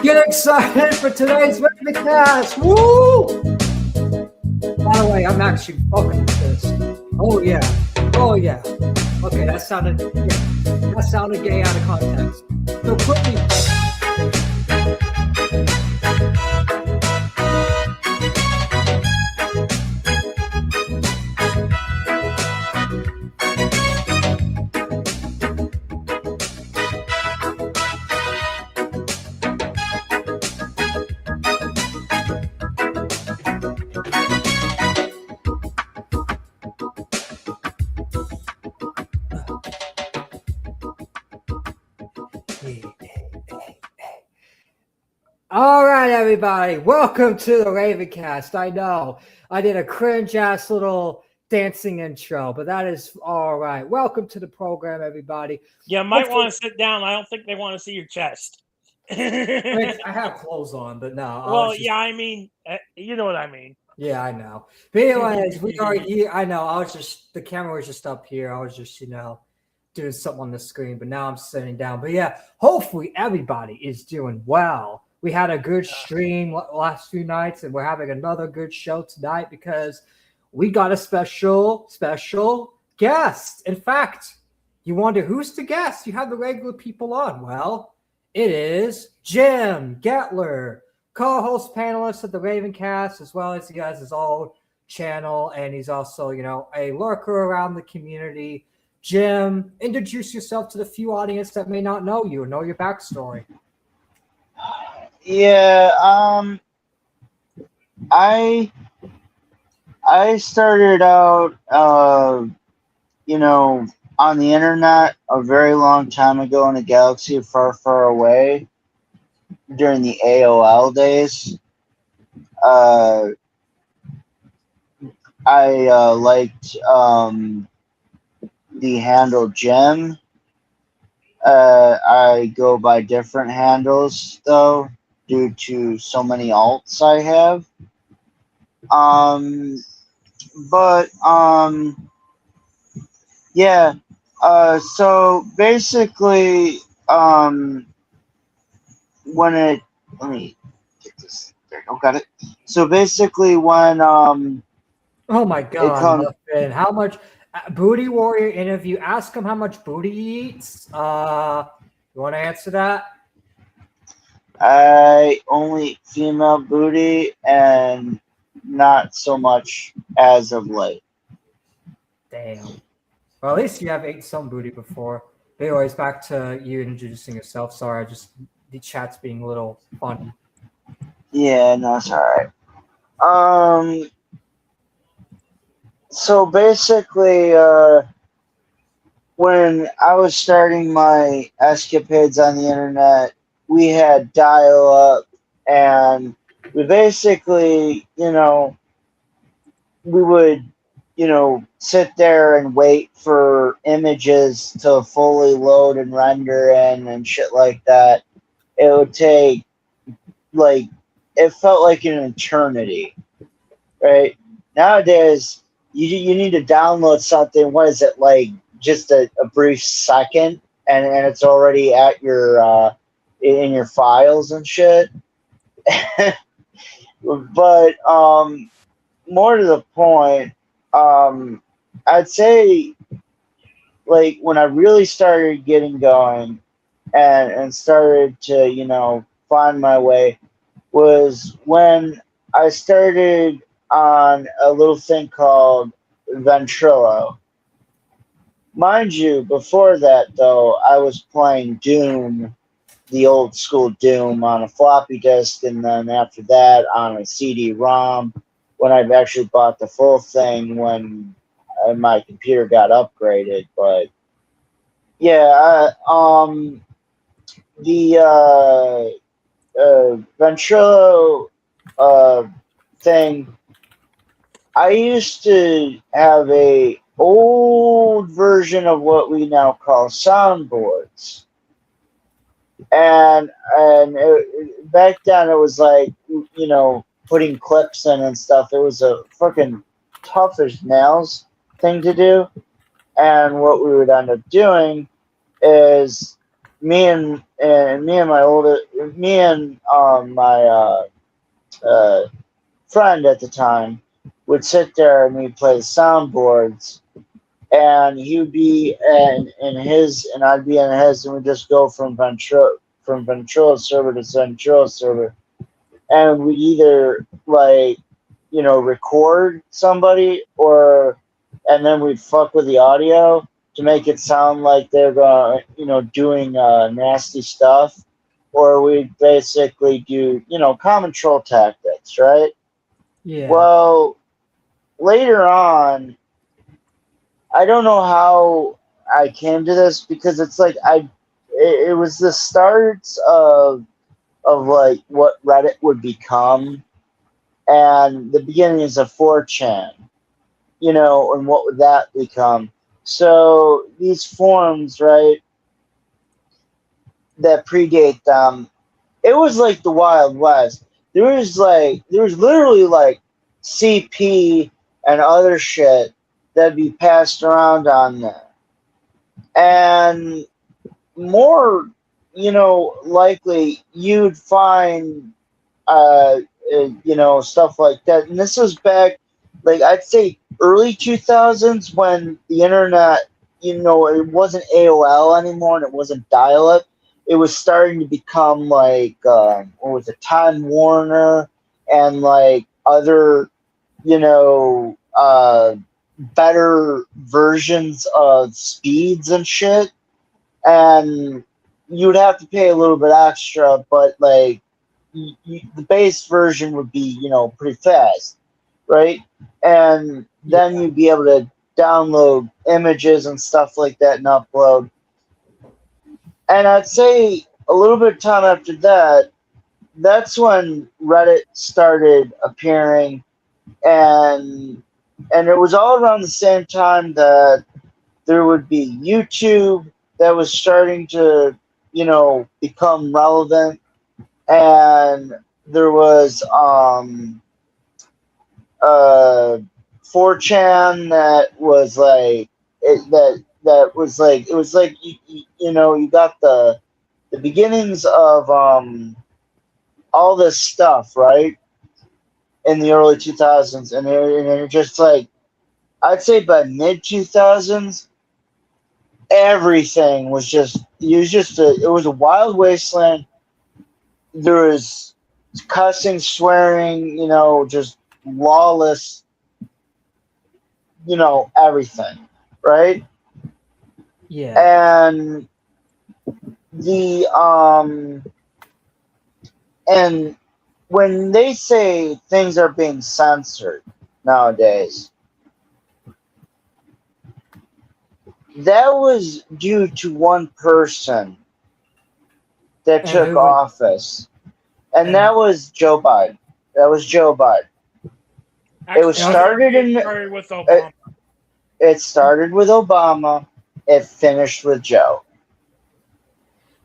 Get excited for today's Cast! Woo! By the way, I'm actually fucking pissed. Oh yeah. Oh yeah. Okay, that sounded gay out of context. So quickly. All right, everybody, welcome to the Ravencast. I know I did a cringe-ass little dancing intro, but that is all right. Welcome to the program, everybody. You might want to sit down. I don't think they want to see your chest. I have clothes on, but no. Well, yeah, I mean, you know what I mean. Yeah, I know. But anyways, we are here. I know. The camera was just up here. I was just, doing something on the screen, but now I'm sitting down. But yeah, hopefully everybody is doing well. We had a good stream last few nights, and we're having another good show tonight because we got a special guest. In fact, you wonder who's the guest? You have the regular people on. Well, it is Jim Gitler, co-host panelist at the Ravencast, as well as he has his own channel, and he's also, a lurker around the community. Jim, introduce yourself to the few audience that may not know you and know your backstory. Yeah, I started out, on the internet a very long time ago in a galaxy far, far away during the AOL days. I liked the handle Jim. I go by different handles, though, due to so many alts I have. Yeah. So basically, let me get this. There you go. Got it. So basically, when oh my God, Muffin, how much Booty Warrior interview? Ask him how much booty he eats. You want to answer that? I only eat female booty and not so much as of late. Damn. Well, at least you have ate some booty before. But anyways, back to you introducing yourself. Sorry, the chat's being a little funny. Yeah, no, it's all right. So basically, when I was starting my escapades on the internet, we had dial-up, and we basically, we would, sit there and wait for images to fully load and render in and shit like that. It would take, it felt like an eternity, right? Nowadays, you need to download something, what is it, just a brief second, and it's already at your, in your files and shit. But more to the point, I'd say when I really started getting going and started to find my way was when I started on a little thing called Ventrilo. Mind you, before that though, I was playing Doom, the old school Doom, on a floppy disk, and then after that on a CD-ROM when I've actually bought the full thing when my computer got upgraded. But yeah, the Ventrilo thing, I used to have a old version of what we now call soundboards. And back then it was putting clips in and stuff. It was a fucking tough as nails thing to do. And what we would end up doing is me and my friend at the time would sit there and we'd play the soundboards, and he would be in his and I'd be in his, and we'd just go from Ventura server to Ventura server, and we'd either like record somebody, or and then we'd fuck with the audio to make it sound like they're going doing nasty stuff, or we'd basically do common troll tactics, right? Yeah. Well, later on, I don't know how I came to this, because it's like it was the starts of like what Reddit would become, and the beginnings of 4chan, and what would that become. So these forums, right, that predate them, it was like the Wild West. There was literally like CP and other shit that'd be passed around on there. And more, likely you'd find stuff like that. And this was back, like, I'd say early 2000s, when the internet, it wasn't AOL anymore, and it wasn't dial-up. It was starting to become like, what was it, Time Warner, and like other, better versions of speeds and shit. And you'd have to pay a little bit extra, but like, the base version would be, pretty fast, right? And then you'd be able to download images and stuff like that and upload. And I'd say a little bit of time after that, that's when Reddit started appearing, and it was all around the same time that there would be YouTube that was starting to, become relevant, and there was 4chan that was like that was like, it was like you got the beginnings of all this stuff, right, in the early 2000s, and it just like, I'd say by mid 2000s, everything was just, it was a wild wasteland. There was cussing, swearing, just lawless, everything, right? Yeah. And the and when they say things are being censored nowadays, that was due to one person that And took who would- office, and and- that was Joe Biden. That was Joe Biden. Actually, It was I started think in- it started with Obama. It started with Obama. It finished with Joe.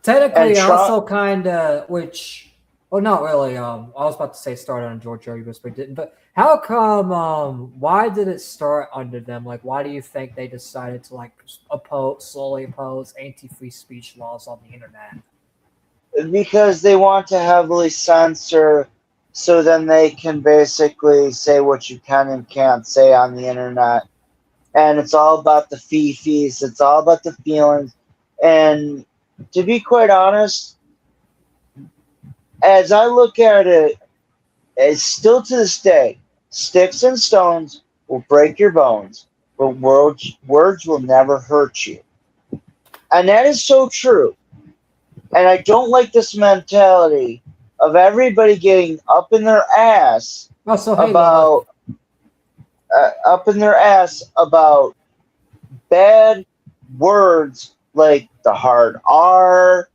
Technically, And Trump- also kind of, well, not really. I was about to say start on George W. Bush, but didn't. But how come? Why did it start under them? Like, why do you think they decided to like slowly oppose anti-free speech laws on the internet? Because they want to heavily censor, so then they can basically say what you can and can't say on the internet. And it's all about the fifis. It's all about the feelings. And to be quite honest, as I look at it, it's still to this day, sticks and stones will break your bones, but words will never hurt you. And that is so true. And I don't like this mentality of everybody getting up in their ass Also, hey, about bad words like the hard R,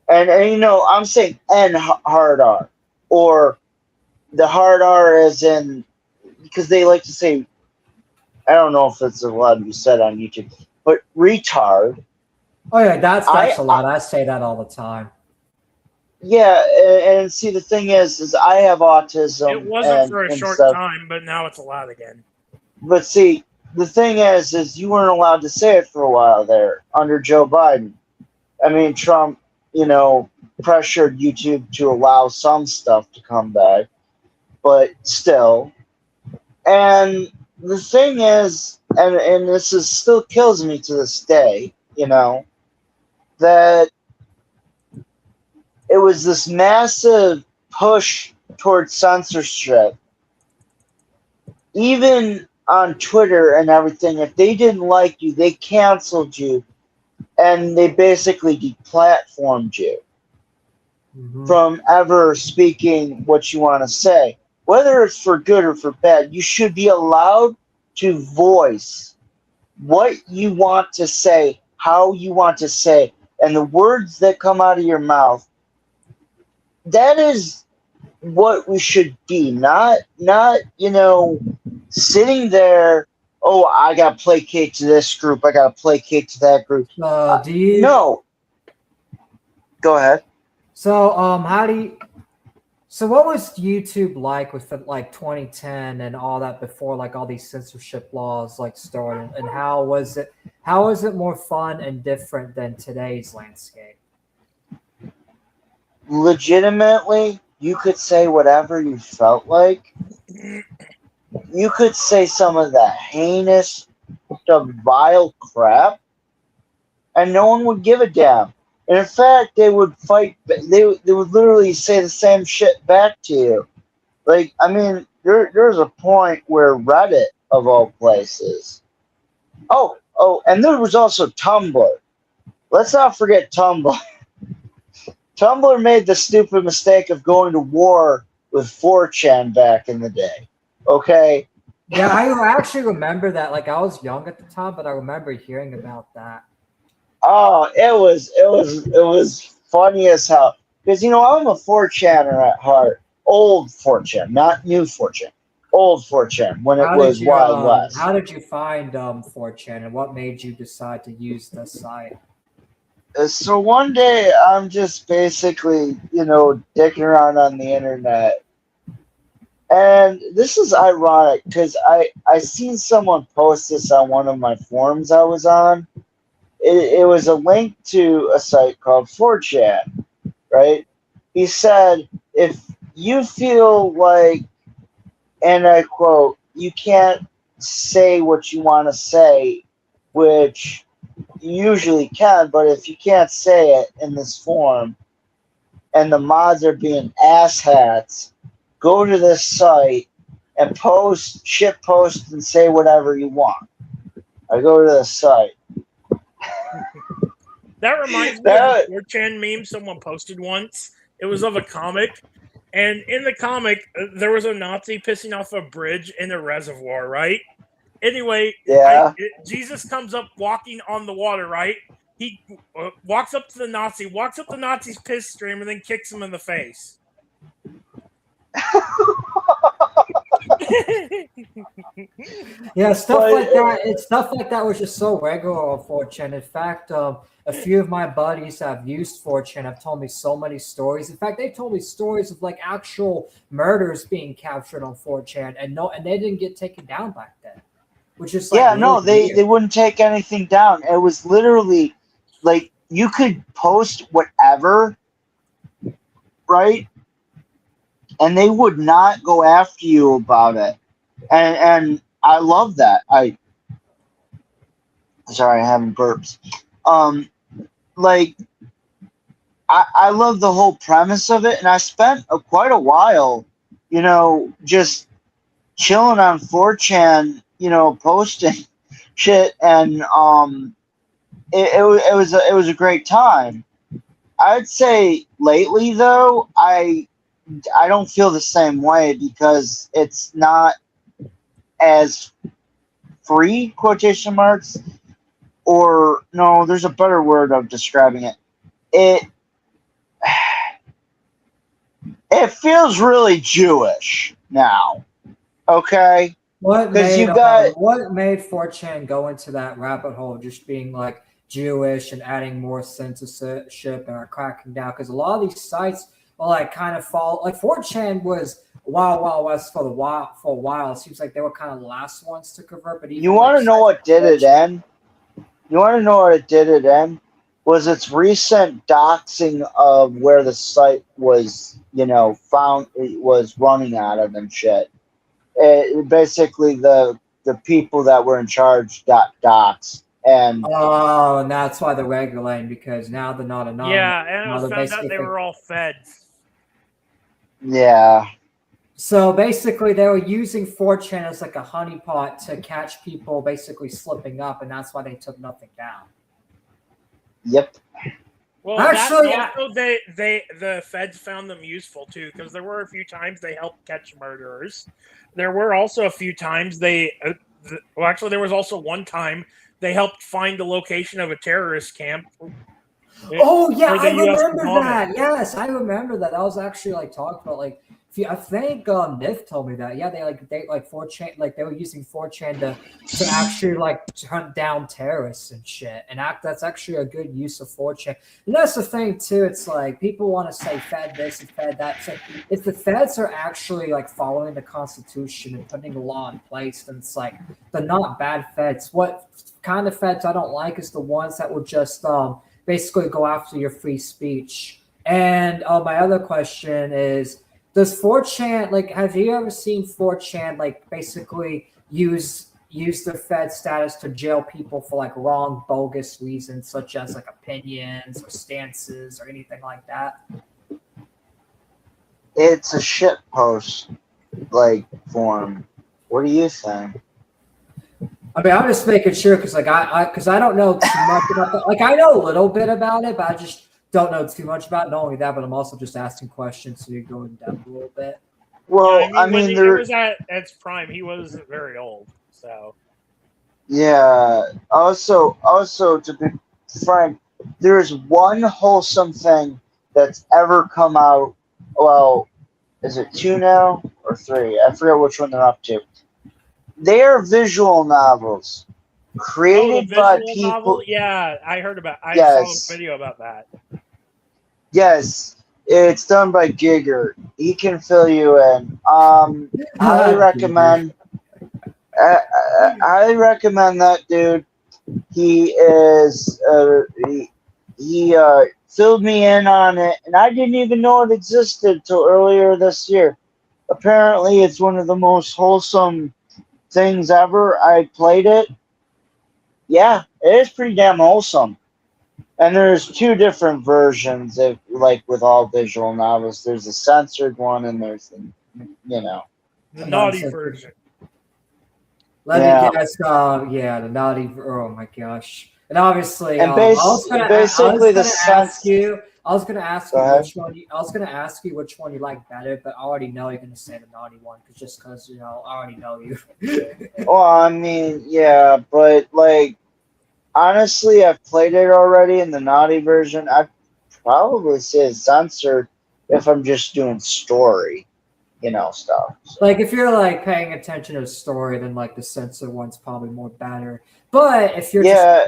and I'm saying N hard R, or the hard R as in, because they like to say, I don't know if it's allowed to be said on YouTube, but retard. oh yeah, that's a lot. I say that all the time. Yeah, and see, the thing is I have autism. It wasn't for a short stuff. time, but now it's allowed again. But see, the thing is you weren't allowed to say it for a while there under Joe Biden. I mean, Trump, pressured YouTube to allow some stuff to come back, but still. And the thing is, and this is still kills me to this day, that it was this massive push towards censorship, even on Twitter and everything. If they didn't like you, they canceled you, and they basically deplatformed you from ever speaking what you want to say. Whether it's for good or for bad, you should be allowed to voice what you want to say, how you want to say, and the words that come out of your mouth. That is what we should be, not sitting there. Oh, I got to placate to this group. I got to placate to that group. No. Go ahead. So, So what was YouTube like with like 2010 and all that before like all these censorship laws like started, and how was it more fun and different than today's landscape? Legitimately, you could say whatever you felt like. You could say some of the heinous, the vile crap, and no one would give a damn. And in fact, they would fight. They would literally say the same shit back to you. Like, I mean, there's a point where Reddit, of all places. Oh, and there was also Tumblr. Let's not forget Tumblr. Tumblr made the stupid mistake of going to war with 4chan back in the day. Okay? Yeah, I actually remember that. Like, I was young at the time, but I remember hearing about that. Oh, it was funny as hell. Because, I'm a 4chaner at heart. Old 4chan, not new 4chan. Old 4chan, when it was Wild West. How did you find 4chan, and what made you decide to use the site? So one day, I'm just basically, dicking around on the internet. And this is ironic, because I seen someone post this on one of my forums I was on. It was a link to a site called 4chan, right? He said, if you feel like, and I quote, you can't say what you want to say, which you usually can, but if you can't say it in this form, and the mods are being asshats, go to this site and shit post and say whatever you want. I go to the site. That reminds me of a 4chan meme someone posted once. It was of a comic. And in the comic, there was a Nazi pissing off a bridge in a reservoir, right? Anyway, Jesus comes up walking on the water, right? He walks up to the Nazi, walks up the Nazi's piss stream, and then kicks him in the face. Yeah, stuff like that. Stuff like that was just so regular on 4chan. In fact, a few of my buddies have used 4chan have told me so many stories. In fact, they told me stories of like actual murders being captured on 4chan, and they didn't get taken down back then. Which is like they wouldn't take anything down. It was literally like you could post whatever, right? And they would not go after you about it. And I love that. Sorry, I'm having burps. I love the whole premise of it, and I spent quite a while, just chilling on 4chan, posting shit, and it was a great time. I'd say lately though, I don't feel the same way because it's not as free, quotation marks, or no, there's a better word of describing it. It feels really Jewish now. Okay? What made 4chan go into that rabbit hole, just being like Jewish and adding more censorship and cracking down? Because a lot of these sites like kind of fall like 4chan was Wild West for a while. It seems like they were kind of the last ones to convert. But you want to know what did it end? You want to know what it did it end? was its recent doxing of where the site was, found it was running out of and shit. Basically, the people that were in charge got doxed, and Oh, and that's why they're regulating, because now they're not anonymous. Yeah, and it Now was they're found out basically they were all feds. yeah, So basically, they were using 4chan as like a honeypot to catch people basically slipping up, and that's why they took nothing down. yep. Well, Actually, also the feds found them useful too, because there were a few times they helped catch murderers. There were also a few times there was also one time they helped find the location of a terrorist camp. Oh yeah, for the I US remember bombing. that. Yes, I remember that. I was actually like talking about like I think Nif told me that. Yeah, they 4chan, like they were using 4chan to actually like hunt down terrorists and shit. And that's actually a good use of 4chan. And that's the thing too. It's like people want to say Fed this and Fed that. So if the feds are actually like following the Constitution and putting a law in place, then it's like they're not bad feds. What kind of feds I don't like is the ones that will just basically go after your free speech. And my other question is, does 4chan, like, have you ever seen 4chan like basically use the Fed status to jail people for like wrong, bogus reasons, such as like opinions or stances or anything like that? It's a shit post like form. What do you think? I mean, I'm just making sure because like I don't know too much about that. Like I know a little bit about it, but I just don't know too much about it. Not only that, but I'm also just asking questions so you go in depth a little bit. Well, Yeah, when it was at its prime, he was very old. So yeah. Also, to be frank, there is one wholesome thing that's ever come out. Well, is it 2 now or 3? I forget which one they're up to. They are visual novels created by people. Novel? Yeah, I heard about. I Yes. saw a video about that. Yes, it's done by Giger. He can fill you in. Highly recommend. I recommend that dude. He is. He filled me in on it, and I didn't even know it existed till earlier this year. Apparently, it's one of the most wholesome things ever. I played it. Yeah, it is pretty damn wholesome. And there's 2 different versions, like with all visual novels. There's a censored one, and there's the naughty version. Let me guess. The naughty. Oh my gosh! And obviously, I was going to ask you. I was going to ask you which one. I was going to ask you which one you like better, but I already know you're going to say the naughty one, because I already know you. Well, I mean, yeah, but like, honestly, I've played it already in the naughty version. I'd probably say it's censored if I'm just doing story, stuff. So. Like if you're like paying attention to the story, then like the censored one's probably more better. But if you're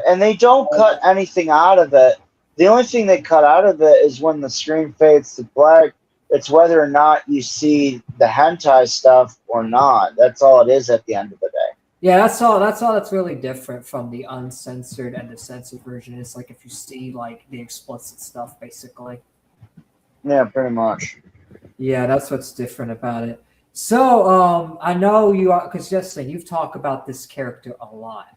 and they don't cut anything out of it. The only thing they cut out of it is when the screen fades to black. It's whether or not you see the hentai stuff or not. That's all it is at the end of the day. Yeah, that's all that's really different from the uncensored and the censored version. It's like if you see like the explicit stuff, basically. Yeah, pretty much. Yeah, that's what's different about it. So, I know you are, because yesterday you've talked about this character a lot.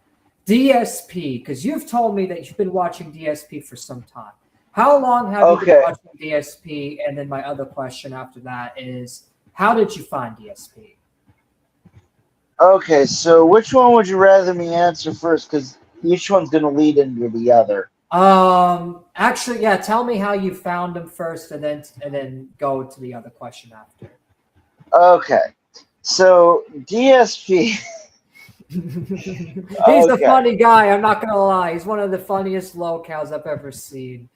DSP, because you've told me that you've been watching DSP for some time. How long have you been watching DSP? And then my other question after that is, how did you find DSP? Okay, so which one would you rather me answer first? Because each one's going to lead into the other. Actually, yeah. Tell me how you found him first, and then go to the other question after. Okay, so DSP. He's a funny guy. I'm not gonna lie. He's one of the funniest locals I've ever seen.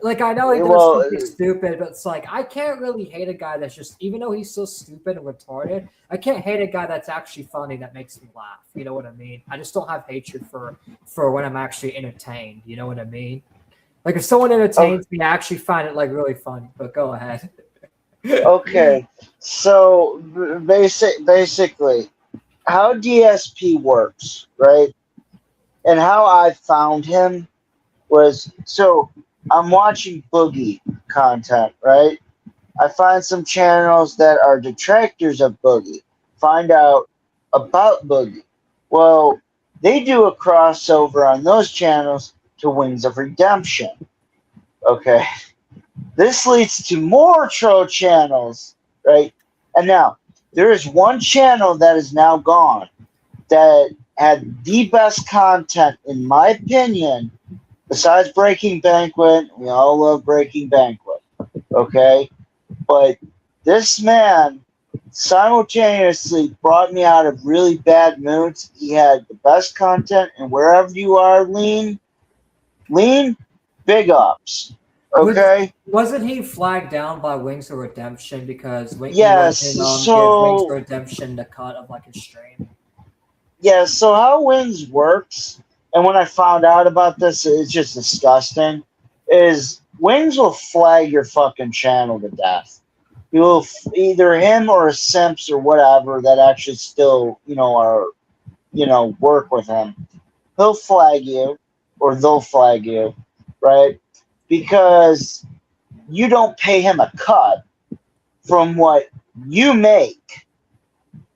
Like I know he does something stupid, but it's like I can't really hate a guy that's just, even though he's so stupid and retarded, I can't hate a guy that's actually funny that makes me laugh. You know what I mean? I just don't have hatred for when I'm actually entertained. You know what I mean? Like if someone entertains me, I actually find it like really funny. But go ahead. Okay, so basically, how DSP works, right? And how I found him was, so I'm watching Boogie content, right? I find some channels that are detractors of Boogie, find out about Boogie. Well, they do a crossover on those channels to Wings of Redemption. Okay. This leads to more troll channels, right? And now, there is one channel that is now gone that had the best content, in my opinion, besides Breaking Banquet. We all love Breaking Banquet, okay? But this man simultaneously brought me out of really bad moods. He had the best content, and wherever you are, lean, big ups, okay? Wasn't he flagged down by Wings of Redemption because he Yes, wouldn't give Wings of so Redemption the cut of like his stream? yeah, so how Wings works, and when I found out about this, it's just disgusting. Is Wings will flag your fucking channel to death. He will either him or a simps or whatever that actually still are work with him. He'll flag you, or they'll flag you, right? Because you don't pay him a cut from what you make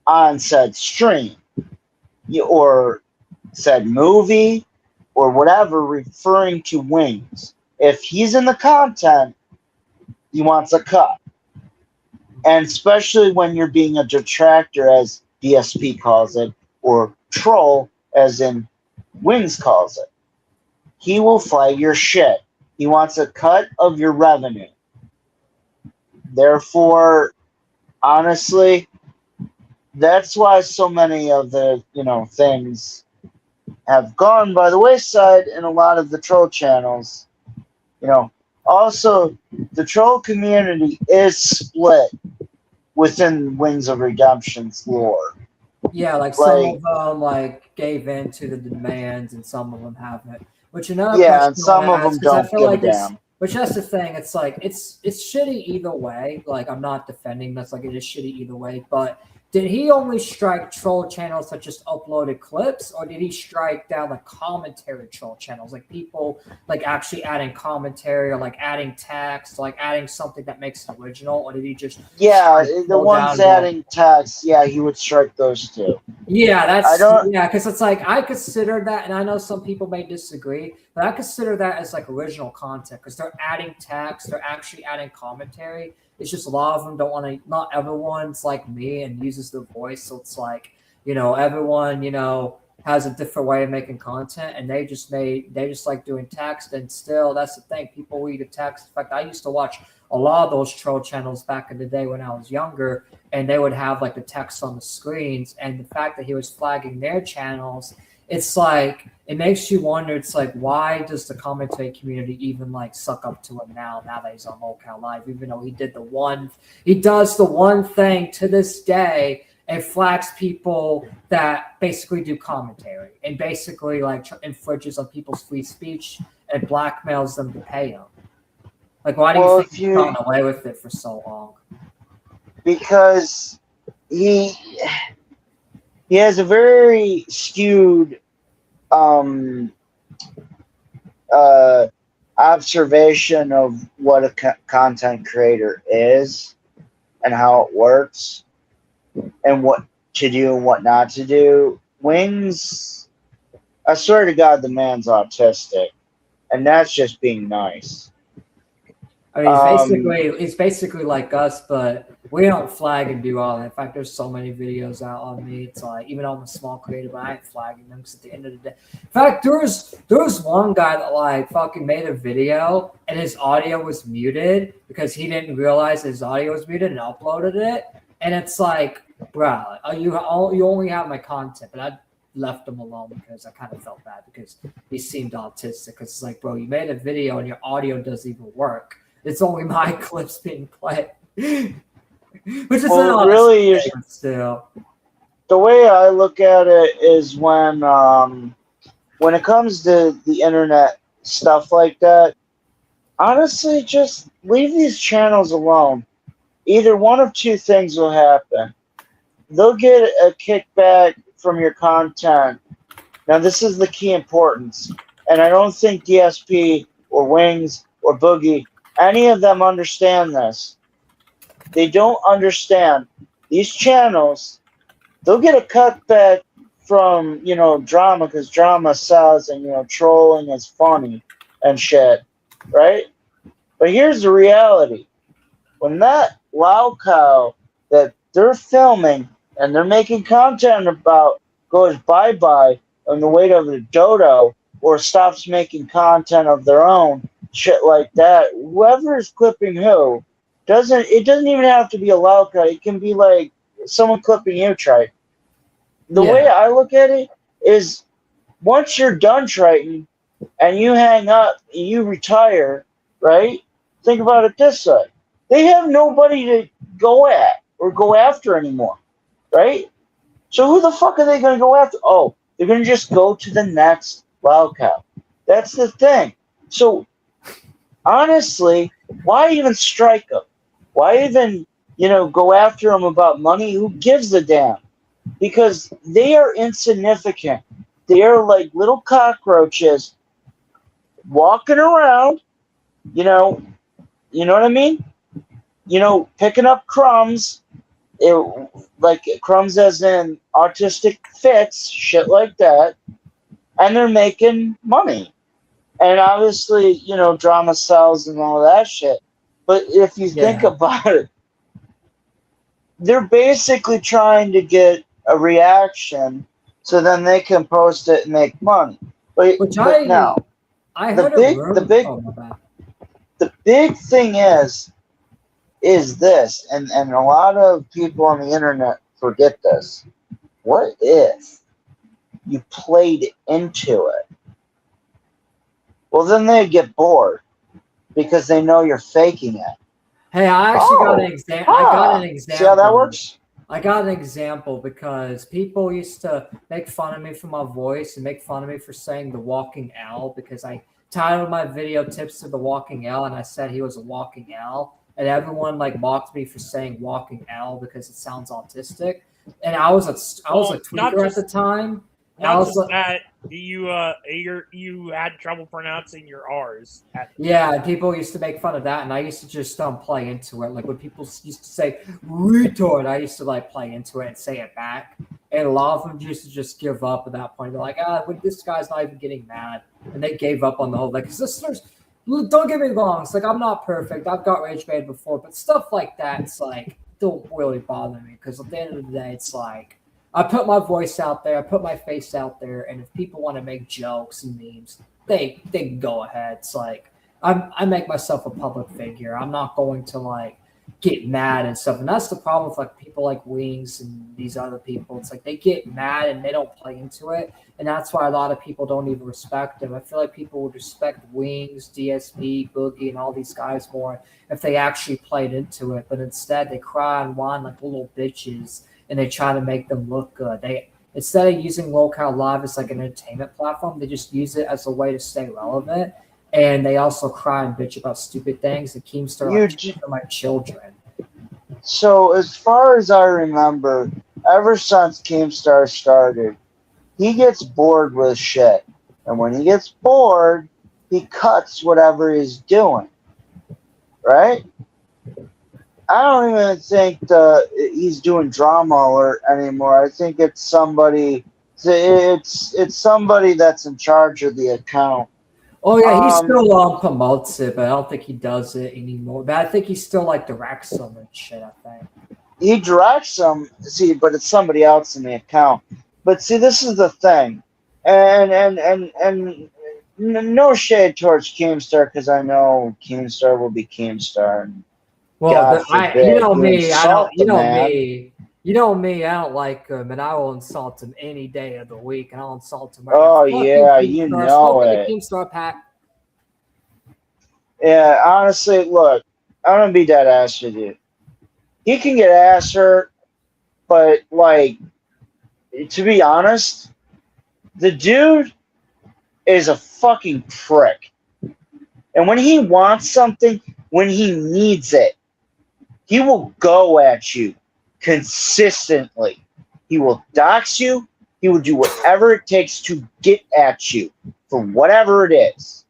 on said stream, or said movie, or whatever referring to Wings. If he's in the content, he wants a cut. And especially when you're being a detractor, as DSP calls it, or troll, as in Wings calls it, he will flag your shit. He wants a cut of your revenue. Therefore, honestly, that's why so many of the things have gone by the wayside in a lot of the troll channels. Also, the troll community is split within Wings of Redemption's lore. Yeah, like some of them like gave in to the demands, and some of them haven't. Which another Yeah, and question I some want of to them ask, because I don't feel give a like it's, damn. which that's the thing. It's like it's shitty either way. Like I'm not defending this. Like it is shitty either way. But did he only strike troll channels that just uploaded clips, or did he strike down the commentary troll channels, like people like actually adding commentary or like adding text, like adding something that makes it original, or did he just The ones adding text, yeah, he would strike those too. Yeah, I don't. because it's like I consider that, and I know some people may disagree, but I consider that as like original content because they're adding text, they're actually adding commentary. It's just a lot of them don't want to. Not everyone's like me and uses the voice, so it's like everyone has a different way of making content, and they just like doing text, and still that's the thing. People read the text. In fact, I used to watch a lot of those troll channels back in the day when I was younger, and they would have like the text on the screens, and the fact that he was flagging their channels, it's like it makes you wonder. It's like, why does the commentary community even like suck up to him now that he's on Local Live, even though he does the one thing to this day and flags people that basically do commentary and basically like infringes on people's free speech and blackmails them to pay them. Like, why do you think he's gotten away with it for so long? Because he has a very skewed observation of what a content creator is and how it works and what to do and what not to do. Wings, I swear to God, the man's autistic, and that's just being nice. I mean, it's basically like us, but we don't flag and do all that. In fact, there's so many videos out on me. It's like, even though I'm a small creator, but I ain't flagging them because at the end of the day, in fact, there was one guy that like fucking made a video and his audio was muted because he didn't realize his audio was muted and uploaded it. And it's like, bro, you only have my content, but I left him alone because I kind of felt bad because he seemed autistic. Because it's like, bro, you made a video and your audio doesn't even work. It's only my clips being played. Which is really still. The way I look at it is when it comes to the internet stuff like that, honestly, just leave these channels alone. Either one of two things will happen. They'll get a kickback from your content. Now, this is the key importance. and I don't think DSP or Wings or Boogie, any of them understand this. They don't understand these channels. They'll get a cutback from, drama, because drama sells, and, trolling is funny and shit, right? But here's the reality. When that Wow Cow that they're filming and they're making content about goes bye-bye on the way to the dodo, or stops making content of their own, shit like that, whoever is clipping who, it doesn't even have to be a Wow Cow. It can be like someone clipping you, Triton. The way I look at it is, once you're done, Triton, and you hang up, and you retire, right? Think about it this way. They have nobody to go at or go after anymore, right? So who the fuck are they going to go after? Oh, they're going to just go to the next Wild Cow. That's the thing. So, honestly, why even strike them? Why even, go after them about money? Who gives a damn? Because they are insignificant. They are like little cockroaches walking around, you know what I mean? Picking up crumbs, like crumbs as in autistic fits, shit like that, and they're making money. And obviously, drama sells and all that shit. But if you think about it, they're basically trying to get a reaction so then they can post it and make money. But now, I heard the big thing is this, and a lot of people on the internet forget this. What if you played into it? Well, then they get bored because they know you're faking it. Hey, I actually got an example. I got an example. See how that works? I got an example because people used to make fun of me for my voice and make fun of me for saying the walking owl, because I titled my video "Tips to the Walking Owl" and I said he was a walking owl, and everyone mocked me for saying walking owl because it sounds autistic. And I was a tweaker at the time. Not just that, you had trouble pronouncing your R's. Yeah, people used to make fun of that, and I used to just play into it. Like when people used to say retard, I used to play into it and say it back. And a lot of them used to just give up at that point. They're like, this guy's not even getting mad, and they gave up on the whole. Because listeners, don't get me wrong, it's I'm not perfect. I've got rage bait before, but stuff like that, it's don't really bother me, because at the end of the day, it's I put my voice out there, I put my face out there, and if people want to make jokes and memes, they can go ahead. It's I make myself a public figure. I'm not going to get mad and stuff. And that's the problem with people like Wings and these other people. It's they get mad and they don't play into it. And that's why a lot of people don't even respect them. I feel like people would respect Wings, DSP, Boogie, and all these guys more if they actually played into it. But instead they cry and whine like little bitches, and they try to make them look good. They, instead of using Locale Live as an entertainment platform, they just use it as a way to stay relevant. And they also cry and bitch about stupid things. And Keemstar for my children. So as far as I remember, ever since Keemstar started, he gets bored with shit. And when he gets bored, he cuts whatever he's doing. Right? I don't even think he's doing drama or anymore. I think it's somebody. It's somebody that's in charge of the account. Oh yeah, he still promotes it, but I don't think he does it anymore. But I think he still directs them and shit. I think he directs them. See, but it's somebody else in the account. But see, this is the thing, and no shade towards Keemstar, because I know Keemstar will be Keemstar. Well, you know me. You know me. I don't like him, and I will insult him any day of the week, and I'll insult him. Oh yeah, you know it. Keemstar pack. Yeah, honestly, look, I'm gonna be dead ass with you. He can get ass hurt, but to be honest, the dude is a fucking prick. And when he wants something, when he needs it, he will go at you consistently. He will dox you. He would do whatever it takes to get at you for whatever it is.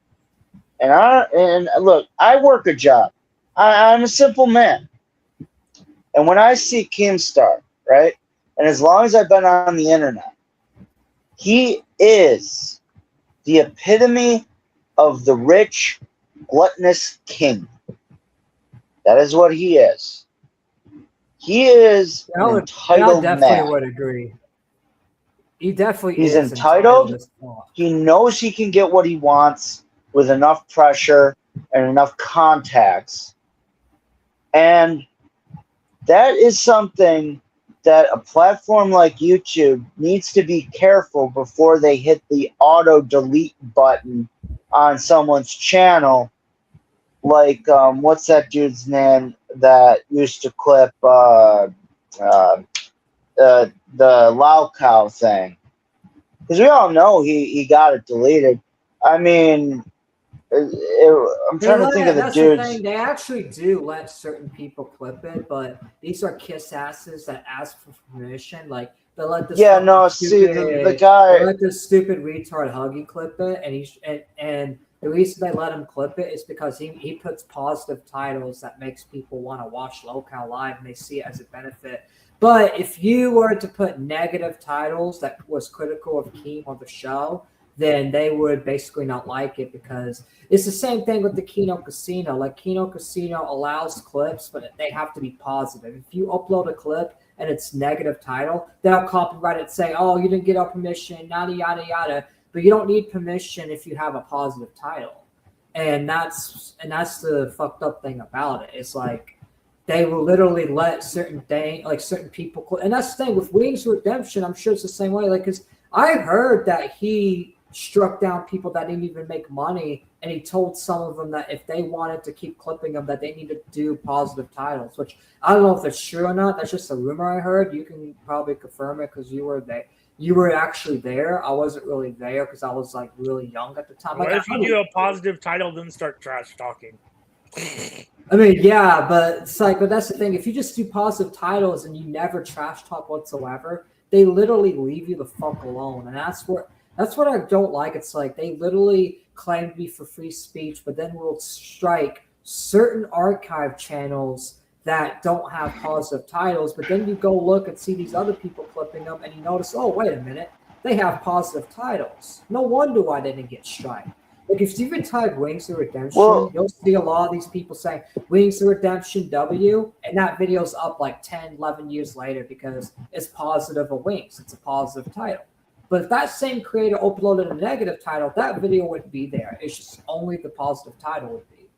And look, I work a job. I'm a simple man. And when I see Keemstar, right, and as long as I've been on the internet, he is the epitome of the rich, gluttonous king. That is what he is. He is an entitled man. Would agree. He definitely He's is entitled. He knows he can get what he wants with enough pressure and enough contacts. And that is something that a platform like YouTube needs to be careful before they hit the auto delete button on someone's channel. Like, what's that dude's name that used to clip the Lao Cow thing? Because we all know he got it deleted. I mean, I'm trying to think of the dudes. They actually do let certain people clip it, but these are kiss asses that ask for permission. Like they let this the guy they let this stupid retard Huggy clip it, and the reason they let him clip it is because he puts positive titles that makes people want to watch Locale Live and they see it as a benefit. But if you were to put negative titles that was critical of Keem on the show, then they would basically not like it, because it's the same thing with the Kino Casino. Like Kino Casino allows clips, but they have to be positive. If you upload a clip and it's negative title, they'll copyright it and say, oh, you didn't get our permission, yada, yada, yada. But you don't need permission if you have a positive title. And that's the fucked up thing about it. It's like they will literally let certain people, and that's the thing with Wings Redemption. I'm sure it's the same way. Like, because I heard that he struck down people that didn't even make money, and he told some of them that if they wanted to keep clipping them, that they needed to do positive titles. Which I don't know if that's true or not. That's just a rumor I heard. You can probably confirm it because you were there. You were actually there. I wasn't really there because I was like really young at the time. What if you do a positive title, then start trash talking? I mean, yeah, but it's like, but that's the thing. If you just do positive titles and you never trash talk whatsoever, they literally leave you the fuck alone. And that's what I don't like. It's like they literally claim to be for free speech, but then will strike certain archive channels that don't have positive titles. But then you go look and see these other people clipping them, and you notice, oh, wait a minute, they have positive titles. No wonder why they didn't get strike. Like if you even type Wings of Redemption, you'll see a lot of these people saying Wings of Redemption W, and that video's up like 10, 11 years later because it's positive of Wings. It's a positive title. But if that same creator uploaded a negative title, that video wouldn't be there. It's just only the positive title would be.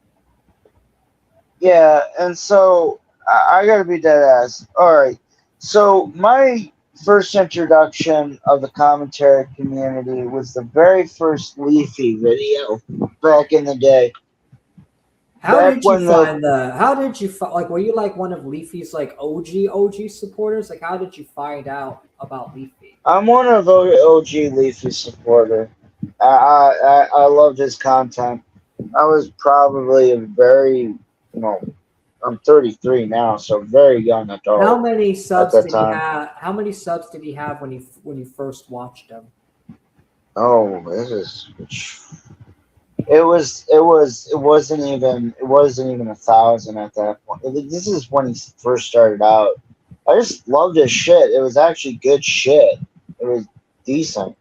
Yeah, and so I gotta be dead ass. All right. So my first introduction of the commentary community was the very first Leafy video back in the day. How did you find like, were you like one of Leafy's like OG supporters? Like how did you find out about Leafy? I'm one of OG Leafy supporter. I loved his content. I was probably a very, I'm 33 now, so very young adult. How many subs did he have? How many subs did he have when you first watched him? Oh, it wasn't even 1,000 at that point. This is when he first started out. I just loved his shit. It was actually good shit. It was decent.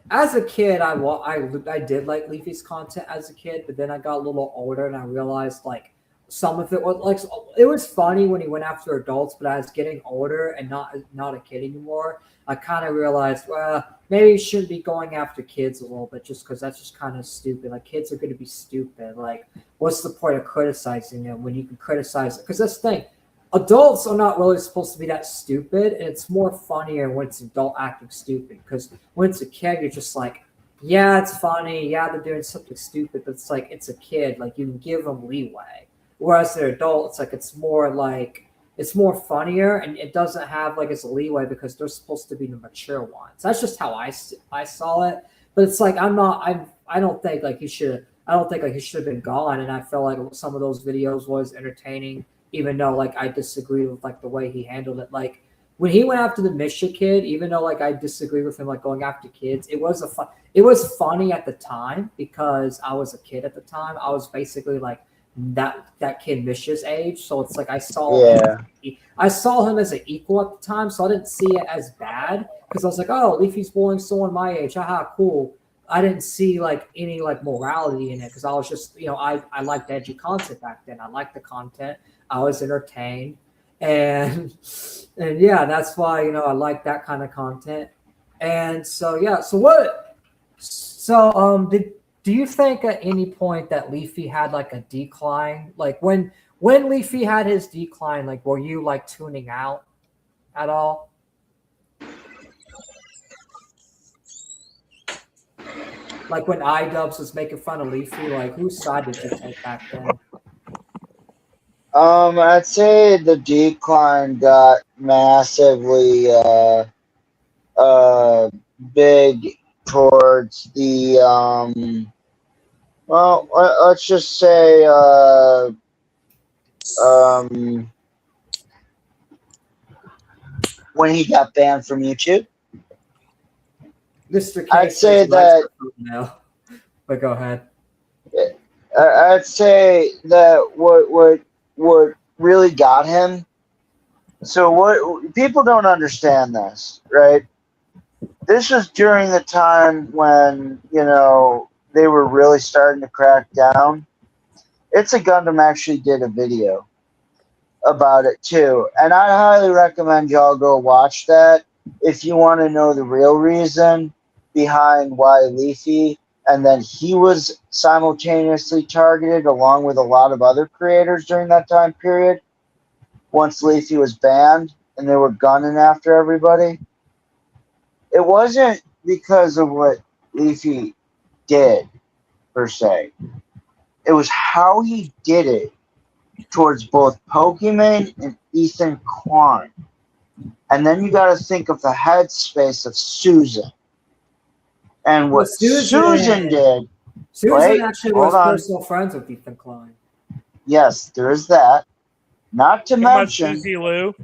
As a kid, I did like Leafy's content as a kid, but then I got a little older and I realized like some of it was like, it was funny when he went after adults, but as getting older and not a kid anymore, I kind of realized, well, maybe you shouldn't be going after kids a little bit just because that's just kind of stupid. Like kids are going to be stupid. Like what's the point of criticizing them when you can criticize it? Because that's the thing. Adults are not really supposed to be that stupid, and it's more funnier when it's adult acting stupid, because when it's a kid, you're just like, yeah, it's funny, yeah, they're doing something stupid, but it's like, it's a kid, like you can give them leeway. Whereas they're adults, like it's more funnier, and it doesn't have like its leeway because they're supposed to be the mature ones. That's just how I saw it. But it's like I don't think like he should have been gone, and I feel like some of those videos was entertaining. Even though like I disagree with like the way he handled it, like when he went after the Misha kid, even though like I disagree with him like going after kids, it was funny at the time because I was a kid at the time. I was basically like that kid Misha's age, so it's like I saw him as an equal at the time, so I didn't see it as bad because I was like, oh, Leafy's bullying someone my age, haha, cool. I didn't see like any like morality in it because I was just, I liked edgy content back then. I liked the content. I was entertained, and yeah, that's why I like that kind of content. And so yeah, do you think at any point that Leafy had like a decline? Like when Leafy had his decline, like were you like tuning out at all? Like when iDubbbz was making fun of Leafy, like whose side did you take back then? I'd say the decline got massively big towards the well, let's just say when he got banned from YouTube. Mr. K I'd say that. Now, but go ahead. I'd say that what really got him. So what people don't understand this, right? This was during the time when they were really starting to crack down. It's a Gundam actually did a video about it too, and I highly recommend y'all go watch that if you want to know the real reason behind why Leafy, and then he was simultaneously targeted along with a lot of other creators during that time period. Once Leafy was banned and they were gunning after everybody, it wasn't because of what Leafy did per se. It was how he did it towards both Pokemon and Ethan Klein. And then you got to think of the headspace of Susan. And what Susan did. Susan actually was personal friends with Ethan Klein. Yes, there is that. Not to mention Susie Lou.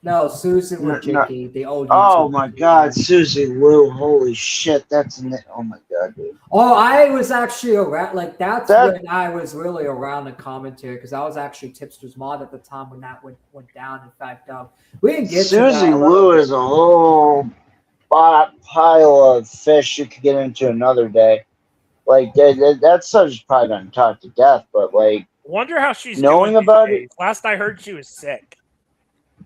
No, Susan Wojcicki, the old. Oh my God, Susie Lou! Holy shit, oh my God, dude. Oh, I was actually around. Like when I was really around the commentary because I was actually Tipster's mod at the time when that went down. In fact, we didn't get Susie Lou is a whole pile of fish you could get into another day. Like that such probably been talked to death, but like. Wonder how she's knowing doing about it. Last I heard, she was sick.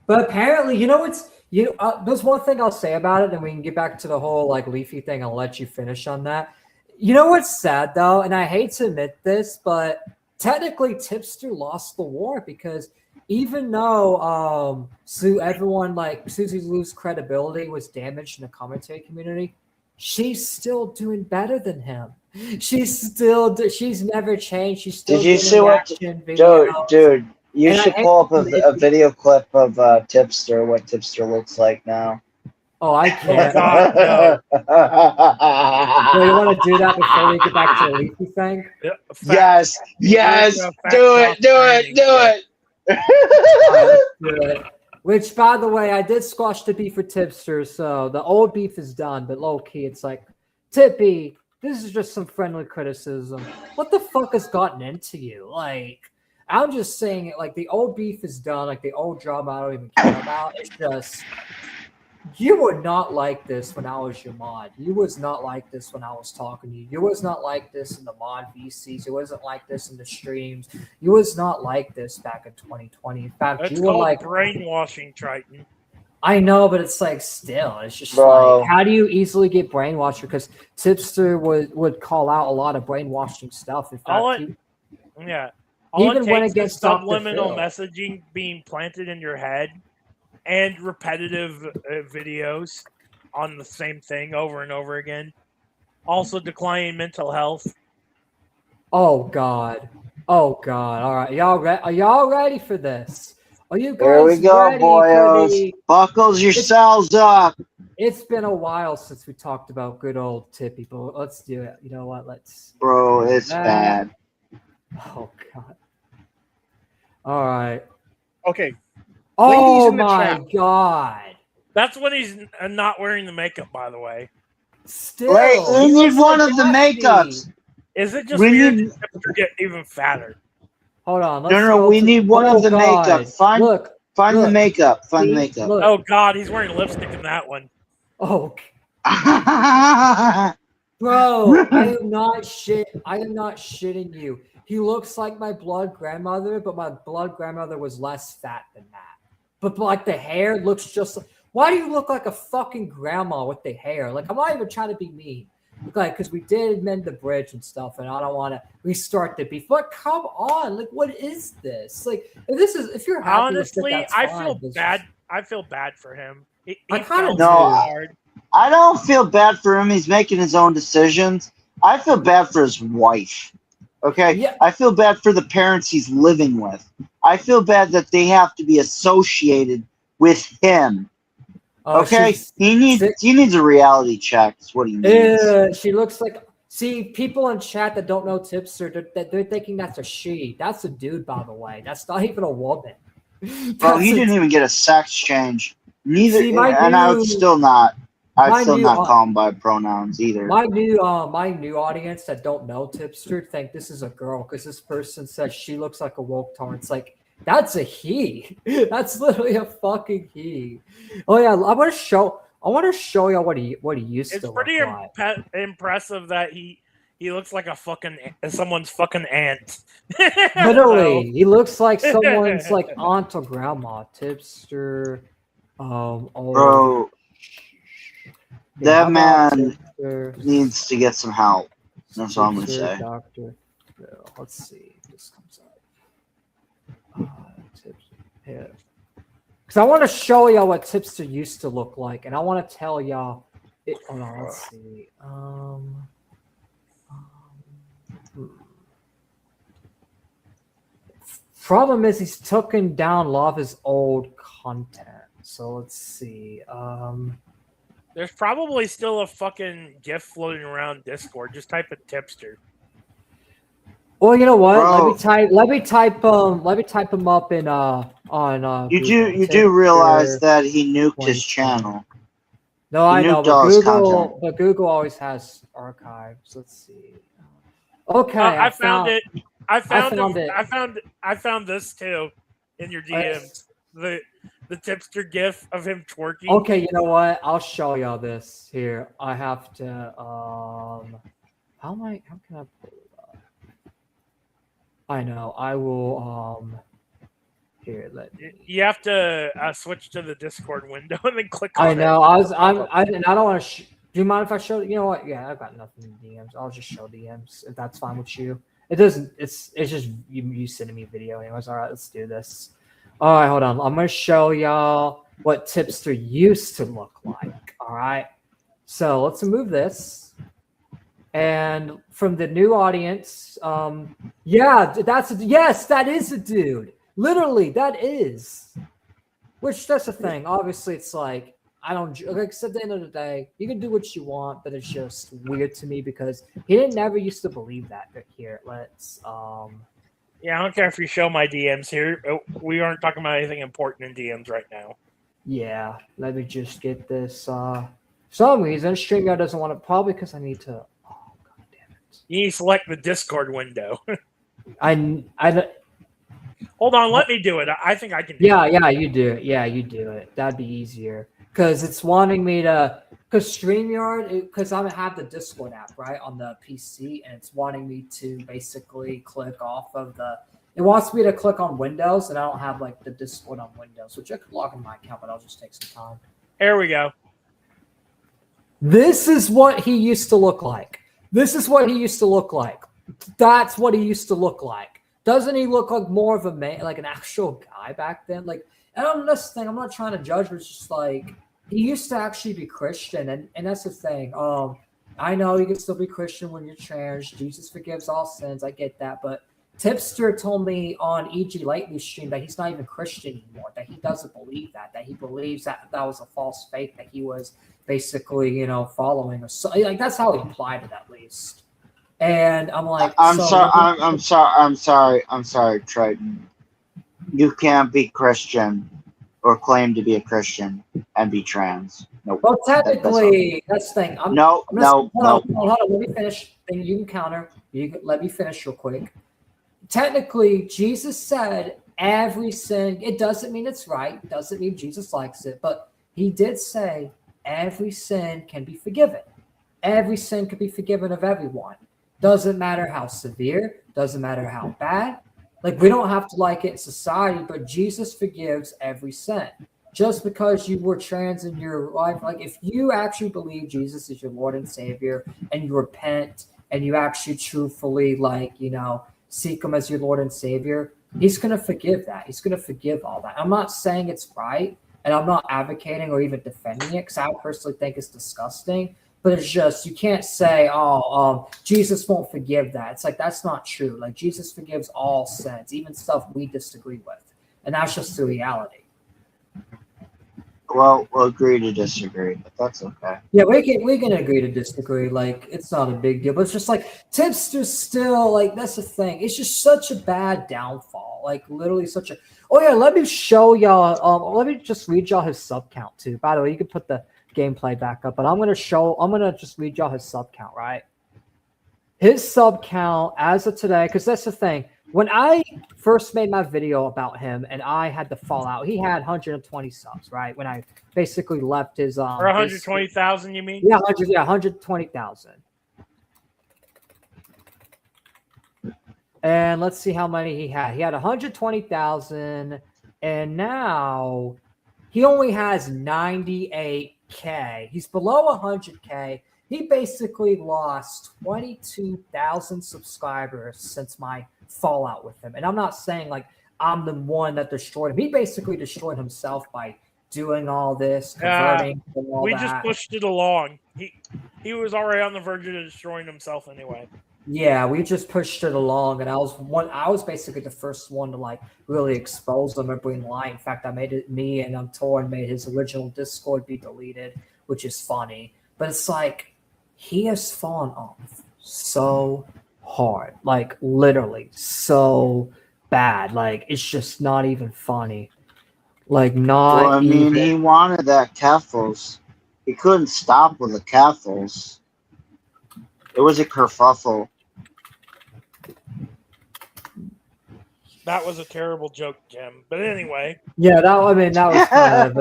But apparently, there's one thing I'll say about it, and we can get back to the whole like Leafy thing. I'll let you finish on that. You know what's sad though, and I hate to admit this, but technically Tipster lost the war because even though everyone like Susie Lou's credibility was damaged in the commentary community, she's still doing better than him. She's never changed. She's still. Did you see what, dude? You should pull up a video clip of Tipster, what Tipster looks like now. Oh, I can't. No. So you want to do that before we get back to the Leafy thing? Yes. Do it. Do it. Which, by the way, I did squash the beef for Tipster, so the old beef is done. But low key, it's like, Tippy, this is just some friendly criticism. What the fuck has gotten into you? Like, I'm just saying it. Like, the old beef is done. Like, the old drama I don't even care about. It's just, you were not like this when I was your mod. You was not like this when I was talking to you. You was not like this in the mod VCs. You wasn't like this in the streams. You was not like this back in 2020. In fact, you were like brainwashing, Triton. I know, but it's like still, it's just like, how do you easily get brainwashed? Because Tipster would call out a lot of brainwashing stuff. In fact, even when it gets subliminal messaging being planted in your head and repetitive videos on the same thing over and over again. Also declining mental health. Oh God. All right, are y'all ready for this? Are you guys Here we go, boyos. Buckles yourselves up. It's been a while since we talked about good old Tippy, but let's do it. You know what? Bro, it's bad. Oh God. All right. Okay. Oh in the my trap. god! That's when he's not wearing the makeup, by the way. Still, we he need looks one like of the Daphne. makeups. Is it just We weird need- that Tipster get even fatter? Hold on. Let's No, go we to- need one oh of the god. makeup. Find Look. the look. makeup. Find the See? makeup. Look. Oh God, he's wearing lipstick in that one. Oh, bro, I am not shitting you. He looks like my blood grandmother, but my blood grandmother was less fat than that. But like the hair looks just. Why do you look like a fucking grandma with the hair? Like I'm not even trying to be mean. Like, because we did mend the bridge and stuff, and I don't want to restart the beef. But come on, like, what is this? Like, if you're happy Honestly, with it, that's I fine. feel It's bad. just- I feel bad for him. He I kinda fell do. hard. I don't feel bad for him. He's making his own decisions. I feel bad for his wife. Okay? Yeah. I feel bad for the parents he's living with. I feel bad that they have to be associated with him. Okay? He needs a reality check. Is what he needs. She looks like. See, people in chat that don't know Tipster, they're thinking that's a she. That's a dude, by the way. That's not even a woman. Bro, he didn't even get a sex change. Neither, See, I would still not. I'd still not call him by pronouns either. My new audience that don't know Tipster think this is a girl because this person says she looks like a woke tar. It's like that's a he. That's literally a fucking he. Oh yeah, I want to show you what he used to look like. It's pretty impressive that he looks like someone's fucking aunt. Literally, he looks like someone's like aunt or grandma. Tipster. Bro, that man needs to get some help. That's all I'm gonna say. Doctor. Let's see if this comes up. Yeah. Because I want to show y'all what Tipster used to look like, and I want to tell y'all. Hold on, let's see. Problem is, he's taken down a lot of his old content. So let's see. There's probably still a fucking GIF floating around Discord. Just type in Tipster. Well, you know what? Bro. Let me type him up in on. You do realize that he nuked his channel. No, I know, but Google always has archives. Let's see. Okay, I found it. I found it. I found this too in your DMs. The Tipster GIF of him twerking. Okay, you know what? I'll show y'all this here. I have to. How can I pull it up? I know. I will. Here, You have to switch to the Discord window and then click on it. I know. I don't want to. Do you mind if I show? You know what? Yeah, I've got nothing in DMs. I'll just show DMs if that's fine with you. It doesn't. It's just you sending me video anyways. All right, let's do this. All right, hold on. I'm gonna show y'all what Tipster used to look like. All right. So let's remove this. And from the new audience, yeah, that is a dude. Literally, that is. Which that's the thing. Obviously, it's like I don't like. At the end of the day, you can do what you want, but it's just weird to me because he never used to believe that. But here, let's. Yeah, I don't care if you show my DMs here. We aren't talking about anything important in DMs right now. Yeah, let me just get this. For some reason, StreamYard doesn't want to. Probably because I need to. Oh god damn it! You need to select the Discord window. I Hold on, let me do it. I think I can do it. Yeah, you do it. Yeah, you do it. That'd be easier. Because it's wanting me to... Because StreamYard... Because I have the Discord app, right, on the PC, and it's wanting me to basically click off of the... It wants me to click on Windows, and I don't have, like, the Discord on Windows, which I could log in my account, but I'll just take some time. There we go. This is what he used to look like. This is what he used to look like. That's what he used to look like. Doesn't he look like more of a man, like an actual guy back then? Like, I don't know this thing. I'm not trying to judge, but it's just like he used to actually be Christian, and that's the thing. I know you can still be Christian when you're trans. Jesus forgives all sins. I get that, but Tipster told me on EG Lately stream that he's not even Christian anymore. That he doesn't believe that. That he believes that was a false faith. That he was basically, following or so. Like that's how he implied it, at least. And I'm like, I'm sorry, Triton. You can't be Christian. or claim to be a Christian and be trans. Nope. Well, technically, that's the thing. No. Hold on. Let me finish. Then you can counter. Let me finish real quick. Technically, Jesus said every sin. It doesn't mean it's right. Doesn't mean Jesus likes it. But he did say every sin can be forgiven. Every sin can be forgiven of everyone. Doesn't matter how severe. Doesn't matter how bad. Like, we don't have to like it in society, but Jesus forgives every sin. Just because you were trans in your life, like if you actually believe Jesus is your Lord and Savior and you repent and you actually truthfully, like, you know, seek him as your Lord and Savior, he's going to forgive that. He's going to forgive all that. I'm not saying it's right, and I'm not advocating or even defending it because I personally think it's disgusting. But it's just, you can't say, Jesus won't forgive that. It's like, that's not true. Like, Jesus forgives all sins, even stuff we disagree with. And that's just the reality. Well, we'll agree to disagree, but that's okay. Yeah, we can agree to disagree. Like, it's not a big deal. But it's just like, tipsters still, like, that's the thing. It's just such a bad downfall. Like, literally such a... Oh, yeah, let me show y'all. Let me just read y'all his sub count, too. By the way, you can put the gameplay back up, but I'm gonna just read y'all his sub count, right? His sub count as of today, because that's the thing. When I first made my video about him and I had the fallout, he had 120 subs, right? When I basically left his or 120,000, you mean? Yeah, 120,000. And let's see how many he had. He had 120,000, and now he only has 98K. He's below 100K. He basically lost 22,000 subscribers since my fallout with him. And I'm not saying like I'm the one that destroyed him. He basically destroyed himself by doing all this, converting. We just pushed it along. He was already on the verge of destroying himself anyway. Yeah, we just pushed it along, and I was basically the first one to like really expose him and bring light. In fact, I made it. Me and Torn made his original Discord be deleted, which is funny. But it's like he has fallen off so hard, like literally so bad. Like it's just not even funny. Like not. Well, I mean, he wanted that Keffels. He couldn't stop with the Keffels. It was a kerfuffle. That was a terrible joke, Jim. But anyway. Yeah, that was kind of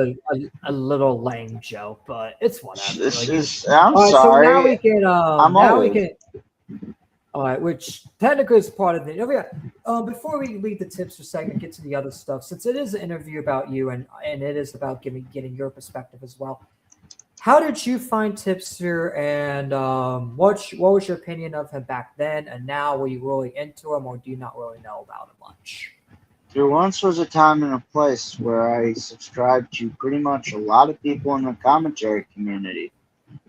a little lame joke, but it's whatever. I'm sorry. So now we can. All right, which technically is part of the. Before we leave the tips for a second, get to the other stuff. Since it is an interview about you, and it is about getting your perspective as well. How did you find Tipster, and what was your opinion of him back then, and now were you really into him, or do you not really know about him much? There once was a time and a place where I subscribed to pretty much a lot of people in the commentary community.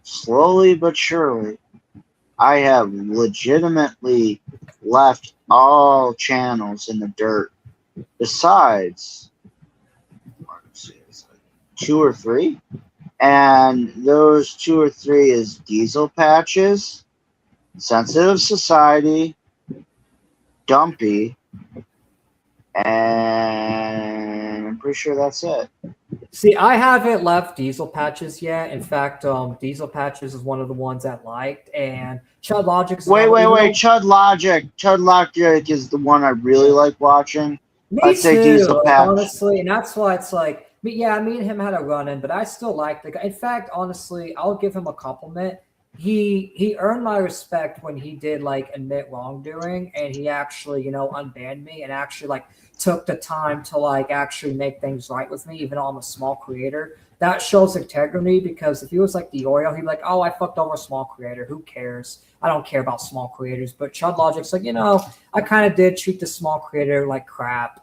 Slowly but surely, I have legitimately left all channels in the dirt. Besides, let's see, it's like 2 or 3. And those 2 or 3 is Diesel Patches, Sensitive Society, Dumpy, and I'm pretty sure that's it. See, I haven't left Diesel Patches yet. In fact, Diesel Patches is one of the ones I liked, and Chud Logic's. Wait! Chud Logic is the one I really like watching. I'd say Diesel Patch, honestly, and that's why it's like. Yeah, me and him had a run-in, but I still like the guy. In fact, honestly, I'll give him a compliment. He earned my respect when he did like admit wrongdoing, and he actually, unbanned me and actually like took the time to like actually make things right with me, even though I'm a small creator. That shows integrity, because if he was like the Oreo, he'd be like, oh, I fucked over a small creator. Who cares? I don't care about small creators. But Chud Logic's like, I kind of did treat the small creator like crap.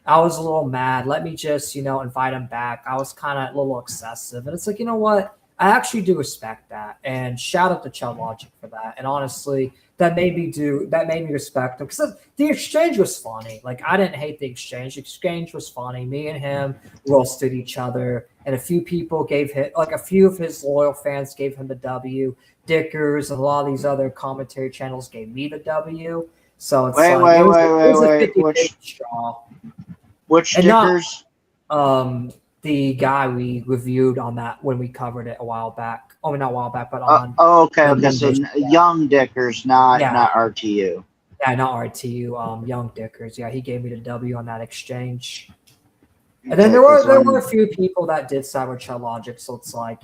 I was a little mad. Let me just, invite him back. I was kind of a little excessive. And it's like, you know what? I actually do respect that. And shout out to Chud Logic for that. And honestly, that made me respect him. Because the exchange was funny. Like, I didn't hate the exchange. The exchange was funny. Me and him roasted each other. And a few people gave him, like a few of his loyal fans gave him the W. Dickers and a lot of these other commentary channels gave me the W. So it's wait. Which Dickers? The guy we reviewed on that when we covered it a while back. Oh, not a while back, but on. Okay. So Young Dickers, not RTU. Yeah, not RTU. Young Dickers. Yeah, he gave me the W on that exchange. And then there were a few people that did Cyberchat Logic, so it's like,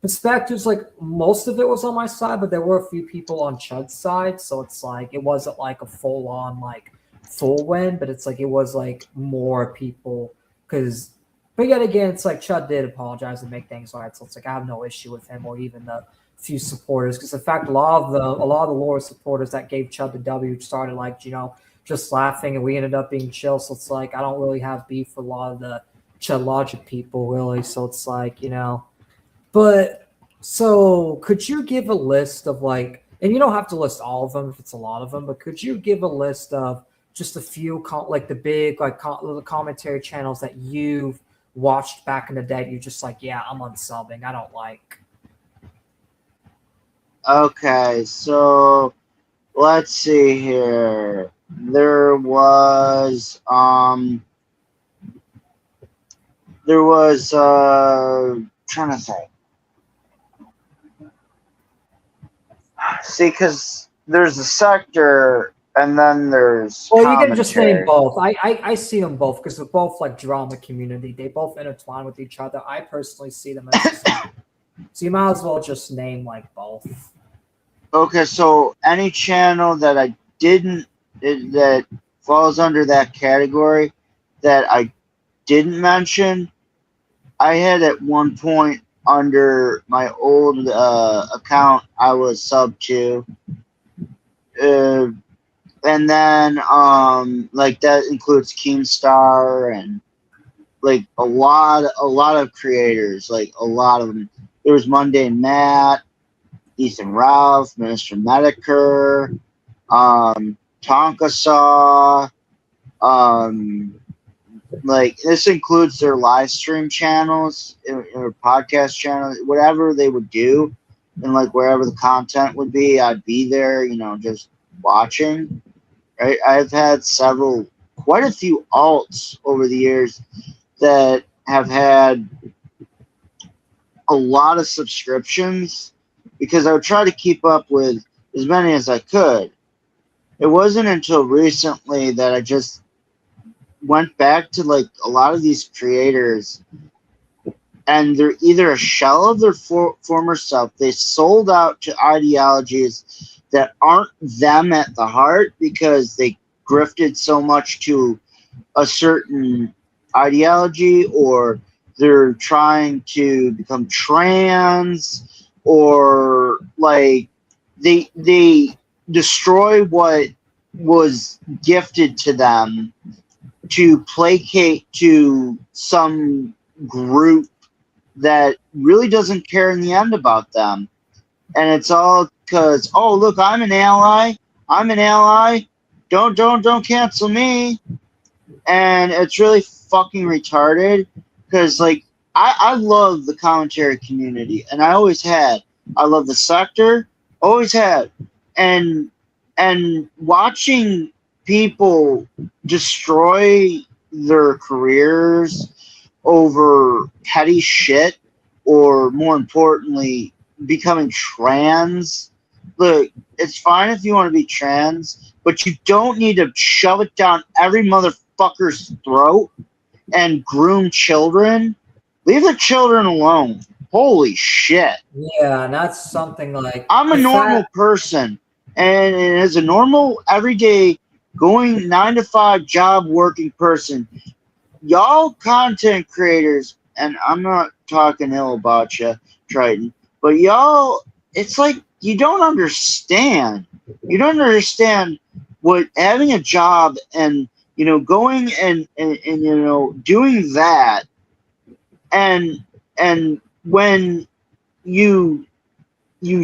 perspectives, like most of it was on my side, but there were a few people on Chud's side, so it's like it wasn't like a full on like full win, but it's like it was like more people but yet again, it's like Chud did apologize and make things right, so it's like I have no issue with him or even the few supporters, because in fact a lot of the lower supporters that gave Chud the W started like just laughing, and we ended up being chill. So it's like I don't really have beef with a lot of the Chud Logic people, really. So it's like, But so could you give a list of like, and you don't have to list all of them if it's a lot of them, but could you give a list of just a few like the big like little commentary channels that you've watched back in the day? You're just like, yeah, I'm unsubbing. I don't like. Okay, so let's see here. There was trying to think. See, because there's the sector and then there's you can just name both. I see them both because they're both like drama community. They both intertwine with each other. I personally see them as the same. So you might as well just name like both. Okay, so any channel that I didn't that falls under that category that I didn't mention, I had at one point under my old account I was sub to, and then like that includes Keemstar and like a lot of creators, like a lot of them. There was Monday Matt, Ethan Ralph, Minister Medicare, Tonka Saw, like this includes their live stream channels or podcast channels, whatever they would do, and like wherever the content would be, I'd be there, just watching. Right? I've had quite a few alts over the years that have had a lot of subscriptions because I would try to keep up with as many as I could. It wasn't until recently that I just went back to like a lot of these creators, and they're either a shell of their former self. They sold out to ideologies that aren't them at the heart because they grifted so much to a certain ideology, or they're trying to become trans, or like they destroy what was gifted to them to placate to some group that really doesn't care in the end about them. And it's all because, oh, look, I'm an ally. Don't cancel me. And it's really fucking retarded because, like, I love the commentary community, and I always had. I love the sector, always had. And watching people destroy their careers over petty shit, or more importantly, becoming trans. Look, it's fine if you want to be trans, but you don't need to shove it down every motherfucker's throat and groom children. Leave the children alone. Holy shit. Yeah, and that's something like... I'm a normal person, and as a normal, everyday, going 9-to-5 job working person, y'all content creators, and I'm not talking ill about you, Triton, but y'all, it's like you don't understand. You don't understand what having a job and, going and doing that, and when you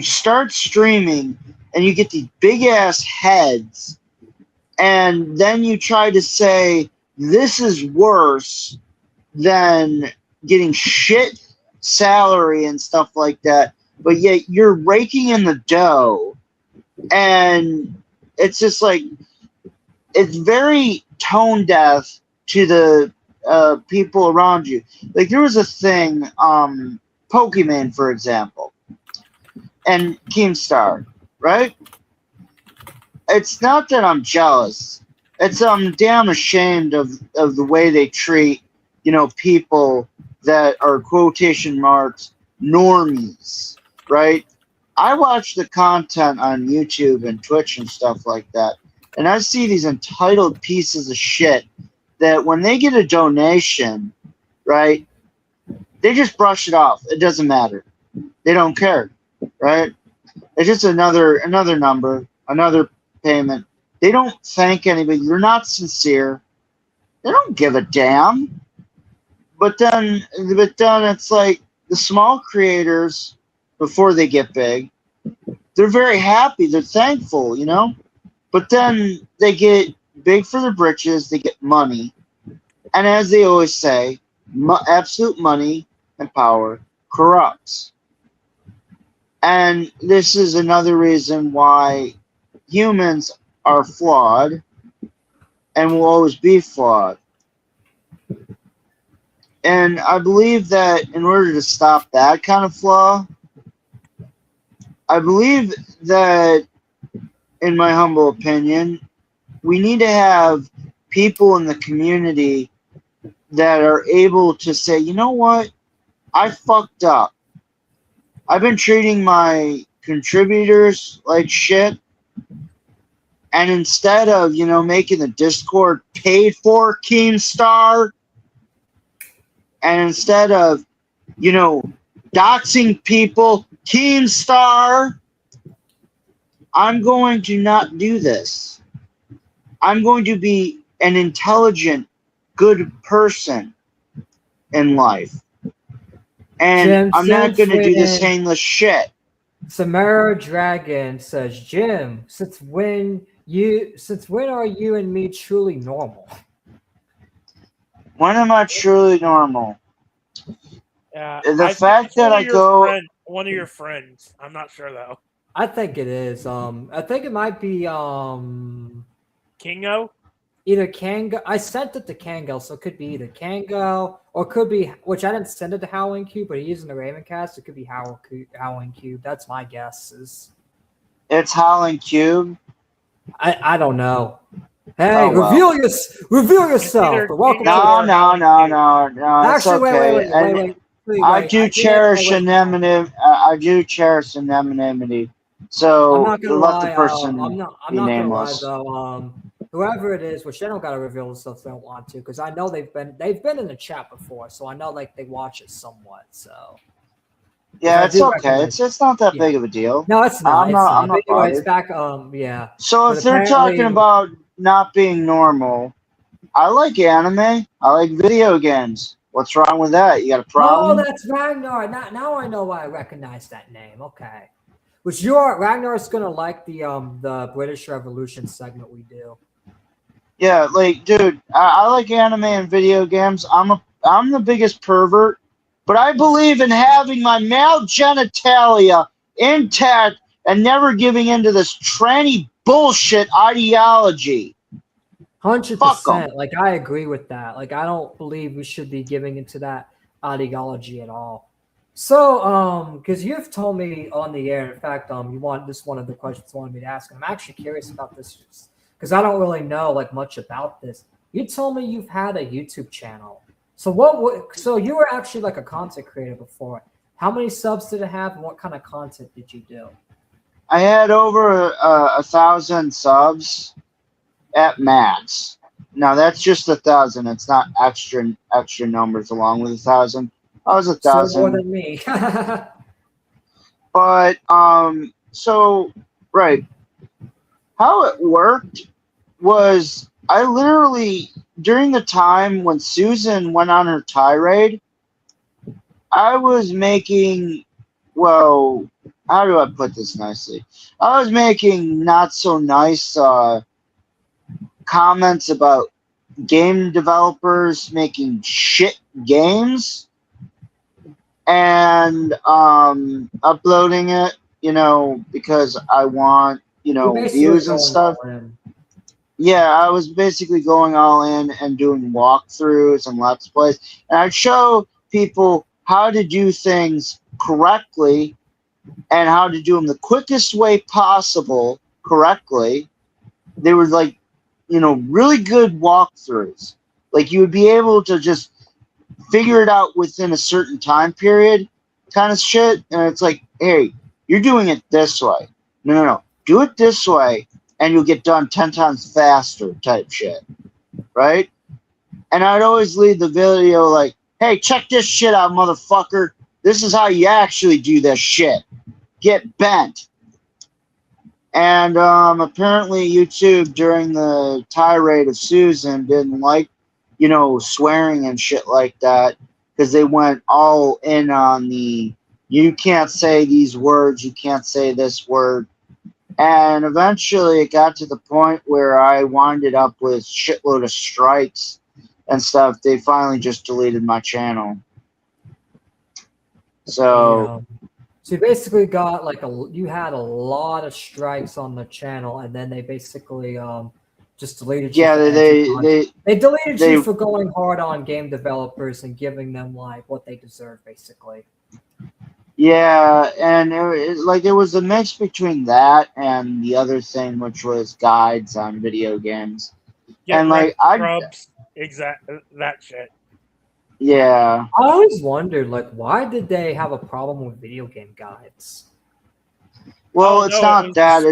start streaming and you get these big ass heads, and then you try to say this is worse than getting shit salary and stuff like that, but yet you're raking in the dough, and it's just like it's very tone deaf to the people around you. Like there was a thing, Pokemon, for example, and Keemstar, right? It's not that I'm jealous. It's I'm damn ashamed of the way they treat, people that are quotation marks normies, right? I watch the content on YouTube and Twitch and stuff like that, and I see these entitled pieces of shit that when they get a donation, right, they just brush it off. It doesn't matter. They don't care, right? It's just another number, another payment. They don't thank anybody. You're not sincere. They don't give a damn. But then it's like the small creators, before they get big, they're very happy. They're thankful, But then they get big for their britches. They get money. And as they always say, absolute money and power corrupts. And this is another reason why humans are flawed and will always be flawed. And I believe that in order to stop that kind of flaw, I believe that, in my humble opinion, we need to have people in the community that are able to say, you know what, I fucked up. I've been treating my contributors like shit. And instead of, making the Discord paid for Keemstar, and instead of, doxing people, Keemstar, I'm going to not do this. I'm going to be an intelligent, good person in life. And Jim, I'm not going to do this shameless shit. Samara Dragon says, Jim, since when are you and me truly normal? When am I truly normal? Yeah, The fact that I go... one of your friends. I'm not sure, though. I think it is. I think it might be Kingo? Either Kango. I sent it to Kango, so it could be either Kango or it could be, which I didn't send it to Howling Cube, but he's in the Ravencast. It could be Howling Cube. That's my guess. It's Howling Cube? I don't know. Hey, reveal yourself. Welcome. No. It's Actually, okay. wait. I do cherish anonymity. I do cherish anonymity. So I'm not gonna let lie. the person I'm not be nameless. gonna lie though. Whoever it is, which they don't gotta reveal themselves if they don't want to, because I know they've been in the chat before, so I know like they watch it somewhat. So yeah, it's okay. It's not that big of a deal. No, it's not. I'm not anyways, back. Yeah. So if they're talking about not being normal, I like anime. I like video games. What's wrong with that? You got a problem? Oh, that's Ragnar. Now I know why I recognize that name. Okay. Which Ragnar's gonna like the British Revolution segment we do. Yeah, like, dude, I like anime and video games. I'm the biggest pervert, but I believe in having my male genitalia intact and never giving into this tranny bullshit ideology. 100%. Like, I agree with that. Like, I don't believe we should be giving into that ideology at all. So, because you've told me on the air, in fact, one of the questions you wanted me to ask. I'm actually curious about this because I don't really know like much about this. You told me you've had a YouTube channel. So so you were actually like a content creator before. How many subs did it have, and what kind of content did you do? I had over 1,000 subs at max. Now that's just 1,000. It's not extra numbers along with 1,000. I was 1,000. So more than me. But so right, how it worked was I literally, during the time when Susan went on her tirade, I was making, well, how do I put this nicely? I was making not so nice comments about game developers making shit games and uploading it, because I want, views and stuff. Yeah, I was basically going all in and doing walkthroughs and let's plays, and I'd show people how to do things correctly and how to do them the quickest way possible correctly. They were like, really good walkthroughs. Like you would be able to just figure it out within a certain time period kind of shit. And it's like, hey, you're doing it this way. No. Do it this way and you'll get done 10 times faster type shit. Right? And I'd always leave the video like, hey, check this shit out, motherfucker. This is how you actually do this shit. Get bent. And apparently YouTube during the tirade of Susan didn't like, swearing and shit like that because they went all in on the you can't say these words, you can't say this word. And eventually it got to the point where I wound up with shitload of strikes and stuff. They finally just deleted my channel. So... So you basically got you had a lot of strikes on the channel, and then they basically just deleted you. Yeah, they deleted you for going hard on game developers and giving them what they deserve, basically. Yeah, and it was a mix between that and the other thing, which was guides on video games. Yeah, and that shit. Yeah. I always wondered, why did they have a problem with video game guides? Well, it's not that.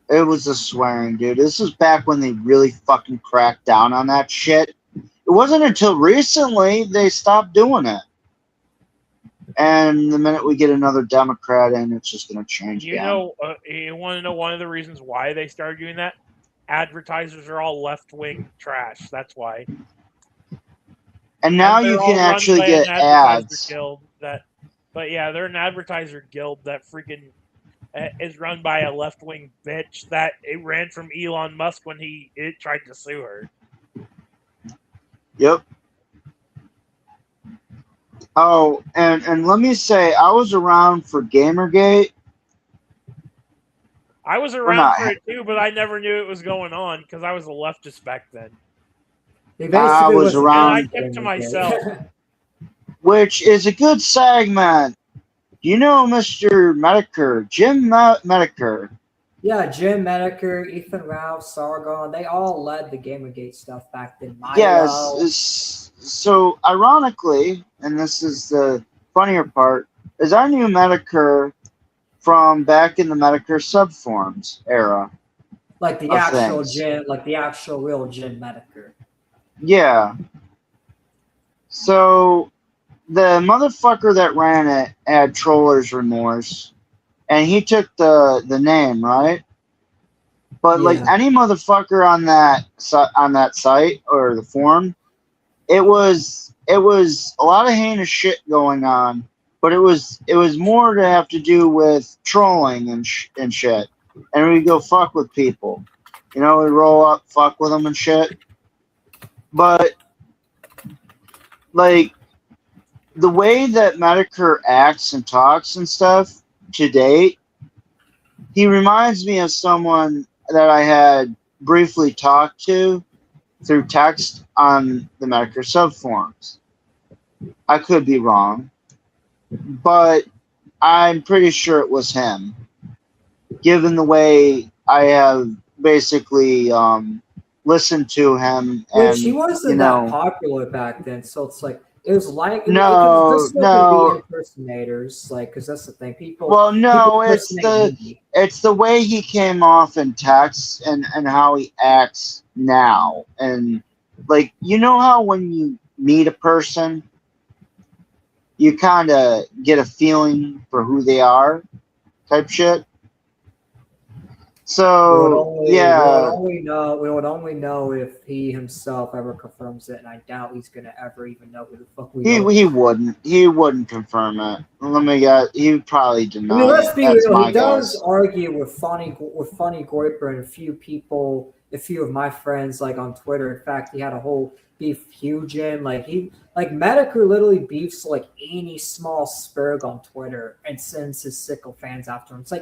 It was the swearing, dude. This was back when they really fucking cracked down on that shit. It wasn't until recently they stopped doing it. And the minute we get another Democrat in, it's just going to change again. You want to know one of the reasons why they started doing that? Advertisers are all left-wing trash. That's why. And now you can actually get ads. But yeah, they're an advertiser guild that freaking is run by a left-wing bitch that it ran from Elon Musk when he tried to sue her. Yep. Oh, and let me say, I was around for Gamergate. I was around for it too, but I never knew it was going on because I was a leftist back then. I was around. And I kept to myself. Which is a good segment. Mr. Medicare, Jim Medicare. Yeah, Jim Medicare, Ethan Ralph, Sargon, they all led the Gamergate stuff back then. Yes. So, ironically, and this is the funnier part, is I knew Medicare from back in the Medicare subforums era. Like the actual Jim, the actual real Jim Medicare. Yeah. So the motherfucker that ran it had troller's remorse, and he took the name, right? But any motherfucker on that site or the forum, it was a lot of heinous shit going on, but it was more to have to do with trolling and shit. And we go fuck with people, we roll up, fuck with them and shit. But, the way that Medicare acts and talks and stuff to date, he reminds me of someone that I had briefly talked to through text on the Medicare subforums. I could be wrong, but I'm pretty sure it was him, given the way I have basically... listened to him, and he wasn't that popular back then, so it's it was no impersonators, because that's the thing. People. Well, no, it's the way he came off in text and how he acts now, and how when you meet a person, you kind of get a feeling for who they are, type shit. So we would only know if he himself ever confirms it, and I doubt he's gonna ever even know who the fuck we are. He wouldn't confirm it. Let me guess. He would probably deny. I mean, let's be real. He does guess. Argue with Funny Goiper and a few of my friends on Twitter. In fact, he had a whole beef huge in Medicare literally beefs any small spurg on Twitter and sends his sickle fans after him. It's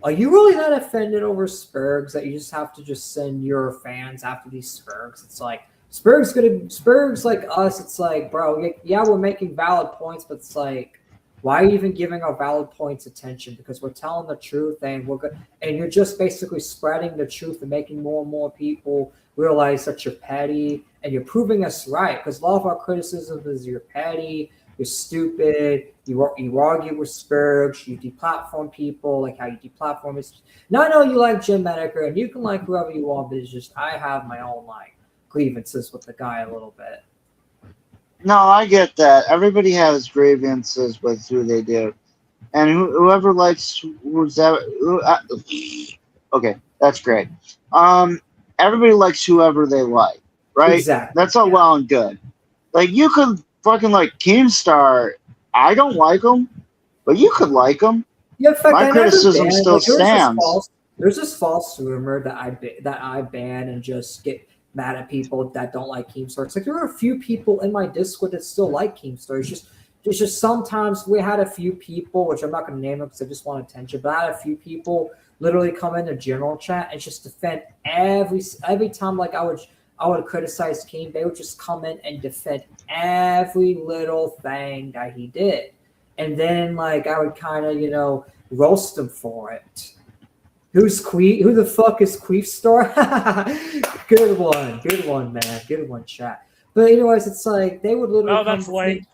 are you really that offended over Spurgs that you just have to just send your fans after these Spurgs? It's like Spurgs like us. It's like, bro, yeah, we're making valid points, but it's like, why are you even giving our valid points attention? Because we're telling the truth, and we're good, and you're just basically spreading the truth and making more and more people realize that you're petty, and you're proving us right. Because a lot of our criticism is you're petty, you're stupid, you argue with Spurge, you deplatform people, like how you deplatform is. Now I know you like Jim Menaker, and you can like whoever you want, but it's just I have my own like grievances with the guy a little bit. No, I get that. Everybody has grievances with who they do, and whoever likes okay, that's great. Everybody likes whoever they like, right? Exactly. That's all well and good. Like you could fucking like Keemstar. I don't like him, but you could like him. Yeah, in fact, my criticism still stands. There's this false rumor that I ban and just get mad at people that don't like Keemstar. It's like there are a few people in my Discord that still like Keemstar. It's just sometimes we had a few people, which I'm not going to name them because I just want attention, but I had a few people literally come in the general chat and just defend every time like I would criticize Keem, they would just come in and defend every little thing that he did. And then like I would kind of, roast him for it. Who the fuck is Queefstar? Good one, man. Good one, chat. But anyways, it's like they would literally. Oh, that's Link.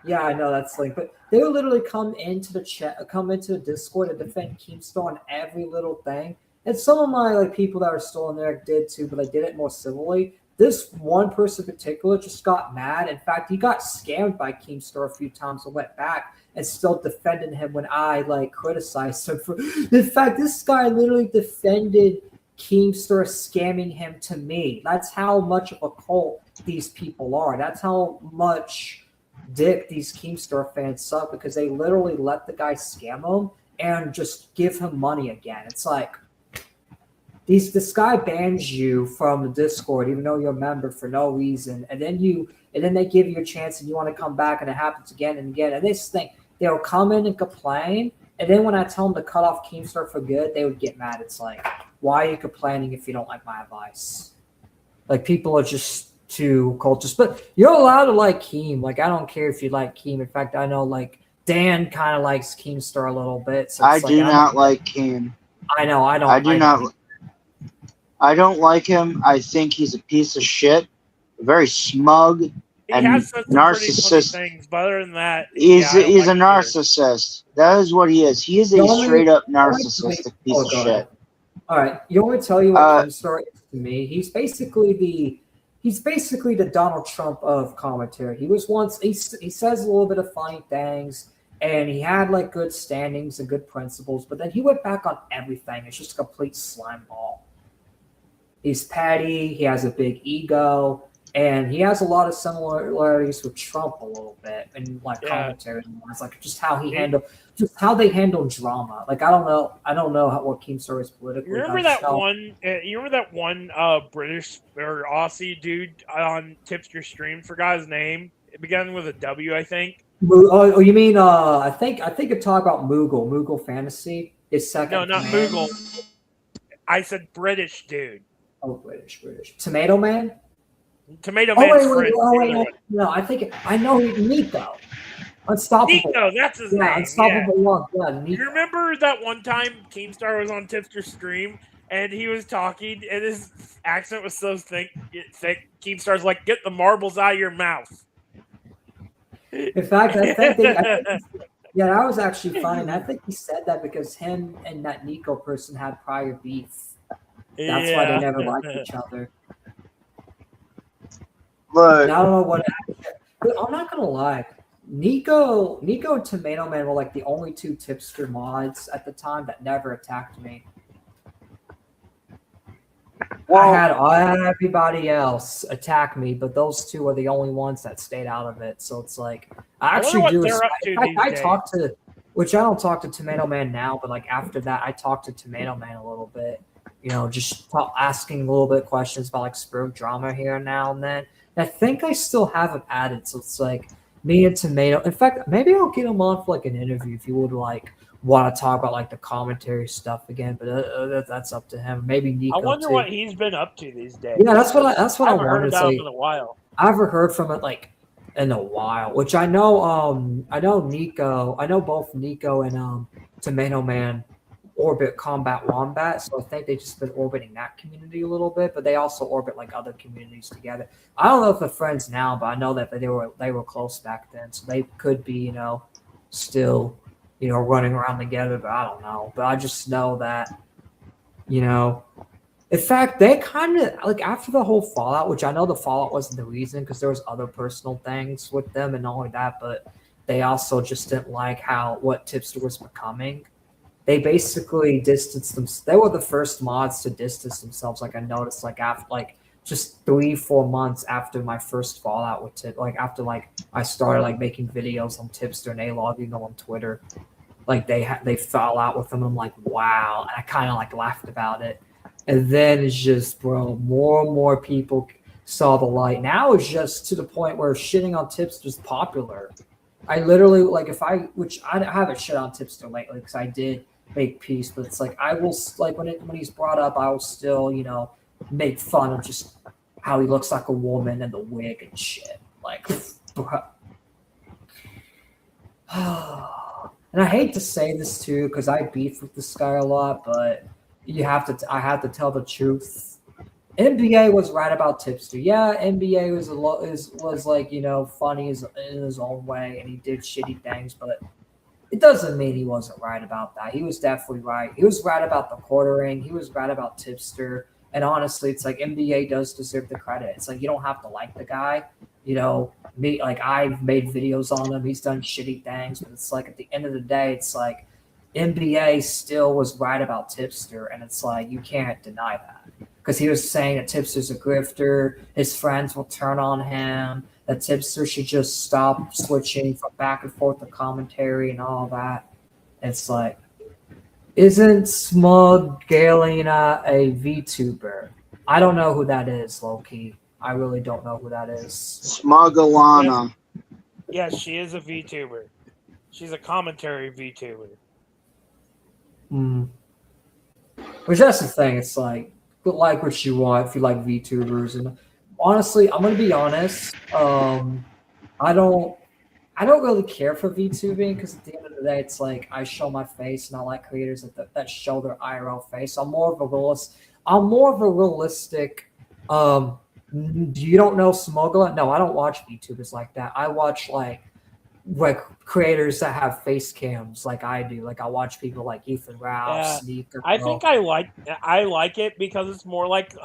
Yeah, I know that's Link. But they would literally come into the chat, come into the Discord and defend Keemstar on every little thing. And some of my like people that are still in there did too, but they did it more civilly. This one person in particular just got mad. In fact, he got scammed by Keemstar a few times and went back and still defended him when I like criticized him for. In fact, this guy literally defended Keemstar scamming him to me. That's how much of a cult these people are. That's how much dick these Keemstar fans suck, because they literally let the guy scam them and just give him money again. It's like this guy bans you from the Discord even though you're a member for no reason, and then they give you a chance and you want to come back and it happens again and again. And this thing, they'll come in and complain, and then when I tell them to cut off Keemstar for good, they would get mad. It's like, why are you complaining if you don't like my advice? Like, people are just too cultish. But you're allowed to like Keem. Like, I don't care if you like Keem. In fact, I know like Dan kind of likes Keemstar a little bit. So I do not like Keem. I know. I don't. I don't like him. I think he's a piece of shit. Very smug. He and has some narcissist things, but other than that, he's a narcissist. That is what he is. He is a straight up narcissistic piece of shit. All right, you want me to tell you what Keemstar is to me? He's basically the Donald Trump of commentary. He was once he says a little bit of funny things, and he had like good standings and good principles, but then he went back on everything. It's just a complete slime ball. He's petty. He has a big ego. And he has a lot of similarities with Trump a little bit, and like commentary. It's like just how they handle drama. Like I don't know what Keemstar is politically. You remember that one British or Aussie dude on Tipster Stream? Forgot his name. It began with a W, I think. Oh, you mean I think you talk about Moogle Fantasy. His second. No, not Moogle. I said British dude. Oh, British. Tomato Man. Tomato Man's friend. No, I know Nico. Unstoppable. Nico, that's his name. Unstoppable. Yeah, Nico. You remember that one time Keemstar was on Tipster Stream and he was talking and his accent was so thick Keemstar's like, get the marbles out of your mouth. In fact, I think that was actually funny. And I think he said that because him and that Nico person had prior beef. That's why they never liked each other. Look, I don't know what. But I'm not gonna lie. Nico and Tomato Man were like the only two tipster mods at the time that never attacked me. Well, I had everybody else attack me, but those two are the only ones that stayed out of it. So it's like I actually do. I talked to, which I don't talk to Tomato Man now, but like after that, I talked to Tomato Man a little bit. Just asking a little bit of questions about like Spurg drama here and now and then. I think I still have him added, so it's like me and Tomato. In fact, maybe I'll get him on for like an interview if you would like want to talk about like the commentary stuff again, but that's up to him. Maybe Nico. I wonder too. what he's been up to these days. Yeah, that's what I haven't heard wanted. about him Like, in a while. I haven't heard from it like in a while. Which I know. I know Nico. I know both Nico and Tomato Man orbit Combat Wombat. So I think they've just been orbiting that community a little bit, but they also orbit like other communities together. I don't know if they're friends now, but I know that they were close back then, so they could be still running around together. But I don't know. But I just know that in fact, they kind of like after the whole Fallout, which I know the Fallout wasn't the reason because there was other personal things with them and not only that, but they also just didn't like what Tipster was becoming. They basically distanced them. They were the first mods to distance themselves. Like I noticed, like after just 3-4 months after my first Fallout with Tip, like after I started making videos on Tipster and logging them on Twitter, like they fell out with them. I'm like, wow, and I kind of laughed about it. And then it's just, bro, more and more people saw the light. Now it's just to the point where shitting on Tipster is popular. I literally which I haven't shit on Tipster lately because I did make peace, but it's I will when he's brought up, I will still make fun of just how he looks like a woman and the wig and shit. And I hate to say this too because I beef with this guy a lot, but I have to tell the truth. NBA was right about Tipster. Yeah, NBA was funny in his own way, and he did shitty things, but it doesn't mean he wasn't right about that. He was definitely right. He was right about the quartering. He was right about Tipster. And honestly, it's NBA does deserve the credit. It's you don't have to like the guy. Me, I've made videos on him. He's done shitty things, but it's at the end of the day, it's NBA still was right about Tipster, and it's you can't deny that. Because he was saying that Tipster's a grifter, his friends will turn on him, that Tipster should just stop switching from back and forth to commentary and all that. It's isn't Smug Galena a VTuber? I don't know who that is, low-key. I really don't know who that is. Smugalana. Yes, she is a VTuber. She's a commentary VTuber. Which that's the thing. It's like what you want if you like VTubers. And honestly, I'm gonna be honest. I don't really care for VTubing because at the end of the day, it's I show my face, and I like creators that show their IRL face. I'm more of a realistic. You don't know Smogla? No, I don't watch VTubers like that. I watch like creators that have face cams like I do. I watch people like Ethan Rouse, Sneaker. I think I like it because it's more like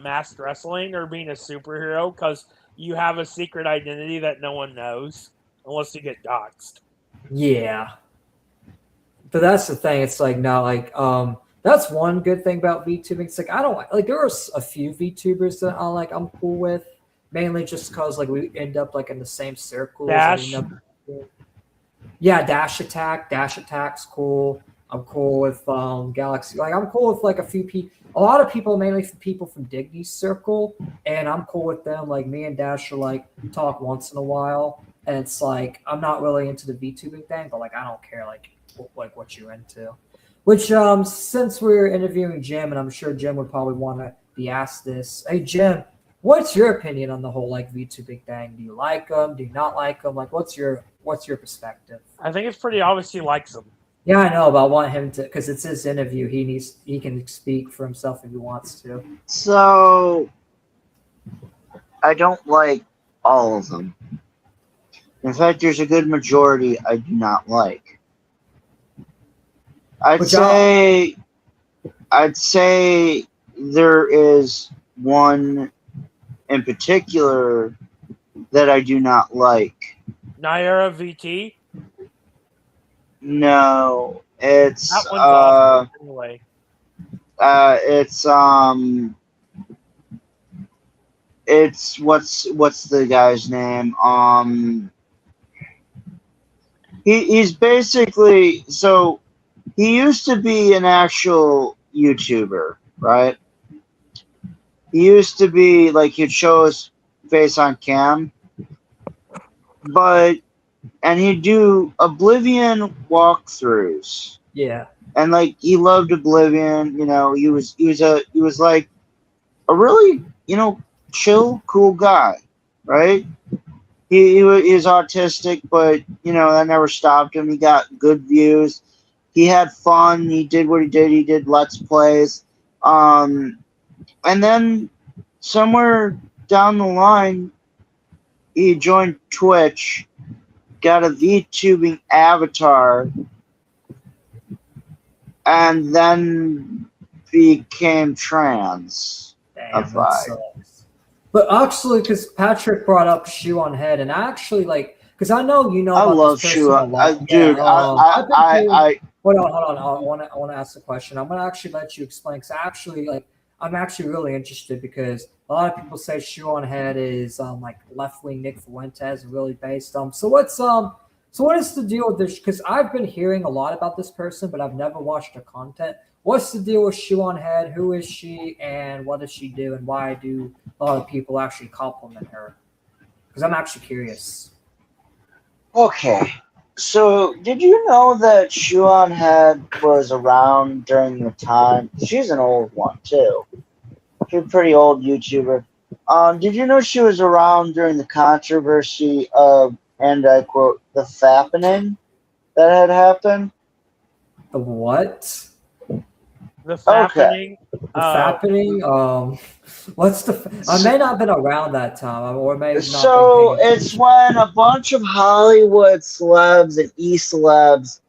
masked wrestling or being a superhero because you have a secret identity that no one knows unless you get doxxed. Yeah. But that's the thing. It's that's one good thing about VTubing. It's I don't there are a few VTubers that I'm cool with. Mainly just because we end up in the same circles. Dash. Yeah, Dash Attack. Dash Attack's cool. I'm cool with Galaxy. I'm cool with a few people. A lot of people, mainly people from Digny's circle, and I'm cool with them. Me and Dash are talk once in a while, and it's I'm not really into the VTubing thing, but I don't care what you're into. Which since we're interviewing Jim, and I'm sure Jim would probably want to be asked this. Hey Jim, what's your opinion on the whole VTubing thing? Do you like them? Do you not like them? What's your perspective? I think it's pretty obvious he likes them. Yeah, I know, but I want him to because it's his interview. He can speak for himself if he wants to. So I don't like all of them. In fact, there's a good majority I do not like. I'd say there is one in particular that I do not like. Naira VT? No, it's that one's awesome, anyway. It's what's the guy's name? He's basically he used to be an actual YouTuber, right? He used to be he'd show his face on cam, but and he'd do Oblivion walkthroughs. Yeah. And like he loved Oblivion, he was like a really, chill, cool guy, right? He was autistic, but that never stopped him. He got good views. He had fun. He did what he did. He did Let's Plays. And then somewhere down the line, he joined Twitch, got a VTubing avatar, and then became trans. Damn, that sucks. But actually, because Patrick brought up Shoe on Head, and I actually because I know you know. I about love this Shoe person a lot. dude. Hold on. I want to ask a question. I'm gonna actually let you explain because I'm actually really interested because a lot of people say Shoe on Head is like left wing Nick Fuentes, really based so what is the deal with this? Because I've been hearing a lot about this person, but I've never watched her content. What's the deal with Shoe on Head? Who is she, and what does she do, and why do a lot of people actually compliment her? Because I'm actually curious. Okay, so did you know that Shoe on Head was around during the time? She's an old one too. She's a pretty old YouTuber. Did you know she was around during the controversy of, and I quote, the fappening that had happened? The what? The fappening. The fappening. What's the? I may not have been around that time, or maybe not. So it's when a bunch of Hollywood celebs and e-celebs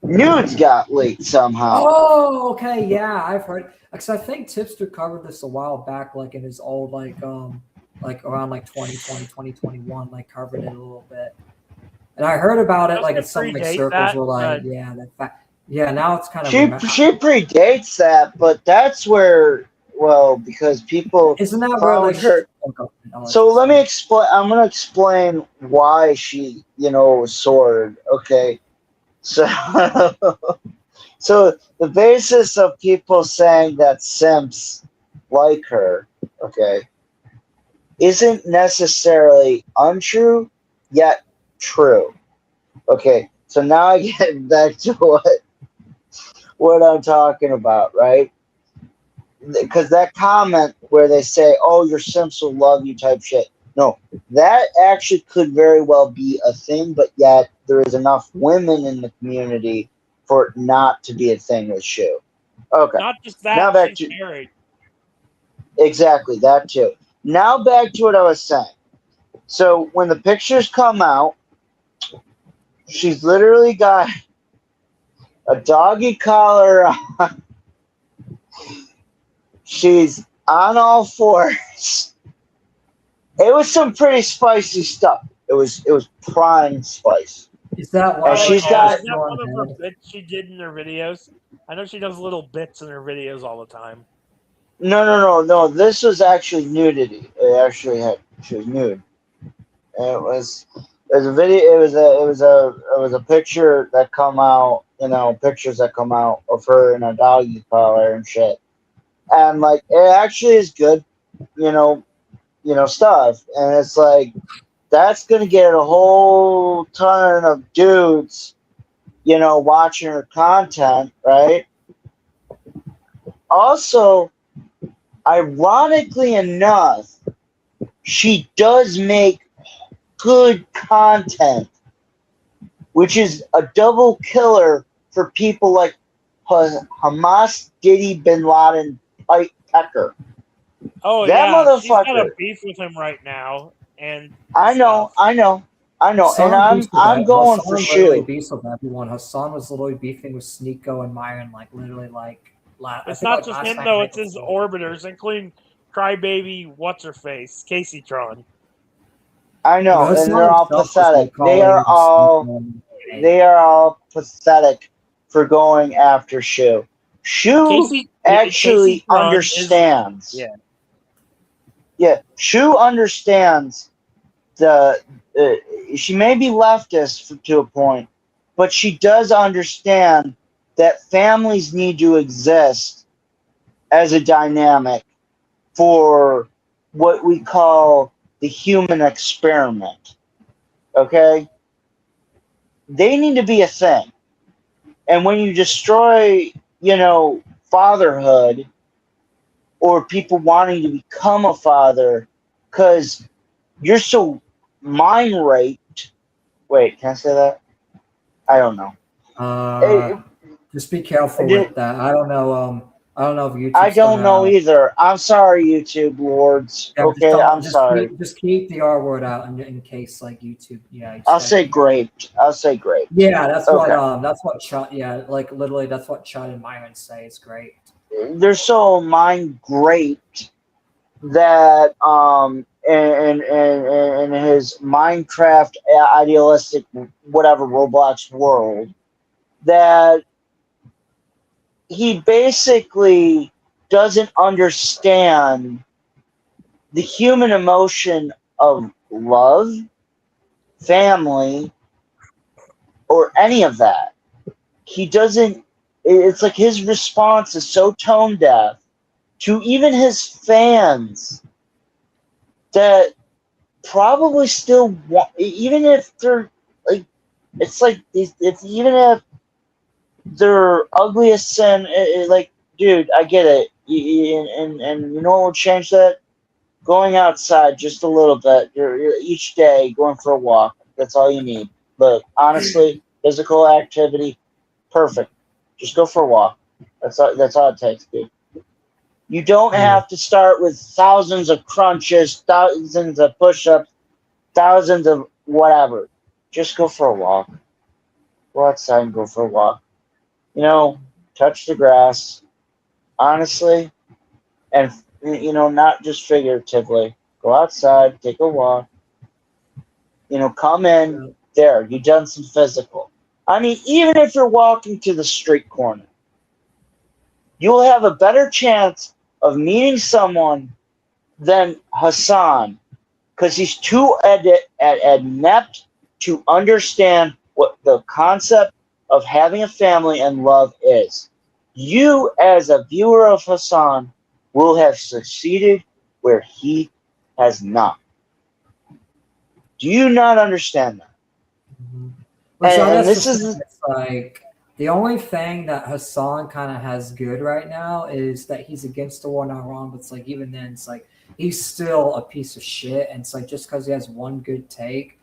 nudes got leaked somehow. Oh, okay, yeah, I've heard. Because I think Tipster covered this a while back, like in his old like around like 2020, 2021, like covered it a little bit. And I heard about it like in some like circles were like, yeah, that fact. Yeah, now it's kind of she predates that, but that's where because people isn't that found her. So let me explain. I'm gonna explain why she soared. Okay, so so the basis of people saying that simps like her, okay, isn't necessarily untrue yet true. Okay, so now I get back to what I'm talking about, right? Because that comment where they say, "Oh, your simps will love you," type shit. No, that actually could very well be a thing, but yet there is enough women in the community for it not to be a thing with Shoe. Okay. Not just that, now back she's to married. Exactly, that too. Now back to what I was saying. So when the pictures come out, she's literally got a doggy collar on. She's on all fours. It was some pretty spicy stuff. It was prime spice. Is that why she's got? Is that one of her bits she did in her videos? I know she does little bits in her videos all the time. No. This was actually nudity. She was nude. And it was a video. It was a picture that come out. Pictures that come out of her in a doggy collar and shit. And like it actually is good, stuff. And it's like that's gonna get a whole ton of dudes, watching her content, right? Also, ironically enough, she does make good content, which is a double killer for people like Hamas Diddy Bin Laden Pecker. Oh, that motherfucker. She's got a beef with him right now, and I know, and I'm going for Shoe. Beefs with everyone. Hassan was literally beefing with Sneeko and Myron, like literally, like. It's not just him though; it's his orbiters, including Crybaby, what's her face, Casey Tron. I know, and they're all pathetic. They are all pathetic for going after Shoe. Shoe actually understands. Yeah. Shoe understands she may be leftist to a point, but she does understand that families need to exist as a dynamic for what we call the human experiment. Okay? they need to be a thing. And when you destroy, fatherhood or people wanting to become a father because you're so mind raped. Wait, can I say that? I don't know. Just be careful Dude, with that. I don't know. I don't know if I YouTube's don't know gonna. either. I'm sorry, YouTube lords. Yeah, just Okay, don't. I'm sorry. Just keep the R word out in case like YouTube. Yeah, you I'll just gotta say be careful. great. I'll say great. Yeah, Okay. that's what Chud. Yeah, like literally, that's what Chud and Myron say. It's great. They're so mind great that in his Minecraft idealistic whatever Roblox world that he basically doesn't understand the human emotion of love, family, or any of that. He doesn't. It's like his response is so tone deaf to even his fans that probably still want, even if they're like, it's like it's even if they're ugliest sin. Like, dude, I get it, and you know what would change that? Going outside just a little bit. You're each day going for a walk. That's all you need. But honestly, physical activity, perfect. Just go for a walk. That's all it takes, dude. You don't Yeah. have to start with thousands of crunches, thousands of push-ups, thousands of whatever. Just go for a walk. Go outside and go for a walk. Touch the grass, honestly, and not just figuratively. Go outside, take a walk. Come in there. You've done some physical. I mean, even if you're walking to the street corner, you'll have a better chance of meeting someone than Hassan because he's too adept to understand what the concept of having a family and love is. You, as a viewer of Hassan, will have succeeded where he has not. Do you not understand that? Mm-hmm. Well, so And that's this the is thing. It's like the only thing that Hassan kind of has good right now is that he's against the war, not wrong. But it's like even then, it's like he's still a piece of shit. And it's like just because he has one good take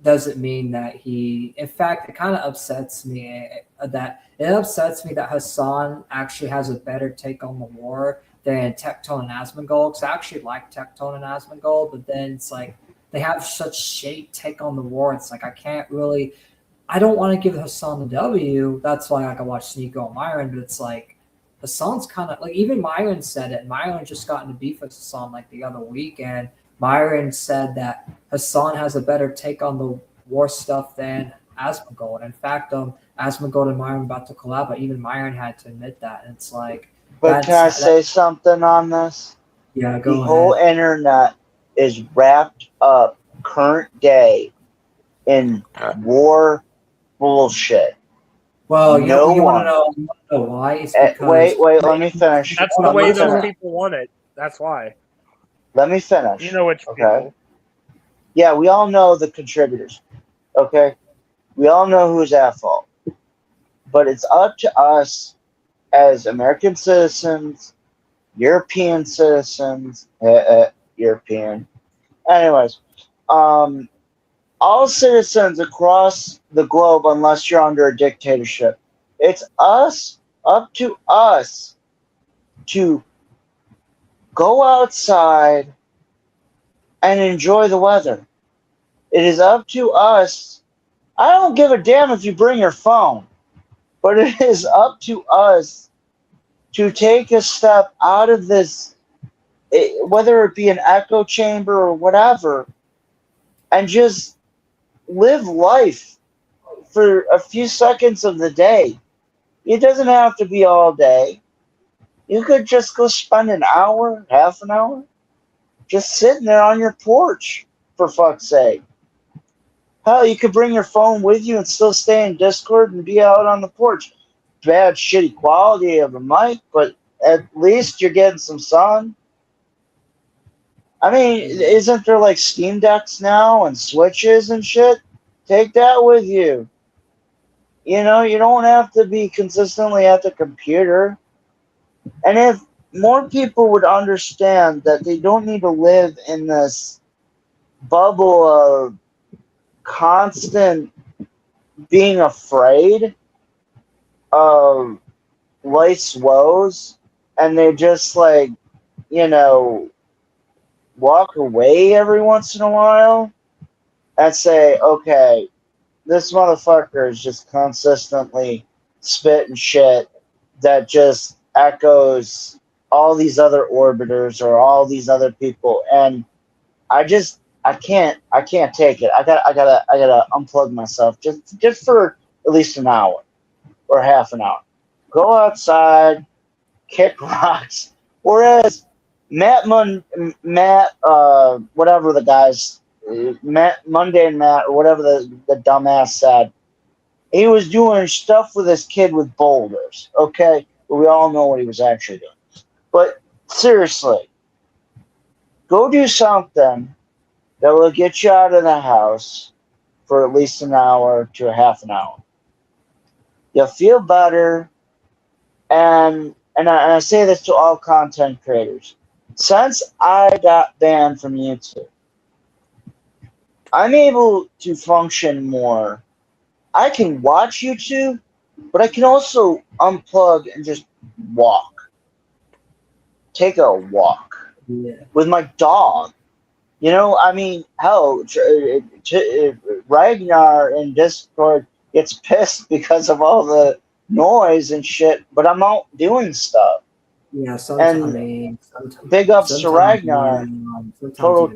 doesn't mean that he. In fact, it kind of upsets me that Hassan actually has a better take on the war than Tectone and Asmongold. Because I actually like Tectone and Asmongold, but then it's like they have such shady take on the war. It's like I can't really. I don't want to give Hassan the W. That's why I can watch Sneeko and Myron, but it's like Hassan's kind of like even Myron said it. Myron just got into beef with Hassan like the other week, and Myron said that Hassan has a better take on the war stuff than Asmongold. In fact, Asmongold and Myron about to collab, but even Myron had to admit that. And it's like But can I say something on this? Yeah, The go whole ahead. internet is wrapped up current day in war bullshit. Well, No you want to one. know, why? It's because Wait, let me finish. That's the Let me way those finish. people want it. That's why. Let me finish. You know which Okay. people. Yeah, we all know the contributors. Okay. We all know who's at fault. But it's up to us as American citizens, European citizens, European. Anyways, all citizens across the globe, unless you're under a dictatorship, it's up to us to go outside and enjoy the weather. It is up to us. I don't give a damn if you bring your phone, but it is up to us to take a step out of this, whether it be an echo chamber or whatever, and just live life for a few seconds of the day. It doesn't have to be all day. You could just go spend an hour, half an hour, just sitting there on your porch, for fuck's sake. Hell, you could bring your phone with you and still stay in Discord and be out on the porch. Bad, shitty quality of a mic, but at least you're getting some sun. I mean, isn't there like Steam Decks now and Switches and shit? Take that with you. You know, you don't have to be consistently at the computer. And if more people would understand that they don't need to live in this bubble of constant being afraid of life's woes, and they just like, you know, walk away every once in a while and say, okay, this motherfucker is just consistently spitting shit that just echoes all these other orbiters or all these other people, and I can't take it. I gotta unplug myself just for at least an hour or half an hour. Go outside, kick rocks. Whereas whatever the guys, Matt Monday and Matt or whatever the dumbass said, he was doing stuff with his kid with boulders. Okay, but we all know what he was actually doing. But seriously, go do something that will get you out of the house for at least an hour to a half an hour. You'll feel better, and I say this to all content creators. Since I got banned from YouTube, I'm able to function more. I can watch YouTube, but I can also unplug and just walk. Take a walk with my dog. You know, I mean, hell, Ragnar in Discord gets pissed because of all the noise and shit, but I'm out doing stuff. Yeah, sometimes, Big ups to Ragnar, total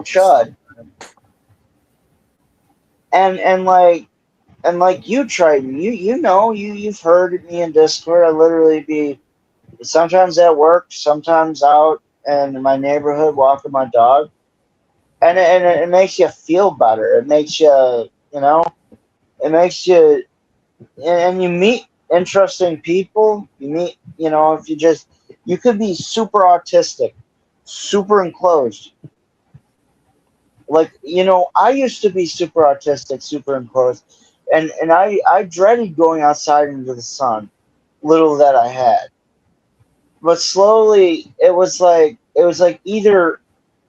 chud. And like you, Triton, you've heard me in Discord. I literally be sometimes at work, sometimes out in my neighborhood walking my dog, and it makes you feel better. It makes you, it makes you, and you meet interesting people. You meet, if you could be super autistic, super enclosed. Like, I used to be super autistic, super enclosed, and I dreaded going outside into the sun, little that I had. But slowly, it was like either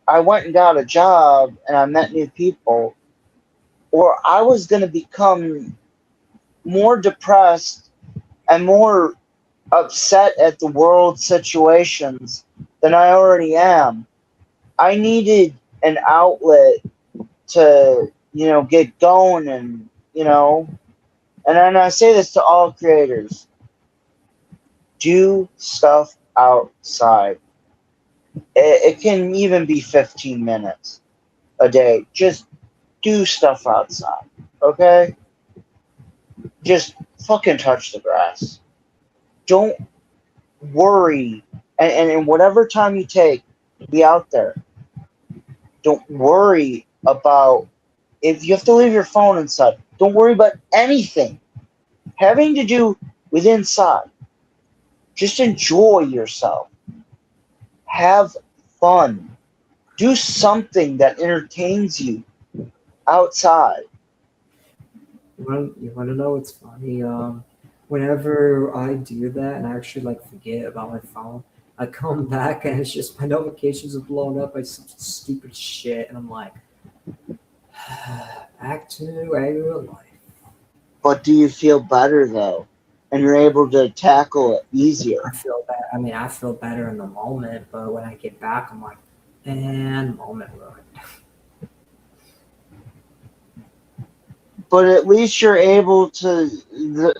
I went and got a job and I met new people, or I was going to become more depressed and more upset at the world situations than I already am. I needed an outlet to, get going and then I say this to all creators. Do stuff outside. It can even be 15 minutes a day. Just do stuff outside, okay? Just fucking touch the grass. Don't worry. And whatever time you take, be out there. Don't worry about if you have to leave your phone inside. Don't worry about anything having to do with inside. Just enjoy yourself. Have fun. Do something that entertains you outside. You want to know what's funny? Whenever I do that and I actually forget about my phone, I come back and it's just my notifications are blown up by some stupid shit, and I'm like, back to regular life. But do you feel better though? And you're able to tackle it easier. I feel better. I mean, I feel better in the moment, but when I get back, I'm like, and moment ruined. But at least you're able to,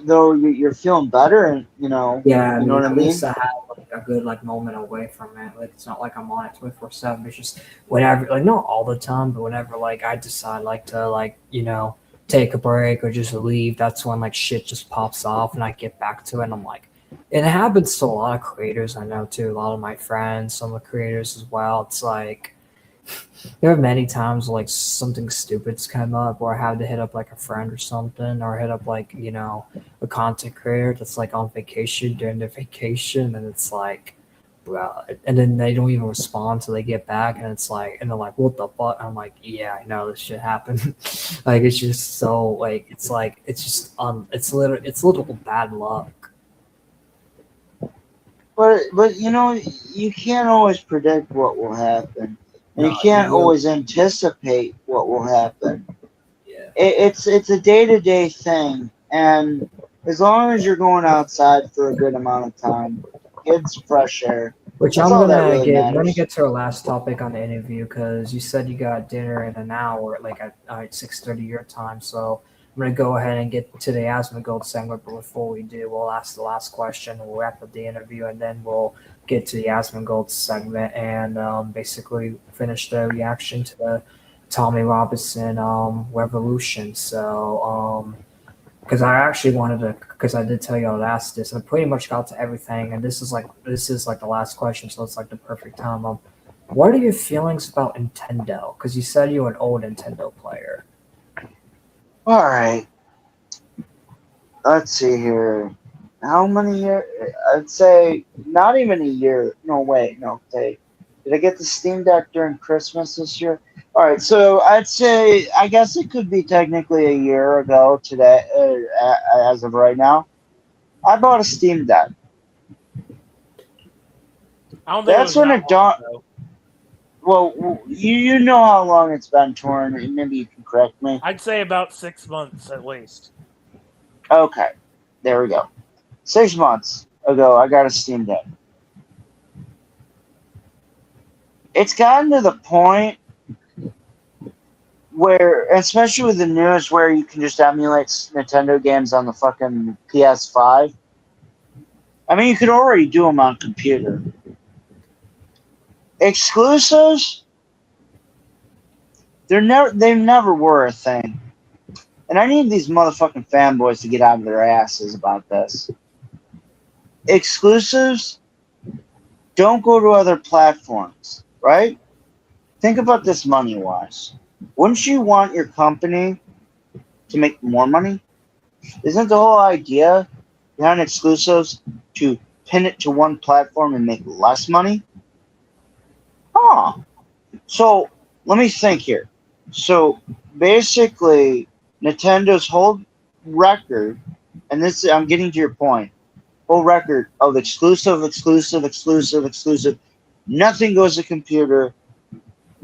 though you're feeling better, and Yeah, you know what I at mean. least I have a good moment away from it. Like, it's not like I'm on it 24/7. It's just whenever, not all the time, but whenever I decide to take a break or just leave, that's when shit just pops off and I get back to it. And I'm like, and it happens to a lot of creators I know too. A lot of my friends, some of the creators as well. It's like there are many times something stupid's come up, or I had to hit up a friend or something, or hit up a content creator that's on vacation during their vacation, and it's like, well, and then they don't even respond until they get back, and it's like, and they're like, what the fuck? I'm like, yeah, I know this shit happened. Like, it's just so, like, it's just, it's literal bad luck. But you can't always predict what will happen, and you No, can't always anticipate what will happen. Yeah. It's a day-to-day thing, and as long as you're going outside for a good amount of time, get some fresh air. Which That's I'm all that gonna really get. Let me matters. get to our last topic on the interview because you said you got dinner in an hour, like at 6:30 your time. So I'm gonna go ahead and get to the Asthma Gold segment. But before we do, we'll ask the last question. We'll wrap up the interview, and then we'll get to the Asthma Gold segment and basically finish the reaction to the Tommy Robinson revolution. So. Because I actually wanted to, because I did tell you I'd ask this, and I pretty much got to everything, and this is like the last question, so it's like the perfect time. What are your feelings about Nintendo? Because you said you were an old Nintendo player. All right, let's see here. How many years? I'd say not even a year. No, wait, no. Okay, did I get the Steam Deck during Christmas this year? All right, so I'd say I guess it could be technically a year ago today, as of right now. I bought a Steam Deck. I don't think That's it was when that it long dawned. ago. Well, you know how long it's been torn, and maybe you can correct me. I'd say about 6 months at least. Okay, there we go. 6 months ago, I got a Steam Deck. It's gotten to the point where, especially with the news, where you can just emulate Nintendo games on the fucking PS5. I mean, you could already do them on computer. Exclusives, they never were a thing. And I need these motherfucking fanboys to get out of their asses about this. Exclusives don't go to other platforms, right? Think about this money-wise. Wouldn't you want your company to make more money? Isn't the whole idea behind exclusives to pin it to one platform and make less money? Huh. So let me think here. So basically, Nintendo's whole record, and this I'm getting to your point, whole record of exclusive. Nothing goes to computer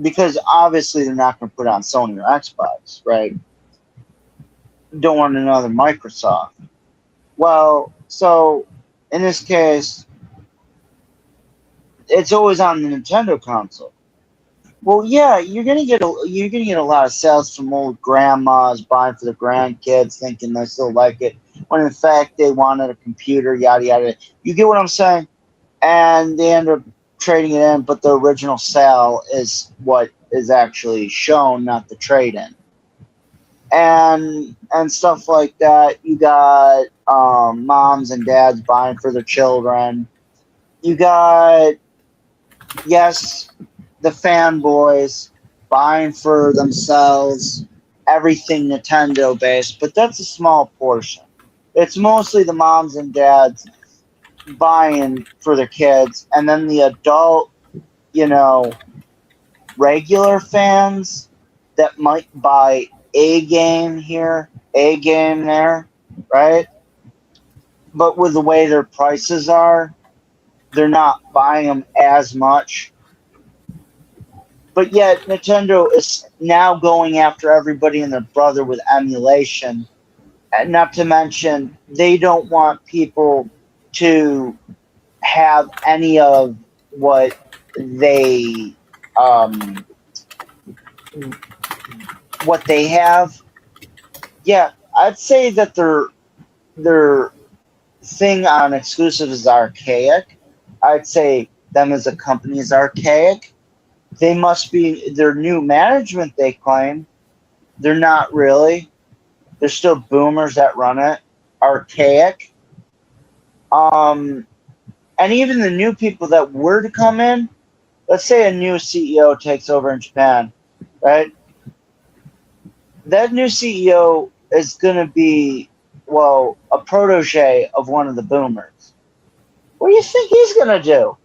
because obviously they're not going to put it on Sony or Xbox, right? Don't want another Microsoft. Well, so in this case, it's always on the Nintendo console. Well, yeah, you're gonna get a lot of sales from old grandmas buying for the grandkids, thinking they still like it, when in fact they wanted a computer, yada yada. You get what I'm saying? And they end up trading it in, but the original sale is what is actually shown, not the trade-in, and stuff like that. You got moms and dads buying for their children. You got, yes, the fanboys buying for themselves, everything Nintendo based, but that's a small portion. It's mostly the moms and dads buying for their kids, and then the adult, regular fans that might buy a game here, a game there, right? But with the way their prices are, they're not buying them as much. But yet, Nintendo is now going after everybody and their brother with emulation. And not to mention, they don't want people to have any of what they have. Yeah, I'd say that their thing on exclusive is archaic. I'd say them as a company is archaic. They must be their new management, they claim. They're not really. They're still boomers that run it. Archaic. And even the new people that were to come in, let's say a new CEO takes over in Japan, right? That new CEO is going to be, well, a protege of one of the boomers. What do you think he's going to do?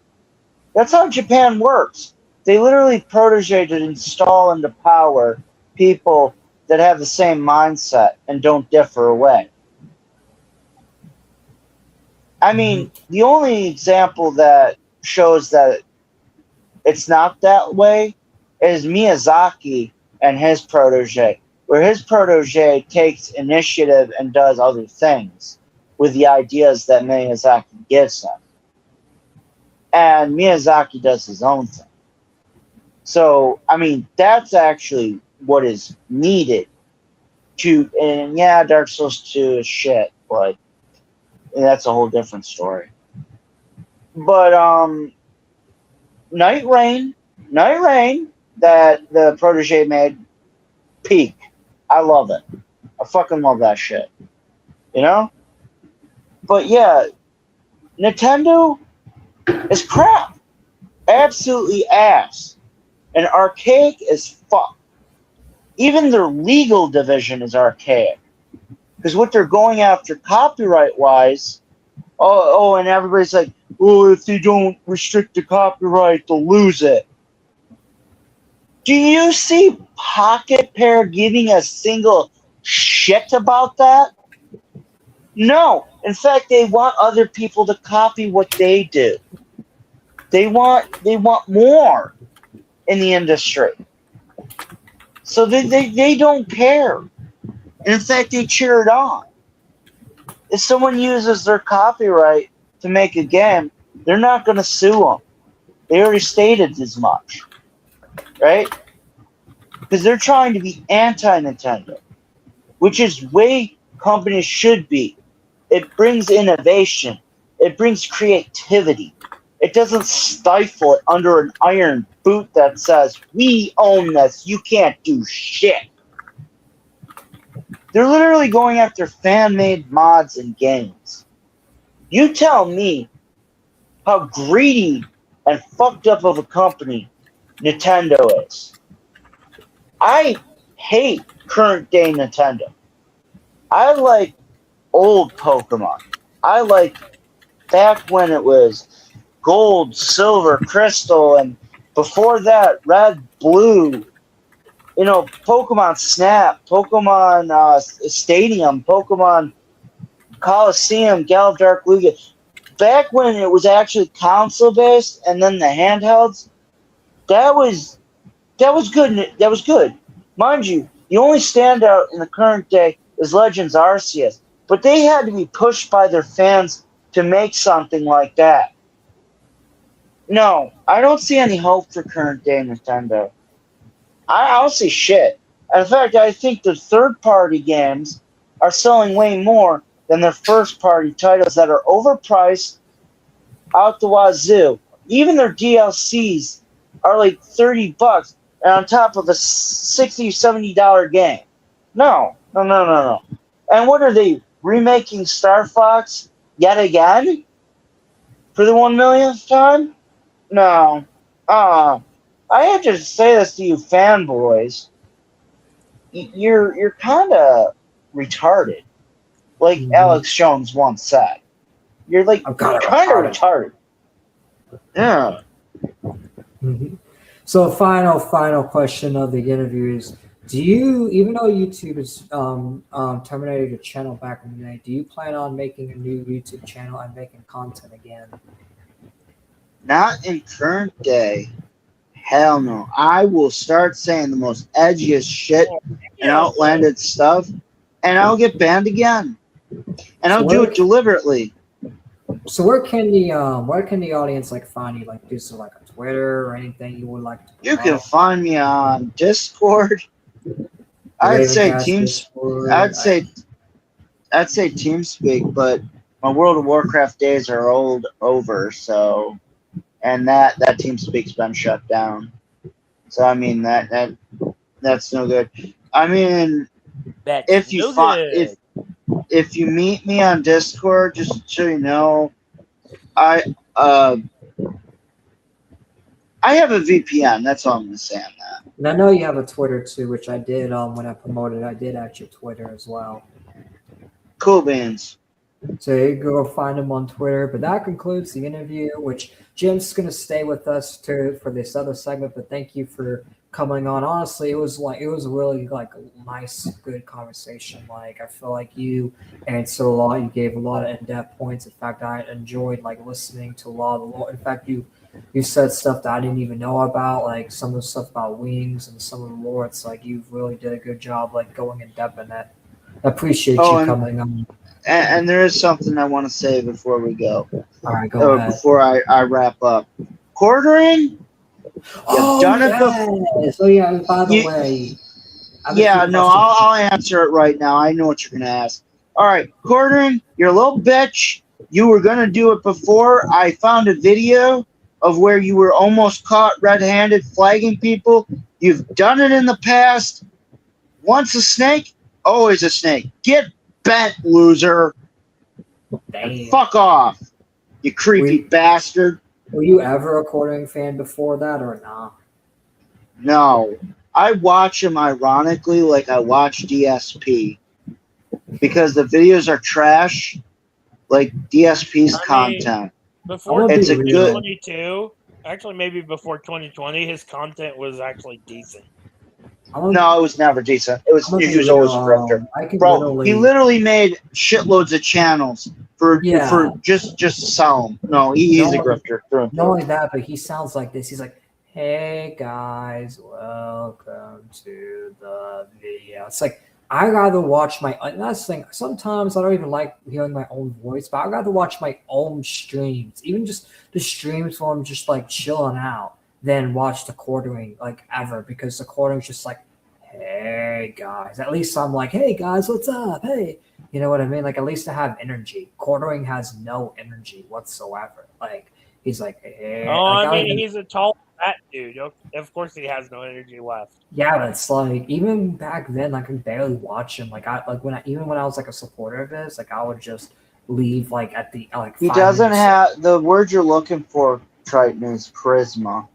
That's how Japan works. They literally protege to install into power people that have the same mindset and don't differ away. I mean, the only example that shows that it's not that way is Miyazaki and his protege, where his protege takes initiative and does other things with the ideas that Miyazaki gives him. And Miyazaki does his own thing. So, I mean, that's actually what is needed to, and yeah, Dark Souls 2 is shit, but that's a whole different story. But, Night Rain, that the protege made, peak. I love it. I fucking love that shit. You know? But yeah, Nintendo is crap. Absolutely ass. And archaic as fuck. Even their legal division is archaic. Because what they're going after copyright-wise, and everybody's like, oh, if they don't restrict the copyright, they'll lose it. Do you see Pocket Pair giving a single shit about that? No. In fact, they want other people to copy what they do. They want more in the industry. So they don't care. In fact, they cheer it on. If someone uses their copyright to make a game, they're not going to sue them. They already stated as much. Right? Because they're trying to be anti-Nintendo, which is way companies should be. It brings innovation. It brings creativity. It doesn't stifle it under an iron boot that says, we own this, you can't do shit. They're literally going after fan-made mods and games. You tell me how greedy and fucked up of a company Nintendo is. I hate current day Nintendo. I like old Pokemon. I like back when it was gold, silver, crystal, and before that, red, blue. You know, Pokemon Snap, Pokemon Stadium, Pokemon Coliseum, Galvdark Lugia. Back when it was actually console based, and then the handhelds, that was good. That was good, mind you. The only standout in the current day is Legends Arceus, but they had to be pushed by their fans to make something like that. No, I don't see any hope for current day Nintendo. I don't see shit. In fact, I think the third-party games are selling way more than their first-party titles that are overpriced out the wazoo. Even their DLCs are like $30, and on top of a $60, $70 game. No. And what are they, remaking Star Fox yet again? For the 1 millionth time? No. I have to say this to you fanboys. You're kind of retarded. Like Alex Jones once said. You're like kind of retarded. Yeah. Mm-hmm. So final question of the interview is, do you, even though YouTube has terminated your channel back in the day, do you plan on making a new YouTube channel and making content again? Not in current day. Hell no. I will start saying the most edgiest shit and outlandish stuff, and I'll get banned again. And I'll do it deliberately. So where can the audience like find you? Like, is there like a Twitter or anything you would like to You can find me on Discord. I'd say TeamSpeak, but my World of Warcraft days are over, so and that TeamSpeak's been shut down. So I mean that's no good. I mean, if you meet me on Discord, just so you know, I have a VPN. That's all I'm gonna say on that. And I know you have a Twitter too, which I did when I promoted. I did add your Twitter as well. Cool beans. So you can go find him on Twitter. But that concludes the interview, which Jim's going to stay with us too for this other segment. But thank you for coming on. Honestly, it was really like a nice, good conversation. Like I feel like you answered a lot. You gave a lot of in-depth points. In fact, I enjoyed like listening to a lot of the lore. In fact, you said stuff that I didn't even know about, like some of the stuff about wings and some of the lore. It's like you really did a good job, like going in depth in that. I appreciate you coming on. And there is something I want to say before we go. All right, go ahead. Before I wrap up. Quartering? Oh, done it yeah. So, yeah, by the way. Yeah, no, I'll answer it right now. I know what you're going to ask. All right, quartering, you're a little bitch. You were going to do it before. I found a video of where you were almost caught red-handed flagging people. You've done it in the past. Once a snake, always a snake. Get bent, loser. And fuck off, you creepy bastard. Were you ever a quartering fan before that or not? No. I watch him ironically like I watch DSP. Because the videos are trash, like DSP's content. Before it's 2022, actually maybe before 2020, his content was actually decent. No, it was never decent. He was always a grifter. Bro, he literally made shitloads of channels for just sell them. No, he's a grifter. Not only that, but he sounds like this. He's like, "Hey guys, welcome to the video." It's like I rather watch my. That's the thing. Sometimes I don't even like hearing my own voice, but I rather watch my own streams, even just the streams where I'm just like chilling out, than watch the quartering like ever, because the quartering's just like, "Hey guys." At least I'm like, "Hey guys, what's up? Hey," you know what I mean? Like at least I have energy. Quartering has no energy whatsoever. Like he's like, "Hey." Oh, I mean, he's a tall, fat dude. Of course, he has no energy left. Yeah, but it's like even back then, I could barely watch him. Like when I was like a supporter of his, like I would just leave like at the like. He doesn't have the word you're looking for. Triton is charisma.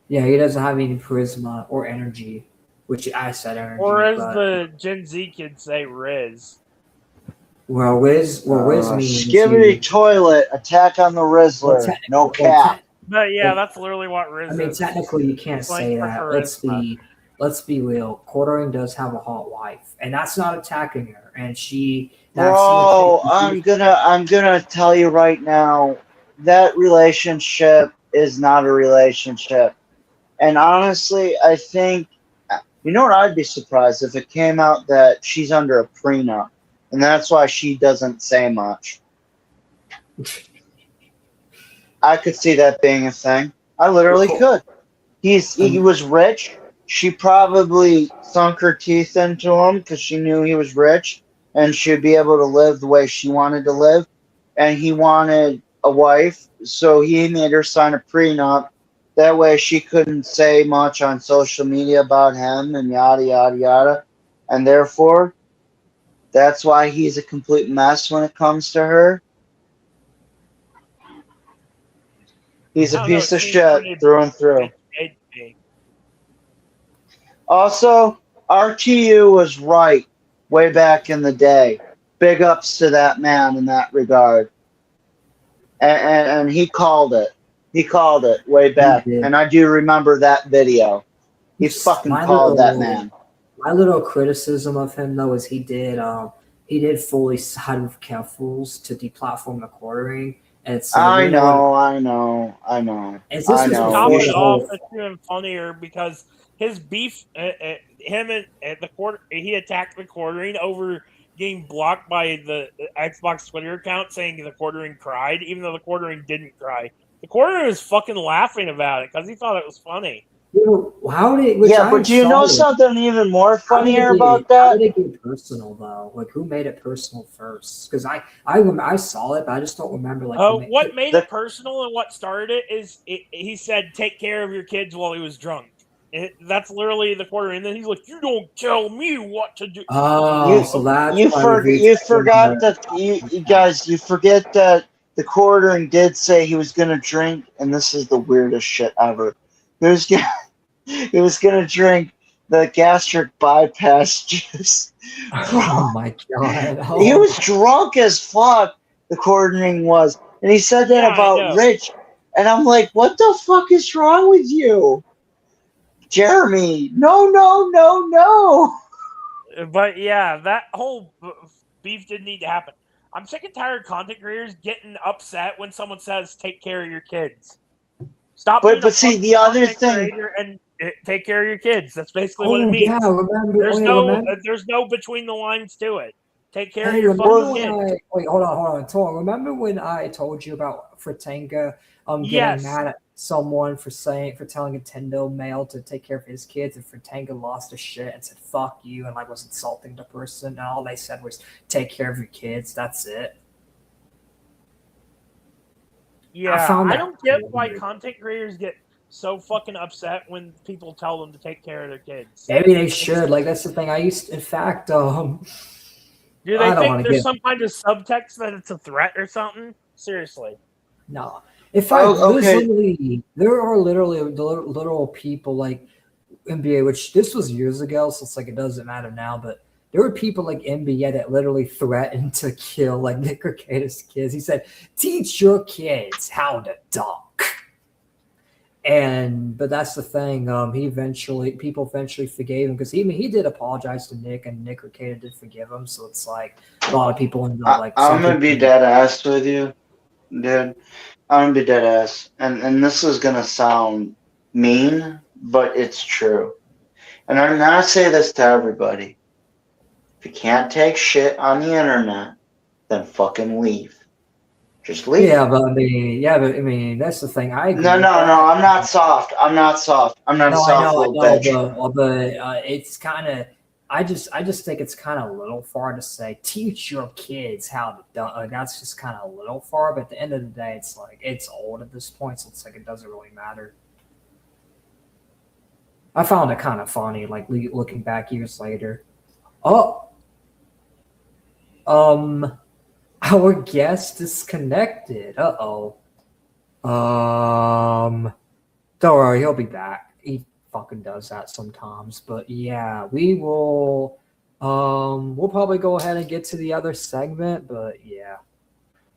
Yeah, he doesn't have any charisma or energy, which I said energy. Or as the Gen Z kids say, Riz. Well, Riz means Skibidi toilet, attack on the Rizzler. No cap. But yeah, that's literally what Riz is. I mean, technically, you can't say that. Let's be real. Quartering does have a hot wife, and that's not attacking her. And she. Bro, I'm gonna tell you right now, that relationship is not a relationship. And honestly, I think, you know what, I'd be surprised if it came out that she's under a prenup, and that's why she doesn't say much. I could see that being a thing. I literally could. He was rich. She probably sunk her teeth into him because she knew he was rich and she'd be able to live the way she wanted to live. And he wanted a wife, so he made her sign a prenup. That way she couldn't say much on social media about him and yada, yada, yada. And therefore, that's why he's a complete mess when it comes to her. He's a piece of shit through and through. Also, RTU was right way back in the day. Big ups to that man in that regard. And he called it. He called it way back. And I do remember that video. He fucking called that man. My little criticism of him, though, is he did fully side with Kefools to deplatform the quartering. And so I know. It's just top it off, it's even funnier because his beef, him and the quarter, he attacked the quartering over getting blocked by the Xbox Twitter account saying the quartering cried, even though the quartering didn't cry. The quartering was fucking laughing about it because he thought it was funny. But do you know something even more funnier about that? How did it get personal though? Like who made it personal first? Because I saw it, but I just don't remember. Like what made it personal and what started it is he said, "Take care of your kids" while he was drunk. That's literally the quarter, and then he's like, "You don't tell me what to do." Oh, so that's you forgot that you guys. You forget that the quartering did say he was gonna drink, and this is the weirdest shit ever. He was gonna drink the gastric bypass juice. Oh my god! He was drunk as fuck, the coordinating was. And he said that Yeah, I about know. Rich. And I'm like, what the fuck is wrong with you? Jeremy, no. But yeah, that whole beef didn't need to happen. I'm sick and tired of content creators getting upset when someone says, take care of your kids. Stop being a But see, the other content thing, creator and take care of your kids. That's basically what it Oh means. yeah, There's no between the lines to it. Take care of your remember fucking when kids. wait, hold on, Tom. Remember when I told you about Fratanga getting Yes. mad at someone for telling Nintendo Mail to take care of his kids, and Fratanga lost his shit and said "fuck you" and like was insulting the person, and all they said was "take care of your kids." That's it. Yeah, found I that don't get why weird. content creators get so fucking upset when people tell them to take care of their kids. Maybe they should. Like that's the thing. In fact, Do they I don't think want to there's get some kind of subtext that it's a threat or something? Seriously. no. In fact, okay. there are literally literal people like NBA, which this was years ago, so it's like it doesn't matter now. But there were people like NBA that literally threatened to kill like Nick Rekieta's kids. He said, "Teach your kids how to dunk." But that's the thing. People eventually forgave him because he did apologize to Nick, and Nick Rekieta did forgive him. So it's like a lot of people ended up like. I'm gonna be dead ass with you, dude. I'm gonna be dead ass, and this is gonna sound mean, but it's true. And I'm gonna say this to everybody: if you can't take shit on the internet, then fucking leave. Just leave. Yeah, but I mean, that's the thing. I agree. No. I'm not soft. I'm not a soft I little bitch. but it's kind of. I just think it's kind of a little far to say teach your kids how to dunk. Like, that's just kind of a little far. But at the end of the day, it's like it's old at this point, so it's like it doesn't really matter. I found it kind of funny, like looking back years later. Oh, our guest disconnected. Uh-oh. Don't worry, he'll be back. He fucking does that sometimes. But yeah, we'll probably go ahead and get to the other segment, but yeah.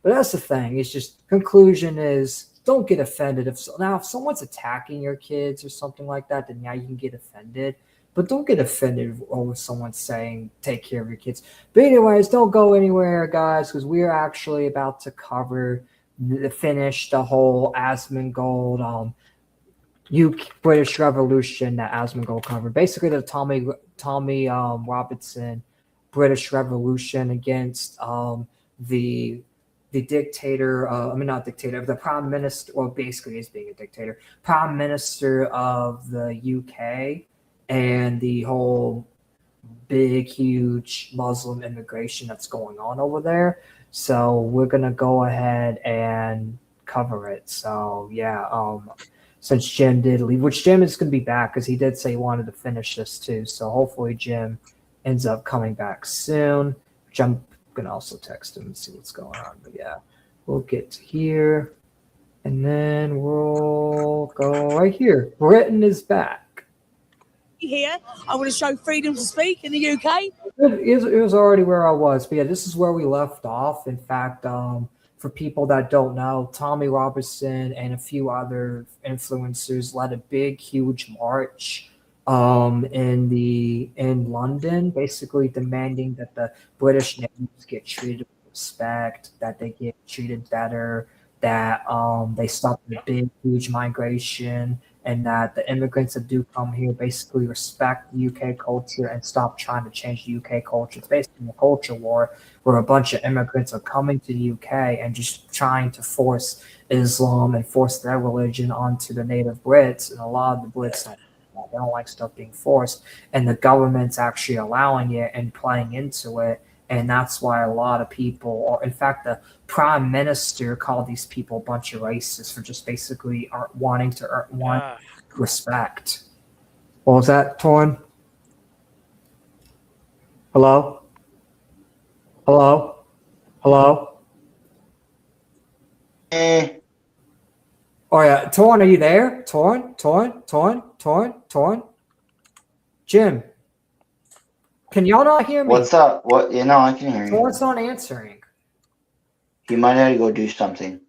But that's the thing. It's just conclusion is don't get offended if someone's attacking your kids or something like that, then yeah, you can get offended. But don't get offended over someone saying take care of your kids. But anyways, don't go anywhere, guys, because we're actually about to finish the whole Asmongold British Revolution that Asmongold covered. Basically, the Tommy Robertson British Revolution against the dictator. Not dictator, the prime minister. Well, basically, he's being a dictator. Prime Minister of the UK and the whole big, huge Muslim immigration that's going on over there. So we're gonna go ahead and cover it. So yeah, since Jim did leave, which Jim is gonna be back because he did say he wanted to finish this too. So hopefully Jim ends up coming back soon. Which I'm gonna also text him and see what's going on. But yeah, we'll get to here, and then we'll go right here. Britain is back. Here, I want to show freedom to speak in the UK. It was already where I was, but yeah, this is where we left off. In fact, for people that don't know, Tommy Robertson and a few other influencers led a big, huge march in London, basically demanding that the British natives get treated with respect, that they get treated better, that they stop the big, huge migration, and that the immigrants that do come here basically respect the UK culture and stop trying to change the UK culture. It's basically a culture war where a bunch of immigrants are coming to the UK and just trying to force Islam and force their religion onto the native Brits. And a lot of the Brits don't like stuff being forced. And the government's actually allowing it and playing into it. And that's why a lot of people, or in fact, the prime minister called these people a bunch of racists for just basically wanting to want respect. What was that, Torn? Hello? Hello? Hello? Oh yeah, Torn, are you there? Torn? Jim, can y'all not hear me? What's up? What? I can hear you. Torn's not answering. He might have to go do something.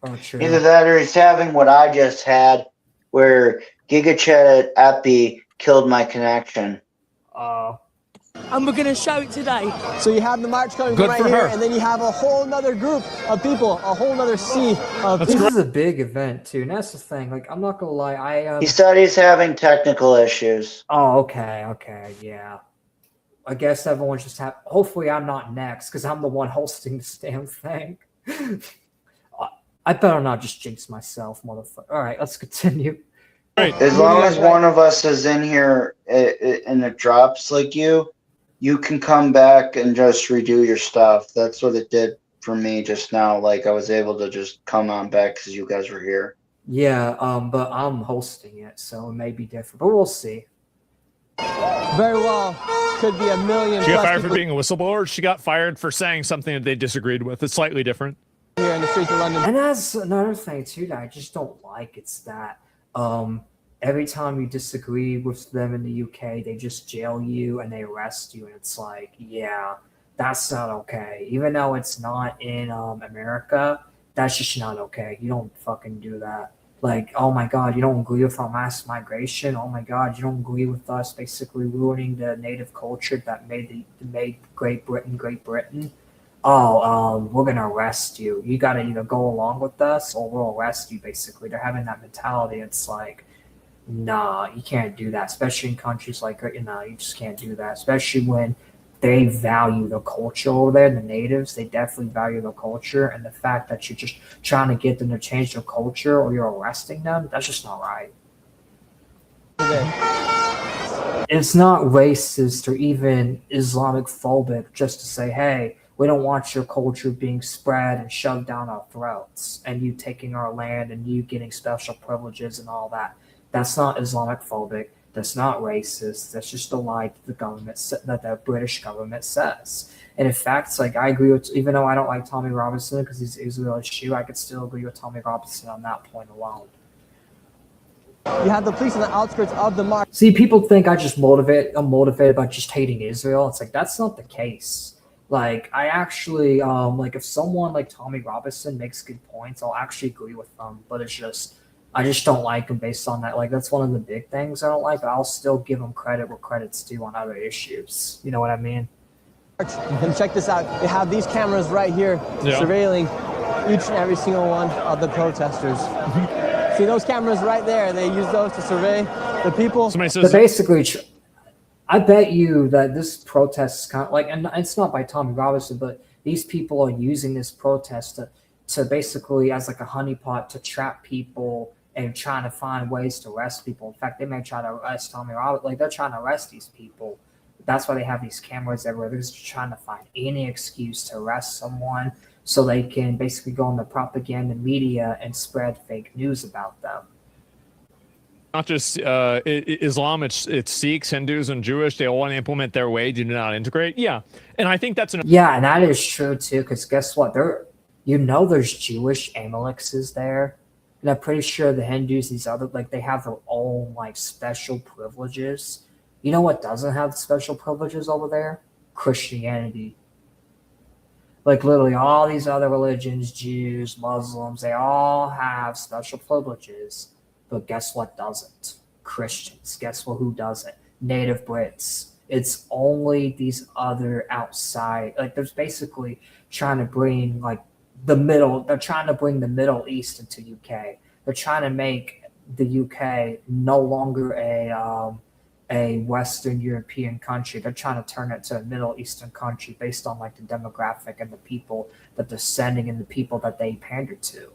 Oh, true. Either that or he's having what I just had, where GigaChat Epi killed my connection. And we're going to show it today. So you have the march coming Good from right for here, her. and then you have a whole nother group of people, a whole nother sea of This is a big event too, and that's the thing. Like, I'm not gonna lie, He said he's having technical issues. Oh, okay, yeah. I guess everyone's just hopefully I'm not next because I'm the one hosting this damn thing. I better not just jinx myself, motherfucker. All right, let's continue. As long as one of us is in here and it drops like you can come back and just redo your stuff. That's what it did for me just now. Like, I was able to just come on back because you guys were here. Yeah, but I'm hosting it, so it may be different, but we'll see. very well could be a million. She got plus fired for people being a whistleblower. She got fired for saying something that they disagreed with. It's slightly different. here in the streets of London. And that's another thing too that I just don't like. It's that every time you disagree with them in the UK, they just jail you and they arrest you, and it's like, yeah, that's not okay. Even though it's not in America, that's just not okay. You don't fucking do that. Like, oh my God, you don't agree with our mass migration. Oh my God, you don't agree with us basically ruining the native culture that made Great Britain Great Britain. Oh, we're gonna arrest you. You gotta either go along with us or we'll arrest you. Basically, they're having that mentality. It's like, nah, you can't do that. Especially in countries like, you just can't do that. Especially when they value the culture over there, the natives, they definitely value the culture. And the fact that you're just trying to get them to change their culture or you're arresting them, that's just not right. It's not racist or even Islamic phobic just to say, hey, we don't want your culture being spread and shoved down our throats and you taking our land and you getting special privileges and all that. That's not Islamic phobic. That's not racist. That's just a lie that the British government says. And in fact, it's like, I agree with, even though I don't like Tommy Robinson because he's Israeli Jew, I could still agree with Tommy Robinson on that point alone. You have the police on the outskirts of the march. See, people think I'm motivated by just hating Israel. It's like, that's not the case. Like, I actually, like, if someone like Tommy Robinson makes good points, I'll actually agree with them. But it's just, I just don't like him based on that. Like, that's one of the big things I don't like, but I'll still give him credit where credit's due on other issues. You know what I mean? And check this out. They have these cameras right here surveilling each and every single one of the protesters. See those cameras right there? They use those to survey the people. Somebody says, But basically, I bet you that this protest is kind of like, and it's not by Tommy Robinson, but these people are using this protest to basically as like a honeypot to trap people and trying to find ways to arrest people. In fact, they may try to arrest Tommy Robinson. Like, they're trying to arrest these people. That's why they have these cameras everywhere. They're just trying to find any excuse to arrest someone so they can basically go on the propaganda media and spread fake news about them. not just Islam, it's Sikhs, Hindus, and Jewish. They all want to implement their way, do not integrate. Yeah, and I think that's Yeah, and that is true too. Because guess what? There's Jewish Amaleks there, and I'm pretty sure the Hindus, these other, like, they have their own like special privileges. You know what doesn't have special privileges over there? Christianity. Like, literally all these other religions, Jews, Muslims, they all have special privileges. But guess what doesn't? Christians. Guess what? Who doesn't? Native Brits. It's only these other outside. Like, there's basically trying to bring like they're trying to bring the Middle East into UK. They're trying to make the UK no longer a Western European country. They're trying to turn it to a Middle Eastern country based on like the demographic and the people that they're sending and the people that they pander to.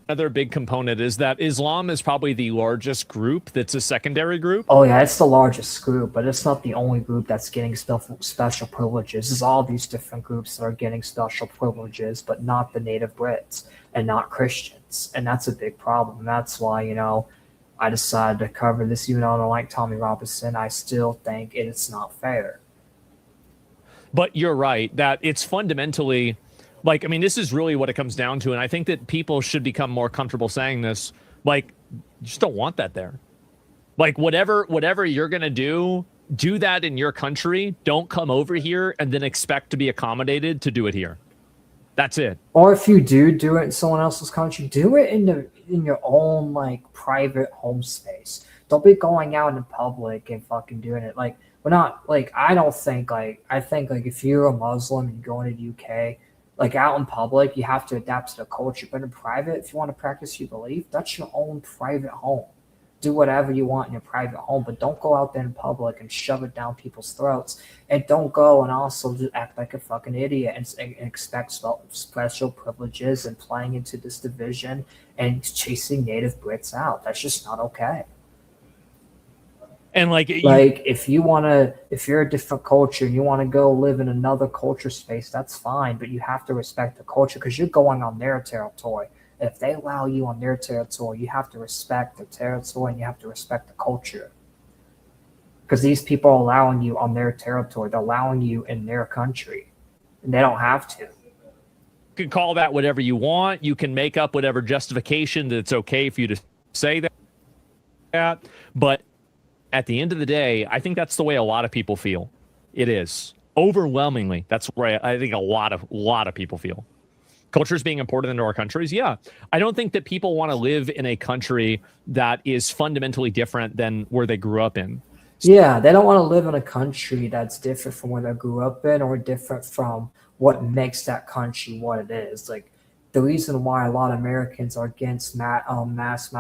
another big component is that Islam is probably the largest group that's a secondary group. Oh yeah, it's the largest group, but it's not the only group that's getting special privileges. It's all these different groups that are getting special privileges, but not the native Brits and not Christians. And that's a big problem. That's why, I decided to cover this. Even though I don't like Tommy Robinson, I still think it's not fair. But you're right that it's fundamentally, like, I mean, this is really what it comes down to. And I think that people should become more comfortable saying this. Like, you just don't want that there. Like, whatever you're going to do that in your country. Don't come over here and then expect to be accommodated to do it here. That's it. Or if you do it in someone else's country, do it in your own like private home space. Don't be going out in public and fucking doing it. Like we're not like I don't think like I think like if you're a Muslim and you go into the UK, like out in public, you have to adapt to the culture. But in private, if you want to practice your belief, that's your own private home. Do whatever you want in your private home, but don't go out there in public and shove it down people's throats. And don't go and also just act like a fucking idiot and expect special privileges and playing into this division and chasing native Brits out. That's just not okay. And like if you're a different culture and you want to go live in another culture space, that's fine, but you have to respect the culture because you're going on their territory. If they allow you on their territory, you have to respect their territory and you have to respect the culture. Because these people are allowing you on their territory. They're allowing you in their country. And they don't have to. You can call that whatever you want. You can make up whatever justification that it's okay for you to say that. But at the end of the day, I think that's the way a lot of people feel. It is. Overwhelmingly, that's where I think a lot of people feel. Culture is being imported into our countries. Yeah. I don't think that people want to live in a country that is fundamentally different than where they grew up in. Yeah, they don't want to live in a country that's different from where they grew up in or different from what makes that country what it is. Like the reason why a lot of Americans are against mass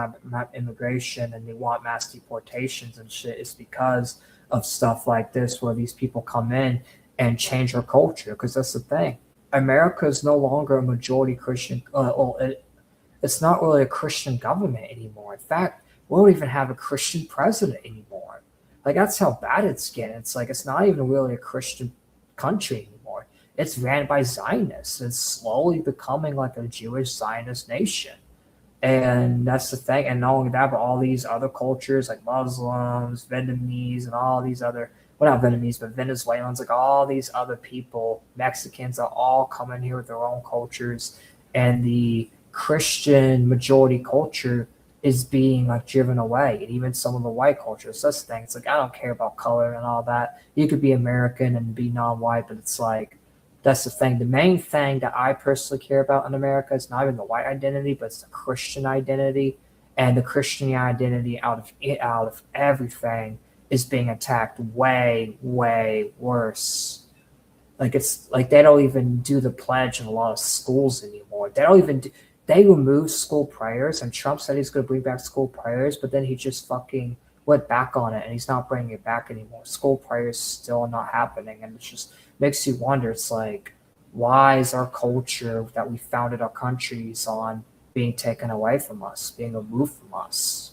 immigration and they want mass deportations and shit is because of stuff like this where these people come in and change our culture, because that's the thing. America is no longer a majority Christian. It's not really a Christian government anymore. In fact, we don't even have a Christian president anymore. Like that's how bad it's getting. It's like it's not even really a Christian country anymore. It's ran by Zionists. It's slowly becoming like a Jewish Zionist nation. And that's the thing. And not only that, but all these other cultures like Muslims, Vietnamese, and all these other, well, not Vietnamese, but Venezuelans, like all these other people, Mexicans are all coming here with their own cultures. And the Christian majority culture is being like driven away. And even some of the white cultures, that's the thing. It's like, I don't care about color and all that. You could be American and be non-white, but it's like, that's the thing. The main thing that I personally care about in America is not even the white identity, but it's the Christian identity. And the Christian identity out of everything is being attacked way, way worse. Like it's like they don't even do the pledge in a lot of schools anymore. They removed school prayers, and Trump said he's going to bring back school prayers, but then he just fucking went back on it, and he's not bringing it back anymore. School prayers still not happening, and it just makes you wonder. It's like, why is our culture that we founded our countries on being taken away from us, being removed from us?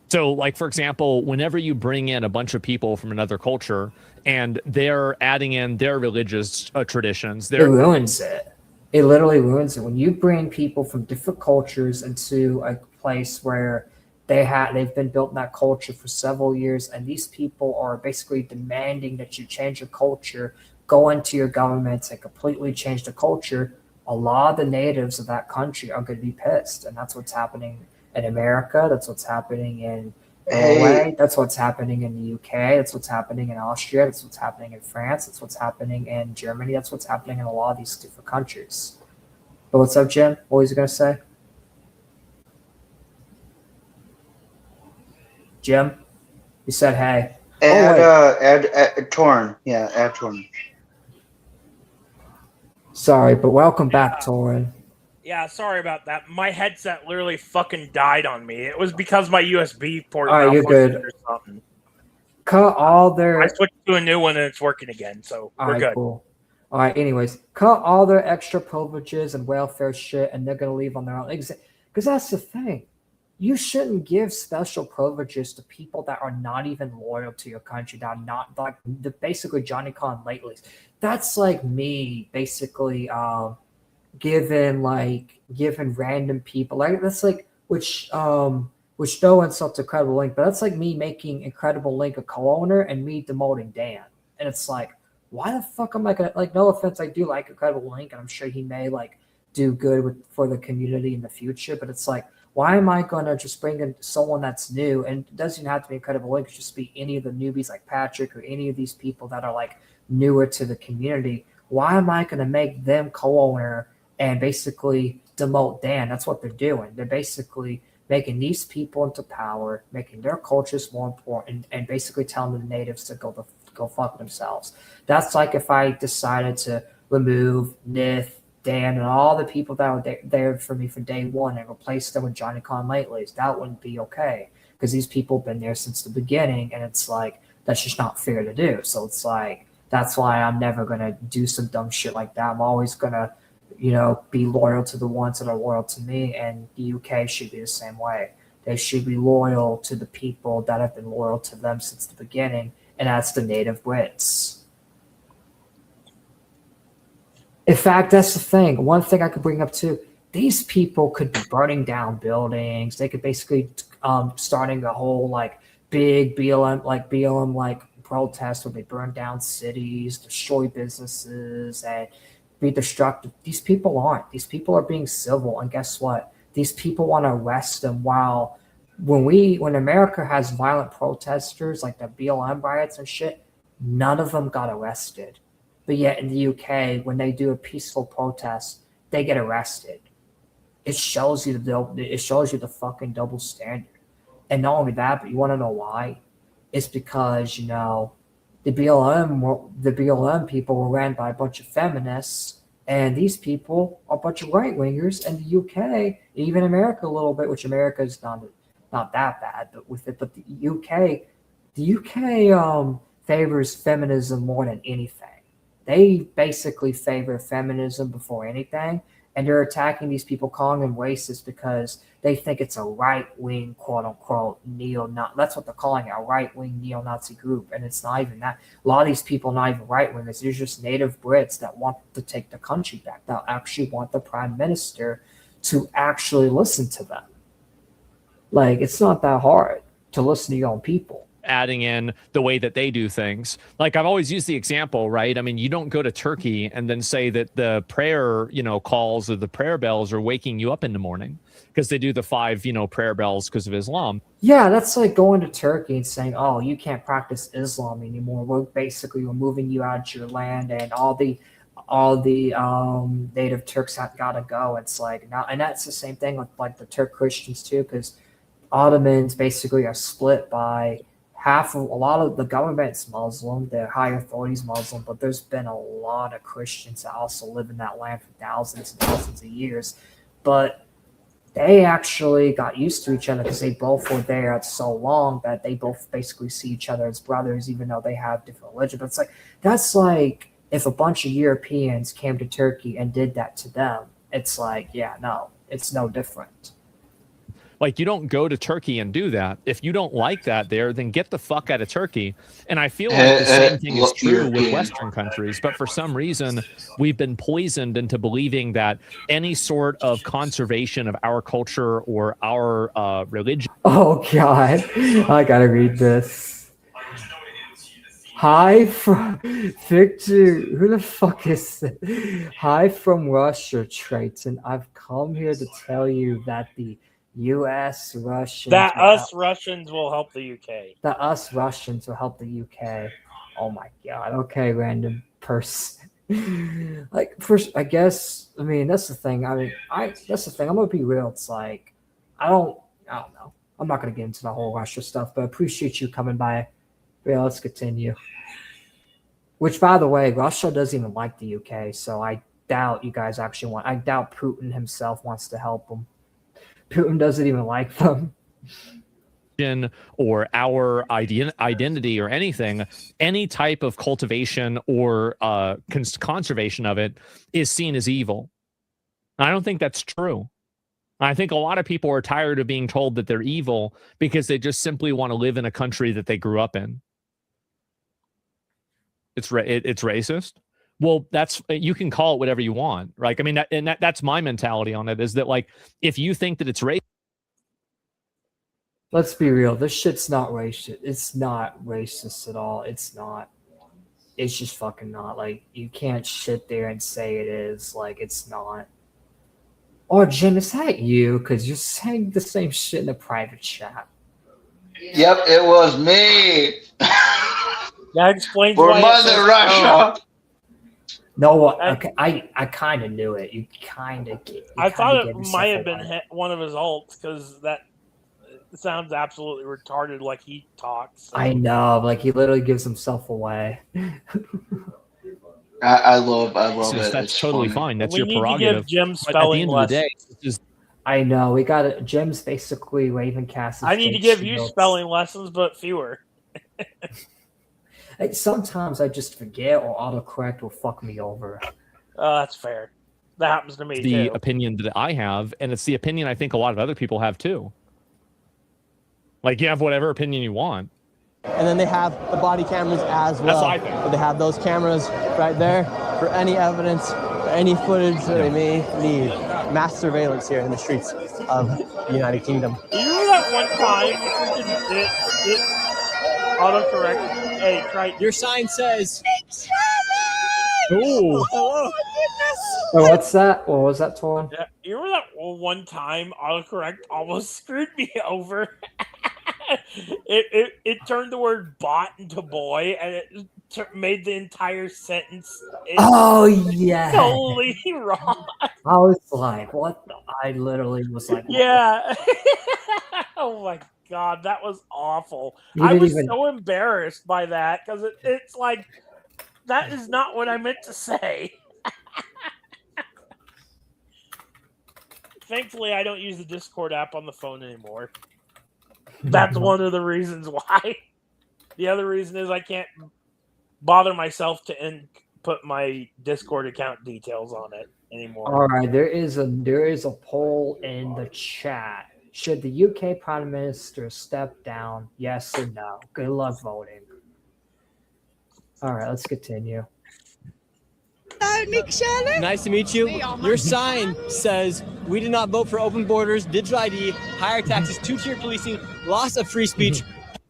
So, like, for example, whenever you bring in a bunch of people from another culture and they're adding in their religious traditions, it ruins it. It literally ruins it. When you bring people from different cultures into a place where they've been built in that culture for several years, and these people are basically demanding that you change your culture, go into your governments and completely change the culture, a lot of the natives of that country are going to be pissed. And that's what's happening in America. That's what's happening in Norway. That's what's happening in the UK. That's what's happening in Austria. That's what's happening in France. That's what's happening in Germany. That's what's happening in a lot of these different countries. But what's up, Jim? What was you going to say? Jim? You said hey. Add Torn. Yeah, add Torn. Sorry, but welcome back, Torin. Yeah, sorry about that. My headset literally fucking died on me. It was because my USB port. All right, you're good. Or something. Cut all their. I switched to a new one and it's working again, so we're good. Cool. All right. Anyways, cut all their extra privileges and welfare shit, and they're gonna leave on their own. Because that's the thing. You shouldn't give special privileges to people that are not even loyal to your country, that are not like basically Johnny Con lately. That's like me basically giving random people like that's like which no insult to Incredible Link, but that's like me making Incredible Link a co-owner and me demoting Dan. And it's like, why the fuck am I gonna like? No offense, I do like Incredible Link, and I'm sure he may like do good for the community in the future. But it's like, why am I gonna just bring in someone that's new? And it doesn't have to be Incredible Link; it just be any of the newbies like Patrick or any of these people that are like newer to the community. Why am I going to make them co-owner and basically demote Dan? That's what they're doing. They're basically making these people into power, making their cultures more important, and basically telling the natives to go fuck themselves. That's like if I decided to remove Nith, Dan, and all the people that were there for me for day one and replace them with Johnny Con Latelys. That wouldn't be okay because these people have been there since the beginning, and it's like that's just not fair to do. So it's like that's why I'm never gonna do some dumb shit like that. I'm always gonna, be loyal to the ones that are loyal to me, and the UK should be the same way. They should be loyal to the people that have been loyal to them since the beginning, and that's the native Brits. In fact, that's the thing. One thing I could bring up too, these people could be burning down buildings. They could basically starting a whole like big BLM like protest where they burn down cities, destroy businesses, and be destructive. These people aren't. These people are being civil, and guess what? These people want to arrest them. While when America has violent protesters like the BLM riots and shit, none of them got arrested. But yet in the UK, when they do a peaceful protest, they get arrested. It shows you the fucking double standard. And not only that, but you want to know why? It's because the BLM people were ran by a bunch of feminists, and these people are a bunch of right wingers. And the UK, even America a little bit, which America is not that bad, but the UK favors feminism more than anything. They basically favor feminism before anything, and they're attacking these people, calling them racist because they think it's a right-wing, quote-unquote, neo-Nazi. That's what they're calling it, a right-wing neo-Nazi group, and it's not even that. A lot of these people are not even right-wingers. They're just native Brits that want to take the country back, that actually want the prime minister to actually listen to them. Like, it's not that hard to listen to your own people. Adding in the way that they do things. Like I've always used the example, right? I mean, you don't go to Turkey and then say that the prayer, calls or the prayer bells are waking you up in the morning because they do the 5, prayer bells because of Islam. Yeah, that's like going to Turkey and saying, oh, you can't practice Islam anymore. We're basically removing you out of your land, and all the native Turks have got to go. It's like now, and that's the same thing with like the Turk Christians too, because Ottomans basically are split by a lot of the government's Muslim, the higher authorities Muslim, but there's been a lot of Christians that also live in that land for thousands and thousands of years. But they actually got used to each other because they both were there so long that they both basically see each other as brothers, even though they have different religions. But it's like, that's like if a bunch of Europeans came to Turkey and did that to them. It's like, yeah, no, it's no different. Like, you don't go to Turkey and do that. If you don't like that there, then get the fuck out of Turkey. And I feel like the same thing is true with Western countries. But for some reason, we've been poisoned into believing that any sort of conservation of our culture or our religion. Oh, God. I gotta read this. Hi from Victor. Who the fuck is this? Hi from Russia, Trayton. I've come here to tell you that the U.S. Russians. That us Russians will help the UK. That us Russians will help the UK. Oh my God. Okay, random person. Like, first, I guess. I mean, that's the thing. That's the thing. I'm gonna be real. It's like, I don't know. I'm not gonna get into the whole Russia stuff, but I appreciate you coming by. Yeah, let's continue. Which, by the way, Russia doesn't even like the UK, so I doubt you guys actually want. I doubt Putin himself wants to help them. Putin doesn't even like them. Or our identity or anything, any type of cultivation or conservation of it is seen as evil. I don't think that's true. I think a lot of people are tired of being told that they're evil because they just simply want to live in a country that they grew up in. It's racist. Well, you can call it whatever you want, right? I mean, that's my mentality on it, is that, like, if you think that it's racist. Let's be real. This shit's not racist. It's not racist at all. It's not. It's just fucking not. Like, you can't sit there and say it is. Like, it's not. Or, Jim, is that you? Because you're saying the same shit in the private chat. Yep, it was me. That explains For why Mother Russia. No, okay, I kind of knew it. You kind of get. I thought it might have been one of his alts because that sounds absolutely retarded. Like he talks. So. I know, like he literally gives himself away. I love it. That's it's totally funny. fine. That's we your need prerogative. to give Jim But at the spelling end lessons. of the day, it's just I know we got it. Jim's basically Raven Cast. I need to give you spelling lessons, but fewer. Sometimes I just forget or autocorrect will fuck me over. That's fair. That happens to me the too. opinion that I have, and it's the opinion I think a lot of other people have too. Like you have whatever opinion you want. And then they have the body cameras as well. That's what I think. So they have those cameras right there for any evidence, for any footage that they may need. Mass surveillance here in the streets of the United Kingdom. You remember that one time it autocorrect? Hey, try. Your sign says. Ooh. Hello. Oh, what's that? What was that, Torn? Yeah, you remember that one time autocorrect almost screwed me over? it turned the word bot into boy, and it made the entire sentence. Oh yeah, totally wrong. I was like, what? I literally was like, Yeah. Oh my god, that was awful. You I didn't was even- so embarrassed by that because it's like that is not what I meant to say. Thankfully, I don't use the Discord app on the phone anymore. That's one of the reasons why. The other reason is I can't bother myself to input my Discord account details on it anymore. All right, there is a poll in the chat. Should the UK Prime Minister step down? Yes or no? Good luck voting. All right, let's continue. Hello, Nick Shirley. Nice to meet you. Your sign says, we did not vote for open borders, digital ID, higher taxes, two-tier policing, loss of free speech,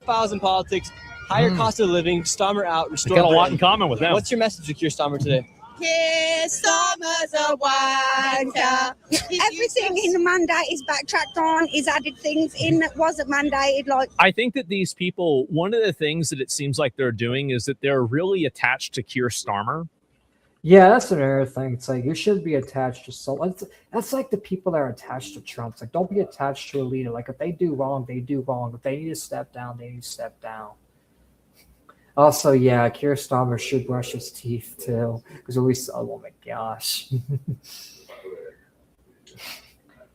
files in politics, higher cost of living, Starmer out, restore Got a lot in Britain. common with them. What's your message to Keir Starmer today? Keir Starmer's a wanker. Everything in the mandate is backtracked on. He's added things in that wasn't mandated. Like I think that these people, one of the things that it seems like they're doing is that they're really attached to Keir Starmer. Yeah, that's another thing. It's like you should be attached to someone. That's like the people that are attached to Trump. It's like don't be attached to a leader. Like if they do wrong, they do wrong. If they need to step down, they need to step down. Also, yeah, Keir Starmer should brush his teeth too, because oh my gosh,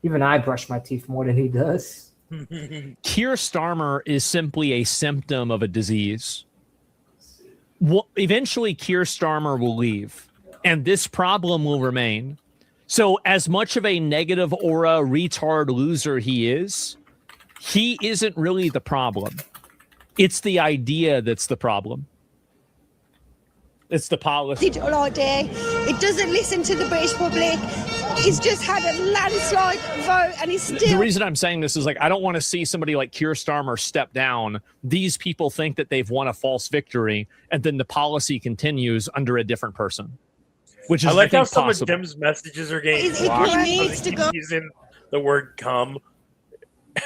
even I brush my teeth more than he does. Keir Starmer is simply a symptom of a disease. Well, eventually, Keir Starmer will leave, and this problem will remain. So, as much of a negative aura retard loser he isn't really the problem. It's the idea that's the problem. It's the policy. digital ID. It doesn't listen to the British public. He's just had a landslide vote and he's The still... reason I'm saying this is like I don't want to see somebody like Keir Starmer step down. These people think that they've won a false victory, and then the policy continues under a different person. Which is I like how think, some possible. of Dim's messages are getting He blocked needs because to he go. keeps using the word "cum."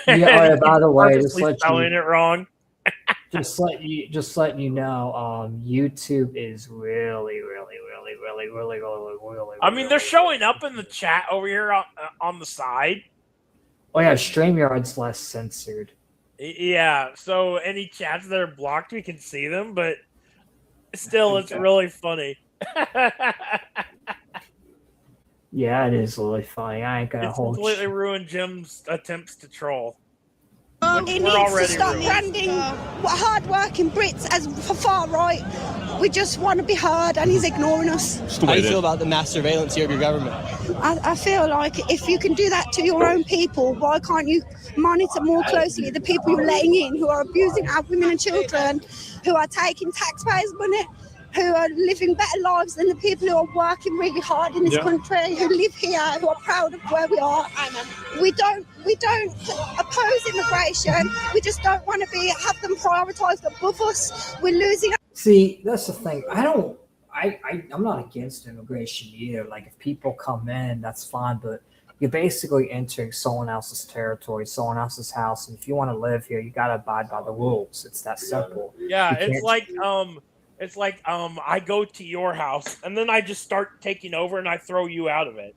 Yeah, by the way, Purposely spelling it wrong. just letting you know, YouTube is really. I mean, they're showing up in the chat over here on the side. Oh yeah, StreamYard's less censored. Yeah, so any chats that are blocked, we can see them, but still, it's really funny. Yeah, it is really funny. I ain't gonna It's hold. completely ruined Jim's attempts to troll. He We're needs to already stop ruined. branding hard-working Brits as far right. We just want to be heard, and he's ignoring us. How do you feel about the mass surveillance here of your government? I feel like if you can do that to your own people, why can't you monitor more closely the people you're letting in who are abusing our women and children, who are taking taxpayers' money, who are living better lives than the people who are working really hard in this country, who live here, who are proud of where we are. We don't oppose immigration. We just don't want to have them prioritised above us. We're losing. See, that's the thing. I'm not against immigration either. Like if people come in, that's fine, but you're basically entering someone else's territory, someone else's house, and if you want to live here, you gotta abide by the rules. It's that simple. Yeah, You it's can't- like It's like I go to your house and then I just start taking over and I throw you out of it.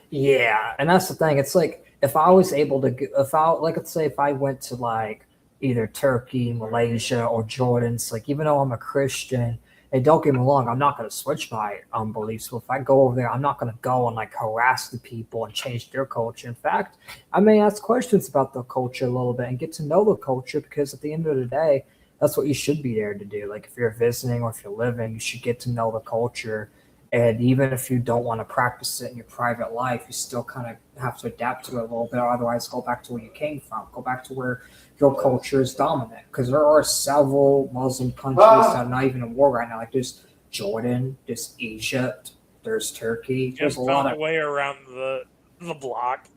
Yeah, and that's the thing. It's like if I was able to, if I like, let's say if I went to like either Turkey, Malaysia, or Jordan, it's like even though I'm a Christian, and don't get me wrong, I'm not going to switch my beliefs. So if I go over there, I'm not going to go and like harass the people and change their culture. In fact, I may ask questions about the culture a little bit and get to know the culture because at the end of the day, that's what you should be there to do. Like if you're visiting or if you're living, you should get to know the culture. And even if you don't want to practice it in your private life, you still kind of have to adapt to it a little bit. Otherwise, go back to where you came from. Go back to where your culture is dominant. Because there are several Muslim countries that are not even in war right now. Like there's Jordan, there's Egypt, there's Turkey. There's a lot of way around the block.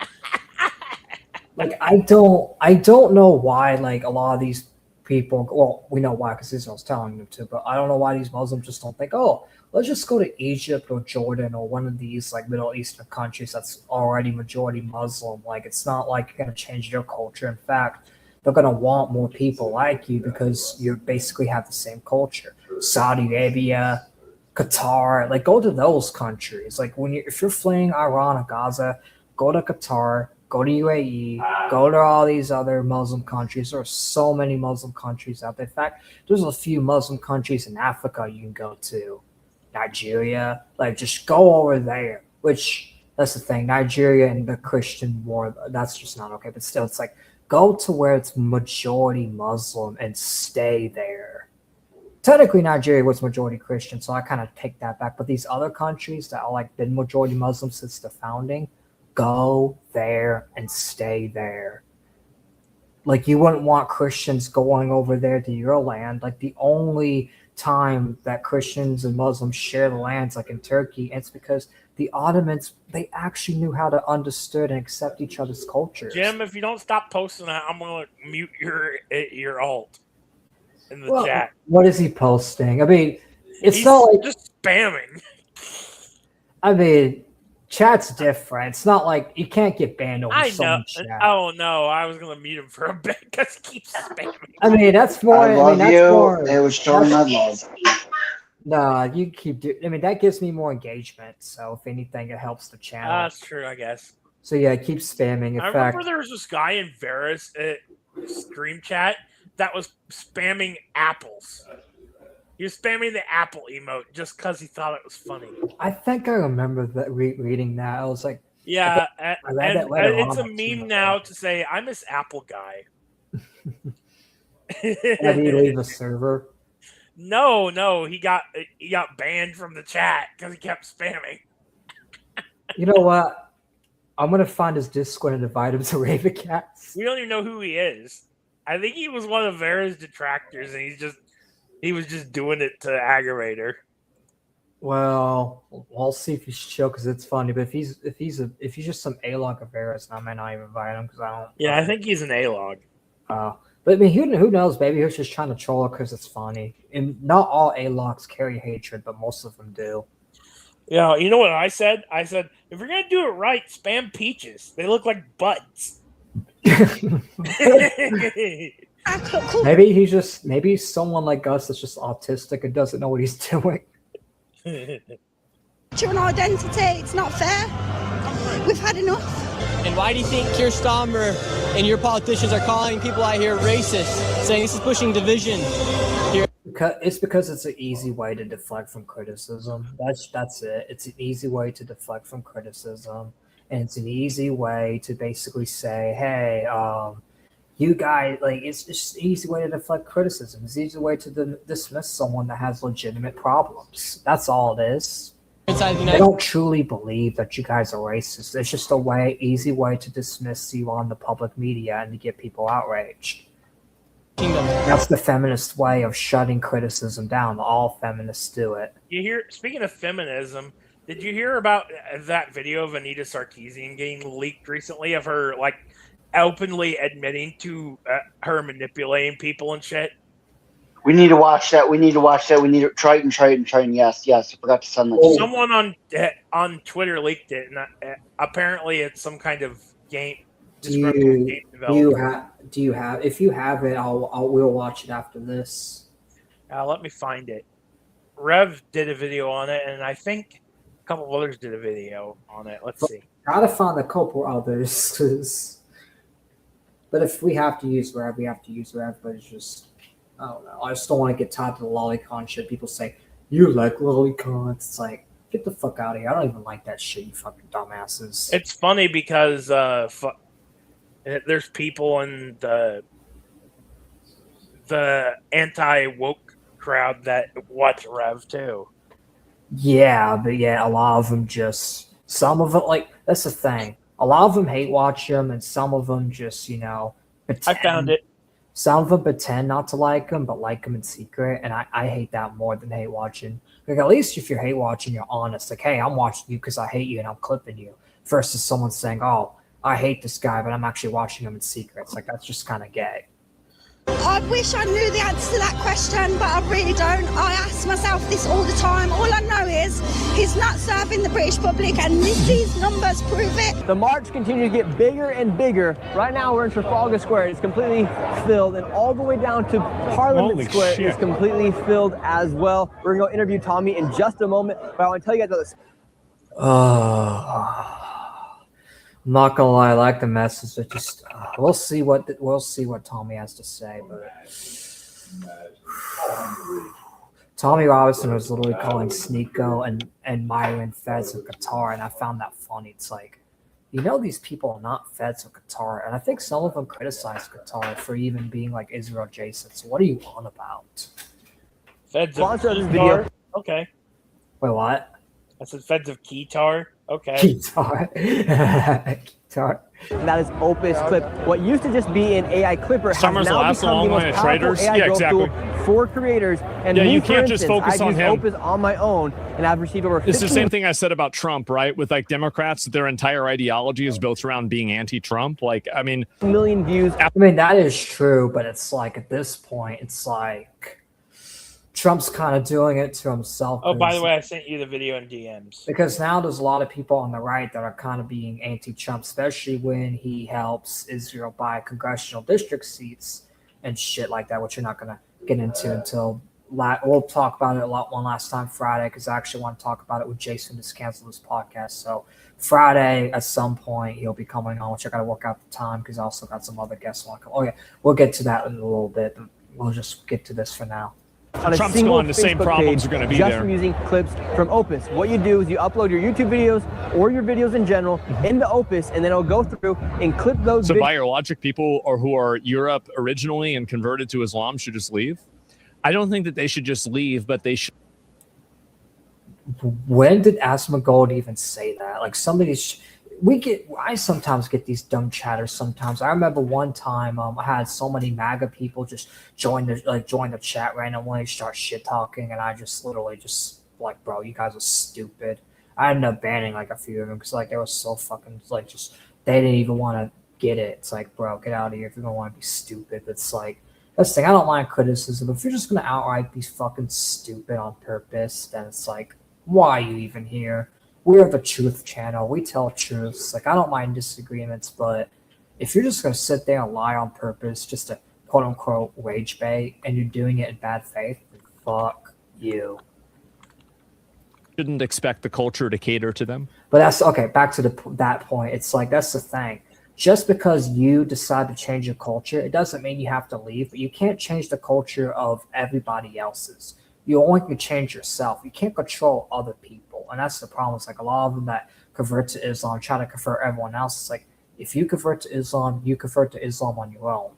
like I don't know why like a lot of these people. Well, we know why because Israel's telling them to. But I don't know why these Muslims just don't think, oh, let's just go to Egypt or Jordan or one of these like Middle Eastern countries that's already majority Muslim. Like it's not like you're gonna change their culture. In fact, they're gonna want more people like you because you basically have the same culture. Saudi Arabia, Qatar, like go to those countries. Like if you're fleeing Iran or Gaza, go to Qatar, go to UAE, go to all these other Muslim countries. There are so many Muslim countries out there. In fact, there's a few Muslim countries in Africa you can go to. Nigeria, like just go over there, which that's the thing. Nigeria and the Christian war, that's just not okay. But still, it's like go to where it's majority Muslim and stay there. Technically, Nigeria was majority Christian, so I kind of take that back. But these other countries that are like been majority Muslim since the founding, go there and stay there. Like you wouldn't want Christians going over there to your land. Like the only time that Christians and Muslims share the lands, like in Turkey, and it's because the Ottomans, they actually knew how to understood and accept each other's cultures. Jim, if you don't stop posting that, I'm gonna mute your alt in the chat. What is he posting? I mean, he's not like just spamming. I mean, chat's different. It's not like you can't get banned over some chat. Oh no, I was gonna mute him for a bit because he keeps spamming. I mean, that's more. I love that's you. More, it was showing my love. No, you keep doing. I mean, that gives me more engagement. So if anything, it helps the channel. That's true, I guess. So yeah, keep spamming. I remember there was this guy in Vera's stream chat that was spamming apples. He was spamming the apple emote just because he thought it was funny. I think I remember that reading that. I was like, yeah, and it's a meme now to say I miss Apple Guy. Did he leave a server? No, he got banned from the chat because he kept spamming. You know what? I'm gonna find his Discord and invite him to Raven Cats. We don't even know who he is. I think he was one of Vera's detractors, and he was just doing it to aggravate her. Well, I'll see if he's chill because it's funny. But if he's just some A-log of Vera's, I might not even invite him because I don't. Yeah, I think he's an A-log. But I mean, who knows? Maybe he was just trying to troll her because it's funny. And not all A-logs carry hatred, but most of them do. Yeah, you know what I said? I said, if you're going to do it right, spam peaches. They look like butts. Maybe he's someone like us that's just autistic and doesn't know what he's doing. Your identity, it's not fair. We've had enough. And why do you think Keir Starmer and your politicians are calling people out here racist, saying this is pushing division here? It's because it's an easy way to deflect from criticism. That's it. It's an easy way to deflect from criticism, and it's an easy way to basically say, "Hey, you guys, like it's just an easy way to deflect criticism. It's an easy way to dismiss someone that has legitimate problems. That's all it is." They don't truly believe that you guys are racist. It's just easy way to dismiss you on the public media and to get people outraged. That's the feminist way of shutting criticism down. All feminists do it. Speaking of feminism, did you hear about that video of Anita Sarkeesian getting leaked recently of her like openly admitting to her manipulating people and shit? We need to watch that. We need to Triton. Yes. I forgot to send that. Someone on Twitter leaked it, and apparently it's some kind of game. Do you have? If you have it, we'll watch it after this. Let me find it. Rev did a video on it, and I think a couple of others did a video on it. Let's see. Gotta find a couple others, 'cause but if we have to use Rev, we have to use Rev. But it's just, I don't know. I just don't want to get tied to the lolicon shit. People say, you like lolicons. It's like, get the fuck out of here. I don't even like that shit, you fucking dumbasses. It's funny because there's people in the anti-woke crowd that watch Rev too. Yeah, but yeah, a lot of them just, some of it, like, that's the thing. A lot of them hate watch him, and some of them just, pretend. I found it. Some of them pretend not to like him, but like him in secret, and I hate that more than hate watching. Like, at least if you're hate watching, you're honest. Like, hey, I'm watching you because I hate you and I'm clipping you. Versus someone saying, oh, I hate this guy, but I'm actually watching him in secret. It's like, that's just kind of gay. I wish I knew the answer to that question, but I really don't. I ask myself this all the time. All I know is he's not serving the British public, and these numbers prove it. The march continues to get bigger and bigger. Right now we're in Trafalgar Square. It's completely filled, and all the way down to Parliament Square is completely filled as well. We're going to go interview Tommy in just a moment, but I want to tell you guys about this. I'm not gonna lie, I like the message. It just we'll see what Tommy has to say. But Tommy Robinson was literally calling Sneeko and Myron feds of Qatar, and I found that funny. It's like, these people are not feds of Qatar, and I think some of them criticize Qatar for even being like Israel adjacent. So what are you on about? Feds of Qatar. Okay. Wait, what? I said feds of Qatar. Okay. Qatar. That is Opus Clip. What used to just be an AI clipper has now become the most powerful AI growth tool for creators. And yeah, me, you can't for just instance, focus I on use him. Opus on my own, and I've received over 15 It's the same thing I said about Trump, right? With like Democrats, their entire ideology is built around being anti-Trump. Like, I mean, million views. I mean, that is true, but it's like at this point, it's like Trump's kind of doing it to himself. Oh, by the way, I sent you the video in DMs. Because now there's a lot of people on the right that are kind of being anti-Trump, especially when he helps Israel buy congressional district seats and shit like that, which we're not going to get into until we'll talk about it one last time Friday, because I actually want to talk about it with Jason to cancel this podcast. So Friday at some point he'll be coming on, which I got to work out the time because I also got some other guests want to come. Oh yeah, we'll get to that in a little bit. We'll just get to this for now. On a Trump's single gone, the same Facebook problems page, are going to be just there. from using clips from Opus. What you do is you upload your YouTube videos or your videos in general into Opus, and then it'll go through and clip those So videos. by your logic, people who are Europe originally and converted to Islam should just leave? I don't think that they should just leave, but they should. When did Asmongold even say that? Like I sometimes get these dumb chatters sometimes. I remember one time I had so many MAGA people just join the chat randomly, start shit talking, and I just literally just like, bro, you guys are stupid. I ended up banning like a few of them because like they were so fucking like just they didn't even want to get it. It's like, bro, get out of here if you don't want to be stupid. It's like, that's the thing. I don't mind criticism, but if you're just gonna outright be fucking stupid on purpose, then it's like, why are you even here? We're the truth channel. We tell truths. Like, I don't mind disagreements, but if you're just going to sit there and lie on purpose just to quote unquote rage bait and you're doing it in bad faith, then fuck you. Shouldn't expect the culture to cater to them. But that's okay. Back to that point. It's like, that's the thing. Just because you decide to change your culture, it doesn't mean you have to leave, but you can't change the culture of everybody else's. You only can change yourself. You can't control other people. And that's the problem. It's like a lot of them that convert to Islam try to convert everyone else. It's like, if you convert to Islam, you convert to Islam on your own.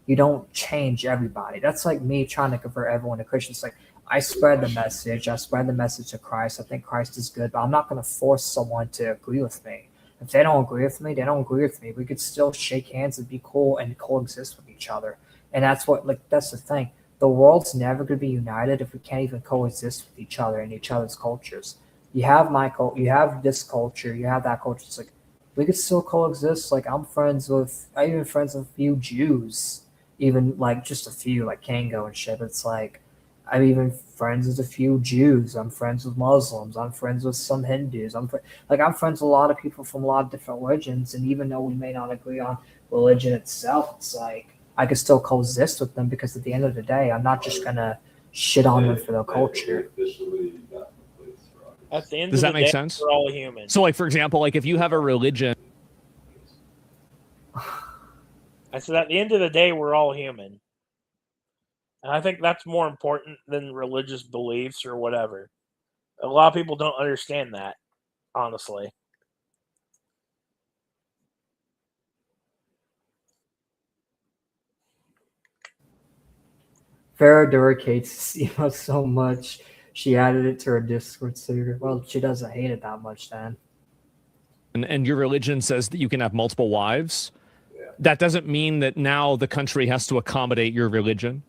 You don't change everybody. That's like me trying to convert everyone to Christian. It's like, I spread the message. I spread the message of Christ. I think Christ is good, but I'm not going to force someone to agree with me. If they don't agree with me, they don't agree with me. We could still shake hands and be cool and coexist with each other. And that's the thing. The world's never going to be united if we can't even coexist with each other and each other's cultures. You have you have this culture, you have that culture. It's like, we could still coexist. Like, I'm even friends with a few Jews, even like just a few, like Kango and shit. It's like, I'm even friends with a few Jews. I'm friends with Muslims. I'm friends with some Hindus. I'm friends with a lot of people from a lot of different religions. And even though we may not agree on religion itself, it's like, I could still coexist with them because at the end of the day, I'm not just going to shit on them for their culture. At the end Does of that the make day, sense? we're all human. So, like, for example, like if you have a religion. I said at the end of the day, we're all human. And I think that's more important than religious beliefs or whatever. A lot of people don't understand that, honestly. Farrah Durk hates emo so much, she added it to her Discord server. Well, she doesn't hate it that much then. And your religion says that you can have multiple wives. That doesn't mean that now the country has to accommodate your religion.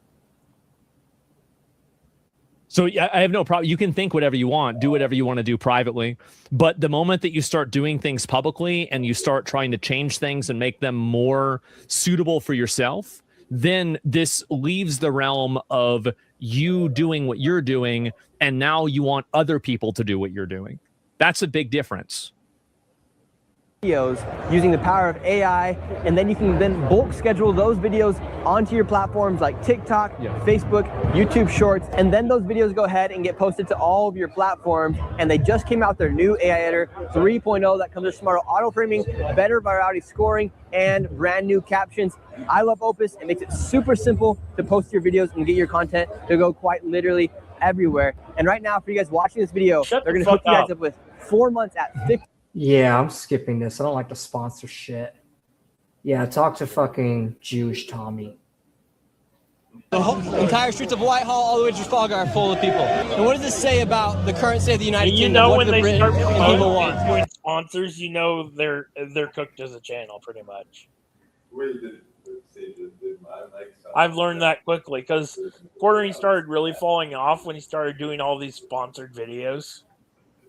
So I have no problem. You can think whatever you want, do whatever you want to do privately. But the moment that you start doing things publicly and you start trying to change things and make them more suitable for yourself, then this leaves the realm of you doing what you're doing, and now you want other people to do what you're doing. That's a big difference. Videos using the power of AI, and then you can then bulk schedule those videos onto your platforms like TikTok, Facebook, YouTube Shorts, and then those videos go ahead and get posted to all of your platforms. And they just came out their new AI editor 3.0 that comes with smarter auto framing, better virality scoring, and brand new captions. I love Opus. It makes it super simple to post your videos and get your content to go quite literally everywhere. And right now, for you guys watching this video, they're going to hook you guys up with 4 months at 50. Yeah, I'm skipping this. I don't like the sponsor shit. Yeah, talk to fucking Jewish Tommy. The whole entire streets of Whitehall all the way to Trafalgar are full of people. And what does this say about the current state of the United Kingdom? You know, what when they start people want? promoting sponsors, you know they're cooked as a channel pretty much. I've learned that quickly because Quartering started really falling off when he started doing all these sponsored videos.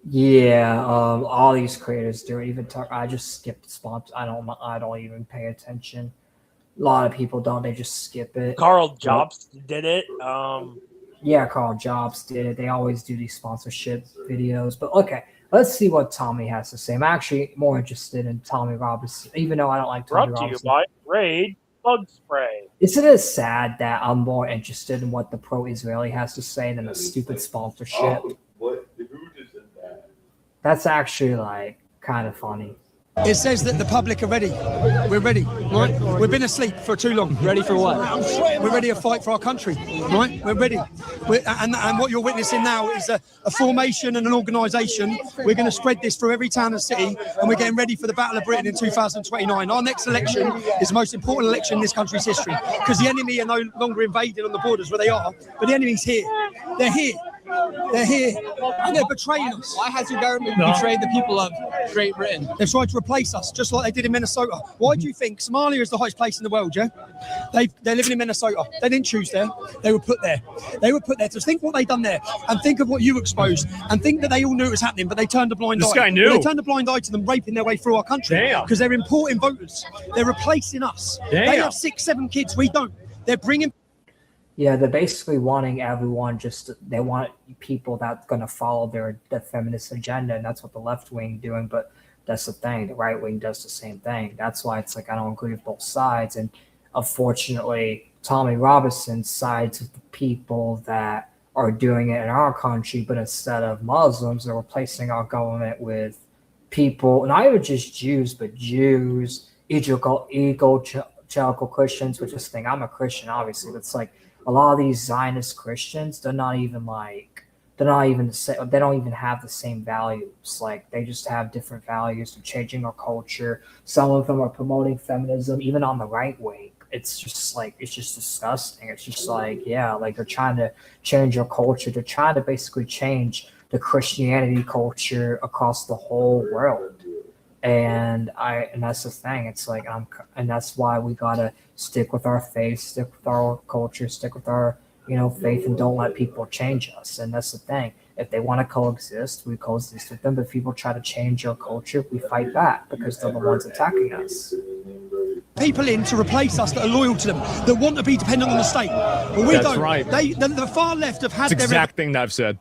Yeah, all these creators do it. Even talk. I just skipped sponsor. I don't even pay attention. A lot of people don't. They just skip it. Carl Jobs did it. Yeah, Carl Jobs did it. They always do these sponsorship videos. But okay, let's see what Tommy has to say. I'm actually more interested in Tommy Robinson, even though I don't like Tommy Brought Robinson. to you by Raid Bug Spray. Isn't it sad that I'm more interested in what the pro-Israeli has to say than the stupid sponsorship? That's actually like kind of funny. It says that the public are ready. We're ready, right? We've been asleep for too long. Ready for what? We're ready to fight for our country, right? We're ready. And what you're witnessing now is a formation and an organisation. We're going to spread this through every town and city, and we're getting ready for the Battle of Britain in 2029. Our next election is the most important election in this country's history because the enemy are no longer invading on the borders where they are, but the enemy's here. They're here. They're here, and they're betraying us. Why has your government betrayed the people of Great Britain? They've tried to replace us, just like they did in Minnesota. Why do you think Somalia is the highest place in the world, yeah? They're living in Minnesota. They didn't choose there. They were put there. They were put there. Just think what they've done there, and think of what you exposed, and think that they all knew it was happening, but they turned a blind eye. This guy knew. They turned a blind eye to them raping their way through our country because they're importing voters. They're replacing us. Damn. They have 6, 7 kids. We don't. They're bringing. Yeah, they're basically wanting everyone they want people that's going to follow the feminist agenda, and that's what the left wing doing. But that's the thing, the right wing does the same thing. That's why it's like I don't agree with both sides. And unfortunately, Tommy Robinson sides with the people that are doing it in our country, but instead of Muslims, they're replacing our government with people, not even just Jews, but Jews, evangelical Christians, which is the thing. I'm a Christian, obviously, but it's like a lot of these Zionist Christians, they don't even have the same values. Like they just have different values. They're changing our culture. Some of them are promoting feminism, even on the right wing. It's just disgusting. It's just like, yeah, like they're trying to change our culture. They're trying to basically change the Christianity culture across the whole world. And that's the thing. It's like and that's why we gotta stick with our faith, stick with our culture, stick with our faith, and don't let people change us. And that's the thing. If they want to coexist, we coexist with them. But if people try to change our culture, we fight back because they're the ones attacking us. People in to replace us that are loyal to them, that want to be dependent on the state. But we don't. Right. The far left have had It's the exact thing that I've said.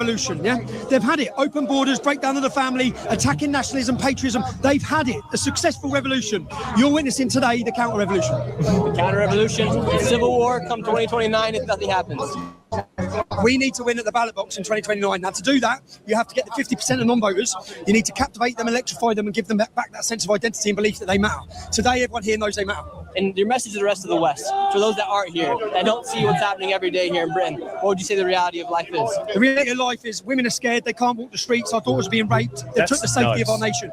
Revolution, yeah? They've had it. Open borders, breakdown of the family, attacking nationalism, patriotism. They've had it. A successful revolution. You're witnessing today the counter-revolution. The counter-revolution, civil war, come 2029 if nothing happens. We need to win at the ballot box in 2029. Now, to do that, you have to get the 50% of non-voters. You need to captivate them, electrify them, and give them back that sense of identity and belief that they matter. Today, everyone here knows they matter. And your message to the rest of the West, for those that aren't here, that don't see what's happening every day here in Britain, what would you say the reality of life is? The reality of life is women are scared. They can't walk the streets. Our daughters are being raped. They took the safety of our nation.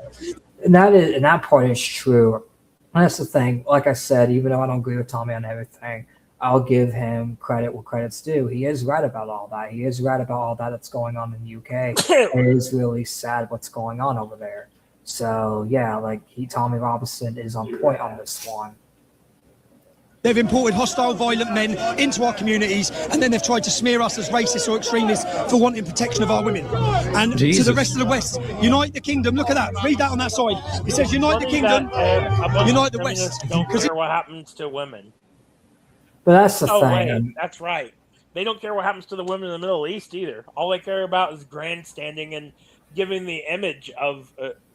And that part is true. And that's the thing. Like I said, even though I don't agree with Tommy on everything, I'll give him credit where credit's due. He is right about all that. He is right about all that that's going on in the UK. It is really sad what's going on over there. So yeah, like Tommy Robinson is on point on this one. They've imported hostile, violent men into our communities, and then they've tried to smear us as racist or extremists for wanting protection of our women. And to the rest of the West, unite the kingdom. Look at that. Read that on that side. It says, unite the kingdom, unite the West. Don't care what happens to women. But that's the thing. Wait, that's right. They don't care what happens to the women in the Middle East either. All they care about is grandstanding and giving the image of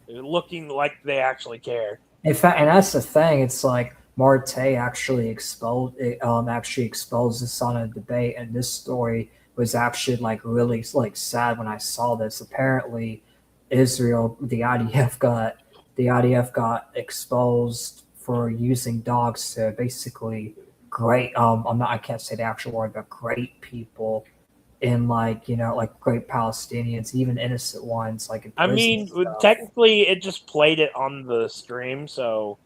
looking like they actually care. In fact, and that's the thing. It's like Marte actually exposed this on a debate, and this story was actually like really like sad when I saw this. Apparently, Israel, the IDF got exposed for using dogs to basically I can't say the actual word, but great people in like great Palestinians, even innocent ones. Like I mean, technically, it just played it on the stream, so.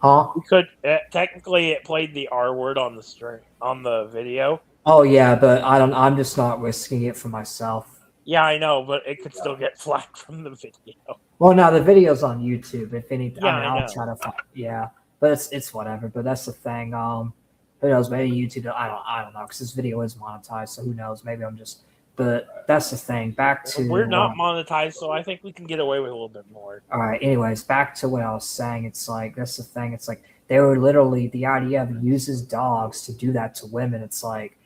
Huh? We could technically it played the R word on the stream on the video. Oh yeah, but I'm just not risking it for myself. Yeah, I know, but it could still get flagged from the video. Well, no, the video's on YouTube. If anything, yeah, I'll try to find. Yeah, but it's whatever. But that's the thing. Who knows? Maybe YouTube. I don't know, because this video is monetized. So who knows? Maybe I'm just. But that's the thing. Back to we're not monetized, so I think we can get away with a little bit more. All right. Anyways, back to what I was saying. It's like that's the thing. It's like they were literally the IDF uses dogs to do that to women. It's like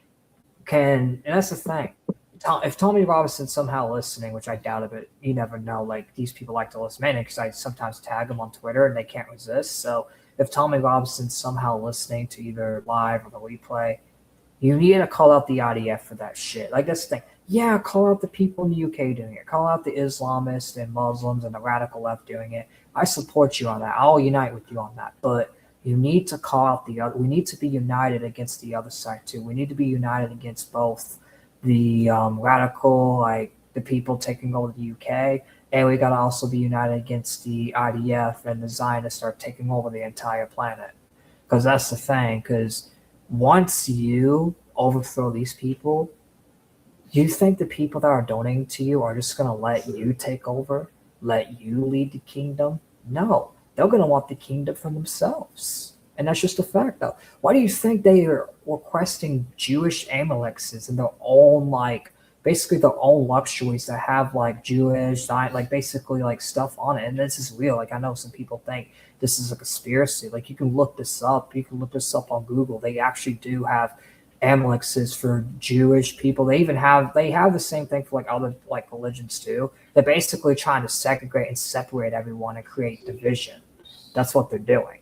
and that's the thing. If Tommy Robinson's somehow listening, which I doubt it, but you never know. Like these people like to listen, man, because I sometimes tag them on Twitter and they can't resist. So if Tommy Robinson's somehow listening to either live or the replay, you need to call out the IDF for that shit. Like that's the thing. Yeah, call out the people in the UK doing it. Call out the Islamists and Muslims and the radical left doing it. I support you on that. I'll unite with you on that. But you need to call out the other. We need to be united against the other side too. We need to be united against both the radical, like the people taking over the UK, and we got to also be united against the IDF and the Zionists are taking over the entire planet. Because that's the thing. Because once you overthrow these people, you think the people that are donating to you are just going to let you take over, let you lead the kingdom? No, they're going to want the kingdom for themselves. And that's just a fact, though. Why do you think they are requesting Jewish amulexes and their own, like, basically their own luxuries that have, like, Jewish, like, basically, like, stuff on it? And this is real. Like, I know some people think this is a conspiracy. Like, you can look this up. You can look this up on Google. They actually do have amulexes for Jewish people. They have the same thing for, like, other, like, religions, too. They're basically trying to segregate and separate everyone and create division. That's what they're doing.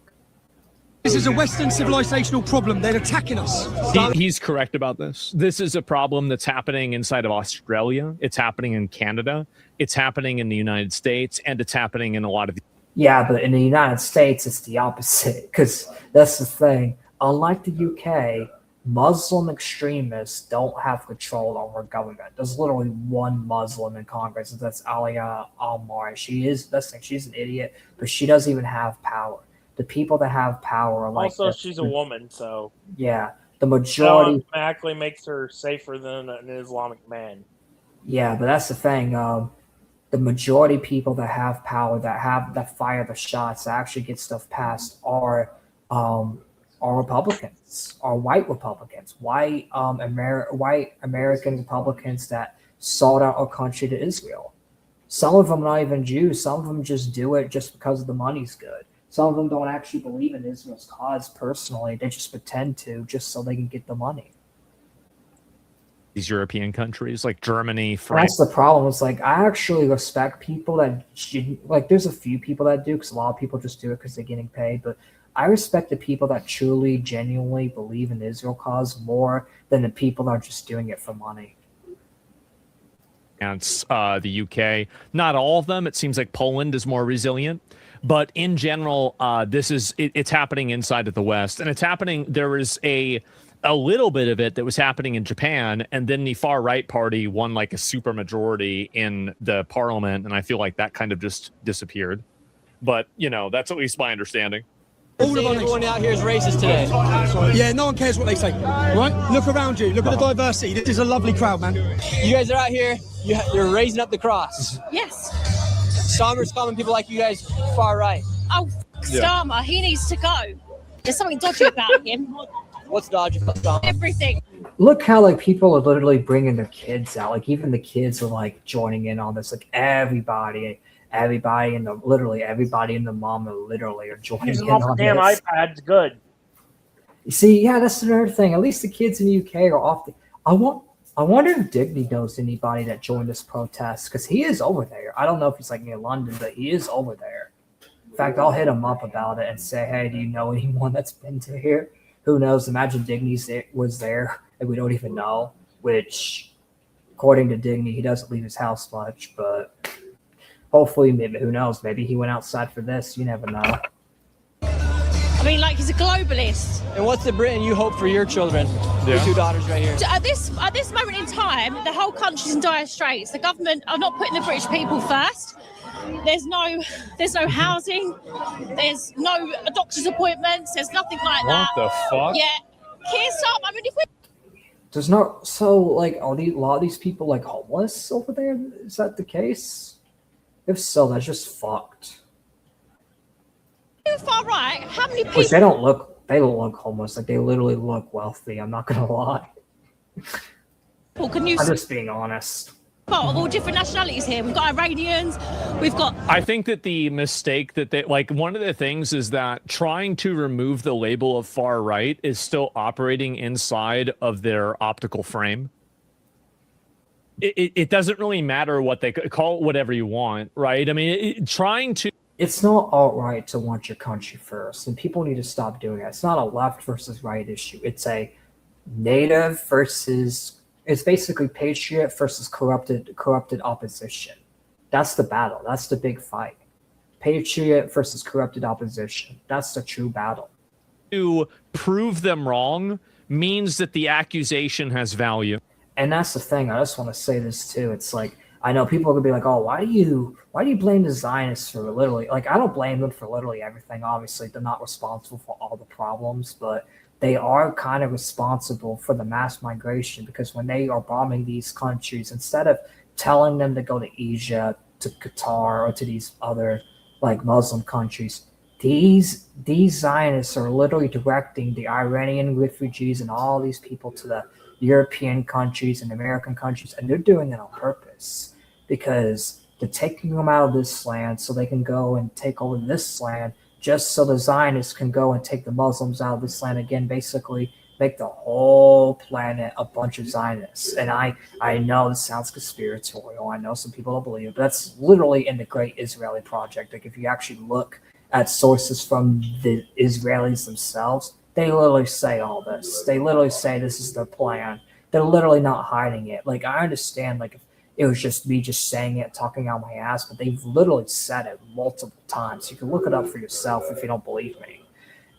This is a Western civilizational problem. They're attacking us. He's correct about this. This is a problem that's happening inside of Australia. It's happening in Canada. It's happening in the United States. And it's happening in a lot of... Yeah, but in the United States, it's the opposite. Because that's the thing. Unlike the UK, Muslim extremists don't have control over government. There's literally one Muslim in Congress. That's Alia Almar. She's an idiot, but she doesn't even have power. The people that have power are like... Also, she's a woman, so... Yeah, the majority... That automatically makes her safer than an Islamic man. Yeah, but that's the thing. The majority people that have power, that fire the shots, that actually get stuff passed are Republicans, are white Republicans, white American Republicans that sold out our country to Israel. Some of them not even Jews. Some of them just do it just because the money's good. Some of them don't actually believe in Israel's cause personally. They just pretend to just so they can get the money. these European countries like Germany, France. That's the problem. It's like I actually respect people that like. There's a few people that do because a lot of people just do it because they're getting paid. But I respect the people that truly, genuinely believe in the Israel cause more than the people that are just doing it for money. And the UK, not all of them. It seems like Poland is more resilient. But in general, it's happening inside of the West, and it's happening. There was a little bit of it that was happening in Japan, and then the far right party won like a super majority in the parliament, and I feel like that kind of just disappeared. But that's at least my understanding. Everyone out here is racist today. Yeah, no one cares what they say, right? Look around you. Look at the diversity. This is a lovely crowd, man. You guys are out here. You're raising up the cross. Yes. Starmer's calling people like you guys far right. Oh, Starmer, he needs to go. There's something dodgy about him. What's dodgy about Starmer? Everything. Look how like people are literally bringing their kids out. Like even the kids are like joining in on this. Like everybody and everybody and the mom are literally are joining in on damn this. iPad's good. You see, yeah, that's another thing. At least the kids in the UK are off. I wonder if Digny knows anybody that joined this protest because he is over there. I don't know if he's like near London, but he is over there. In fact, I'll hit him up about it and say, hey, do you know anyone that's been to here? Who knows? Imagine Digny was there and we don't even know, which according to Digny, he doesn't leave his house much, but hopefully, maybe, who knows? Maybe he went outside for this. You never know. I mean, like, he's a globalist. And what's the Britain you hope for your children? Your two daughters right here. At this moment in time, the whole country's in dire straits. The government are not putting the British people first. There's no housing. There's no doctor's appointments. There's nothing like that. What the fuck? Yeah. Keir Starmer, I mean, if we... There's not, so like, are a lot of these people like homeless over there? Is that the case? If so, that's just fucked. Too far right, how many people... Which they don't look homeless. Like they literally look wealthy. I'm not gonna lie. Can you... I'm just being honest. Of all different nationalities here. We've got Iranians, we've got... I think that the mistake that they, like, one of the things is that trying to remove the label of far right is still operating inside of their optical frame. It doesn't really matter what they call it, whatever you want, right? I mean, trying to... It's not all right to want your country first, and people need to stop doing that. It's not a left versus right issue. It's a native versus... It's basically patriot versus corrupted opposition. That's the battle. That's the big fight. Patriot versus corrupted opposition. That's the true battle. To prove them wrong means that the accusation has value. And that's the thing. I just want to say this too. It's like, I know people are gonna be like, "Oh, why do you blame the Zionists for literally?" Like, I don't blame them for literally everything. Obviously, they're not responsible for all the problems, but they are kind of responsible for the mass migration, because when they are bombing these countries, instead of telling them to go to Egypt, to Qatar, or to these other like Muslim countries, these Zionists are literally directing the Iranian refugees and all these people to the European countries and American countries, and they're doing it on purpose because they're taking them out of this land so they can go and take over this land, just so the Zionists can go and take the Muslims out of this land again, basically make the whole planet a bunch of Zionists. And I know this sounds conspiratorial. I know some people don't believe it, but that's literally in the Great Israeli Project. Like, if you actually look at sources from the Israelis themselves, they literally say all this. They literally say this is their plan. They're literally not hiding it. Like, I understand, like, if it was just me just saying it, talking out my ass, but they've literally said it multiple times. You can look it up for yourself if you don't believe me.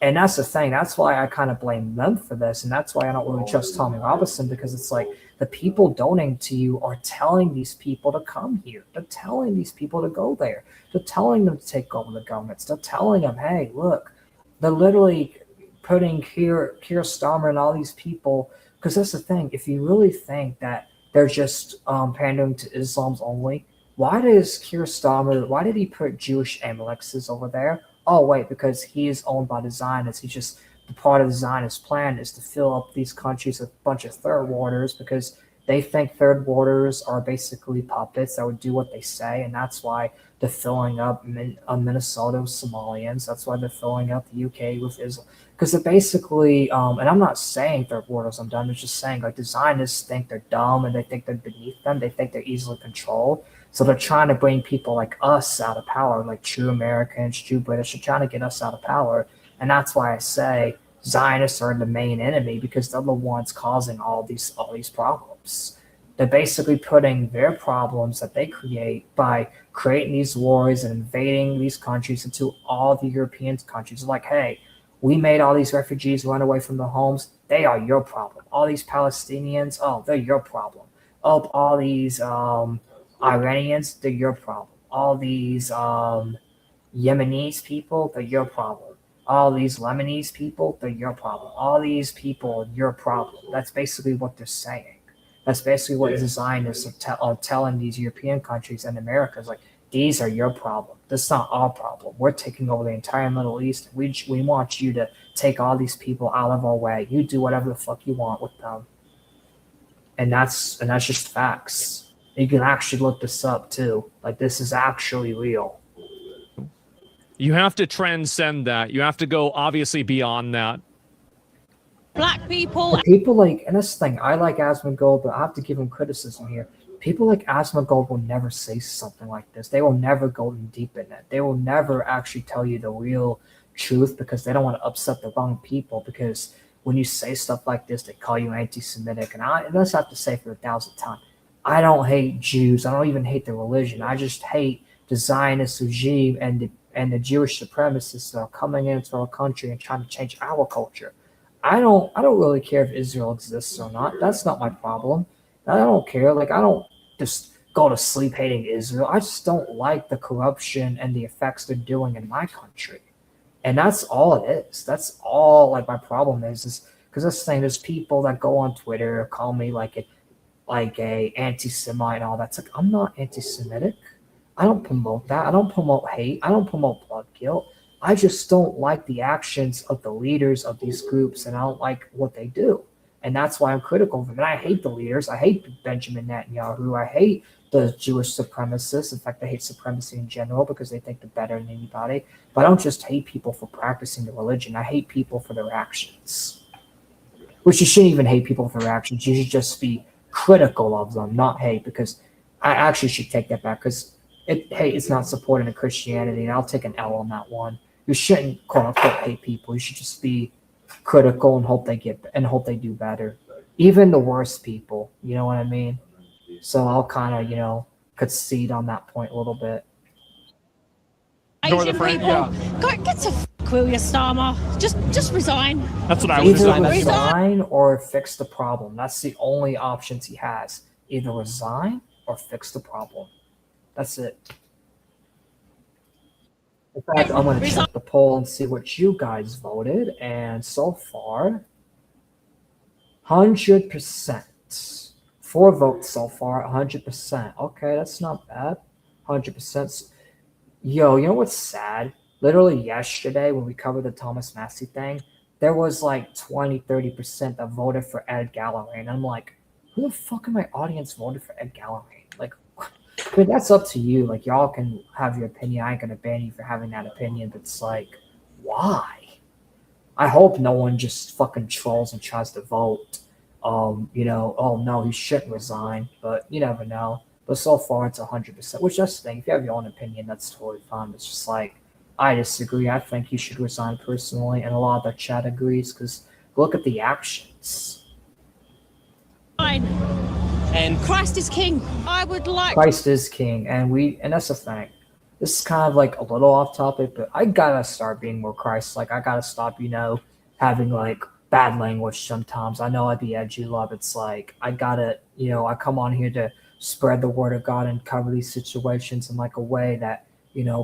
And that's the thing. That's why I kind of blame them for this. And that's why I don't really trust Tommy Robinson, because it's like the people donating to you are telling these people to come here. They're telling these people to go there. They're telling them to take over the governments. They're telling them, hey, look, they're literally putting Keir Starmer and all these people, because that's the thing. If you really think that they're just pandering to Islam's only, why does Keir Starmer, why did he put Jewish amulexes over there? Oh, wait, because he is owned by the Zionists. He's just, the part of the Zionist plan is to fill up these countries with a bunch of third worlders, because They think third worlders are basically puppets that would do what they say, and that's why they're filling up Minnesota with Somalians. That's why they're filling up the UK with Islam. Because they're basically, and I'm not saying third worlders, I'm done. I'm just saying, like, the Zionists think they're dumb and they think they're beneath them. They think they're easily controlled. So they're trying to bring people like us out of power, like true Americans, true British. They're trying to get us out of power. And that's why I say Zionists are the main enemy, because they're the ones causing all these problems. They're basically putting their problems that they create by creating these wars and invading these countries into all the European countries. Like, hey, we made all these refugees run away from their homes. They are your problem. All these Palestinians, oh, they're your problem. Oh, all these Iranians, they're your problem. All these Yemenis people, they're your problem. All these Lebanese people, they're your problem. All these people, your problem. That's basically what they're saying. That's basically what the Zionists are telling these European countries and Americas. Like, these are your problem. This is not our problem. We're taking over the entire Middle East. We want you to take all these people out of our way. You do whatever the fuck you want with them. And that's just facts. You can actually look this up too. Like, this is actually real. You have to transcend that. You have to go obviously beyond that. Black people. People like, and this thing, I like Asmongold, but I have to give him criticism here. People like Asmongold will never say something like this. They will never go in deep in it. They will never actually tell you the real truth, because they don't want to upset the wrong people. Because when you say stuff like this, they call you anti-Semitic. And let's have to say for the 1,000th time, I don't hate Jews. I don't even hate their religion. I just hate the Zionist regime and the Jewish supremacists that are coming into our country and trying to change our culture. I don't really care if Israel exists or not. That's not my problem. I don't care. Like, I don't just go to sleep hating Israel. I just don't like the corruption and the effects they're doing in my country. And that's all it is. That's all, like, my problem is because this thing, there's people that go on Twitter, call me like a anti-Semite and all that. It's like, I'm not anti-Semitic. I don't promote that. I don't promote hate. I don't promote blood guilt. I just don't like the actions of the leaders of these groups, and I don't like what they do. And that's why I'm critical of them. And I hate the leaders. I hate Benjamin Netanyahu. I hate the Jewish supremacists. In fact, I hate supremacy in general because they think they're better than anybody. But I don't just hate people for practicing the religion. I hate people for their actions. Which you shouldn't even hate people for their actions. You should just be critical of them, not hate, because I actually should take that back, because it's not supporting the Christianity, and I'll take an L on that one. You shouldn't quote unquote hate people. You should just be critical and hope they do better. Even the worst people, you know what I mean? So I'll kind of, concede on that point a little bit. Asian people, get to will you, Starmer? Just resign. That's what I was Either saying. resign or fix the problem. That's the only options he has. Either resign or fix the problem. That's it. In fact, I'm going to check the poll and see what you guys voted. And so far, 100%. 4 votes so far, 100%. Okay, that's not bad. 100%. Yo, you know what's sad? Literally yesterday when we covered the Thomas Massey thing, there was like 20, 30% that voted for Ed Galloway. And I'm like, who the fuck in my audience voted for Ed Galloway? Like, I mean, that's up to you. Like, y'all can have your opinion. I ain't gonna ban you for having that opinion, but it's like, why? I hope no one just fucking trolls and tries to vote. Oh no, he shouldn't resign, but you never know. But so far, it's 100%. Which that's the thing. If you have your own opinion, that's totally fine. It's just like, I disagree. I think he should resign personally, and a lot of the chat agrees because look at the actions. Fine. And Christ is king. I would like Christ is king, and that's the thing. This is kind of like a little off topic, but I gotta start being more Christ-like. I gotta stop, having like bad language sometimes. I know I'd be edgy, love. It's like I gotta, I come on here to spread the word of God and cover these situations in like a way that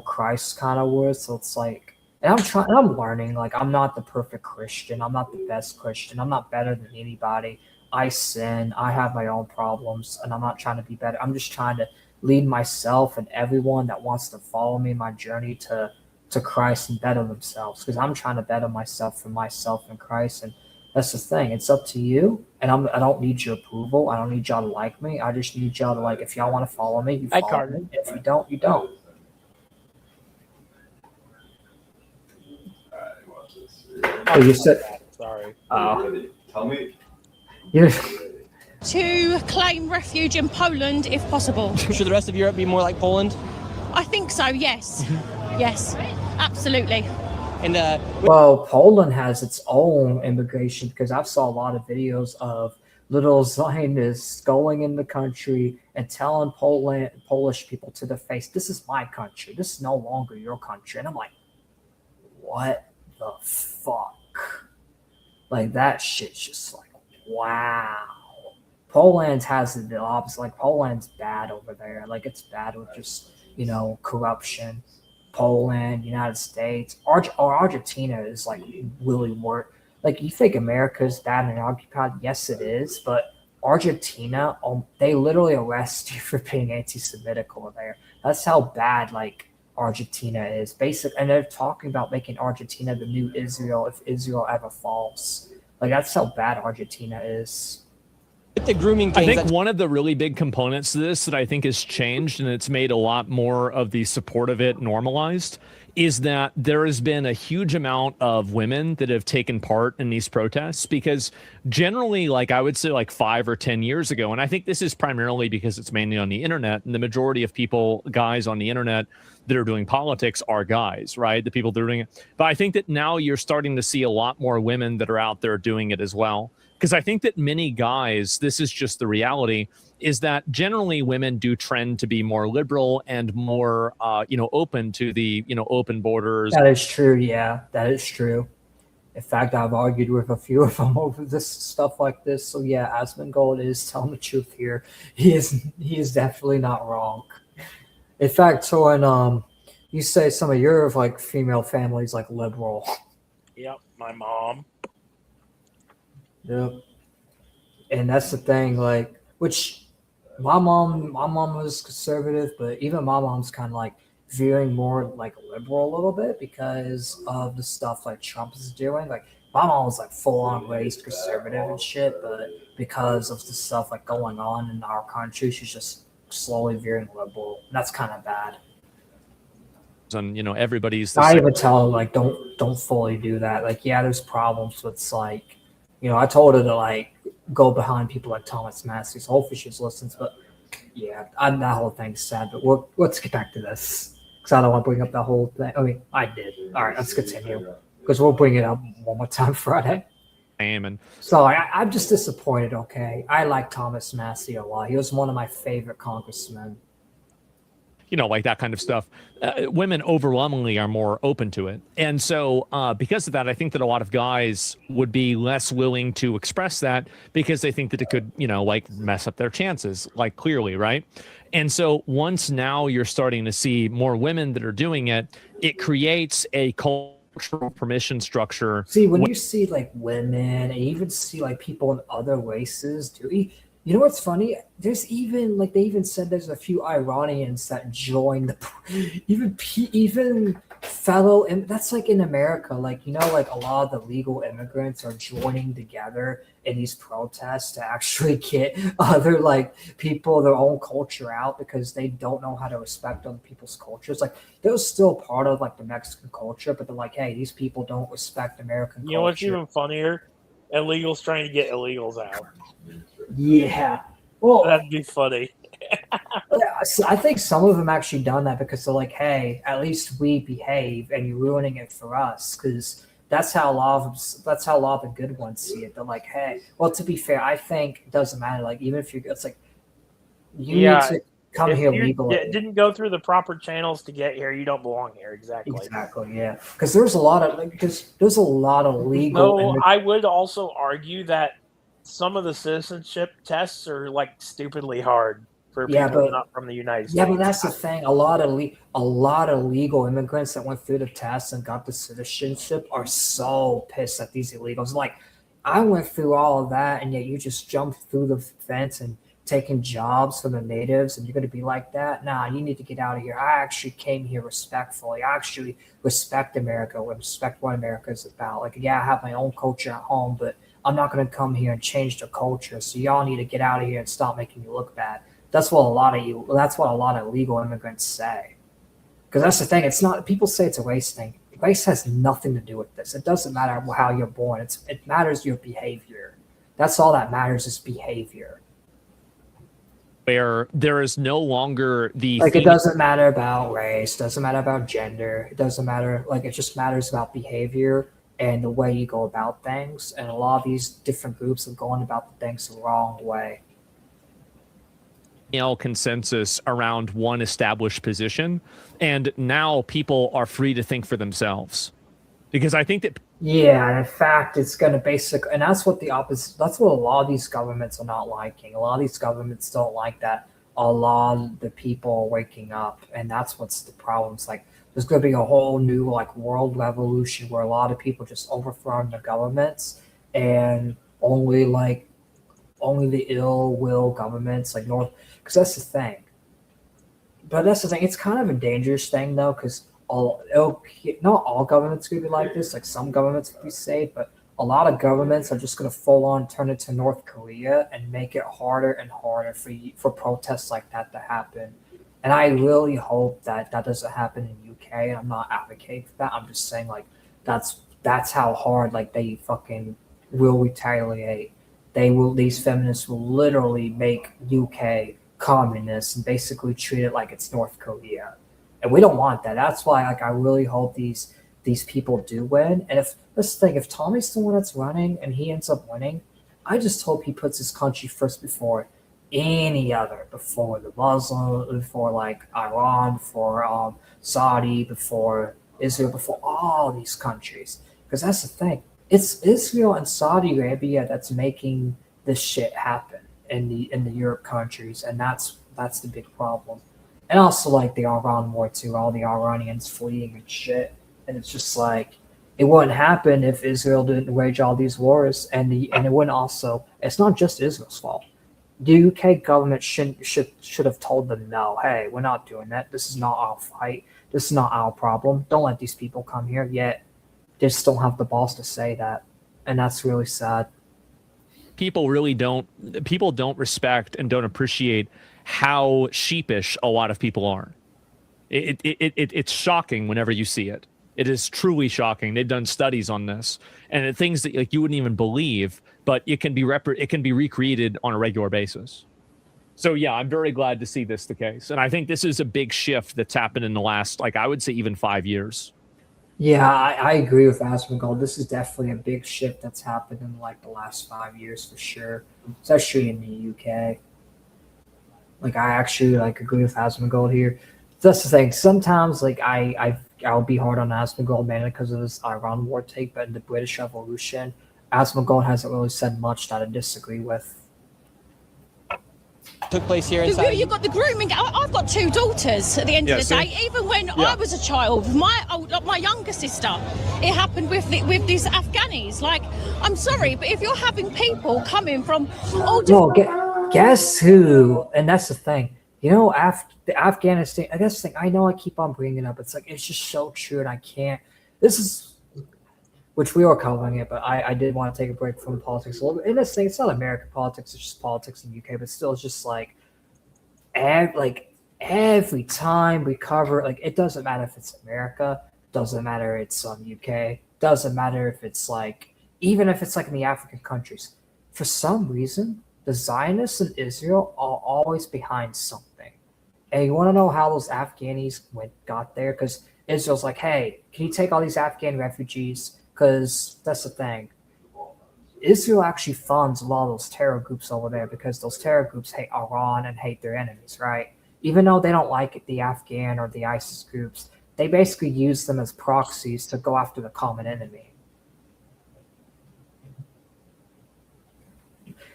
Christ kind of would. So it's like, and I'm learning. Like, I'm not the perfect Christian. I'm not the best Christian. I'm not better than anybody. I sin. I have my own problems, and I'm not trying to be better. I'm just trying to lead myself and everyone that wants to follow me in my journey to Christ and better themselves, because I'm trying to better myself for myself and Christ. And That's the thing. It's up to you, and I don't need your approval. I don't need y'all to like me. I just need y'all to like. If y'all want to follow me, you Hi, follow Carter. me. If you don't, you don't. Oh, you said. Sorry. Tell me. Yeah. To claim refuge in Poland if possible. Should the rest of Europe be more like Poland? I think so, yes. Yes, absolutely. And Well, Poland has its own immigration because I've saw a lot of videos of little Zionists going in the country and telling Polish people to their face, "This is my country. This is no longer your country." And I'm like, what the fuck? Like that shit's just like, wow. Poland has the opposite. Like Poland's bad over there. Like it's bad with just corruption. Poland, United States, Argentina is like really work. Like you think America is bad and occupied? Yes, it is. But Argentina, they literally arrest you for being anti-Semitic over there. That's how bad like Argentina is. And they're talking about making Argentina the new Israel if Israel ever falls. Like that's how bad Argentina is. the grooming I gangs. think one of the really big components to this that I think has changed and it's made a lot more of the support of it normalized is that there has been a huge amount of women that have taken part in these protests because generally, like I would say like 5 or 10 years ago, and I think this is primarily because it's mainly on the internet and the majority of people, guys on the internet that are doing politics are guys, right? The people that are doing it. But I think that now you're starting to see a lot more women that are out there doing it as well. Because I think that many guys, this is just the reality, is that generally women do trend to be more liberal and more, open to the, open borders. That is true. Yeah, that is true. In fact, I've argued with a few of them over this stuff like this. So yeah, Asmongold is telling the truth here. He is definitely not wrong. In fact, so when you say some of your like female families like liberal. Yep, my mom. Yep. And that's the thing, like, which my mom was conservative, but even my mom's kind of like veering more like liberal a little bit because of the stuff like Trump is doing. Like my mom was like full on raised conservative and shit, but because of the stuff like going on in our country, she's just slowly veering liberal. And that's kind of bad. And everybody's. I even tell her like don't fully do that. Like yeah, there's problems with like. I told her to like go behind people like Thomas Massey. So hopefully she listens. But yeah, that whole thing's sad. But let's get back to this because I don't want to bring up that whole thing. I mean, I did. All right, let's continue because we'll bring it up one more time Friday. And so I'm just disappointed. Okay, I like Thomas Massey a lot. He was one of my favorite congressmen. Like that kind of stuff. Women overwhelmingly are more open to it. And so because of that, I think that a lot of guys would be less willing to express that because they think that it could, like mess up their chances, like clearly, right? And so once now you're starting to see more women that are doing it, it creates a cultural permission structure. See, when you see like women and even see like people in other races do you know what's funny? There's even like they even said there's a few Iranians that joined the even fellow, and that's like in America, like like a lot of the legal immigrants are joining together in these protests to actually get other like people their own culture out because they don't know how to respect other people's cultures. Like they're still part of like the Mexican culture, but they're like, hey, these people don't respect American culture. You know what's even funnier? Illegals trying to get illegals out. Yeah. Well, that'd be funny. I think some of them actually done that because they're like, hey, at least we behave and you're ruining it for us. Because that's how a lot of the good ones see it. They're like, hey, well, to be fair, I think it doesn't matter. Like, even if it's like, you need to come here legally. Didn't go through the proper channels to get here. You don't belong here. Exactly. Exactly. Yeah. Because there's a lot of legal. No, I would also argue that some of the citizenship tests are like stupidly hard for people not from the United States. Yeah, but that's the thing. A lot of legal immigrants that went through the tests and got the citizenship are so pissed at these illegals. Like, I went through all of that, and yet you just jumped through the fence and taking jobs from the natives, and you're going to be like that? Nah, you need to get out of here. I actually came here respectfully. I actually respect America, respect what America is about. Like, yeah, I have my own culture at home, but I'm not going to come here and change the culture. So y'all need to get out of here and stop making me look bad. That's what a lot of illegal immigrants say. Because that's the thing. It's not, people say it's a race thing. Race has nothing to do with this. It doesn't matter how you're born. It matters your behavior. That's all that matters is behavior. Where there is no longer the like it doesn't matter about race, doesn't matter about gender, it doesn't matter, like it just matters about behavior and the way you go about things. And a lot of these different groups are going about the things the wrong way. Consensus around one established position, and now people are free to think for themselves. Because I think that in fact, it's going to and that's what that's what a lot of these governments are not liking. A lot of these governments don't like that a lot of the people are waking up, and that's what's the problem. It's like there's going to be a whole new like world revolution where a lot of people just overthrow the governments, and only the ill will governments like North, because that's the thing. But that's the thing. It's kind of a dangerous thing though, because not all governments are going to be like this. Like some governments will be safe, but a lot of governments are just going to full on turn it to North Korea and make it harder and harder for protests like that to happen. And I really hope that doesn't happen in UK. And I'm not advocating for that. I'm just saying like that's how hard like they fucking will retaliate. These feminists will literally make UK communist and basically treat it like it's North Korea. And we don't want that. That's why like I really hope these people do win. And if that's the thing, if Tommy's the one that's running and he ends up winning, I just hope he puts his country first before any other, before the Muslim, before like Iran, before Saudi, before Israel, before all these countries. Because that's the thing. It's Israel and Saudi Arabia that's making this shit happen in the Europe countries, and that's the big problem. And also like the Iran war too, all the Iranians fleeing and shit. And it's just like it wouldn't happen if Israel didn't wage all these wars, and it wouldn't also. It's not just Israel's fault. The UK government should have told them no. Hey, we're not doing that. This is not our fight. This is not our problem. Don't let these people come here. Yet they just don't have the balls to say that, and that's really sad. People don't respect and don't appreciate how sheepish a lot of people are. It's shocking whenever you see it. It is truly shocking. They've done studies on this, and things that like you wouldn't even believe, but it can be recreated on a regular basis. So yeah, I'm very glad to see this the case, and I think this is a big shift that's happened in the last, like I would say, even 5 years. Yeah, I agree with Asmongold. This is definitely a big shift that's happened in like the last 5 years for sure, especially in the UK. Like I actually like agree with Asmongold here. That's the thing. Sometimes like I'll be hard on Asmongold mainly because of this Iran war take, but in the British Revolution, Asmongold hasn't really said much that I disagree with. Took place here inside. You've got the grooming. I've got 2 daughters at the end of the day. Even when I was a child, my younger sister, it happened with these Afghanis. Like, I'm sorry, but if you're having people coming from all different... guess who? And that's the thing. You know, Afghanistan, I guess the thing, I know I keep on bringing it up. It's like, it's just so true, and I can't. This is, which we were covering it, but I did want to take a break from politics a little bit. And this thing, it's not American politics, it's just politics in the UK, but still, it's just like every time we cover, like, it doesn't matter if it's America, doesn't matter if it's UK, doesn't matter if it's like, even if it's like in the African countries. For some reason, the Zionists in Israel are always behind something. And you want to know how those Afghanis got there? Because Israel's like, hey, can you take all these Afghan refugees? Because that's the thing. Israel actually funds a lot of those terror groups over there because those terror groups hate Iran and hate their enemies, right? Even though they don't like the Afghan or the ISIS groups, they basically use them as proxies to go after the common enemy.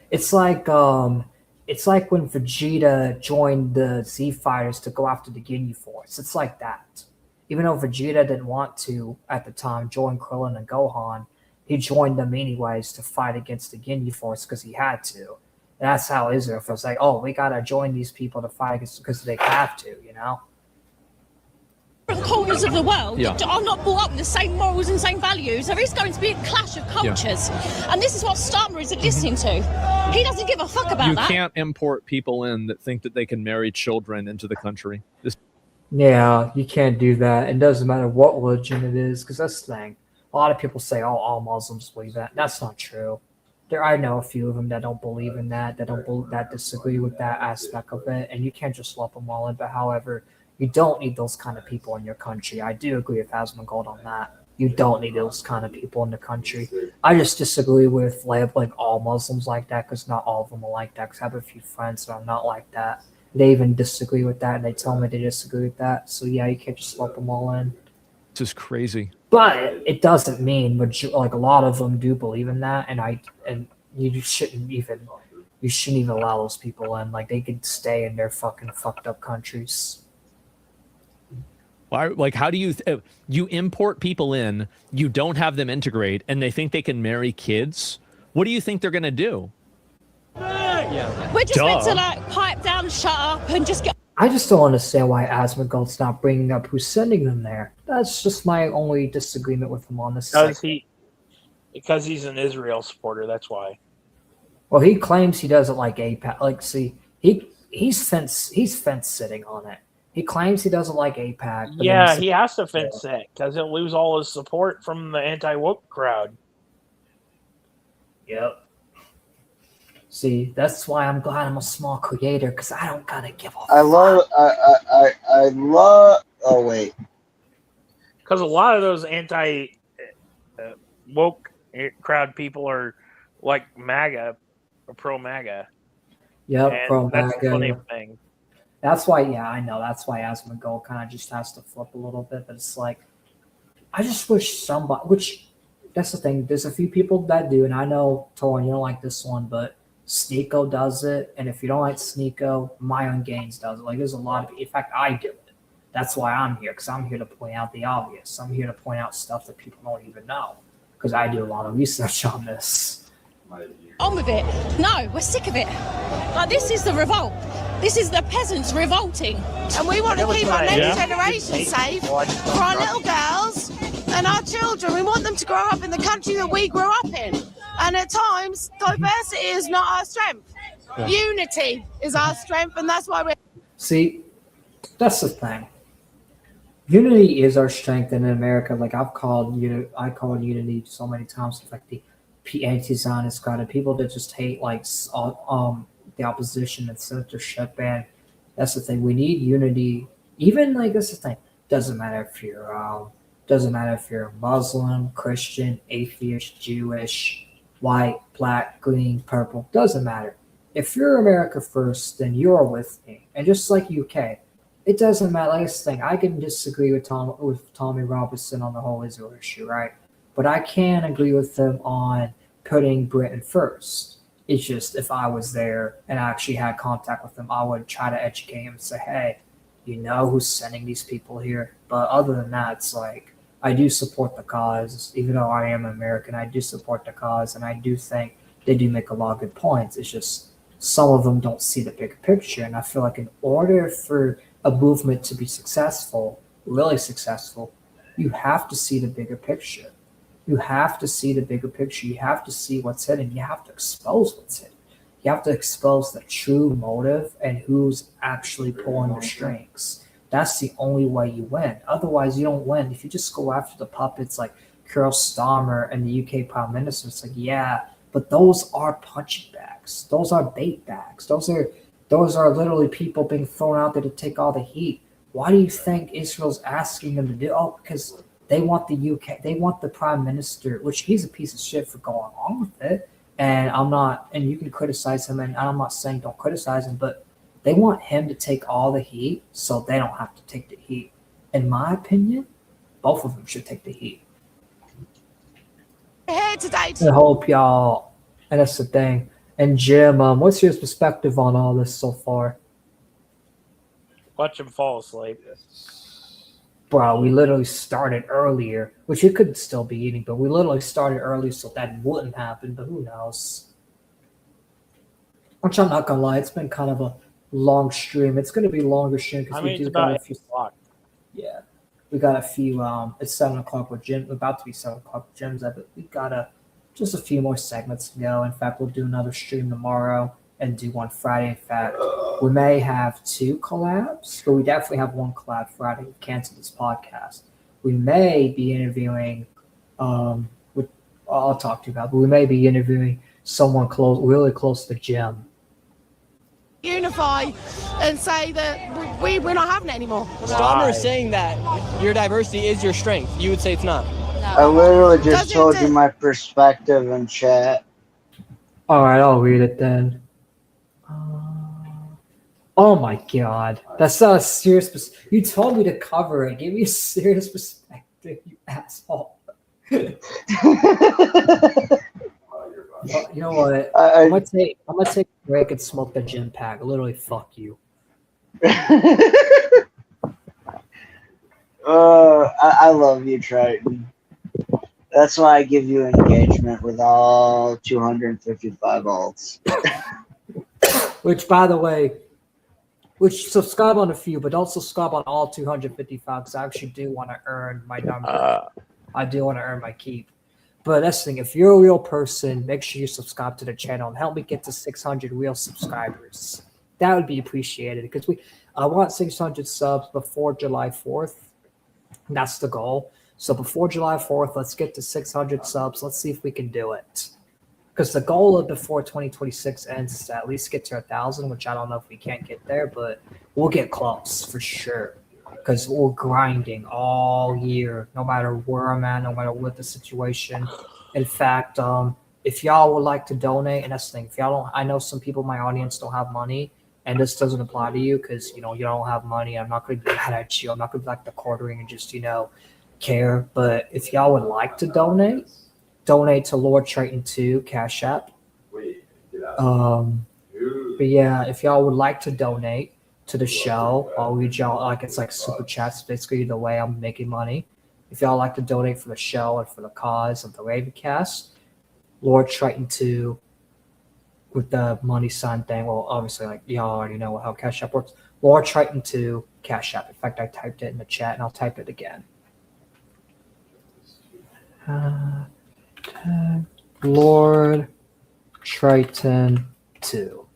It's like when Vegeta joined the Z Fighters to go after the Ginyu Force. It's like that. Even though Vegeta didn't want to, at the time, join Krillin and Gohan, he joined them anyways to fight against the Ginyu Force because he had to. And that's how Israel feels like, oh, we got to join these people to fight against because they have to, you know? different cultures of the world Yeah. that are not brought up with the same morals and same values, there is going to be a clash of cultures. And this is what Starmer is listening to. He doesn't give a fuck about that. You can't import people in that think that they can marry children into the country. Yeah, you can't do that. It doesn't matter what religion it is, because that's the thing. A lot of people say, "Oh, all Muslims believe that." That's not true. I know a few of them that don't believe in that, that disagree with that aspect of it, and you can't just lump them all in. But however, you don't need those kind of people in your country. I do agree with Asmongold on that. You don't need those kind of people in the country. I just disagree with labeling all Muslims like that, because not all of them are like that. Because I have a few friends that are not like that. They even disagree with that, and they tell me they disagree with that. So yeah, you can't just lump them all in. This is crazy. But it doesn't mean like a lot of them do believe in that, and you shouldn't even allow those people in. Like they could stay in their fucking fucked up countries. Why? Like, how do you import people in? You don't have them integrate, and they think they can marry kids. What do you think they're gonna do? Yeah. We're just meant to like pipe down, shut up, and just get. I just don't understand why Asmongold's not bringing up who's sending them there. That's just my only disagreement with him on this. Because he's an Israel supporter. That's why. Well, he claims he doesn't like AIPAC. Like, see, he's fence sitting on it. He claims he doesn't like AIPAC. Yeah, he has to fence it because he'll lose all his support from the anti-woke crowd. Yep. See, that's why I'm glad I'm a small creator, because I don't gotta give a I love. Oh wait. Because a lot of those anti-woke crowd people are like MAGA or pro-MAGA. Yep, and that's the funny thing. That's why, yeah, I know. That's why Asmongold kind of just has to flip a little bit. But it's like, I just wish somebody, which that's the thing. There's a few people that do, and I know, Torin, you don't like this one, but Sneeko does it. And if you don't like Sneeko, My Own Gains does it. Like, there's a lot of, in fact, I do it. That's why I'm here, because I'm here to point out the obvious. I'm here to point out stuff that people don't even know, because I do a lot of research on this. On with it. No, we're sick of it. Like, this is the revolt. This is the peasants revolting. And we want to keep our next generation safe for our little girls and our children. We want them to grow up in the country that we grew up in. And at times, diversity is not our strength. Yeah. Unity is our strength, and that's why we're... See, that's the thing. Unity is our strength in America. Like, I called unity so many times. Like the anti-Zionist crowd and people that just hate like the opposition and censorship. And that's the thing. We need unity. Even like that's the thing. Doesn't matter if you're Muslim, Christian, atheist, Jewish, white, black, green, purple. Doesn't matter. If you're America first, then you're with me. And just like UK, it doesn't matter. Like this thing, I can disagree with Tommy Robinson on the whole Israel issue, right? But I can agree with them on putting Britain first. It's just if I was there and I actually had contact with them, I would try to educate him and say, hey, you know who's sending these people here? But other than that, it's like I do support the cause. Even though I am American, I do support the cause, and I do think they do make a lot of good points. It's just some of them don't see the bigger picture. And I feel like in order for a movement to be successful, really successful, you have to see the bigger picture. You have to see the bigger picture. You have to see what's hidden. You have to expose what's hidden. You have to expose the true motive and who's actually pulling the strings. That's the only way you win. Otherwise, you don't win. If you just go after the puppets like Keir Starmer and the UK Prime Minister, it's like, yeah, but those are punching bags. Those are bait bags. Those are literally people being thrown out there to take all the heat. Why do you think Israel's asking them to do? Oh, because they want the UK, they want the Prime Minister, which he's a piece of shit for going along with it. And and you can criticize him, and I'm not saying don't criticize him, but they want him to take all the heat so they don't have to take the heat. In my opinion, both of them should take the heat. Here today. I hope y'all, and that's the thing. And Jim, what's your perspective on all this so far? Watch him fall asleep. Bro, we literally started earlier, which it could still be eating, but we literally started early so that wouldn't happen, but who knows? Which I'm not going to lie, it's been kind of a long stream. It's going to be a longer stream because we do got a few. O'clock. Yeah. We got a few. It's 7 o'clock with gym. About to be 7 o'clock with gyms. But we got just a few more segments to go. In fact, we'll do another stream tomorrow and do one Friday. In fact, we may have 2 collabs, but we definitely have 1 collab Friday. We cancel this podcast. We may be interviewing. With I'll talk to you about, but we may be interviewing someone really close to the gym. Unify and say that we're not having it anymore. Starmer is saying that your diversity is your strength. You would say it's not. I literally just told you my perspective in chat. All right, I'll read it then. Oh my god, that's not a serious. You told me to cover it. Give me a serious perspective, you asshole. You know what? I'm gonna take a break and smoke the gym pack. Literally, fuck you. I love you, Triton. That's why I give you engagement with all 255 alts. Which, by the way, subscribe on a few, but don't subscribe on all 255 because I actually do want to earn my number. I do want to earn my keep. But that's the thing. If you're a real person, make sure you subscribe to the channel and help me get to 600 real subscribers. That would be appreciated because I want 600 subs before July 4th. That's the goal. So before July 4th, let's get to 600 subs. Let's see if we can do it. Because the goal of before 2026 ends is to at least get to 1,000, which I don't know if we can't get there, but we'll get close for sure. Because we're grinding all year, no matter where I'm at, no matter what the situation. In fact, if y'all would like to donate, and that's the thing, if y'all don't, I know some people in my audience don't have money, and this doesn't apply to you because you don't have money. I'm not going to be mad at you. I'm not going to be like the quartering and just care. But if y'all would like to donate to Lord Triton 2 Cash App. But yeah, if y'all would like to donate to the show, I'll read y'all it's like super chats. Basically, the way I'm making money. If y'all like to donate for the show and for the cause of the Ravencast, Lord Triton 2 with the money sign thing. Well, obviously, y'all already know how Cash App works. Lord Triton 2 Cash App. In fact, I typed it in the chat, and I'll type it again. Lord Triton 2.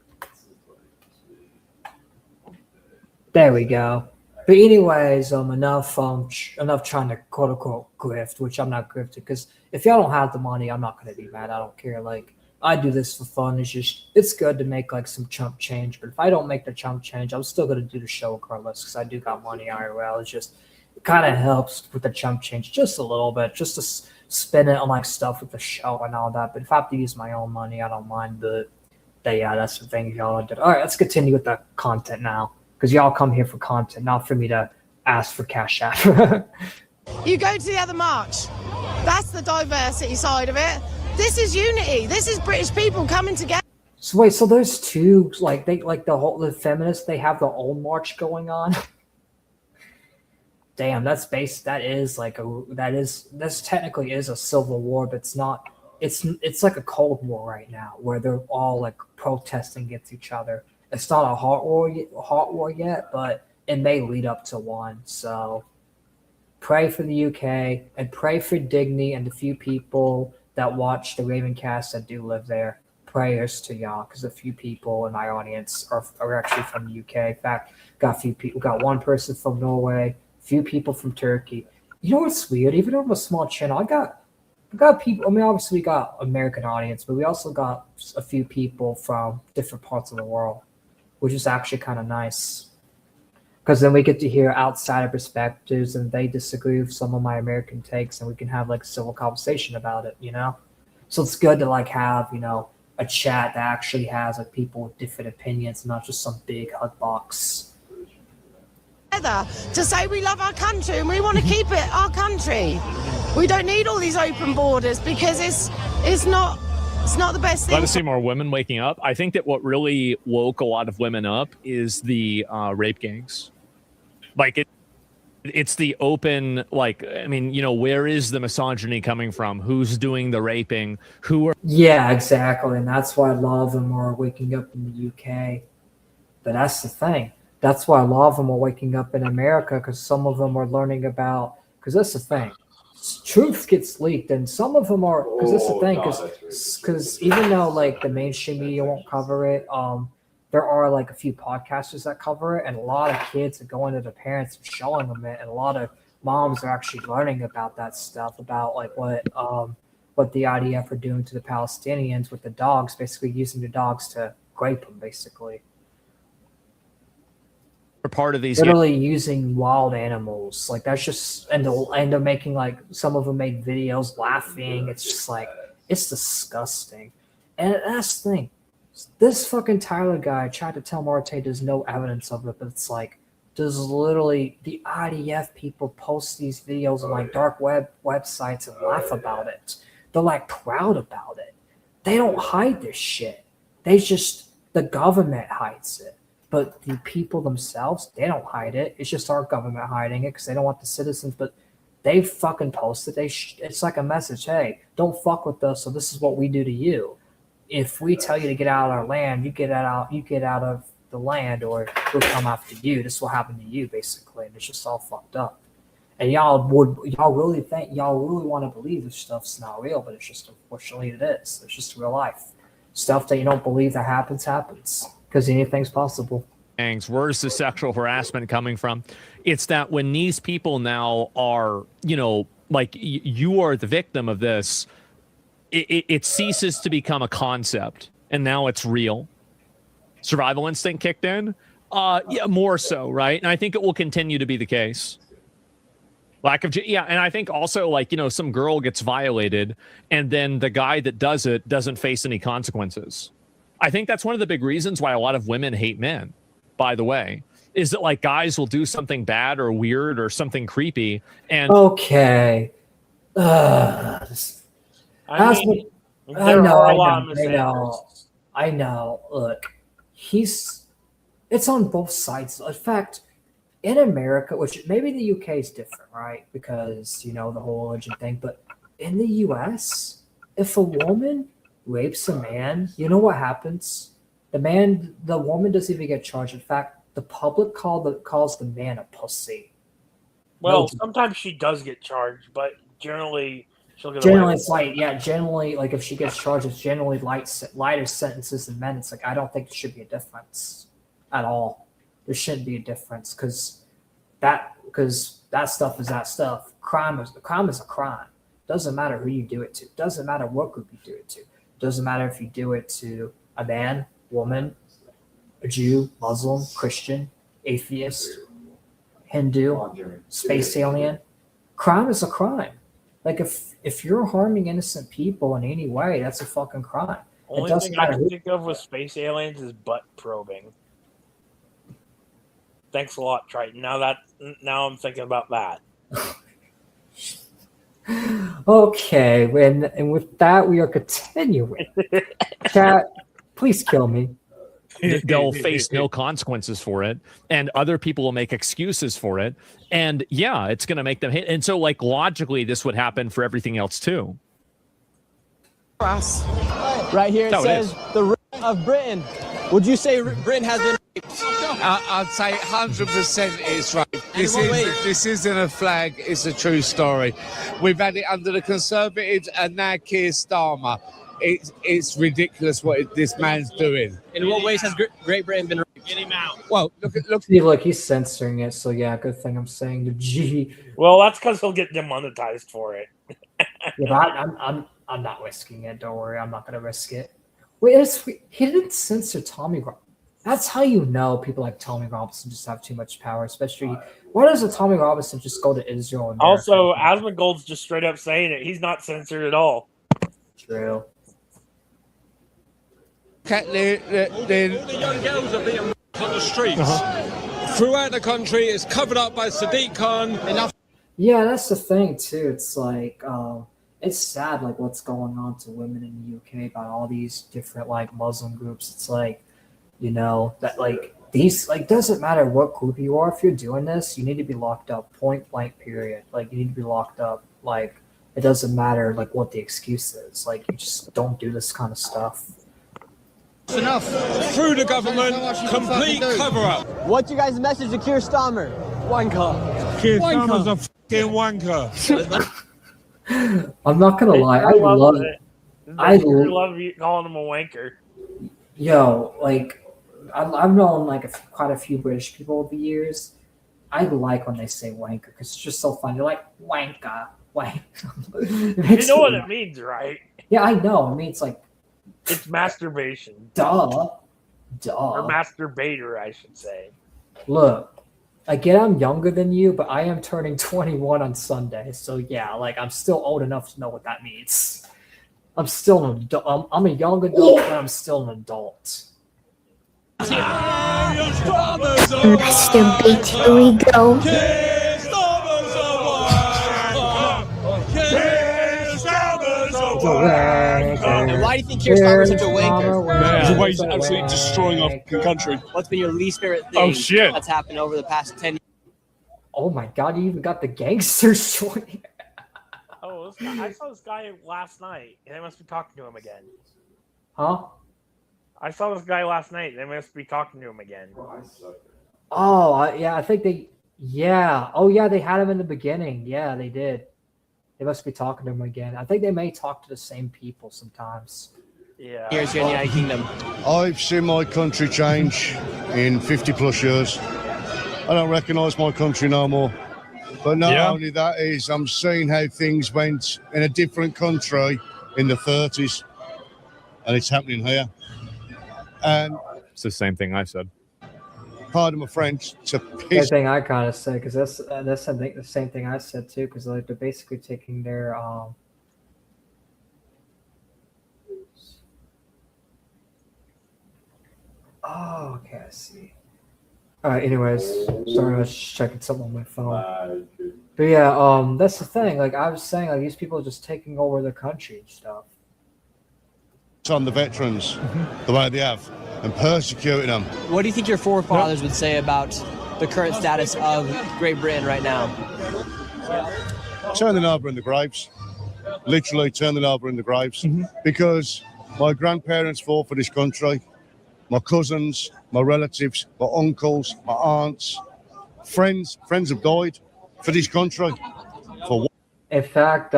There we go. But anyways, enough trying to quote unquote grift, which I'm not grifted because if y'all don't have the money, I'm not gonna be mad. I don't care. I do this for fun. It's good to make some chump change. But if I don't make the chump change, I'm still gonna do the show regardless because I do got money IRL. It kind of helps with the chump change just a little bit, just to spend it on stuff with the show and all that. But if I have to use my own money, I don't mind. But yeah, that's the thing y'all did. All right, let's continue with the content now. Because y'all come here for content, not for me to ask for Cash App. You go to the other march. That's the diversity side of it. This is unity. This is British people coming together. So wait, so there's two the feminists, they have their own march going on. Damn, this technically is a civil war, but it's not. It's like a Cold War right now, where they're all protesting against each other. It's not a hot war yet, but it may lead up to one. So pray for the UK and pray for Digny and the few people that watch the Ravencast that do live there. Prayers to y'all, because a few people in my audience are actually from the UK. In fact, got one person from Norway, a few people from Turkey. You know what's weird? Even though I'm a small channel, I got people. I mean, obviously we got American audience, but we also got a few people from different parts of the world, which is actually kind of nice. Because then we get to hear outsider perspectives, and they disagree with some of my American takes, and we can have civil conversation about it, So it's good to have, a chat that actually has people with different opinions, not just some big HUD box. To say we love our country and we want to keep it our country. We don't need all these open borders because it's not the best thing. Glad to see more women waking up. I think that what really woke a lot of women up is the rape gangs. It's the open, where is the misogyny coming from? Who's doing the raping? Yeah, exactly. And that's why a lot of them are waking up in the UK. But that's the thing. That's why a lot of them are waking up in America, because some of them are learning about. Because that's the thing, truth gets leaked, and some of them are. Because that's the thing, because even though like the mainstream media won't cover it, there are like a few podcasters that cover it, and a lot of kids are going to their parents and showing them it, and a lot of moms are actually learning about that stuff, about like what the IDF are doing to the Palestinians with the dogs, basically using the dogs to grape them, basically. Part of these literally using wild animals, like that's just, and they're making like, some of them make videos laughing. It's just like, it's disgusting. And that's the thing, this fucking Tyler guy tried to tell Marte there's no evidence of it, but it's like, there's literally the IDF people post these videos on like dark web websites and laugh about it. They're like proud about it. They don't hide this shit. The government hides it. But the people themselves, they don't hide it. It's just our government hiding it because they don't want the citizens. But they fucking post it. It's like a message. Hey, don't fuck with us. So this is what we do to you. If we tell you to get out of our land, you get out of the land, or we'll come after you. This will happen to you, basically. And it's just all fucked up. And y'all really want to believe this stuff's not real, but it's just, unfortunately, it is. It's just real life. Stuff that you don't believe that happens. Because anything's possible. Where's the sexual harassment coming from? It's that when these people now are, like you are the victim of this, it ceases to become a concept, and now it's real. Survival instinct kicked in? Yeah, more so, right? And I think it will continue to be the case. And I think also, like, some girl gets violated, and then the guy that does it doesn't face any consequences. I think that's one of the big reasons why a lot of women hate men, by the way, is that like guys will do something bad or weird or something creepy. And okay. I know. Look, it's on both sides. In fact, in America, which maybe the UK is different, right? Because, the whole religion thing. But in the US, if a woman rapes a man, you know what happens? The woman doesn't even get charged. In fact, the public calls the man a pussy. Well, sometimes she does get charged, but generally she'll get generally away. It's light. Yeah, generally, like if she gets charged, it's generally lighter sentences than men. It's like, I don't think there should be a difference at all. There shouldn't be a difference because that stuff is that stuff. Crime is a crime. Doesn't matter who you do it to. Doesn't matter what group you do it to. Doesn't matter if you do it to a man, woman, a Jew, Muslim, Christian, atheist, Hindu, space alien. Crime is a crime. Like if you're harming innocent people in any way, that's a fucking crime. Only thing I can think of with space aliens is butt probing. Thanks a lot, Triton. Now I'm thinking about that. Okay, and with that, we are continuing. Chat, please kill me. They'll face no consequences for it, and other people will make excuses for it, and yeah, it's going to make them hate. And so, like, logically, this would happen for everything else too. Right here it says the rape of Britain. Would you say Britain has been raped? I'd say 100% it's right. This isn't a flag, it's a true story. We've had it under the Conservatives and now Keir Starmer. It's ridiculous what this man's doing. In what ways has Great Britain been raped? Get him out. Well, look. See, look, he's censoring it, so yeah, good thing I'm saying the G. Well, that's because he'll get demonetized for it. Yeah, I'm not risking it. Don't worry, I'm not gonna risk it. Wait, he didn't censor Tommy Robinson. That's how you know people like Tommy Robinson just have too much power, especially. Why doesn't Tommy Robinson just go to Israel? And also, Asmongold's just straight up saying it. He's not censored at all. True. All the young girls are being raped on the streets. Throughout the country, it's covered up by Sadiq Khan. Yeah, that's the thing too. It's like it's sad, like what's going on to women in the UK about all these different like Muslim groups. It's like, that like these, like, doesn't matter what group you are. If you're doing this, you need to be locked up, point blank, period. Like, you need to be locked up. Like, it doesn't matter like what the excuse is. Like, you just don't do this kind of stuff. It's enough. Through the government, complete cover-up. What's your guys' message to Keir Starmer? Wanker. Keir Starmer's a fucking wanker. I'm not gonna lie, I love it. I love you calling him a wanker. Yo, like I've known like quite a few British people over the years. I like when they say wanker because it's just so fun. You're like wanker, wank. You know what it means, right? Yeah, I know. It means like it's masturbation. Duh. Or masturbator, I should say. Look, again, I'm younger than you, but I am turning 21 on Sunday. So yeah, like I'm still old enough to know what that means. I'm still an adult. I'm a young adult, but I'm still an adult. Masturbate, here we go. And why do you think Keir Starmer's such a wanker? The way he's absolutely destroying our country. What's been your least favorite thing that's happened over the past 10 years? Oh my God, you even got the gangsters joining. Oh, I saw this guy last night, and they must be talking to him again. Huh? I saw this guy last night, and they must be talking to him again. Oh, yeah, I think they, yeah. Oh, yeah, they had him in the beginning. Yeah, they did. They must be talking to him again. I think they may talk to the same people sometimes. Yeah. Here's your United Kingdom. I've seen my country change in 50 plus years. I don't recognise my country no more. But not only that is, I'm seeing how things went in a different country in the 30s. And it's happening here. And it's the same thing I said. Pardon my French. It's a Same thing I kind of said, because that's I think the same thing I said too, because like they're basically taking their Oh, okay, I see. All right. Anyways, sorry, I was just checking something on my phone. But yeah, that's the thing. Like I was saying, like these people are just taking over the country and stuff. On the veterans, the way they have, and persecuting them. What do you think your forefathers would say about the current status of Great Britain right now? Turn the knob in the graves. Literally turn the knob in the graves. Because my grandparents fought for this country. My cousins, my relatives, my uncles, my aunts, friends have died for this country. For what? In fact,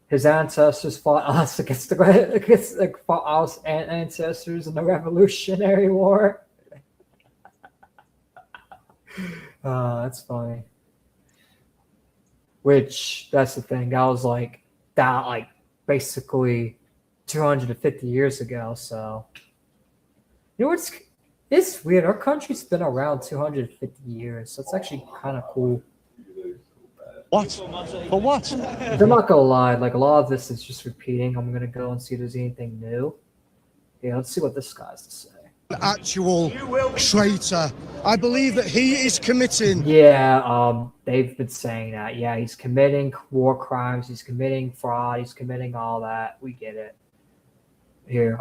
his ancestors fought us against fought us ancestors in the Revolutionary War. That's funny. Which that's the thing. That was like basically 250 years ago. So you know it's weird. Our country's been around 250 years, so it's actually kind of cool. What? For what? I'm not gonna lie, like a lot of this is just repeating. I'm gonna go and see if there's anything new. Yeah, let's see what this guy's to say. Actual traitor. I believe that he is committing. Yeah, they've been saying that. Yeah, he's committing war crimes, he's committing fraud, he's committing all that. We get it. Here.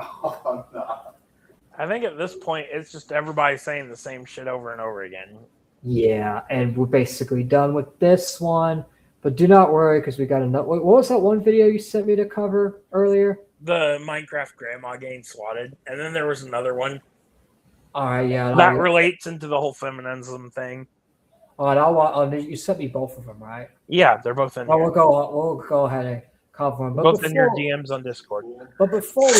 I think at this point it's just everybody saying the same shit over and over again. Yeah, and we're basically done with this one. But do not worry, because we got another. What was that one video you sent me to cover earlier? The Minecraft grandma getting swatted, and then there was another one. All right, yeah, that relates into the whole feminism thing. All right, you sent me both of them, right? Yeah, they're both in. Well, we'll go ahead and cover them. But both in your DMs on Discord. But before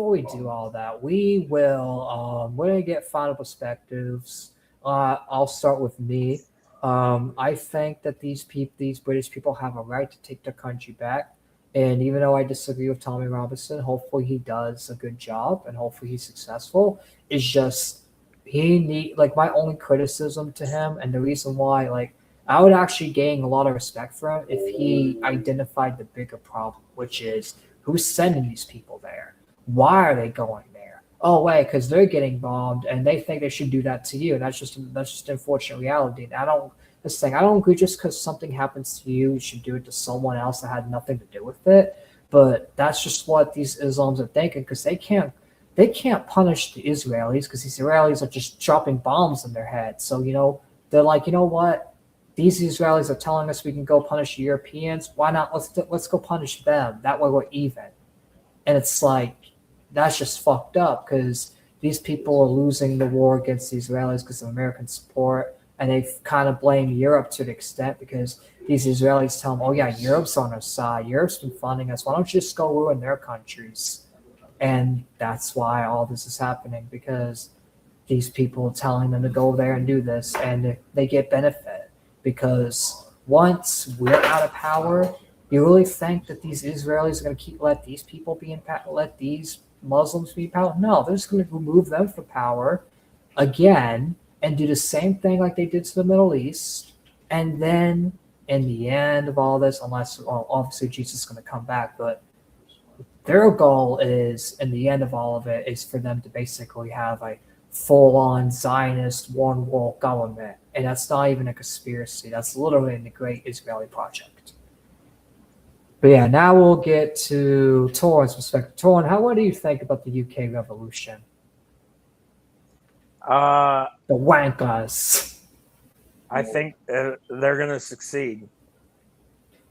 we do all that, we will. We're gonna get final perspectives. I'll start with me. I think that these British people have a right to take their country back. And even though I disagree with Tommy Robinson, hopefully he does a good job and hopefully he's successful. It's just my only criticism to him, and the reason why I would actually gain a lot of respect for him if he identified the bigger problem, which is who's sending these people there? Why are they going there? Oh, wait, because they're getting bombed and they think they should do that to you. And that's just unfortunate reality. And I don't agree just because something happens to you should do it to someone else that had nothing to do with it. But that's just what these Islams are thinking, because they can't punish the Israelis because these Israelis are just dropping bombs in their head. So, they're like, you know what? These Israelis are telling us we can go punish the Europeans. Why not? Let's go punish them. That way we're even. And it's like, that's just fucked up because these people are losing the war against the Israelis because of American support, and they kind of blame Europe to an extent because these Israelis tell them, "Oh yeah, Europe's on our side. Europe's been funding us. Why don't you just go ruin their countries?" And that's why all this is happening because these people are telling them to go there and do this, and they get benefit because once we're out of power, you really think that these Israelis are going to let these people be in power, let these Muslims be in power? No, they're just going to remove them from power again and do the same thing like they did to the Middle East. And then in the end of all this, unless obviously Jesus is going to come back, but their goal is, in the end of all of it, is for them to basically have a full-on Zionist one-world government. And that's not even a conspiracy. That's literally the Great Israeli Project. But yeah, now we'll get to Torrent's perspective. Torrent, what do you think about the UK revolution? The wankers. I think they're going to succeed.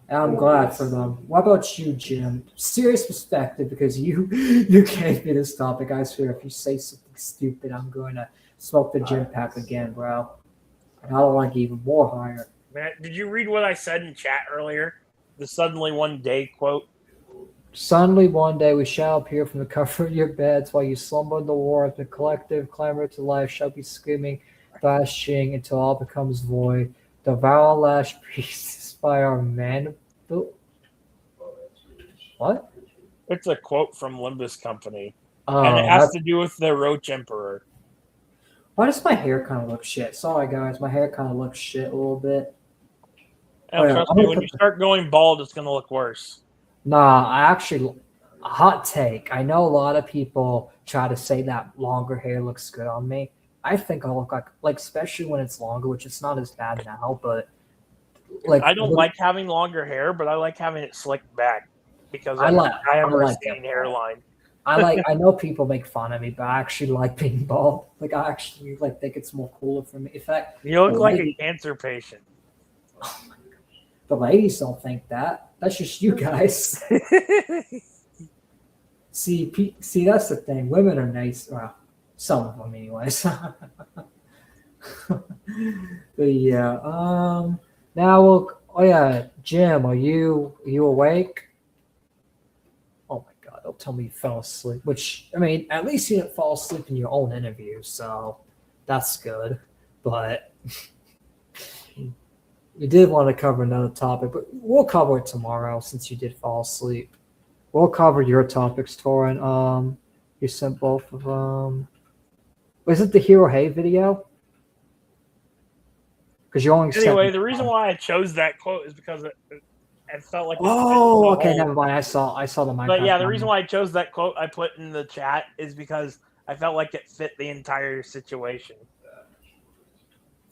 I'm glad for them. What about you, Jim? Serious perspective, because you gave me this topic. I swear, if you say something stupid, I'm going to smoke the gym pack again, bro. And I don't want to get even more higher. Man, did you read what I said in chat earlier? The suddenly one day quote. Suddenly one day we shall appear from the comfort of your beds while you slumber in the war. The collective clamor to life shall be screaming, thrashing until all becomes void. The vowel lash pieces by our man. What? It's a quote from Limbus Company. And it has to do with the Roach Emperor. Why does my hair kind of look shit? Sorry, guys. My hair kind of looks shit a little bit. Trust me, when you start going bald, it's going to look worse. Nah, a hot take. I know a lot of people try to say that longer hair looks good on me. I think I look like especially when it's longer, which it's not as bad now, but like I don't like having longer hair, but I like having it slicked back because I have a receding hairline. I know people make fun of me, but I actually like being bald. Like I actually think it's more cooler for me. In fact, you look like a cancer patient. Oh my God. The ladies don't think that. That's just you guys. See, that's the thing. Women are nice. Well, some of them, anyways. But yeah. Now we'll. Oh yeah, Jim, are you awake? Oh my God! Don't tell me you fell asleep. Which I mean, at least you didn't fall asleep in your own interview, so that's good. But we did want to cover another topic, but we'll cover it tomorrow since you did fall asleep. We'll cover your topics, Torrent. You sent both of them. Was it the Hero Hay video? Because you only anyway, the reason why I chose that quote is because it felt like. Okay, never mind. I saw the Minecraft. But yeah, the reason why I chose that quote I put in the chat is because I felt like it fit the entire situation.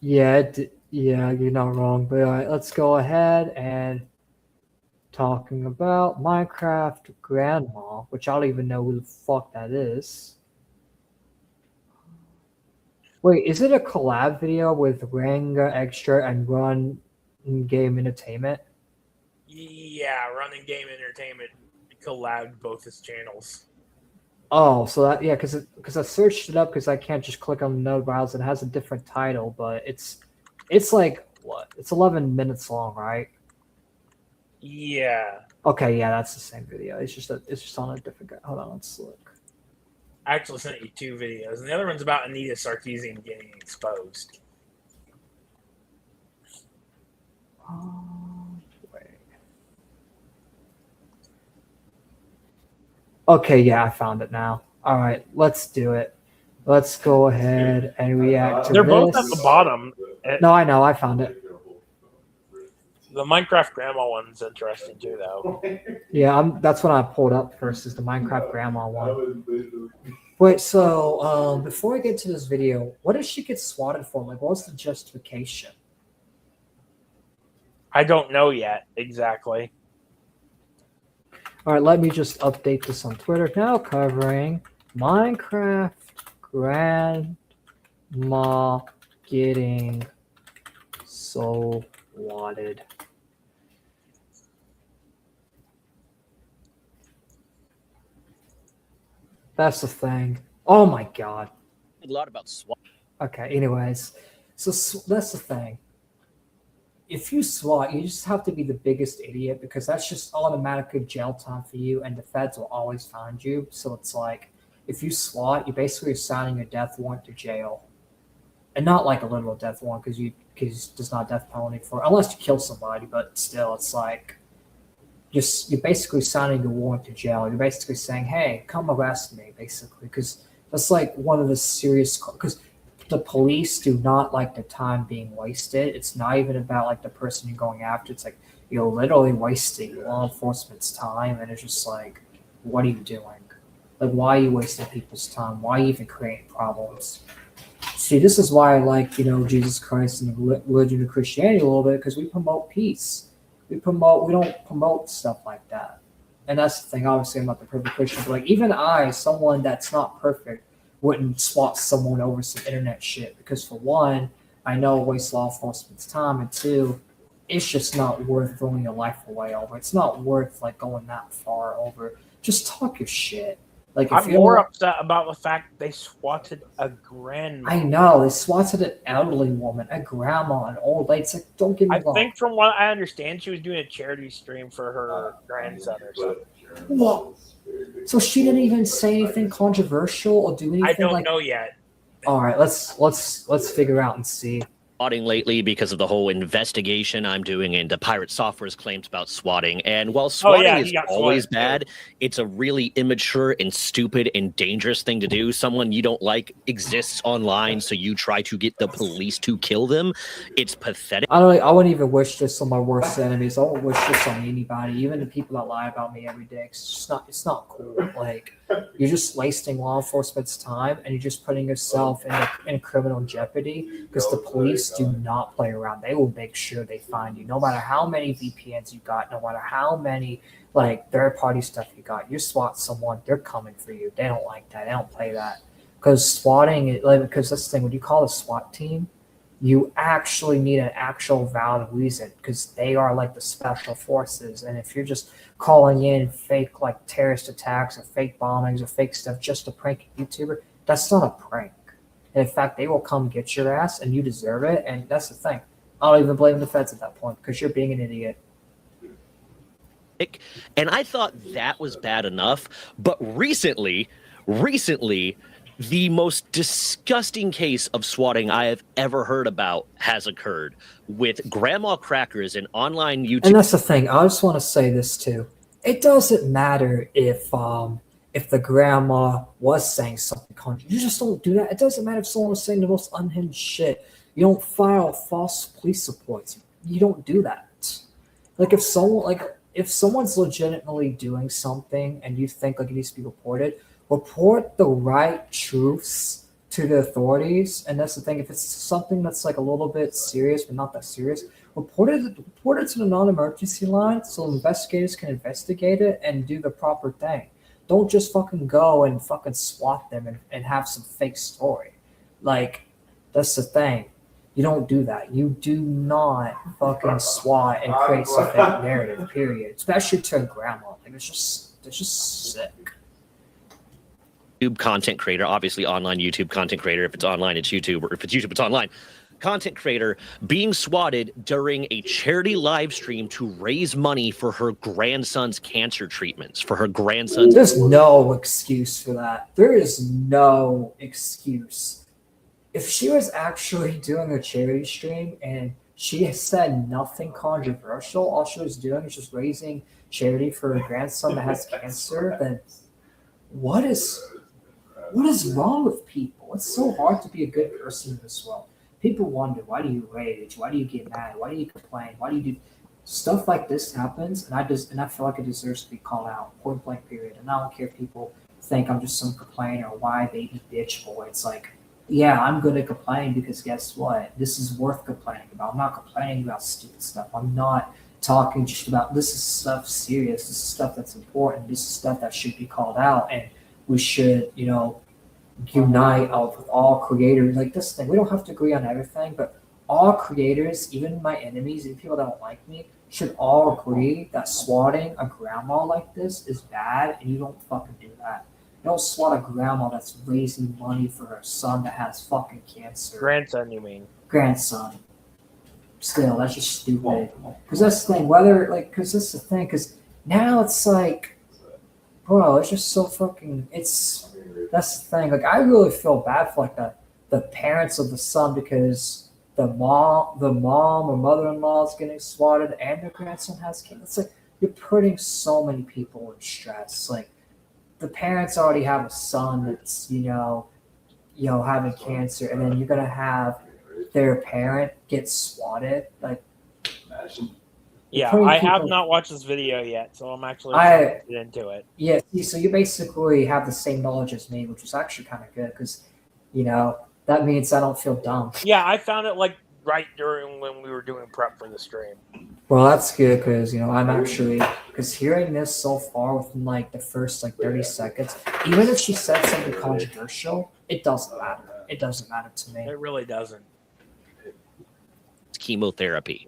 Yeah, you're not wrong. But all right, let's go ahead and talking about Minecraft Grandma, which I don't even know who the fuck that is. Wait, is it a collab video with Ranga Extra and Run Game Entertainment? Yeah, Running Game Entertainment collabed both his channels. Oh, so that because I searched it up because I can't just click on the node browser. It has a different title, but it's like what? It's 11 minutes long, right? Yeah. Okay, yeah, that's the same video. It's just on a different guy. Hold on, let's look. I actually sent you two videos, and the other one's about Anita Sarkeesian getting exposed. Wait. Okay, yeah, I found it now. All right, let's do it. Let's go ahead and react to They're this. both at the bottom. No, I know. I found it. The Minecraft Grandma one's interesting too, though. Yeah, that's what I pulled up first. Is the Minecraft Grandma one. Wait, so before I get to this video, what does she get swatted for? Like, what's the justification? I don't know yet exactly. All right, let me just update this on Twitter now. Covering Minecraft Grandma getting so wanted. That's the thing. Oh my god. A lot about SWAT. Okay, anyways. So that's the thing. If you SWAT, you just have to be the biggest idiot because that's just automatically jail time for you and the feds will always find you. So it's like, if you SWAT, you basically are signing a death warrant to jail. And not like a literal death warrant because there's not a death penalty for unless you kill somebody, but still it's like you're basically signing a warrant to jail. You're basically saying, hey, come arrest me, basically, because that's like one of the serious because the police do not like the time being wasted. It's not even about like the person you're going after. It's like you're literally wasting law enforcement's time, and it's just like, what are you doing? Like, why are you wasting people's time? Why are you even creating problems? See, this is why I like, Jesus Christ and the religion of Christianity a little bit, because we promote peace. We don't promote stuff like that. And that's the thing, obviously I'm not the perfect Christian, but like even I, someone that's not perfect, wouldn't swat someone over some internet shit because for one, I know it wastes law enforcement's time, and two, it's just not worth throwing your life away over. It's not worth like going that far over. Just talk your shit. Like I'm more upset about the fact they swatted a grandma. I know they swatted an elderly woman, a grandma, an old lady. It's like, don't get me wrong. I think from what I understand, she was doing a charity stream for her grandson or something. Well, so she didn't even say anything controversial or do anything. I don't know yet. All right, let's figure out and see. Swatting lately because of the whole investigation I'm doing into Pirate Software's claims about swatting. And while swatting is always bad, it's a really immature and stupid and dangerous thing to do. Someone you don't like exists online, so you try to get the police to kill them. It's pathetic. I wouldn't even wish this on my worst enemies. I wouldn't wish this on anybody, even the people that lie about me every day. It's not cool. Like, you're just wasting law enforcement's time, and you're just putting yourself in a criminal jeopardy because the police do not play around. They will make sure they find you, no matter how many VPNs you got, no matter how many like third-party stuff you got. You SWAT someone, they're coming for you. They don't like that. They don't play that because swatting, because that's the thing. When you call a SWAT team, you actually need an actual valid reason because they are like the special forces. And if you're just calling in fake like terrorist attacks or fake bombings or fake stuff just to prank a YouTuber, that's not a prank. And in fact, they will come get your ass and you deserve it. And that's the thing. I don't even blame the feds at that point because you're being an idiot. And I thought that was bad enough. But recently, the most disgusting case of swatting I have ever heard about has occurred with Grandma Crackers, an online YouTube. And that's the thing. I just want to say this too. It doesn't matter if the grandma was saying something contrary. You just don't do that. It doesn't matter if someone was saying the most unhinged shit. You don't file false police reports. You don't do that. Like if someone's legitimately doing something and you think like it needs to be reported, report the right truths to the authorities. And that's the thing. If it's something that's like a little bit serious but not that serious, report it to the non-emergency line so investigators can investigate it and do the proper thing. Don't just fucking go and fucking swat them and have some fake story. Like, that's the thing. You don't do that. You do not fucking SWAT and create some fake narrative, period. Especially to a grandma. Like, it's just sick. YouTube content creator, obviously online YouTube content creator. If it's online, it's YouTube, or if it's YouTube, it's online. Content creator being swatted during a charity live stream to raise money for her grandson's cancer treatments. There's no excuse for that. There is no excuse. If she was actually doing a charity stream and she said nothing controversial, all she was doing is just raising charity for her grandson that has cancer, then what is wrong with people? It's so hard to be a good person in this world. People wonder, why do you rage? Why do you get mad? Why do you complain? Why do you do stuff like this happens? And I feel like it deserves to be called out, point blank period. And I don't care if people think I'm just some complainer or why baby bitch boy. It's like, yeah, I'm good at complaining because guess what? This is worth complaining about. I'm not complaining about stupid stuff. I'm not talking just about this is stuff serious. This is stuff that's important. This is stuff that should be called out. And we should, unite with all creators. Like this thing, we don't have to agree on everything, but all creators, even my enemies, even people that don't like me, should all agree that swatting a grandma like this is bad, and you don't fucking do that. don't swat a grandma that's raising money for her son that has fucking cancer. Grandson, you mean? Grandson. Still, that's just stupid. Because that's the thing. Whether like, because that's the thing. Because now it's like, bro, it's just so fucking. That's the thing. Like, I really feel bad for like the parents of the son because the mom or mother-in-law is getting swatted and their grandson has cancer. It's like you're putting so many people in stress. Like, the parents already have a son that's having cancer, and then you're gonna have their parent get swatted. Like, yeah, I have not watched this video yet, so I'm actually trying to get into it. Yeah, so you basically have the same knowledge as me, which is actually kind of good because, that means I don't feel dumb. Yeah, I found it like right during when we were doing prep for the stream. Well, that's good because because hearing this so far within like the first like 30 seconds, even if she said something controversial, it doesn't matter. It doesn't matter to me. It really doesn't. Chemotherapy.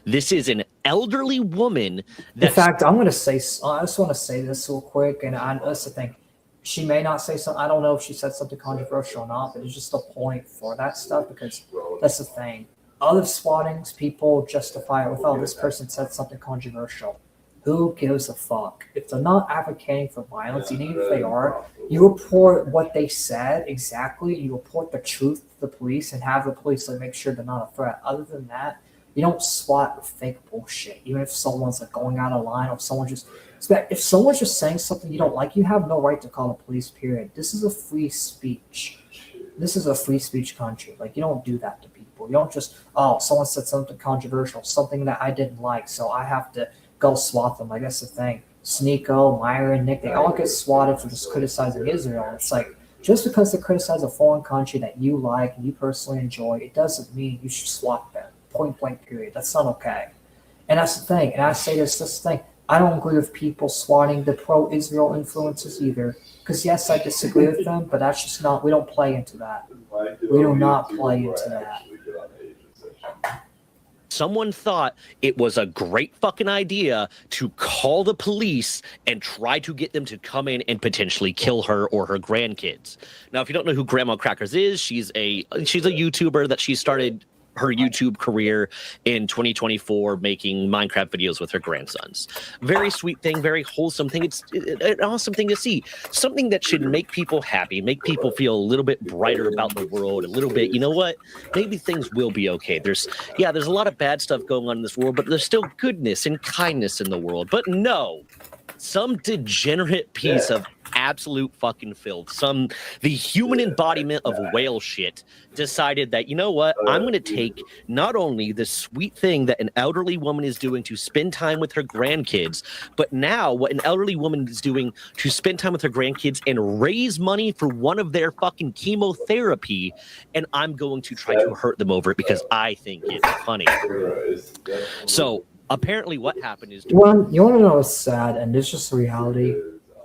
This is an elderly woman. In fact, I just want to say this real quick, and that's the thing. She may not say something. I don't know if she said something controversial or not, but it's just a point for that stuff because that's the thing. Other swattings, people justify it with, oh, this person said something controversial. Who gives a fuck? If they're not advocating for violence, even if they are, you report what they said exactly. You report the truth to the police and have the police make sure they're not a threat. Other than that, you don't swat with fake bullshit. Even if someone's like going out of line, or if someone's just saying something you don't like, you have no right to call the police. Period. This is a free speech. This is a free speech country. Like, you don't do that to people. You don't just, oh, someone said something controversial, something that I didn't like, so I have to go swat them. I guess the thing. Sneeko, Myron, Nick, they all get swatted for just criticizing Israel. And it's like, just because they criticize a foreign country that you like and you personally enjoy, it doesn't mean you should swat them. Point blank, period. That's not okay. And that's the thing. And I say this thing. I don't agree with people swatting the pro-Israel influences either. Because, yes, I disagree with them, but that's just not, we don't play into that. We do not play into that. Someone thought it was a great fucking idea to call the police and try to get them to come in and potentially kill her or her grandkids. Now, if you don't know who Grandma Crackers is, she's a YouTuber that she started her YouTube career in 2024 making Minecraft videos with her grandsons. Very sweet thing, very wholesome thing. It's an awesome thing to see. Something that should make people happy, make people feel a little bit brighter about the world, a little bit, you know what? Maybe things will be okay. There's a lot of bad stuff going on in this world, but there's still goodness and kindness in the world. But no, some degenerate piece of absolute fucking filth, the human embodiment of whale shit, decided that, you know what, I'm going to take not only the sweet thing that an elderly woman is doing to spend time with her grandkids, but now what an elderly woman is doing to spend time with her grandkids and raise money for one of their fucking chemotherapy, and I'm going to try to hurt them over it because I think it's funny. So apparently what happened is... You want to know what's sad, and it's just reality?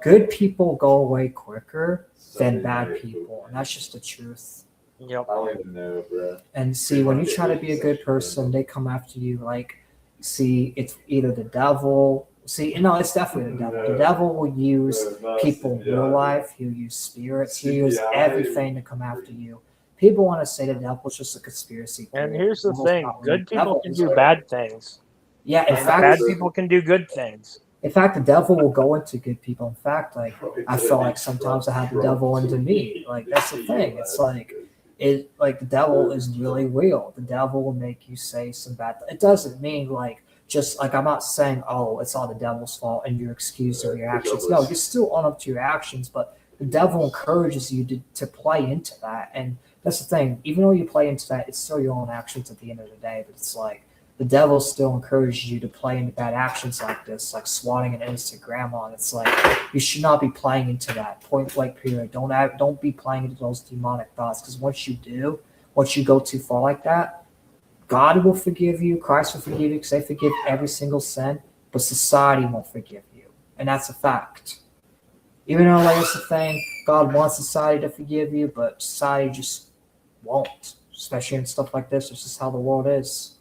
Good people go away quicker than bad people, and that's just the truth. Yep. I don't even know, bro. And see, when you try to be a good person, they come after you. Like, see, it's either the devil. See, no, it's definitely the devil. The devil will use people in real life. He'll use spirits. He'll use everything to come after you. People want to say the devil's just a conspiracy theory. And here's the thing: good people can do bad things. Yeah, in fact, bad people can do good things. In fact, the devil will go into good people. In fact, like, I feel like sometimes I have the devil into me. Like, that's the thing. It's like, the devil is really real. The devil will make you say some bad. It doesn't mean like just like I'm not saying, oh, it's all the devil's fault and you're excused of your actions. No, you're still on up to your actions, but the devil encourages you to play into that. And that's the thing. Even though you play into that, it's still your own actions at the end of the day. But it's like, the devil still encourages you to play into bad actions like this, like swatting an innocent grandma. And it's like, you should not be playing into that. Point blank period. Don't be playing into those demonic thoughts, because once you do, once you go too far like that, God will forgive you, Christ will forgive you, because they forgive every single sin, but society won't forgive you. And that's a fact. Even though, like, it's the thing, God wants society to forgive you, but society just won't. Especially in stuff like this. It's just how the world is.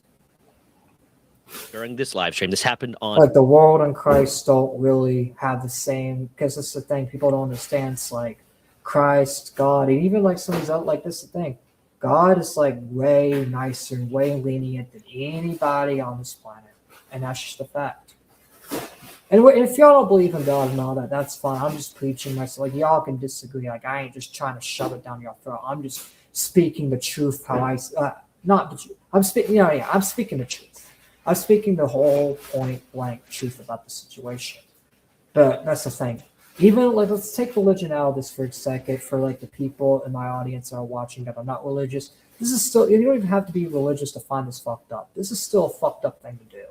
during this live stream. This happened on like the world and Christ don't really have the same, because it's the thing people don't understand. It's like Christ, God, and even like some of these other, like this is the thing. God is like way nicer and way lenient than anybody on this planet, and that's just a fact. And if y'all don't believe in God and all that, that's fine. I'm just preaching myself. Like y'all can disagree. Like I ain't just trying to shove it down your throat. I'm just speaking the truth. How I not the truth. I'm speaking. I'm speaking the truth. I'm speaking the whole point blank truth about the situation. But that's the thing. Even like let's take religion out of this for a second. For like the people in my audience that are watching that are not religious, this is still. You don't even have to be religious to find this fucked up. This is still a fucked up thing to do.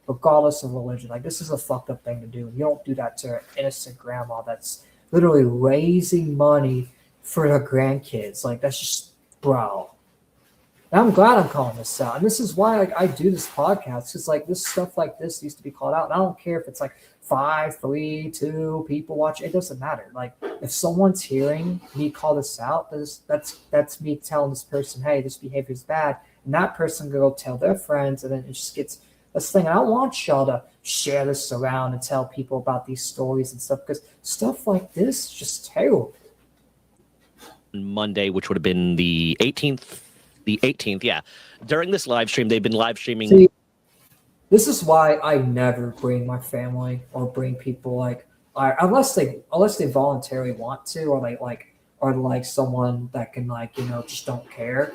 Regardless of religion, like this is a fucked up thing to do. You don't do that to an innocent grandma that's literally raising money for her grandkids. Like that's just, bro. And I'm glad I'm calling this out, and this is why like I do this podcast, because like this stuff like this needs to be called out. And I don't care if it's like 5, 3, 2 people watching. It doesn't matter. Like if someone's hearing me call this out, that's me telling this person, hey, this behavior is bad, and that person go tell their friends, and then it just gets. That's the thing. I don't want y'all to share this around and tell people about these stories and stuff, because stuff like this is just terrible. Monday, which would have been the 18th. The 18th, yeah. During this live stream, they've been live streaming. See, this is why I never bring my family or bring people like unless they voluntarily want to, or like someone that can just don't care,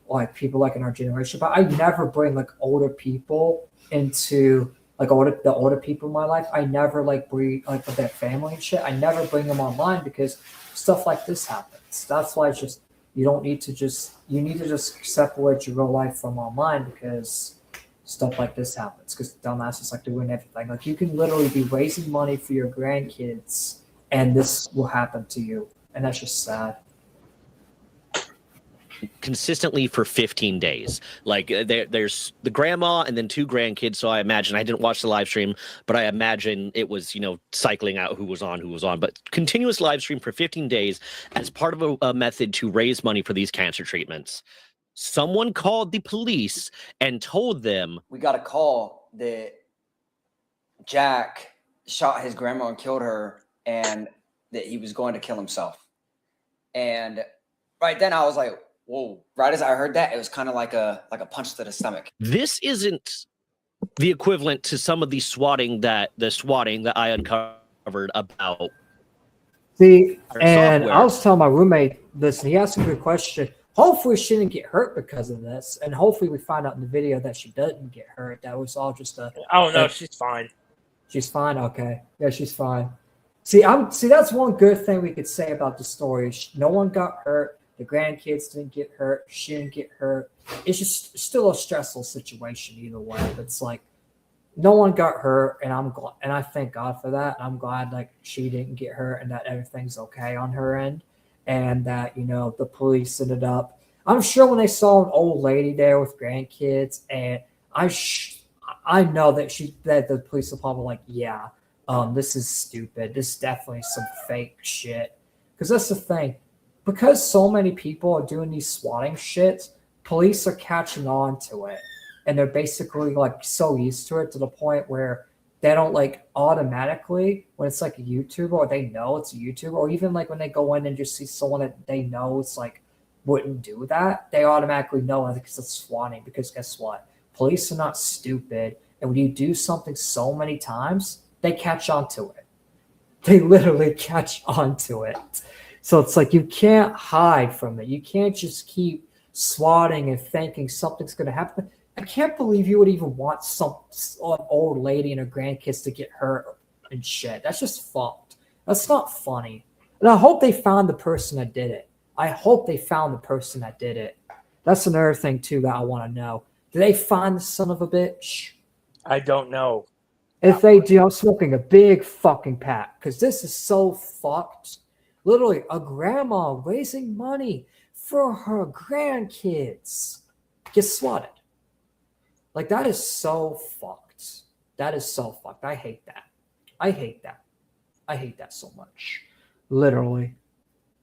like people like in our generation. But I never bring like older people into like the older people in my life. I never like bring like with their family and shit. I never bring them online because stuff like this happens. That's why it's just you need to just separate your real life from online, because stuff like this happens, because dumbasses like to ruin everything. Like you can literally be raising money for your grandkids and this will happen to you, and that's just sad. Consistently for 15 days. Like there's the grandma and then 2 grandkids. So I imagine, I didn't watch the live stream, but I imagine it was, cycling out who was on, but continuous live stream for 15 days as part of a method to raise money for these cancer treatments. Someone called the police and told them, we got a call that Jack shot his grandma and killed her, and that he was going to kill himself. And right then I was like, whoa. Right as I heard that, it was kind of like a punch to the stomach. This isn't the equivalent to some of the swatting that I uncovered about. See, and software. I was telling my roommate this, and he asked a good question. Hopefully she didn't get hurt because of this, and hopefully we find out in the video that she doesn't get hurt. That was all just a... Oh, no, she's fine. She's fine? Okay. Yeah, she's fine. See, that's one good thing we could say about the story. No one got hurt. The grandkids didn't get hurt. She didn't get hurt. It's just still a stressful situation either way. But it's like no one got hurt, and I'm glad, and I thank God for that. I'm glad like she didn't get hurt and that everything's okay on her end, and that the police ended up. I'm sure when they saw an old lady there with grandkids, and I know that the police will probably like, yeah, this is stupid. This is definitely some fake shit, because that's the thing. Because so many people are doing these swatting shit, police are catching on to it. And they're basically like so used to it to the point where they don't like automatically, when it's like a YouTuber or they know it's a YouTuber, or even like when they go in and just see someone that they know it's like wouldn't do that, they automatically know it because it's swatting. Because guess what? Police are not stupid. And when you do something so many times, they catch on to it. They literally catch on to it. So it's like you can't hide from it. You can't just keep swatting and thinking something's going to happen. I can't believe you would even want some old lady and her grandkids to get hurt and shit. That's just fucked. That's not funny. And I hope they found the person that did it. That's another thing, too, that I want to know. Did they find the son of a bitch? I don't know. If they do, I'm smoking a big fucking pack, because this is so fucked. Literally, a grandma raising money for her grandkids gets swatted. Like, that is so fucked. That is so fucked. I hate that. I hate that so much. Literally.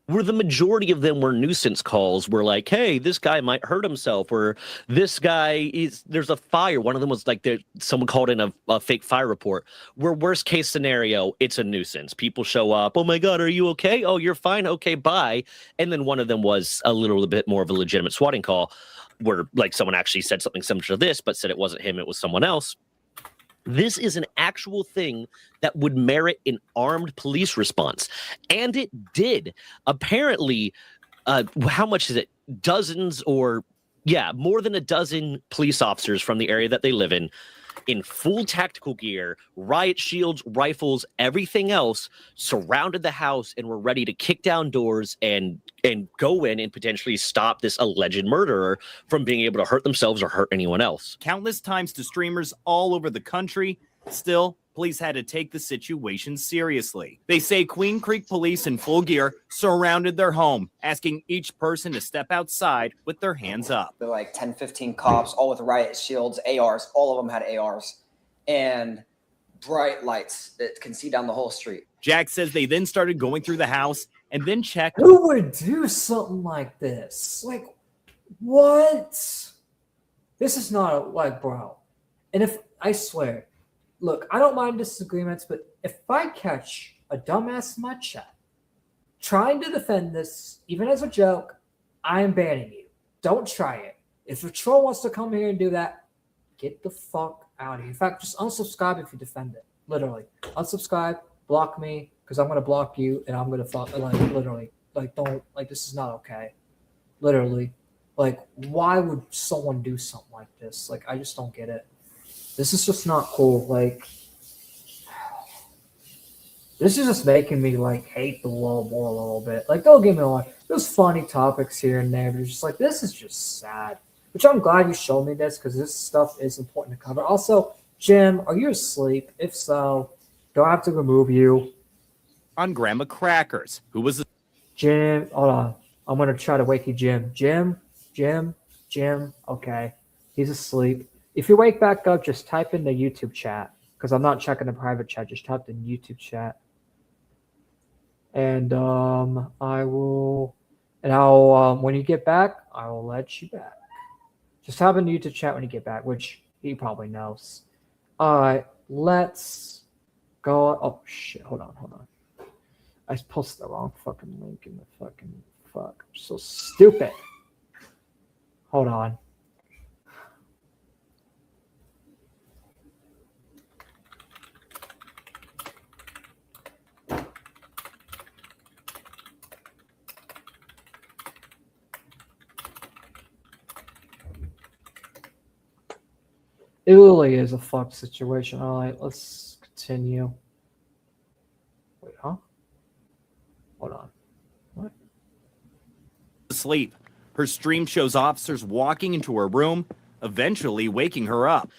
where the majority of them were nuisance calls, were like, hey, this guy might hurt himself, or this guy there's a fire. One of them was like, someone called in a fake fire report, where worst case scenario, it's a nuisance. People show up, oh my God, are you okay? Oh, you're fine. Okay, bye. And then one of them was a little bit more of a legitimate swatting call, where like someone actually said something similar to this, but said it wasn't him, it was someone else. This is an actual thing that would merit an armed police response. And it did. Apparently, how much is it? Dozens or, more than a dozen police officers from the area that they live in full tactical gear, riot shields, rifles, everything else, surrounded the house and were ready to kick down doors and go in and potentially stop this alleged murderer from being able to hurt themselves or hurt anyone else. Countless times to streamers all over the country. Still, police had to take the situation seriously. They say Queen Creek police in full gear surrounded their home, asking each person to step outside with their hands up. They're like 10, 15 cops, all with riot shields, ARs. All of them had ARs and bright lights that can see down the whole street. Jack says they then started going through the house and then checked. Who would do something like this? Like, what? This is not bro. And if I swear, look, I don't mind disagreements, but if I catch a dumbass in my chat trying to defend this, even as a joke, I am banning you. Don't try it. If a troll wants to come here and do that, get the fuck out of here. In fact, just unsubscribe if you defend it. Literally. Unsubscribe, block me, because I'm going to block you, and I'm going to literally, don't, this is not okay. Literally. Why would someone do something like this? I just don't get it. This is just not cool. This is just making me hate the world more a little bit. Don't get me wrong. There's funny topics here and there, but it's just this is just sad. Which I'm glad you showed me this because this stuff is important to cover. Also, Jim, are you asleep? If so, do I have to remove you? On Grandma Crackers, who was Jim, hold on. I'm gonna try to wake you, Jim. Jim. Okay, he's asleep. If you wake back up, just type in the YouTube chat because I'm not checking the private chat. Just type in YouTube chat, and I'll when you get back, I will let you back. Just type in the YouTube chat when you get back, which he probably knows. All right, let's go. Oh shit! Hold on. I posted the wrong fucking link in the fucking fuck. I'm so stupid. Hold on. It really is a fucked situation. All right, let's continue. Wait, huh? Hold on. What? Asleep. Her stream shows officers walking into her room, eventually waking her up.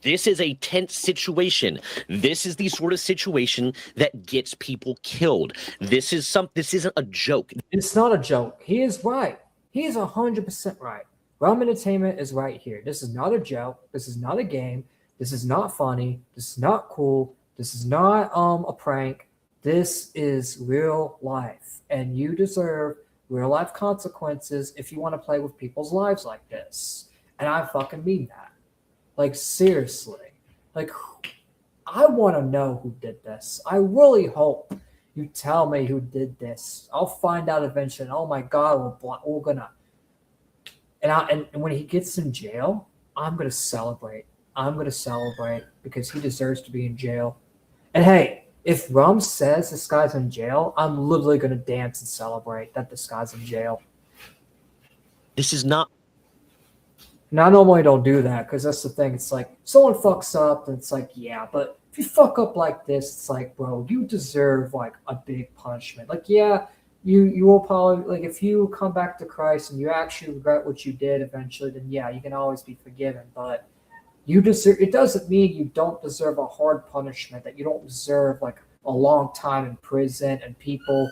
This is a tense situation. This is the sort of situation that gets people killed. This isn't a joke. It's not a joke. He is right. He is 100% right. Realm Entertainment is right here. This is not a joke. This is not a game. This is not funny. This is not cool. This is not a prank. This is real life. And you deserve real life consequences if you want to play with people's lives like this. And I fucking mean that. Seriously. I want to know who did this. I really hope you tell me who did this. I'll find out eventually. Oh my God, we're gonna. And when he gets in jail, I'm gonna celebrate. Because he deserves to be in jail. And hey, if Rum says this guy's in jail, I'm literally gonna dance and celebrate that this guy's in jail. This is not. Now, I normally don't do that because that's the thing. It's someone fucks up, and it's yeah, but if you fuck up like this, it's bro, you deserve a big punishment. You will probably if you come back to Christ and you actually regret what you did eventually, then yeah, you can always be forgiven. But you deserve. It doesn't mean you don't deserve a hard punishment. That you don't deserve a long time in prison and people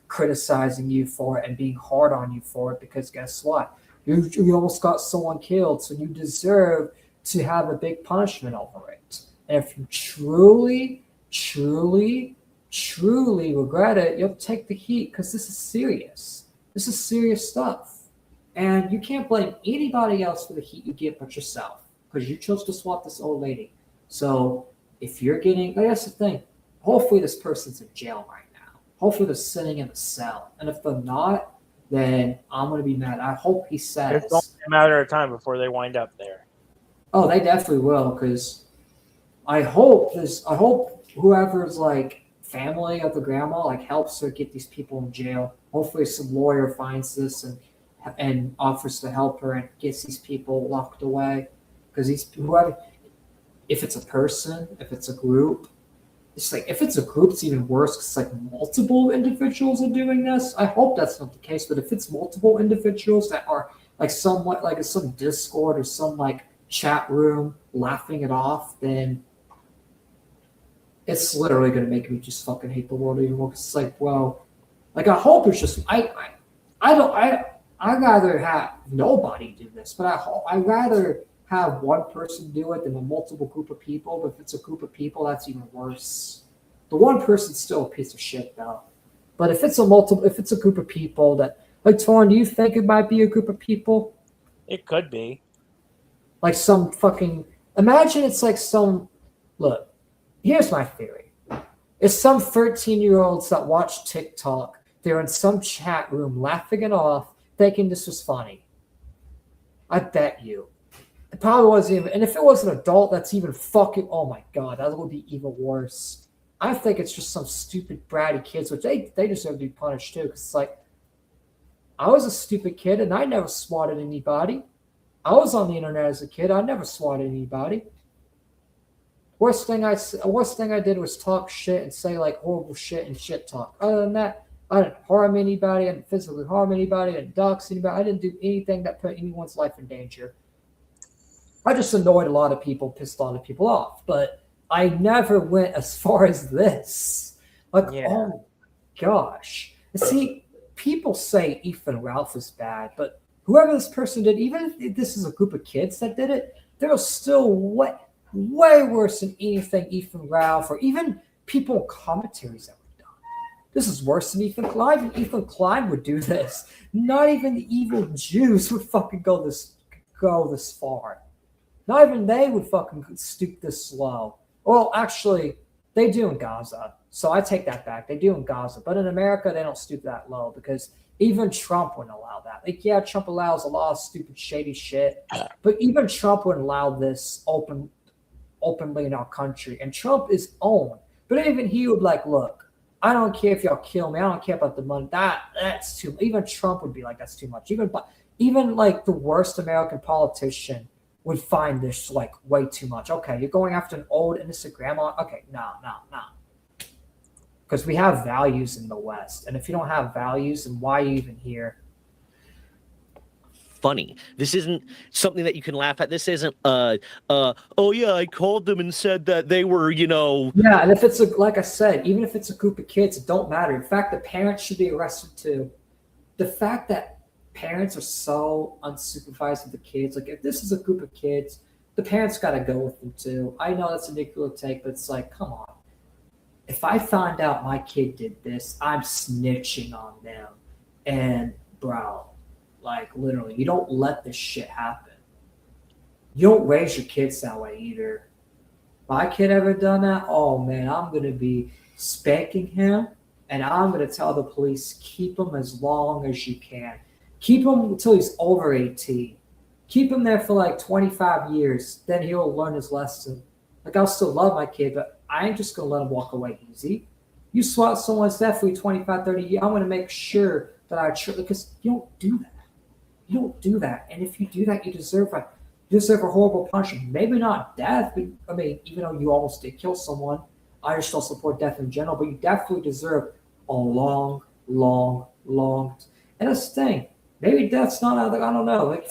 criticizing you for it and being hard on you for it. Because guess what? You almost got someone killed, so you deserve to have a big punishment over it. And if you truly truly regret it, you'll take the heat because this is serious. This is serious stuff. And you can't blame anybody else for the heat you get but yourself because you chose to swat this old lady. So if you're getting, that's the thing. Hopefully this person's in jail right now. Hopefully they're sitting in a cell. And if they're not, then I'm going to be mad. I hope he says. It's only a matter of time before they wind up there. Oh, they definitely will because I hope whoever's like family of the grandma like helps her get these people in jail. Hopefully some lawyer finds this and offers to help her and gets these people locked away because if it's a person, if it's a group, it's like if it's a group, it's even worse because it's like multiple individuals are doing this. I hope that's not the case, but if it's multiple individuals that are like somewhat like in some Discord or some like chat room laughing it off, then it's literally going to make me just fucking hate the world even more. Cause it's like, well, like I hope it's just I'd rather have nobody do this, but I'd rather have one person do it than a multiple group of people. But if it's a group of people, that's even worse. The one person's still a piece of shit though. But if it's a group of people that like Torrin, do you think it might be a group of people? It could be. Like some fucking imagine it's like some look. Here's my theory. It's some 13-year-olds that watch TikTok. They're in some chat room laughing it off, thinking this was funny. I bet you. It probably wasn't even, and if it was an adult, that's even fucking, oh my God, that would be even worse. I think it's just some stupid bratty kids, which they deserve to be punished too, because it's like, I was a stupid kid and I never swatted anybody. I was on the internet as a kid. I never swatted anybody. Worst thing I did was talk shit and say like horrible shit and shit talk. Other than that, I didn't harm anybody. I didn't physically harm anybody. I didn't dox anybody. I didn't do anything that put anyone's life in danger. I just annoyed a lot of people, pissed a lot of people off. But I never went as far as this. Like, oh my gosh. See, people say Ethan Ralph is bad, but whoever this person did, even if this is a group of kids that did it, they're still way worse than anything Ethan Ralph or even people in commentaries ever done. This is worse than Ethan Klein. Even Ethan Klein would do this. Not even the evil Jews would fucking go this far. Not even they would fucking stoop this low. Well, actually, they do in Gaza. So I take that back. They do in Gaza. But in America, they don't stoop that low because even Trump wouldn't allow that. Like, yeah, Trump allows a lot of stupid, shady shit. But even Trump wouldn't allow this openly in our country. And Trump is owned. But even he would be like, look, I don't care if y'all kill me. I don't care about the money. That's too much. Even Trump would be like, that's too much. Even like the worst American politician would find this like way too much. Okay, you're going after an old innocent grandma. Okay, no. Because we have values in the West. And if you don't have values, then why are you even here? Funny. This isn't something that you can laugh at. This isn't oh yeah, I called them and said that they were, Yeah, and if it's like I said, even if it's a group of kids, it don't matter. In fact, the parents should be arrested too. The fact that parents are so unsupervised with the kids, like if this is a group of kids, the parents gotta go with them too. I know that's a nuclear take, but it's like, come on. If I find out my kid did this, I'm snitching on them. And bro, like literally, you don't let this shit happen. You don't raise your kids that way either. My kid ever done that? Oh man, I'm gonna be spanking him, and I'm gonna tell the police, keep him as long as you can. Keep him until he's over 18. Keep him there for like 25 years. Then he'll learn his lesson. Like, I'll still love my kid, but I ain't just going to let him walk away easy. You swat someone's death for 25, 30 years. I want to make sure that because you don't do that. You don't do that. And if you do that, you deserve a horrible punishment. Maybe not death, but I mean, even though you almost did kill someone, I just don't support death in general, but you definitely deserve a long, and that's the thing. Maybe death's not out there. I don't know. Like,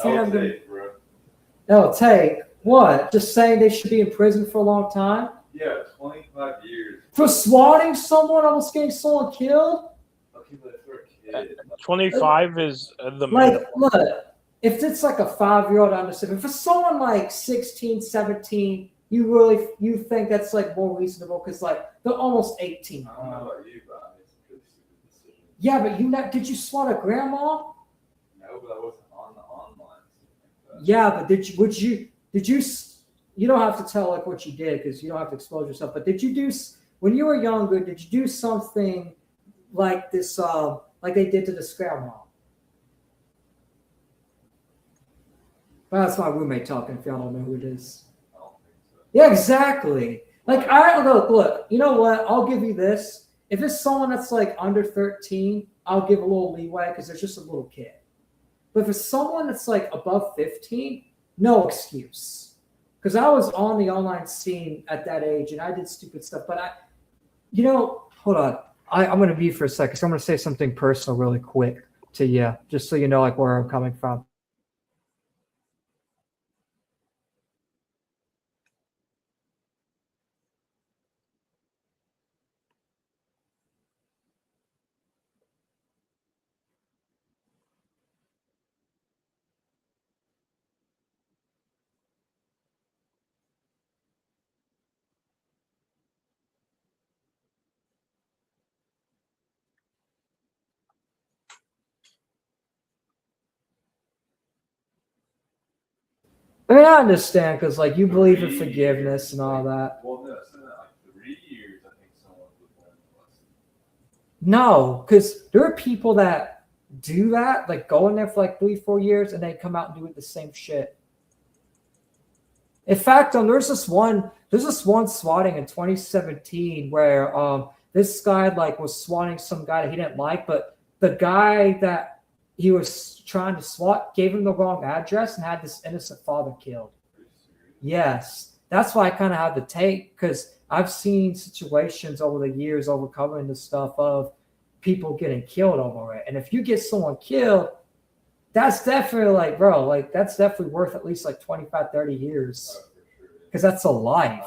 it'll take what? Just saying they should be in prison for a long time? Yeah, 25 years. For swatting someone, almost getting someone killed? 25 is the like, look, if it's like a 5-year-old, I understand. But for someone like 16, 17, you think that's like more reasonable because like they're almost 18. I don't know about you, but it's a pretty stupid decision. Yeah, but did you swat a grandma? No, but I wasn't on the online. Yeah, but did you you don't have to tell like what you did because you don't have to expose yourself, but did you do when you were younger, did you do something like this like they did to this grandma? Well, that's my roommate talking if y'all don't know who it is. I don't think so. Yeah, exactly. Like, look, you know what? I'll give you this. If it's someone that's like under 13, I'll give a little leeway because they're just a little kid. But if it's someone that's like above 15, no excuse. Because I was on the online scene at that age and I did stupid stuff. But hold on. I'm going to mute for a second. So I'm going to say something personal really quick to you, just so you know like where I'm coming from. I mean, I understand because, like, you believe in forgiveness and all that. Well, no, so that like 3 years, I think someone would learn the lesson. No, because there are people that do that, like go in there for like 3-4 years and they come out and do it the same shit. In fact, there's this one swatting in 2017 where this guy like was swatting some guy that he didn't like, but the guy that he was trying to swat gave him the wrong address and had this innocent father killed. Yes, that's why I kind of had to take, because I've seen situations over the years over covering this stuff of people getting killed over it. And if you get someone killed, that's definitely like, bro, like that's definitely worth at least like 25, 30 years. Because that's a life.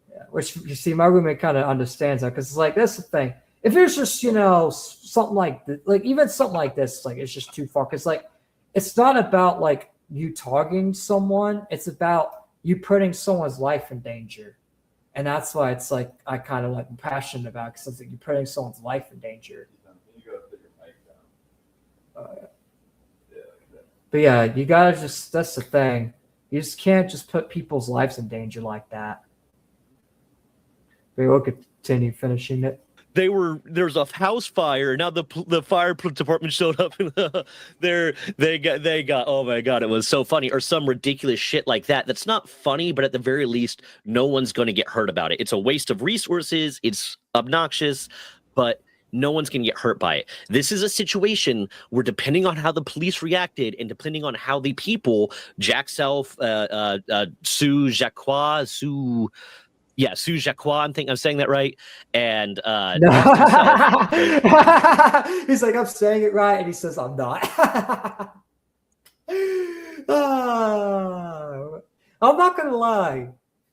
Yeah, which you see, my roommate kind of understands that because it's like, that's the thing. If it's just, something like even something like this, like it's just too far. Because like, it's not about like you targeting someone. It's about you putting someone's life in danger. And that's why it's like, I kind of like am passionate about it because it's like you're putting someone's life in danger. You gotta put your mic down. But yeah, you gotta that's the thing. You just can't just put people's lives in danger like that. We'll continue finishing it. There's a house fire. Now the fire department showed up and they got oh my god, it was so funny, or some ridiculous shit like that. That's not funny, but at the very least, no one's going to get hurt about it. It's a waste of resources. It's obnoxious, but no one's going to get hurt by it. This is a situation where, depending on how the police reacted and depending on how the people, Jack Self, Sue Jacquois, I think I'm saying that right. And no. He's like, I'm saying it right, and he says I'm not. I'm not gonna lie.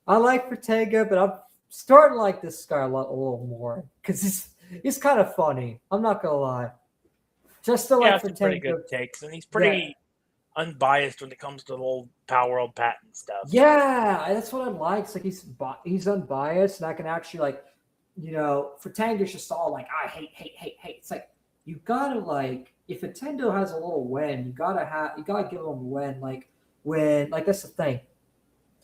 I like Ortega, but I'm starting to like this guy a little more because he's kind of funny. I'm not gonna lie. Just to like some pretty good takes, and he's pretty unbiased when it comes to the whole Power World patent stuff. Yeah, that's what I like. It's like he's unbiased, and I can actually like, for Tango's just all like, I hate. It's like you gotta like, if Nintendo has a little win, you gotta give them a win. Like that's the thing.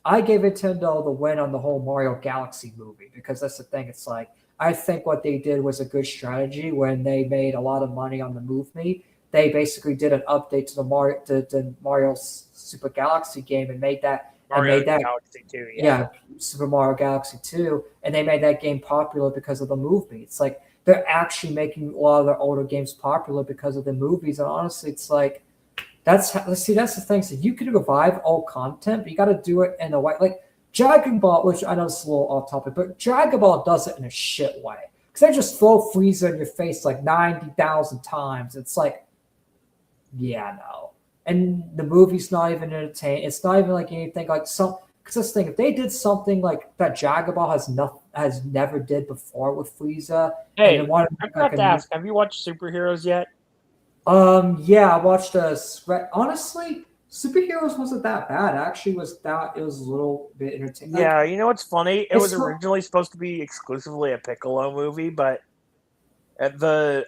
I gave Nintendo the win on the whole Mario Galaxy movie because that's the thing. It's like I think what they did was a good strategy when they made a lot of money on the movie. They basically did an update to the Mario Super Galaxy game and made that Galaxy 2, yeah, Super Mario Galaxy 2, and they made that game popular because of the movie. It's like they're actually making a lot of their older games popular because of the movies. And honestly, it's like that's the thing. So you can revive old content, but you got to do it in a way like Dragon Ball, which I know is a little off topic, but Dragon Ball does it in a shit way because they just throw Frieza in your face like 90,000 times. It's like, yeah, no. And the movie's not even entertaining. It's not even like anything like because this thing, if they did something like that Dragon Ball has never did before with Frieza. Hey, I have to ask, have you watched Superheroes yet? Yeah, I watched honestly, superheroes wasn't that bad. Actually, it was a little bit entertaining. Yeah, you know what's funny? It was originally supposed to be exclusively a Piccolo movie, but the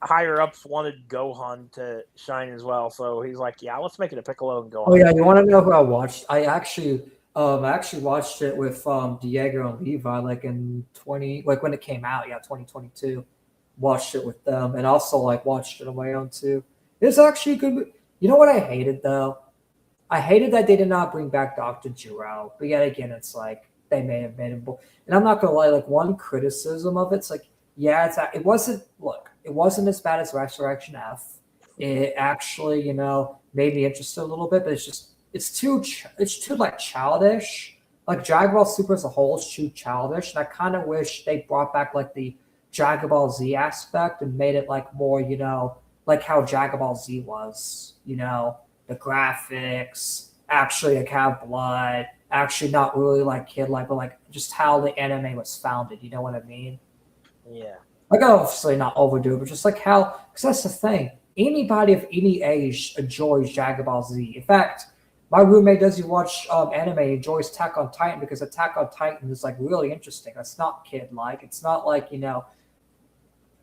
higher ups wanted Gohan to shine as well, so he's like, "Yeah, let's make it a Piccolo and Gohan." Oh yeah, you want to know who I watched? I actually watched it with Diego and Levi like in when it came out, 2022. Watched it with them, and also like watched it on my own too. It's actually good. You know what I hated though? I hated that they did not bring back Dr. Giro. But yet again, it's like they may have made him. And I'm not gonna lie, like one criticism of it's like, yeah, it wasn't as bad as Resurrection F. It actually, made me interested a little bit, but it's too like childish. Like Dragon Ball Super as a whole is too childish, and I kind of wish they brought back like the Dragon Ball Z aspect and made it like more, like how Dragon Ball Z was, the graphics, actually like have blood, actually not really like kid-like, but like just how the anime was founded, you know what I mean? Yeah. Like obviously not overdo it, but just like how, because that's the thing. Anybody of any age enjoys Dragon Ball Z. In fact, my roommate doesn't watch anime, enjoys Attack on Titan because Attack on Titan is like really interesting. It's not kid-like. It's not like,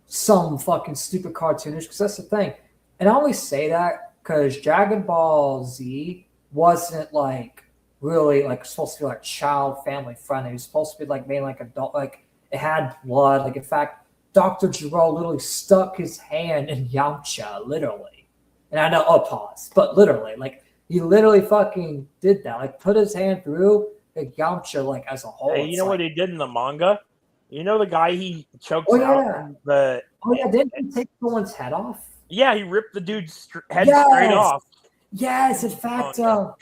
some fucking stupid cartoonish, because that's the thing. And I only say that because Dragon Ball Z wasn't like really like supposed to be like child family friendly. It was supposed to be like made like adult, like it had blood. Like in fact, Dr. Giro literally stuck his hand in Yamcha, literally. And I know, pause, but literally, like he literally fucking did that. Like put his hand through like Yamcha, like as a whole. Hey, you know what he did in the manga? You know the guy he chokes out the. Oh yeah, didn't he take someone's head off? Yeah, he ripped the dude's head straight off. Yes, in fact, yeah.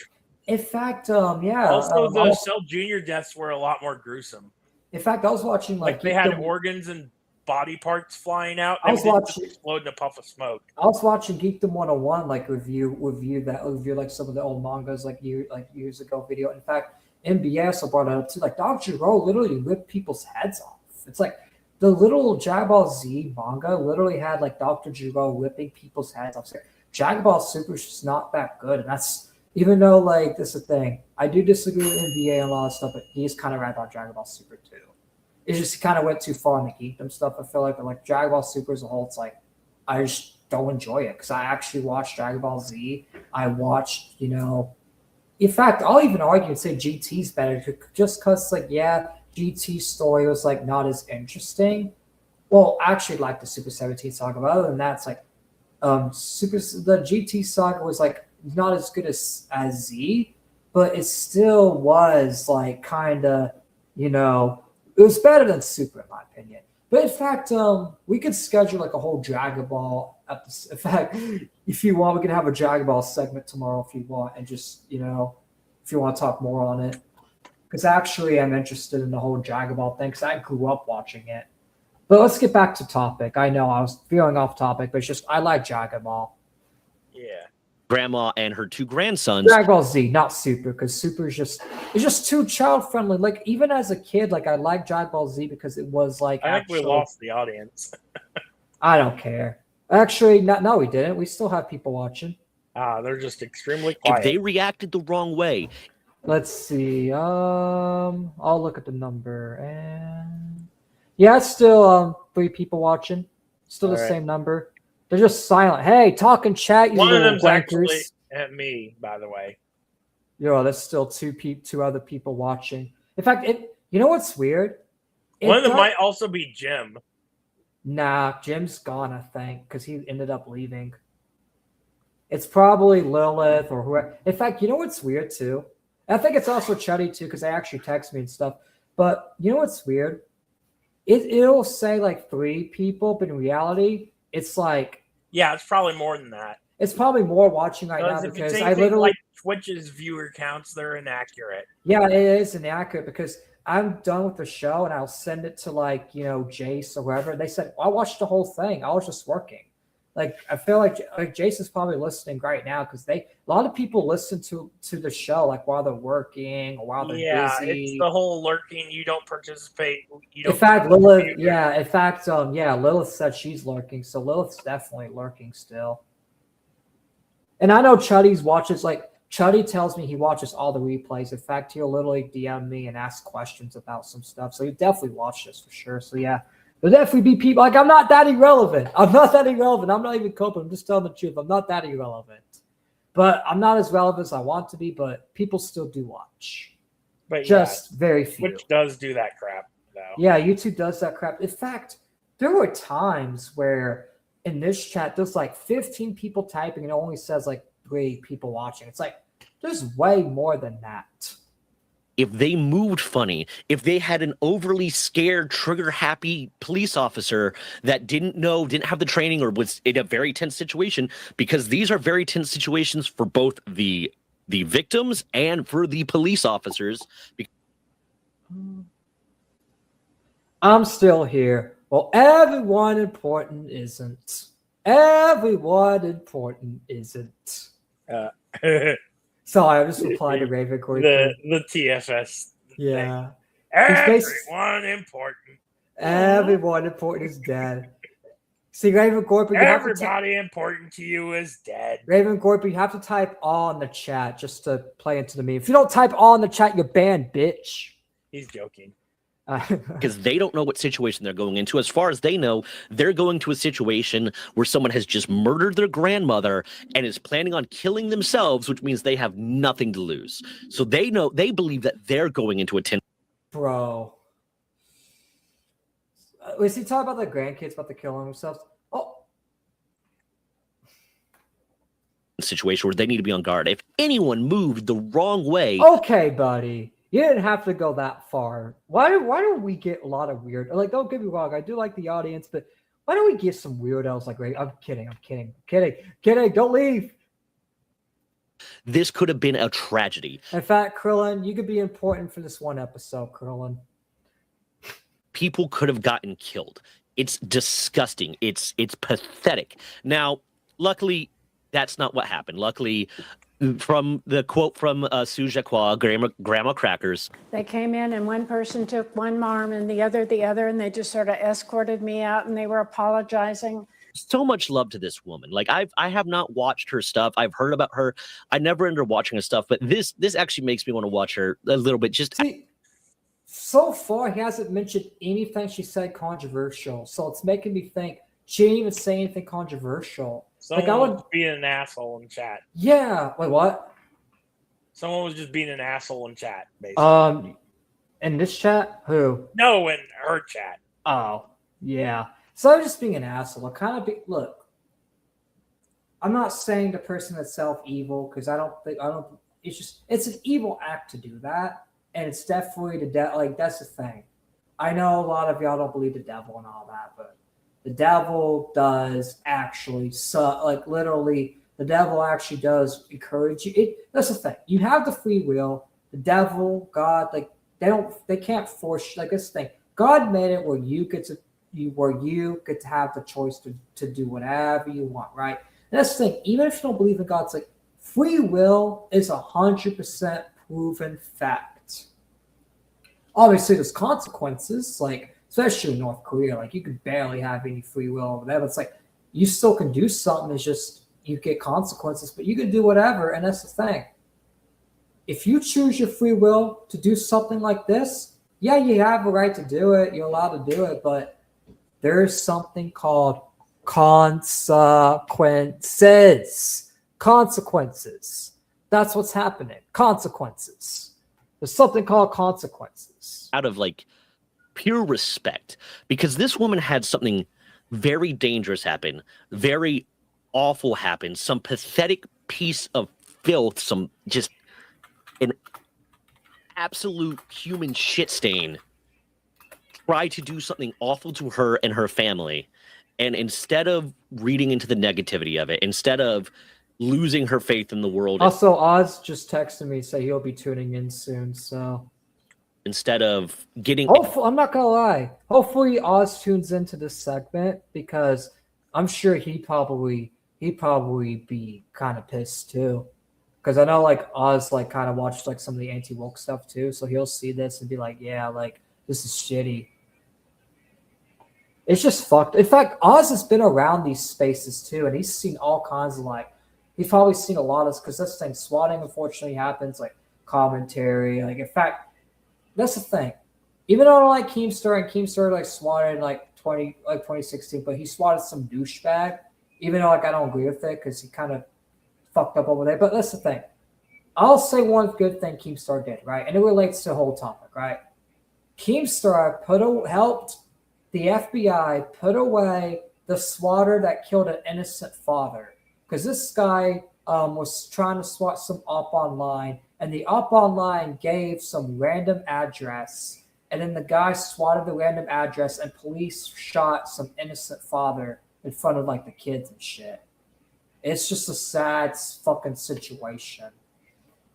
Also, the Cell Jr. deaths were a lot more gruesome. In fact, I was watching like they had organs and body parts flying out. I was watching explode in a puff of smoke. I was watching Geekdom 101 like review like some of the old mangas like years ago video. In fact, NBA also brought it up too. Like Dr. Giro literally ripped people's heads off. It's like the little Dragon Ball Z manga literally had like Dr. Giro ripping people's heads off. Like, Dragon Ball Super is just not that good, and that's even though like this is the thing. I do disagree with NBA and a lot of stuff, but he's kind of right about Dragon Ball Super too. It just kind of went too far in the geekdom stuff. I feel like, but like Dragon Ball Super as a whole, it's like I just don't enjoy it because I actually watched Dragon Ball Z. I watched, in fact, I'll even argue and say GT's better just because, like, yeah, GT's story was like not as interesting. Well, actually, like the Super 17 saga, but other than that, it's like the GT saga was like not as good as Z, but it still was like kind of, it was better than Super in my opinion. But in fact, we could schedule like a whole Dragon Ball episode. In fact, if you want, we can have a Dragon Ball segment tomorrow if you want, and just if you want to talk more on it. Because actually, I'm interested in the whole Dragon Ball thing because I grew up watching it. But let's get back to topic. I know I was veering off topic, but it's just I like Dragon Ball. Yeah. Grandma and her two grandsons. Dragon Ball Z, not Super, because Super is just too child friendly. Like even as a kid, like I liked Dragon Ball Z because it was like. I think we lost the audience. I don't care. Actually, no, we didn't. We still have people watching. They're just extremely quiet. If they reacted the wrong way. Let's see. I'll look at the number, and yeah, it's still 3 people watching. Still the same number. They're just silent. Hey, talk and chat. One of them's actually at me, by the way. There's still 2 other people watching. In fact, you know what's weird? One of them might also be Jim. Nah, Jim's gone, I think, because he ended up leaving. It's probably Lilith or whoever. In fact, you know what's weird too? I think it's also Chuddy too, because they actually text me and stuff. But you know what's weird? It'll say like 3 people, but in reality, it's like it's probably more than that. It's probably more watching right now because I literally like Twitch's viewer counts, they're inaccurate. Yeah, it is inaccurate because I'm done with the show and I'll send it to like Jace or whoever. They said I watched the whole thing. I was just working. Like I feel like Jace is probably listening right now because a lot of people listen to the show like while they're working or while they're busy. Yeah, it's the whole lurking. You don't participate. You don't. In fact, Lilith. Yeah, in fact, Lilith said she's lurking, so Lilith's definitely lurking still. And I know Chuddy's watches, like, Chuddy tells me he watches all the replays. In fact, he'll literally DM me and ask questions about some stuff. So he definitely watched this for sure. So yeah, there'll definitely be people like, I'm not that irrelevant. I'm not even coping. I'm just telling the truth. I'm not that irrelevant. But I'm not as relevant as I want to be, but people still do watch. But just very few. Twitch does do that crap, though. Yeah, YouTube does that crap. In fact, there were times where in this chat, there's like 15 people typing and it only says like 3 people watching. It's like, there's way more than that. If they moved funny, if they had an overly scared, trigger-happy police officer that didn't have the training or was in a very tense situation, because these are very tense situations for both the victims and for the police officers. I'm still here. Well, everyone important isn't. Everyone important isn't. Sorry, I just replied to Raven Corey. The TFS. Yeah. Everyone important. Everyone important is dead. See, Raven Corp, everybody important to you is dead. Raven Corp, you have to type all in the chat just to play into the meme. If you don't type all in the chat, you're banned, bitch. He's joking. Because they don't know what situation they're going into. As far as they know, they're going to a situation where someone has just murdered their grandmother and is planning on killing themselves, which means they have nothing to lose. So they believe that they're going into a Bro. Was he talking about the grandkids about to killing themselves? Oh. Situation where they need to be on guard. If anyone moved the wrong way. Okay, buddy. You didn't have to go that far. Why do we get a lot of weird? Like, don't get me wrong, I do like the audience, but why do we get some weirdos like Ray? I'm kidding. Don't leave. This could have been a tragedy. In fact, Krillin, you could be important for this one episode, Krillin. People could have gotten killed. It's disgusting. It's pathetic. Now, luckily, that's not what happened. Luckily, from the quote from Sue Jacqua, Grandma Crackers. They came in and one person took one arm and the other, and they just sort of escorted me out and they were apologizing. So much love to this woman. Like I have not watched her stuff. I've heard about her. I never ended up watching her stuff, but this actually makes me want to watch her a little bit. So far, he hasn't mentioned anything she said controversial. So it's making me think she didn't even say anything controversial. Someone was being an asshole in chat. Yeah. Wait, what? Someone was just being an asshole in chat, basically. In this chat? Who? No, in her chat. Oh, yeah. So I'm just being an asshole. Look, I'm not saying the person itself evil because it's an evil act to do that. And it's definitely that's the thing. I know a lot of y'all don't believe the devil and all that, but the devil does actually literally the devil actually does encourage you. That's the thing. You have the free will. The devil, God, they can't force you. Like this thing. God made it where you get to have the choice to do whatever you want, right? And that's the thing. Even if you don't believe in God, it's like free will is 100% proven fact. Obviously, there's consequences, like especially in North Korea, like you could barely have any free will over there. But it's like you still can do something. It's just you get consequences, but you can do whatever. And that's the thing. If you choose your free will to do something like this, yeah, you have a right to do it. You're allowed to do it, but there's something called consequences. Consequences. That's what's happening. Consequences. There's something called consequences. Out of pure respect, because this woman had something very dangerous happen, very awful happen, some pathetic piece of filth, some just an absolute human shit stain try to do something awful to her and her family. And instead of reading into the negativity of it, instead of losing her faith in the world. Also, Oz just texted me, say he'll be tuning in soon. So instead of getting, I'm not gonna lie. Hopefully, Oz tunes into this segment because I'm sure he'd probably be kind of pissed too. Because I know Oz kind of watched some of the anti-woke stuff too, so he'll see this and be like, yeah, this is shitty. It's just fucked. In fact, Oz has been around these spaces too, and he's seen all kinds of He's probably seen a lot of this because this thing, swatting, unfortunately happens, like commentary. Like, in fact, that's the thing. Even though I don't like Keemstar, and Keemstar like swatted in like 2016, but he swatted some douchebag. Even though like I don't agree with it because he kind of fucked up over there. But that's the thing. I'll say one good thing Keemstar did, right? And it relates to the whole topic, right? Keemstar helped the FBI put away the swatter that killed an innocent father. Because this guy was trying to swat some op online, and the op online gave some random address, and then the guy swatted the random address, and police shot some innocent father in front of like the kids and shit. It's just a sad fucking situation.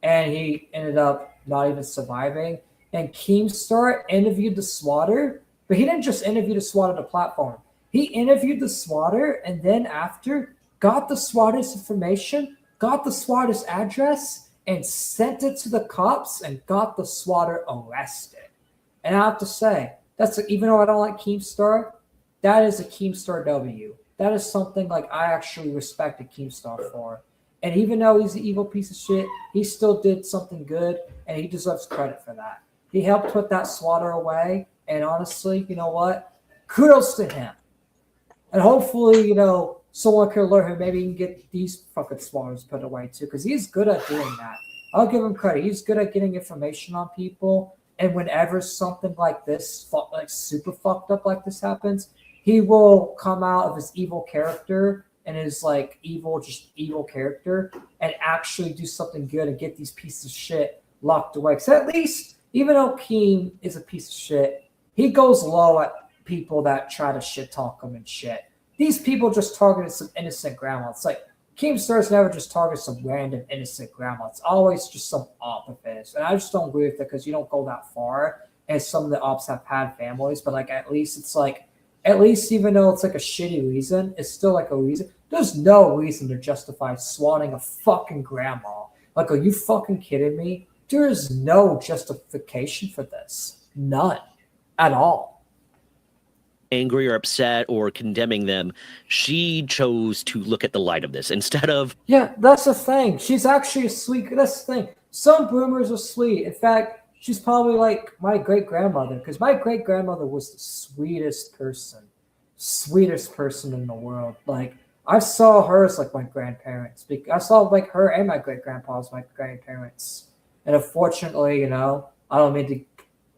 And he ended up not even surviving. And Keemstar interviewed the swatter, but he didn't just interview the swatter on the platform. He interviewed the swatter, and then after got the swatter's information, got the swatter's address, and sent it to the cops and got the swatter arrested. And I have to say, even though I don't like Keemstar, that is a Keemstar W. That is something like I actually respected Keemstar for. And even though he's an evil piece of shit, he still did something good, and he deserves credit for that. He helped put that swatter away, and honestly, you know what? Kudos to him. And hopefully, someone could alert him. Maybe he can get these fucking swatters put away too, because he's good at doing that. I'll give him credit. He's good at getting information on people. And whenever something like this, like super fucked up like this happens, he will come out of his evil character and his like evil character and actually do something good and get these pieces of shit locked away. Because at least, even though Keem is a piece of shit, he goes low at people that try to shit talk him and shit. These people just targeted some innocent grandma. It's like Keemstar's never just target some random innocent grandma. It's always just some op of his. And I just don't agree with it because you don't go that far. And some of the ops have had families, but like at least even though it's like a shitty reason, it's still like a reason. There's no reason to justify swatting a fucking grandma. Like, are you fucking kidding me? There is no justification for this. None. At all. Angry or upset or condemning them, she chose to look at the light of this instead of... Yeah, that's the thing. She's actually a sweet... That's the thing. Some boomers are sweet. In fact, she's probably like my great-grandmother, because my great-grandmother was the sweetest person in the world. Like, I saw her as like my grandparents. I saw like her and my great-grandpa as my grandparents. And unfortunately, I don't mean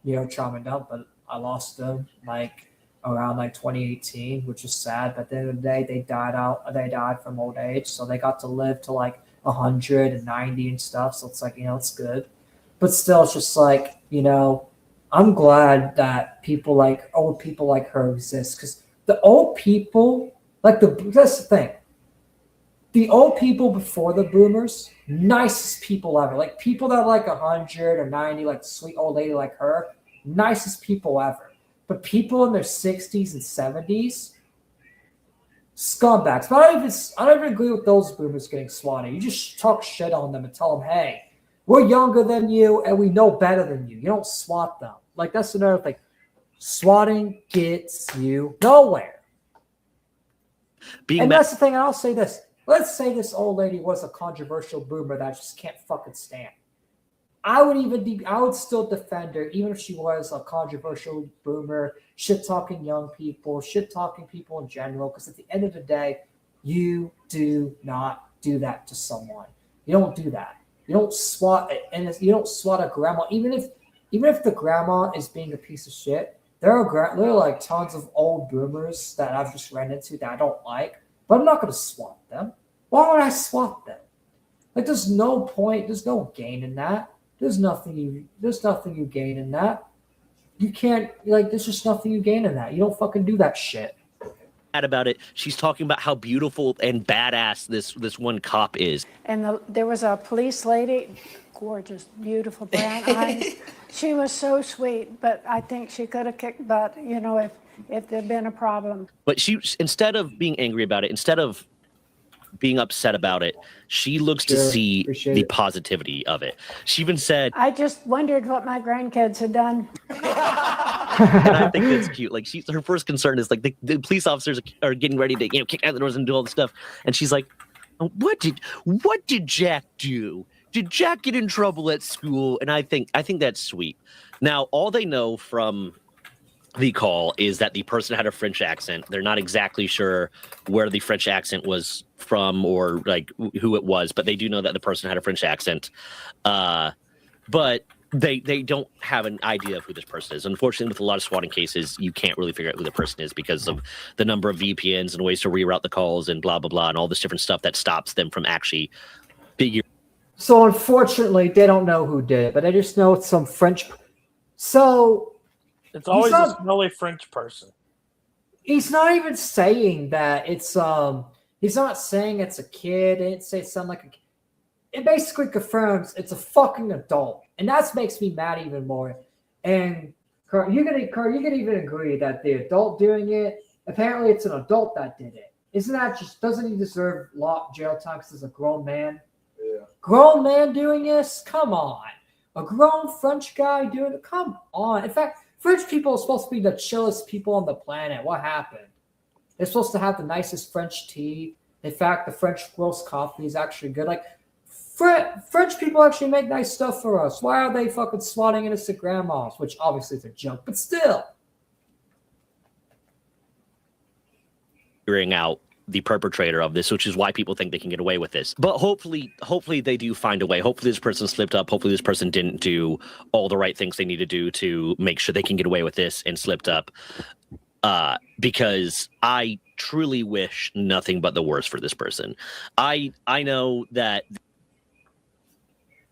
to, trauma them down, but I lost them like around like 2018, which is sad. But at the end of the day, they died from old age. So they got to live to like 190 and stuff. So it's like, it's good. But still, it's just like, I'm glad that old people like her exist. Because the old people, that's the thing. The old people before the boomers, nicest people ever. Like people that are like 100 or 90, like sweet old lady like her, nicest people ever. But people in their 60s and 70s, scumbags. But I don't even agree with those boomers getting swatted. You just talk shit on them and tell them, hey, we're younger than you and we know better than you. You don't swat them. Like, that's another thing. Swatting gets you nowhere. That's the thing. And I'll say this. Let's say this old lady was a controversial boomer that I just can't fucking stand. I would still defend her, even if she was a controversial boomer, shit-talking young people, shit-talking people in general, because at the end of the day, you do not do that to someone. You don't do that. You don't swat a grandma, even if the grandma is being a piece of shit. There are like tons of old boomers that I've just ran into that I don't like, but I'm not going to swat them. Why would I swat them? Like, there's no point. There's no gain in that. There's nothing you gain in that. You can't, there's just nothing you gain in that. You don't fucking do that shit. About it, she's talking about how beautiful and badass this one cop is. And there was a police lady, gorgeous, beautiful brown eyes. She was so sweet, but I think she could have kicked butt, if there'd been a problem. But she, instead of being angry about it, instead of being upset about it, she looks to see the positivity of it. She even said, I just wondered what my grandkids had done. and I think that's cute. Like, her first concern is like the police officers are getting ready to kick out the doors and do all this stuff, and she's like, What did Jack do? Did Jack get in trouble at school? And I think that's sweet. Now, all they know from the call is that the person had a French accent. They're not exactly sure where the French accent was from or like who it was, but they do know that the person had a French accent. But they don't have an idea of who this person is. Unfortunately, with a lot of swatting cases, you can't really figure out who the person is because of the number of VPNs and ways to reroute the calls and blah, blah, blah, and all this different stuff that stops them from actually figuring. So unfortunately, they don't know who did it, but I just know it's some French. So it's always a smelly French person. He's not even saying that it's he's not saying it's a kid. It say something like a kid. It basically confirms it's a fucking adult, and that makes me mad even more. And Kurt, you can even agree that the adult doing it, apparently it's an adult that did it. Isn't that just, doesn't he deserve jail time because he's a grown man? Yeah. Grown man doing this? Come on. A grown French guy doing it? Come on. In fact, French people are supposed to be the chillest people on the planet. What happened? They're supposed to have the nicest French tea. In fact, the French roast coffee is actually good. Like, French people actually make nice stuff for us. Why are they fucking swatting innocent grandmas? Which obviously is a joke, but still. Figuring out the perpetrator of this, which is why people think they can get away with this. But hopefully they do find a way. Hopefully this person slipped up. Hopefully this person didn't do all the right things they need to do to make sure they can get away with this and slipped up. Because I truly wish nothing but the worst for this person. I know that.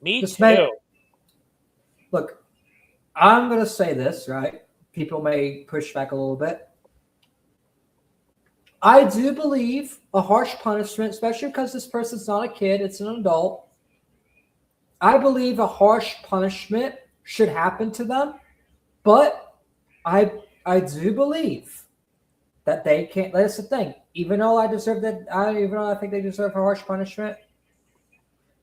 Me too. Look, I'm going to say this, right? People may push back a little bit. I do believe a harsh punishment, especially because this person's not a kid, it's an adult. I believe a harsh punishment should happen to them, but I do believe that they can't. That's the thing. Even though I think they deserve a harsh punishment,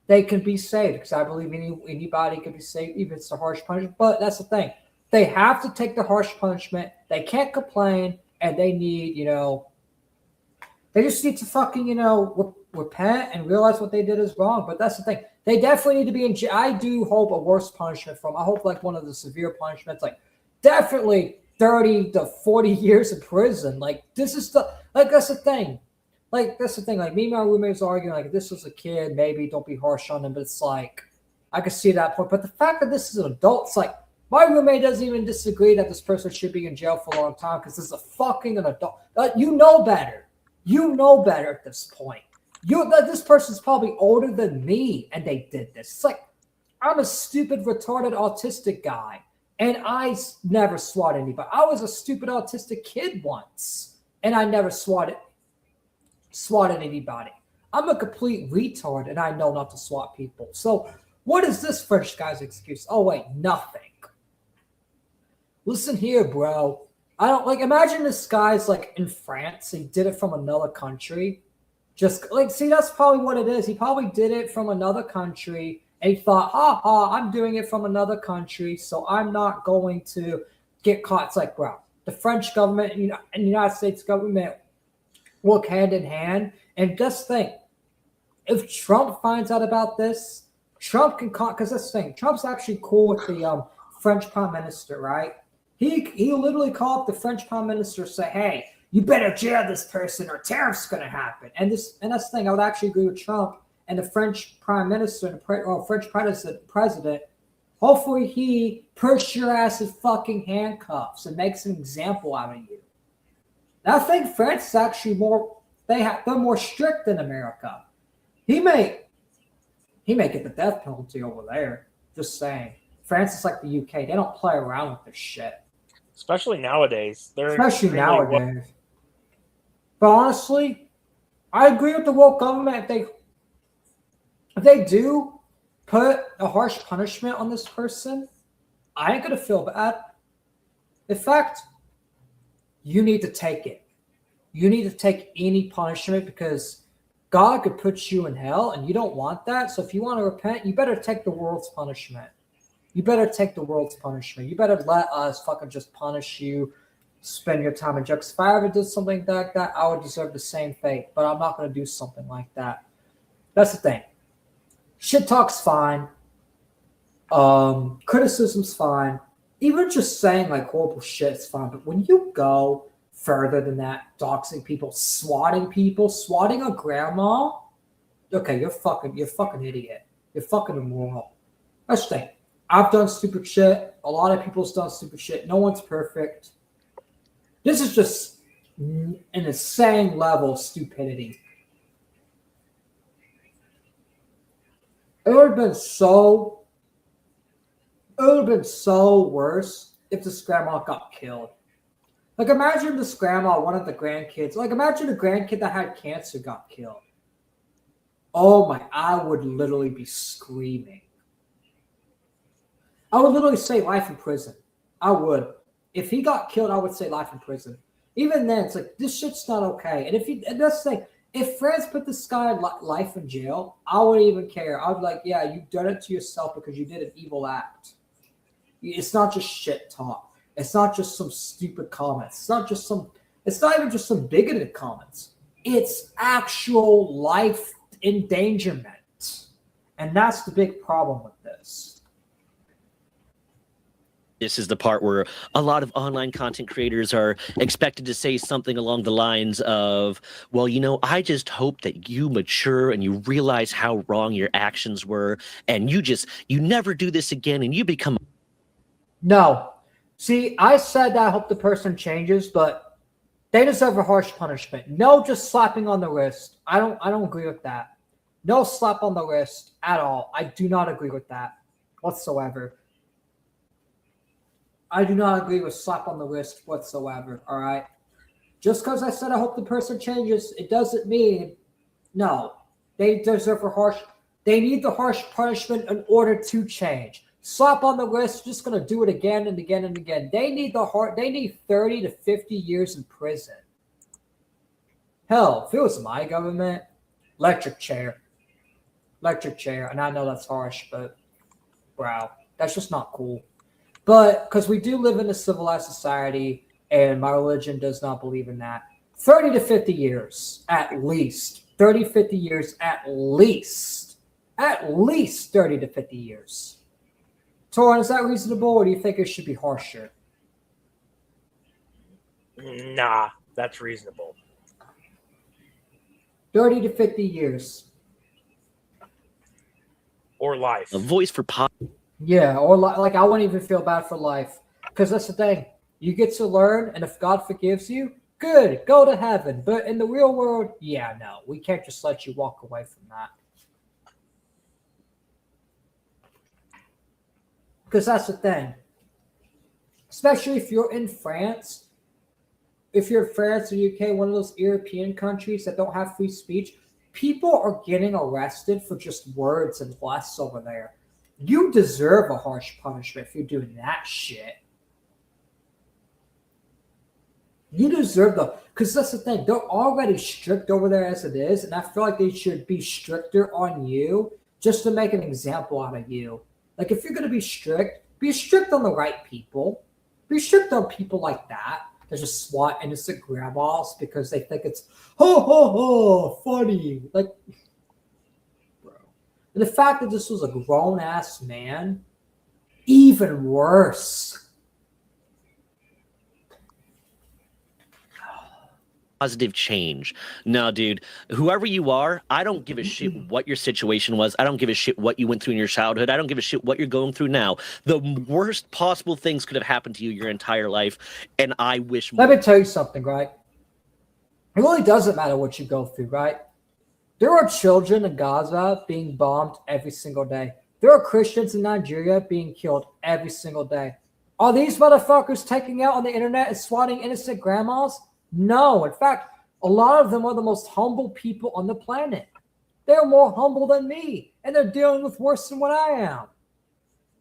they can be saved because I believe anybody can be saved, even if it's a harsh punishment. But that's the thing. They have to take the harsh punishment. They can't complain, and they need, they just need to fucking, repent and realize what they did is wrong. But that's the thing. They definitely need to be in jail. I do hope a worse punishment from. I hope like one of the severe punishments, like definitely 30 to 40 years in prison. Like this is that's the thing. Like that's the thing. Like me and my roommates arguing like if this was a kid, maybe don't be harsh on them. But it's like I can see that point. But the fact that this is an adult, it's like my roommate doesn't even disagree that this person should be in jail for a long time because this is a fucking an adult. You know better. You know better at this point. This person's probably older than me, and they did this. It's like I'm a stupid, retarded, autistic guy, and I never swat anybody. I was a stupid, autistic kid once, and I never swatted anybody. I'm a complete retard, and I know not to swat people. So what is this French guy's excuse? Oh, wait, nothing. Listen here, bro. I don't imagine this guy's like in France. He did it from another country. Just see, that's probably what it is. He probably did it from another country and he thought, I'm doing it from another country, so I'm not going to get caught. It's like, bro, the French government and the United States government work hand in hand. And just think, if Trump finds out about this, Trump can because this thing, Trump's actually cool with the French Prime Minister, right? He literally called up the French Prime Minister and say, hey, you better jail this person or tariffs going to happen. And that's the thing. I would actually agree with Trump and the French Prime Minister and French President. Hopefully he puts your ass in fucking handcuffs and makes an example out of you. And I think France is actually they're more strict than America. He may get the death penalty over there. Just saying. France is like the UK. They don't play around with this shit. Especially nowadays. Especially nowadays. But honestly, I agree with the world government. If they do put a harsh punishment on this person, I ain't going to feel bad. In fact, you need to take it. You need to take any punishment because God could put you in hell and you don't want that. So if you want to repent, you better take the world's punishment. You better take the world's punishment. You better let us fucking just punish you, spend your time in jail. If I ever did something like that, I would deserve the same fate. But I'm not going to do something like that. That's the thing. Shit talk's fine. Criticism's fine. Even just saying like horrible shit is fine. But when you go further than that, doxing people, swatting a grandma, okay, you're fucking idiot. You're fucking immoral. That's the thing. I've done stupid shit. A lot of people's done stupid shit. No one's perfect. This is just an insane level of stupidity. It would have been so worse if this grandma got killed. Like, imagine this grandma, one of the grandkids. Like, imagine a grandkid that had cancer got killed. Oh my, I would literally be screaming. I would literally say life in prison. I would. If he got killed, I would say life in prison. Even then, it's like, this shit's not okay. And that's the thing. If France put this guy in life in jail, I wouldn't even care. I would be like, yeah, you've done it to yourself because you did an evil act. It's not just shit talk. It's not just some stupid comments. It's not even just some bigoted comments. It's actual life endangerment. And that's the big problem with this. This is the part where a lot of online content creators are expected to say something along the lines of, well, I just hope that you mature and you realize how wrong your actions were and you never do this again and you become. No. See, I said that I hope the person changes, but they deserve a harsh punishment. No, just slapping on the wrist. I don't agree with that. No slap on the wrist at all. I do not agree with that whatsoever. I do not agree with slap on the wrist whatsoever, all right? Just because I said I hope the person changes, it doesn't mean, no. They deserve they need the harsh punishment in order to change. Slap on the wrist, just going to do it again and again and again. They need 30 to 50 years in prison. Hell, if it was my government, electric chair. And I know that's harsh, but wow, that's just not cool. But because we do live in a civilized society and my religion does not believe in that, 30 to 50 years at least. 30, 50 years at least. At least 30 to 50 years. Torin, is that reasonable or do you think it should be harsher? Nah, that's reasonable. 30 to 50 years. Or life. A voice for pop. Yeah, or like I wouldn't even feel bad for life. Because that's the thing. You get to learn, and if God forgives you, good, go to heaven. But in the real world, yeah, no. We can't just let you walk away from that. Because that's the thing. Especially if you're in France. If you're in France or UK, one of those European countries that don't have free speech, people are getting arrested for just words and less over there. You deserve a harsh punishment if you're doing that shit. You deserve because that's the thing. They're already strict over there as it is, and I feel like they should be stricter on you just to make an example out of you. Like, if you're going to be strict on the right people. Be strict on people like that. They just swat innocent grandmas because they think it's, funny. Like, and the fact that this was a grown-ass man, even worse. Positive change. No, dude, whoever you are, I don't give a shit what your situation was. I don't give a shit what you went through in your childhood. I don't give a shit what you're going through now. The worst possible things could have happened to you your entire life, and I wish more. Let me tell you something, right? It really doesn't matter what you go through, right? There are children in Gaza being bombed every single day. There are Christians in Nigeria being killed every single day. Are these motherfuckers taking out on the internet and swatting innocent grandmas? No. In fact, a lot of them are the most humble people on the planet. They're more humble than me, and they're dealing with worse than what I am.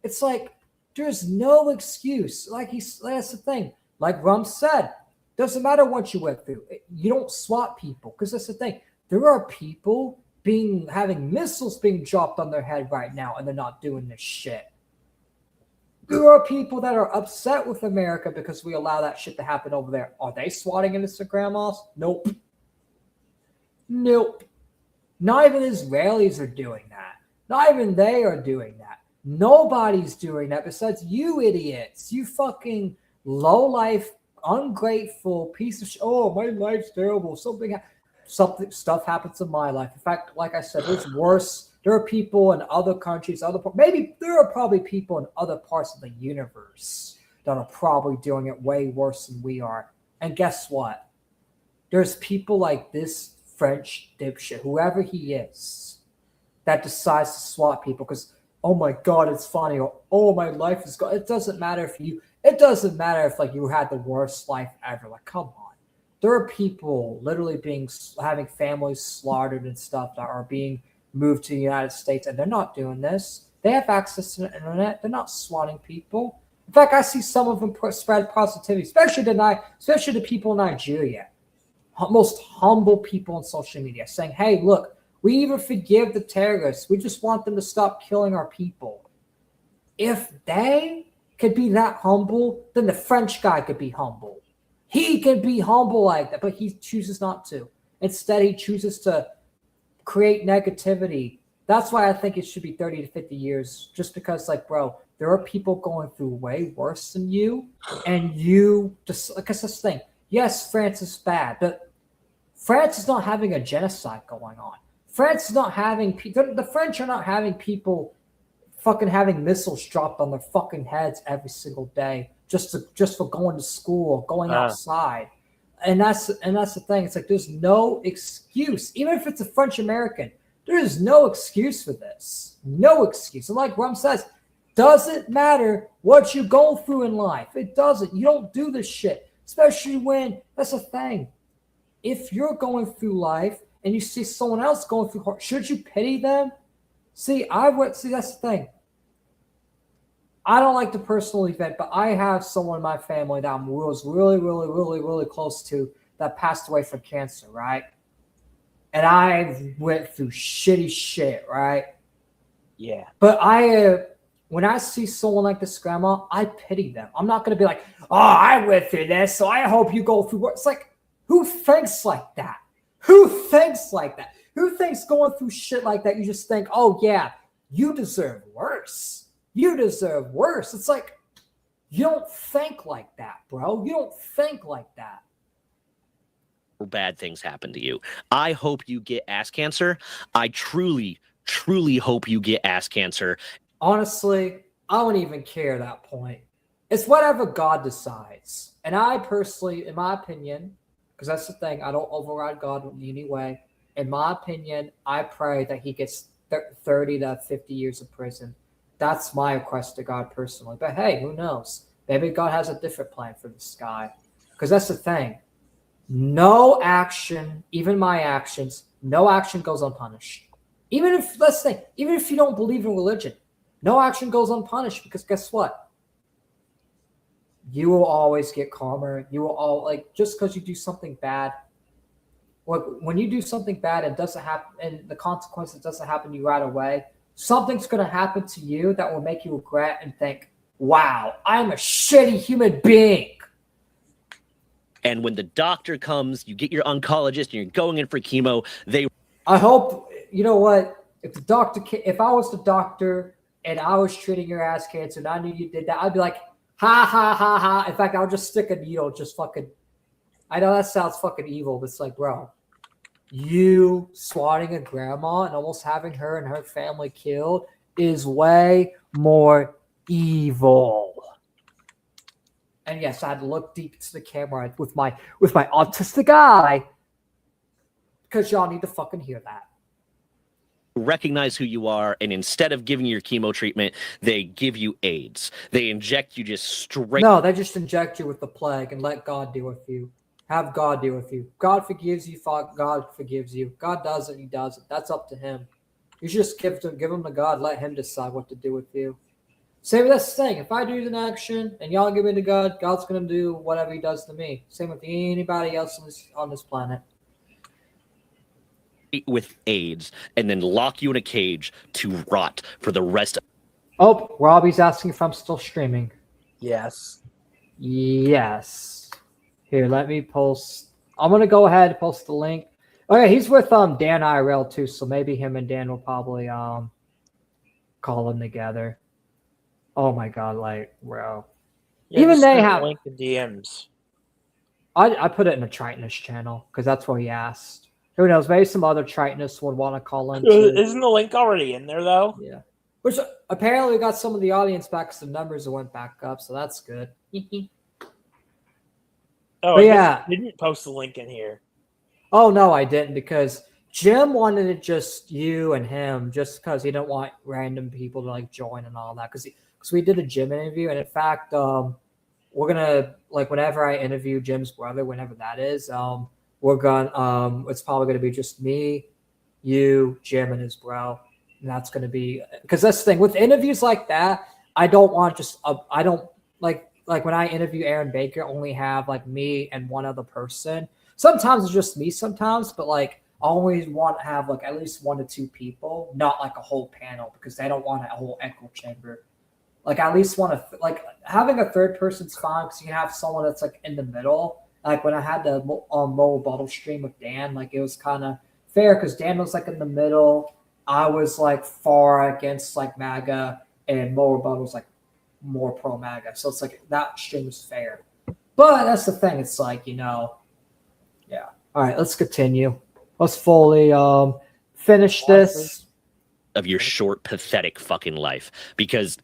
It's like, there's no excuse. That's the thing. Like Rum said, doesn't matter what you went through. You don't swat people, because that's the thing. There are people having missiles being dropped on their head right now, and they're not doing this shit. There are people that are upset with America because we allow that shit to happen over there. Are they swatting innocent grandmas? Nope. Not even Israelis are doing that. Not even they are doing that. Nobody's doing that besides you idiots. You fucking low-life, ungrateful piece of shit. Oh, my life's terrible. Stuff happens in my life. In fact, like I said, there's worse. There are people in other countries, maybe there are probably people in other parts of the universe that are probably doing it way worse than we are. And guess what? There's people like this French dipshit, whoever he is, that decides to swat people because, oh my God, it's funny, or oh, my life is gone. It doesn't matter if you like you had the worst life ever. Like, come on. There are people literally having families slaughtered and stuff that are being moved to the United States, and they're not doing this. They have access to the internet. They're not swatting people. In fact, I see some of them spread positivity, especially the people in Nigeria, most humble people on social media, saying, "Hey, look, we even forgive the terrorists. We just want them to stop killing our people." If they could be that humble, then the French guy could be humble. He can be humble like that, but he chooses not to. Instead, he chooses to create negativity. That's why I think it should be 30 to 50 years, just because, like, bro, there are people going through way worse than you, and you just, like, it's this thing. Yes, France is bad, but France is not having a genocide going on. France is not having the French are not having people fucking having missiles dropped on their fucking heads every single day just for going to school or going outside. And that's the thing. It's like there's no excuse. Even if it's a French American, there is no excuse for this. No excuse. And like Rum says, doesn't matter what you go through in life. It doesn't. You don't do this shit. Especially when, that's the thing. If you're going through life and you see someone else going through hard, should you pity them? See, that's the thing. I don't like the personal event, but I have someone in my family that I was really, really, really, really close to that passed away from cancer, right? And I went through shitty shit, right? Yeah. But when I see someone like this grandma, I pity them. I'm not going to be like, oh, I went through this, so I hope you go through what. It's like, who thinks like that? Who thinks like that? Who thinks going through shit like that, you just think, oh, yeah, you deserve worse. You deserve worse. It's like, you don't think like that, bro. You don't think like that. Bad things happen to you. I hope you get ass cancer. I truly, truly hope you get ass cancer. Honestly, I wouldn't even care at that point. It's whatever God decides. And I personally, in my opinion, because that's the thing, I don't override God in any way. In my opinion, I pray that he gets 30 to 50 years of prison. That's my request to God personally. But hey, who knows? Maybe God has a different plan for this guy. Because that's the thing. No action, even my actions, no action goes unpunished. Even if, let's say, even if you don't believe in religion, no action goes unpunished, because guess what? You will always get karma. You will just because you do something bad, when you do something bad and doesn't happen, and the consequences doesn't happen to you right away, something's going to happen to you that will make you regret and think, wow, I'm a shitty human being. And when the doctor comes, you get your oncologist and you're going in for chemo, I hope, you know what, if I was the doctor and I was treating your ass cancer and I knew you did that, I'd be like, ha, ha, ha, ha. In fact, I would just stick a needle, just fucking, I know that sounds fucking evil, but it's like, bro, you swatting a grandma and almost having her and her family killed is way more evil. And yes, I had to look deep into the camera with my autistic eye, because y'all need to fucking hear that. recognize who you are, and instead of giving you your chemo treatment, they give you AIDS. They inject you just straight. No, they just inject you with the plague and let God deal with you. Have God deal with you. God forgives you. God forgives you. God does it. He does it. That's up to him. You should just give him to God. Let him decide what to do with you. Same with this thing. If I do an action and y'all give it to God, God's going to do whatever he does to me. Same with anybody else on this planet. With AIDS and then lock you in a cage to rot for the rest of. Oh, Robbie's asking if I'm still streaming. Yes. Yes. Here, let me post. I'm going to go ahead and post the link. Oh yeah, he's with Dan IRL too, so maybe him and Dan will probably call them together. Oh my god, like bro. Yeah, Even they send a have link in DMs. I put it in the Tritonist channel because that's what he asked. Who knows? Maybe some other Tritonists would want to call in too. Isn't the link already in there though? Yeah. Which apparently got some of the audience back because the numbers went back up, so that's good. Oh, But I yeah. didn't post the link in here. Oh no, I didn't because Jim wanted it just you and him, just because he didn't want random people to like join and all that. Because we did a Jim interview, and in fact, we're gonna like whenever I interview Jim's brother, whenever that is, we're gonna it's probably gonna be just me, you, Jim, and his bro, and that's gonna be because that's the thing with interviews like that. I don't want just I don't like when I interview Aaron Baker, only have like me and one other person. Sometimes it's just me sometimes, but like I always want to have like at least 1 to 2 people, not like a whole panel because they don't want a whole echo chamber. Like I at least want to like having a third person's fine because you can have someone that's like in the middle. Like when I had the mobile bottle stream with Dan, like it was kind of fair because Dan was like in the middle. I was like far against like MAGA and Mo Rebuttal was like more pro MAGA. So it's like that stream was fair. But that's the thing. It's like, yeah. All right, let's continue. Let's fully finish this. Of your short, pathetic fucking life. Because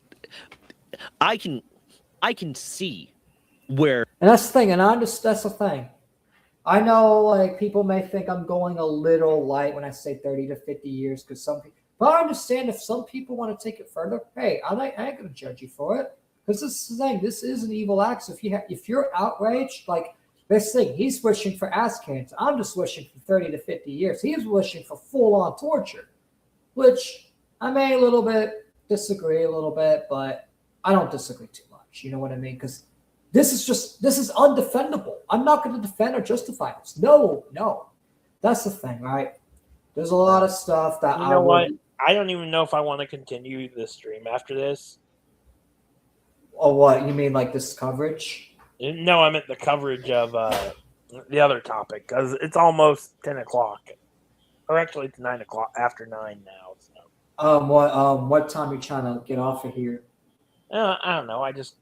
I can see where. And that's the thing. And that's the thing. I know like people may think I'm going a little light when I say 30 to 50 years because some people. But I understand if some people want to take it further. Hey, I ain't gonna judge you for it because this is the thing. This is an evil act. So if you're outraged, like this thing, he's wishing for ass cancer. I'm just wishing for 30 to 50 years. He's wishing for full on torture, which I may a little bit disagree a little bit, but I don't disagree too much. You know what I mean? Because this is undefendable. I'm not going to defend or justify this. No, that's the thing, right? There's a lot of stuff that you know what? I don't even know if I want to continue the stream after this. Oh, what? You mean like this coverage? No, I meant the coverage of the other topic because it's almost 10 o'clock. Or actually, it's 9 o'clock, after 9 now. So. What time are you trying to get off of here? I don't know. I just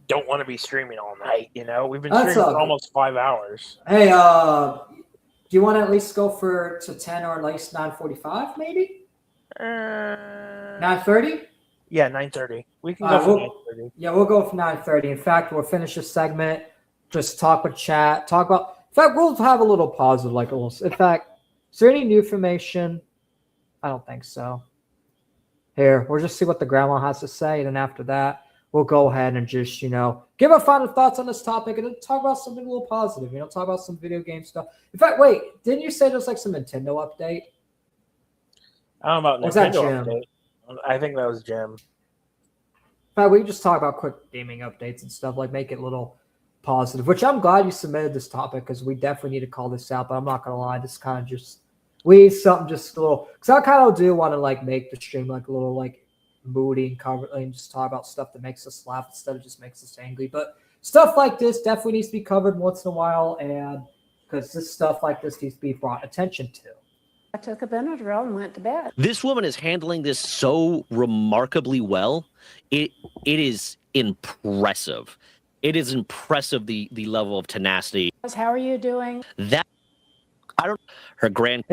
don't want to be streaming all night. We've been streaming for almost 5 hours. Hey, do you want to at least go to 10 or at least 9:45, maybe? 9:30? Yeah, 9:30. We can go for 9:30. Yeah, we'll go for 9:30. In fact, we'll finish this segment. Just talk with chat. Talk about. In fact, we'll have a little pause of like a little. In fact, is there any new information? I don't think so. Here, we'll just see what the grandma has to say, and then after that, we'll go ahead and just give our final thoughts on this topic, and then talk about something a little positive. Talk about some video game stuff. In fact, wait, didn't you say there's like some Nintendo update? I don't know about Nintendo update. I think that was Jim. In fact, we can just talk about quick gaming updates and stuff, like make it a little positive. Which I'm glad you submitted this topic because we definitely need to call this out. But I'm not gonna lie, this kind of just. We need something just a little, because I kind of do want to like make the stream like a little like moody and cover and just talk about stuff that makes us laugh instead of just makes us angry. But stuff like this definitely needs to be covered once in a while, and because this stuff like this needs to be brought attention to. I took a Benadryl and went to bed. This woman is handling this so remarkably well. It is impressive. It is impressive the level of tenacity. How are you doing? In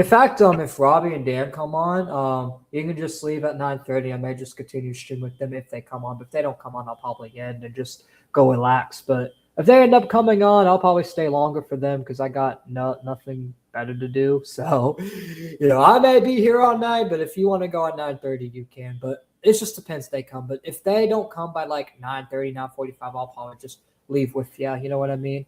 fact, if Robbie and Dan come on, you can just leave at 9:30. I may just continue stream with them if they come on. But if they don't come on, I'll probably end and just go relax. But if they end up coming on, I'll probably stay longer for them because I got nothing better to do. So, I may be here all night. But if you want to go at 9:30, you can. But it just depends if they come. But if they don't come by like 9:30, 9:45, I'll probably just leave with you. You know what I mean?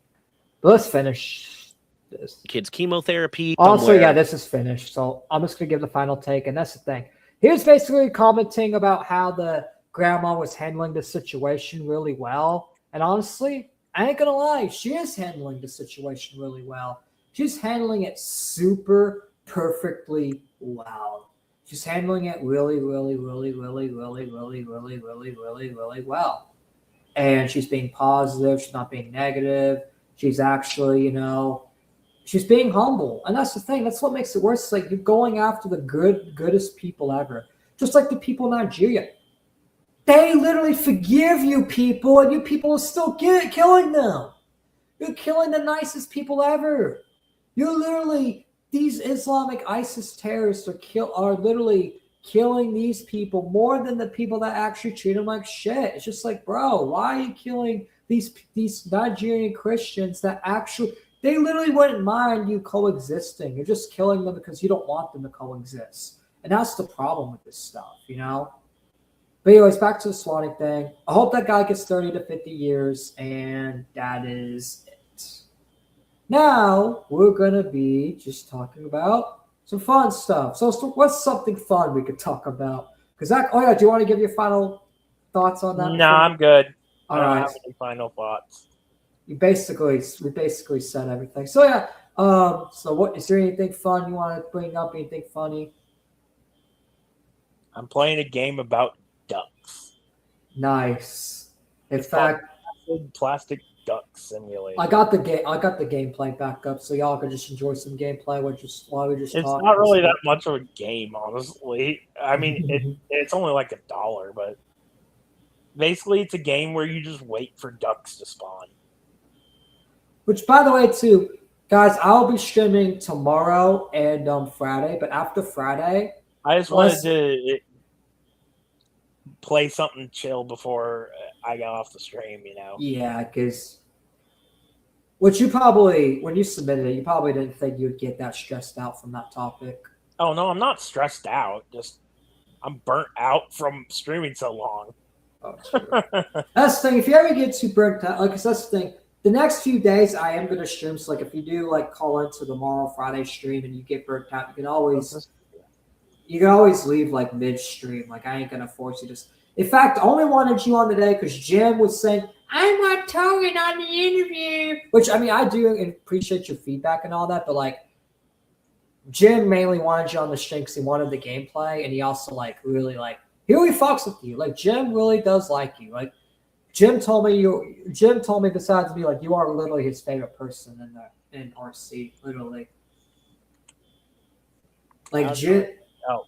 But let's finish. This. Kids chemotherapy. Also, yeah, this is finished. So I'm just going to give the final take. And that's the thing. He was basically commenting about how the grandma was handling the situation really well. And honestly, I ain't going to lie. She is handling the situation really well. She's handling it super perfectly well. She's handling it really, really, really, really, really, really, really, really, really, really well. And she's being positive. She's not being negative. She's actually, She's being humble, and that's the thing. That's what makes it worse. It's like you're going after the goodest people ever, just like the people in Nigeria. They literally forgive you people, and you people are still killing them. You're killing the nicest people ever. You're literally these Islamic ISIS terrorists are literally killing these people more than the people that actually treat them like shit. It's just like, bro, why are you killing these Nigerian Christians that actually? They literally wouldn't mind you coexisting. You're just killing them because you don't want them to coexist. And that's the problem with this stuff, you know? But anyways, back to the swatting thing. I hope that guy gets 30 to 50 years, and that is it. Now, we're going to be just talking about some fun stuff. So what's something fun we could talk about? Because do you want to give your final thoughts on that? No, I'm good. All I don't right. have any final thoughts. We basically said everything. So yeah. So what is there anything fun you want to bring up? Anything funny? I'm playing a game about ducks. Nice. In It's fact, Plastic Duck Simulator. I got the gameplay back up, so y'all can just enjoy some gameplay while we just It's talk. not really that much of a game, honestly. I mean, it's only like $1, but basically it's a game where you just wait for ducks to spawn. Which, by the way, too, guys, I'll be streaming tomorrow and Friday. But after Friday, I just wanted to play something chill before I got off the stream, you know? Yeah, because when you submitted it, you probably didn't think you'd get that stressed out from that topic. Oh, no, I'm not stressed out. Just I'm burnt out from streaming so long. Oh, that's the thing. If you ever get too burnt out, like, 'cause that's the thing. The next few days, I am going to stream. So, like, if you do like call into tomorrow Friday stream and you get burnt out, you can always leave like midstream. Like, I ain't gonna force you to. In fact, I only wanted you on today because Jim was saying I'm not talking on the interview. Which, I mean, I do appreciate your feedback and all that, but like, Jim mainly wanted you on the stream because he wanted the gameplay, and he also like really fucks with you. Like, Jim really does like you. Like, Jim told me besides me, like, you are literally his favorite person in RC, literally. Like, Jim. Oh.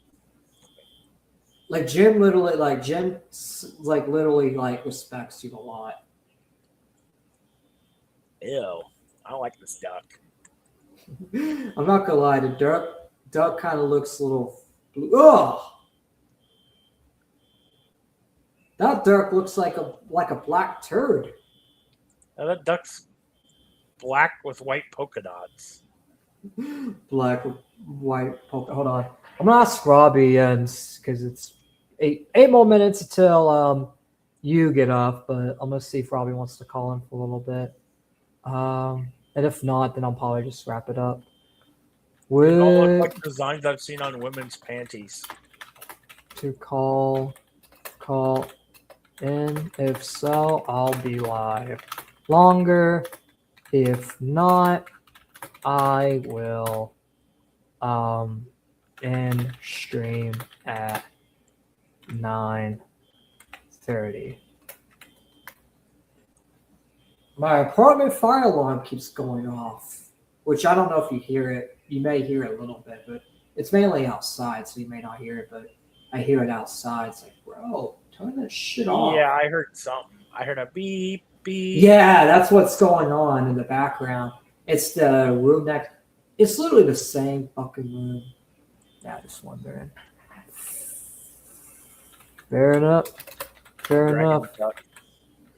Like, Jim literally respects you a lot. Ew. I don't like this duck. I'm not gonna lie, the duck kind of looks a little blue. Ugh! That duck looks like a black turd. Now that duck's black with white polka dots. Black with white polka. Hold on. I'm gonna ask Robbie because it's eight more minutes until you get off, but I'm gonna see if Robbie wants to call in for a little bit. And if not, then I'll probably just wrap it up. They all look like designs I've seen on women's panties. To call in. If so, I'll be live longer. If not, I will end stream at 9:30. My apartment fire alarm keeps going off, which I don't know if you hear it. You may hear it a little bit, but it's mainly outside, so you may not hear it, but I hear it outside. It's like, bro, turn that shit off. Yeah, I heard something. I heard a beep, beep. Yeah, that's what's going on in the background. It's the room next. It's literally the same fucking room. Yeah, just wondering. Fair enough.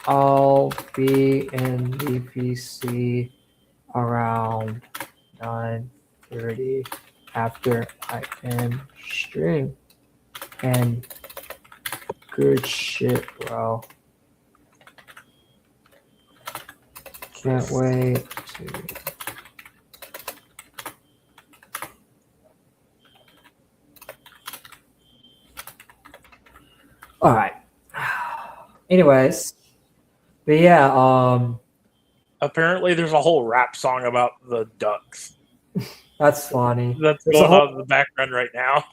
I'll be in the PC around 9:30 after I end stream. And good shit, bro. Can't wait to. All right. Anyways, but yeah, apparently there's a whole rap song about the ducks. That's funny. That's going on in the background right now.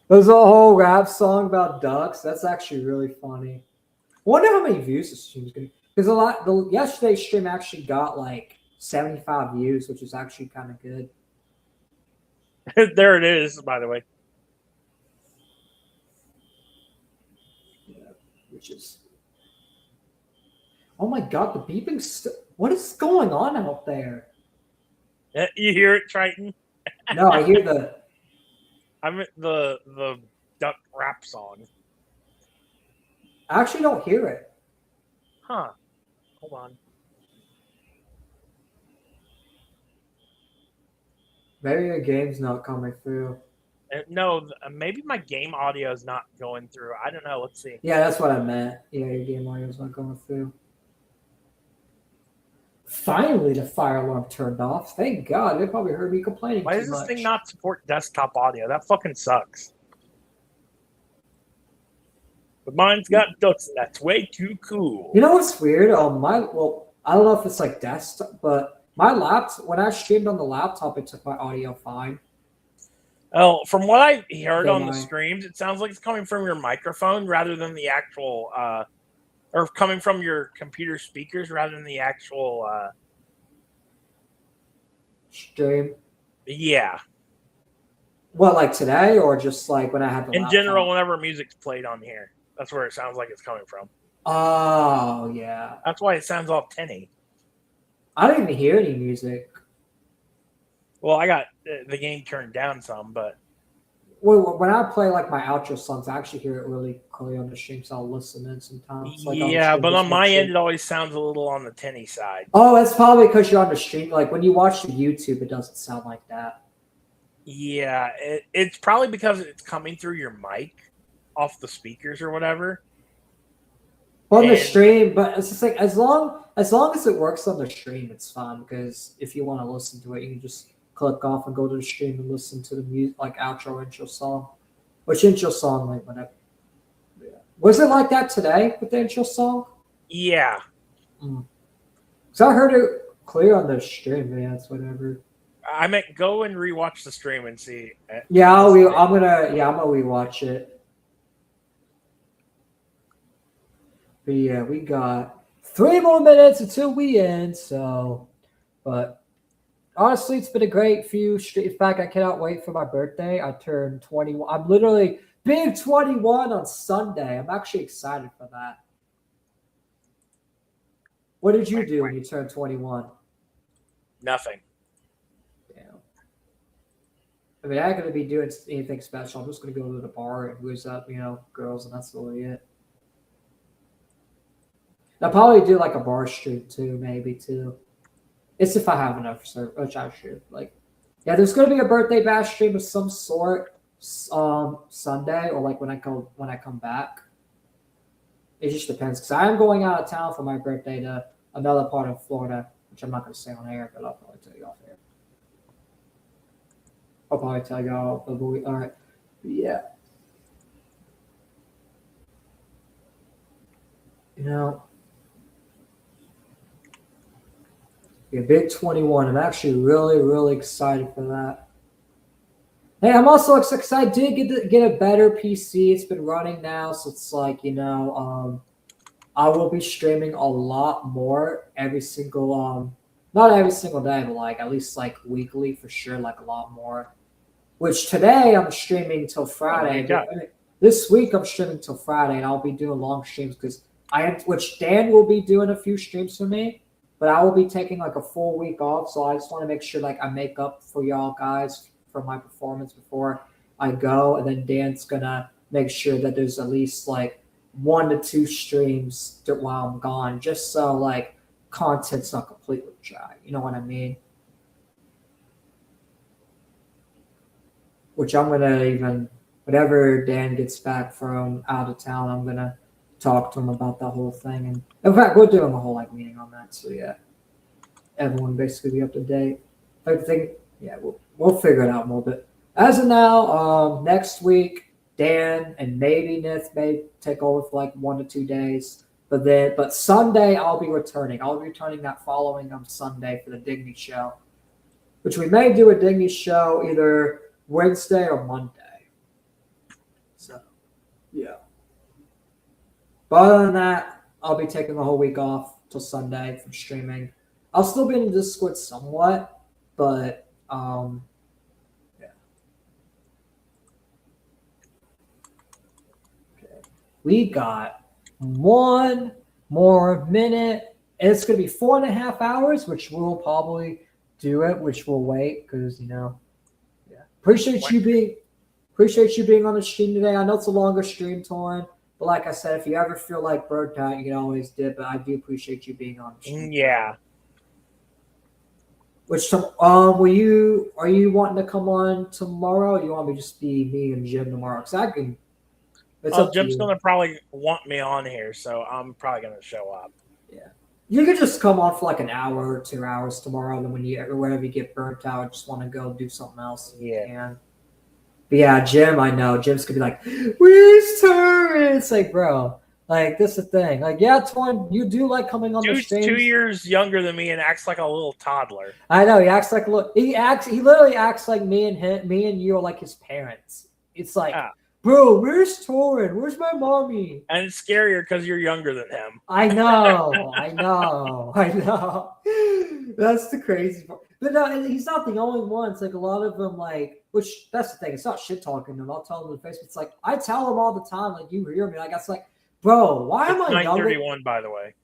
There's a whole rap song about ducks. That's actually really funny. I wonder how many views this stream's gonna. Because yesterday's stream actually got like 75 views, which is actually kind of good. There it is, by the way. Yeah, which is. Oh my God, the beeping! What is going on out there? You hear it, Triton? No, I hear the. I'm at the duck rap song. I actually don't hear it. Huh. Hold on. Maybe your game's not coming through. No, maybe my game audio is not going through. I don't know. Let's see. Yeah, that's what I meant. Yeah, your game audio's not going through. Finally, the fire alarm turned off. Thank God. They probably heard me complaining Why too does this much. thing not support desktop audio? That fucking sucks. But mine's got ducks, and that's way too cool. You know what's weird? I don't know if it's like desktop, but my laptop, when I streamed on the laptop, it took my audio fine. Oh, from what I heard on the streams, it sounds like it's coming from your microphone rather than the actual, or coming from your computer speakers rather than the actual stream. Yeah. What, like today, or just like when I had the In laptop? general, whenever music's played on here, that's where it sounds like it's coming from. Oh yeah. That's why it sounds all tinny. I don't even hear any music. Well, I got the game turned down some, but well, when I play like my outro songs, I actually hear it really clearly on the stream, so I'll listen in sometimes. Like, yeah, but on my end, it always sounds a little on the tinny side. Oh, that's probably because you're on the stream. Like when you watch the YouTube, it doesn't sound like that. Yeah, it's probably because it's coming through your mic off the speakers or whatever. On the stream, but it's just like as long as it works on the stream, it's fine. Because if you want to listen to it, you can just click off and go to the stream and listen to the music, like outro, intro song, which intro song, like whatever. Yeah. Was it like that today with the intro song? Yeah. So I heard it clear on the stream. But yeah, it's whatever. I meant go and rewatch the stream and see. Yeah, I'm gonna rewatch it. But yeah, we got 3 more minutes until we end. So, but honestly, it's been a great few. In fact, I cannot wait for my birthday. I turned 21. I'm literally big 21 on Sunday. I'm actually excited for that. What did you do when you turned 21? Nothing. Damn. I mean, I ain't gonna be doing anything special. I'm just gonna go to the bar and whiz up, girls, and that's really it. I'll probably do like a bar stream too, maybe too. It's if I have enough, which I should. Like, yeah, there's gonna be a birthday bash stream of some sort, Sunday or like when I come back. It just depends because I am going out of town for my birthday to another part of Florida, which I'm not gonna say on air, but I'll probably tell you off air. I'll probably tell y'all. All right, yeah. Yeah, big 21. I'm actually really, really excited for that. Hey, I'm also excited. I did get a better PC. It's been running now, so it's like, I will be streaming a lot more every single, not every single day, but like at least like weekly for sure, like a lot more. Which today I'm streaming till Friday. This week I'm streaming till Friday, and I'll be doing long streams because which Dan will be doing a few streams for me. But I will be taking like a full week off, so I just want to make sure like I make up for y'all guys for my performance before I go, and then Dan's gonna make sure that there's at least like 1 to 2 streams while I'm gone, just so like content's not completely dry. You know what I mean? Which I'm gonna whenever Dan gets back from out of town, I'm gonna talk to him about that whole thing, and in fact, we're doing a whole like meeting on that. So yeah, everyone basically be up to date. I think we'll figure it out more. But as of now, next week Dan and maybe Nith may take over for like 1 to 2 days. But Sunday I'll be returning. I'll be returning that following Sunday for the Dignity show, which we may do a Dignity show either Wednesday or Monday. So yeah. But other than that, I'll be taking the whole week off till Sunday from streaming. I'll still be in the Discord somewhat, but yeah. Okay. We got one more minute, and it's gonna be 4.5 hours, which we'll probably do it, which we'll wait because yeah. Appreciate you being on the stream today. I know it's a longer stream, Torn. But like I said, if you ever feel like burnt out, you can always dip. But I do appreciate you being on the stream. Yeah. Which are you wanting to come on tomorrow? Or you want me to just be me and Jim tomorrow? Because I can. Jim's gonna probably want me on here, so I'm probably gonna show up. Yeah. You could just come on for like an hour or 2 hours tomorrow, and then whenever you get burnt out, just want to go do something else. Yeah. But yeah, Jim, I know. Jim's gonna be like, "Where's Torrin?" It's like, bro, like this is the thing. Like, yeah, Torrin, you do like coming on the stream. 2 years younger than me and acts like a little toddler. I know he acts like he literally acts like me and you are like his parents. It's like, bro, where's Torrin? Where's my mommy? And it's scarier because you're younger than him. I know. That's the crazy part. But no, he's not the only one. It's like a lot of them, like, which that's the thing. It's not shit talking them. I'll tell them in the face. It's like I tell them all the time, like, you hear me. Like, it's like, bro, why am I younger? 931, by the way.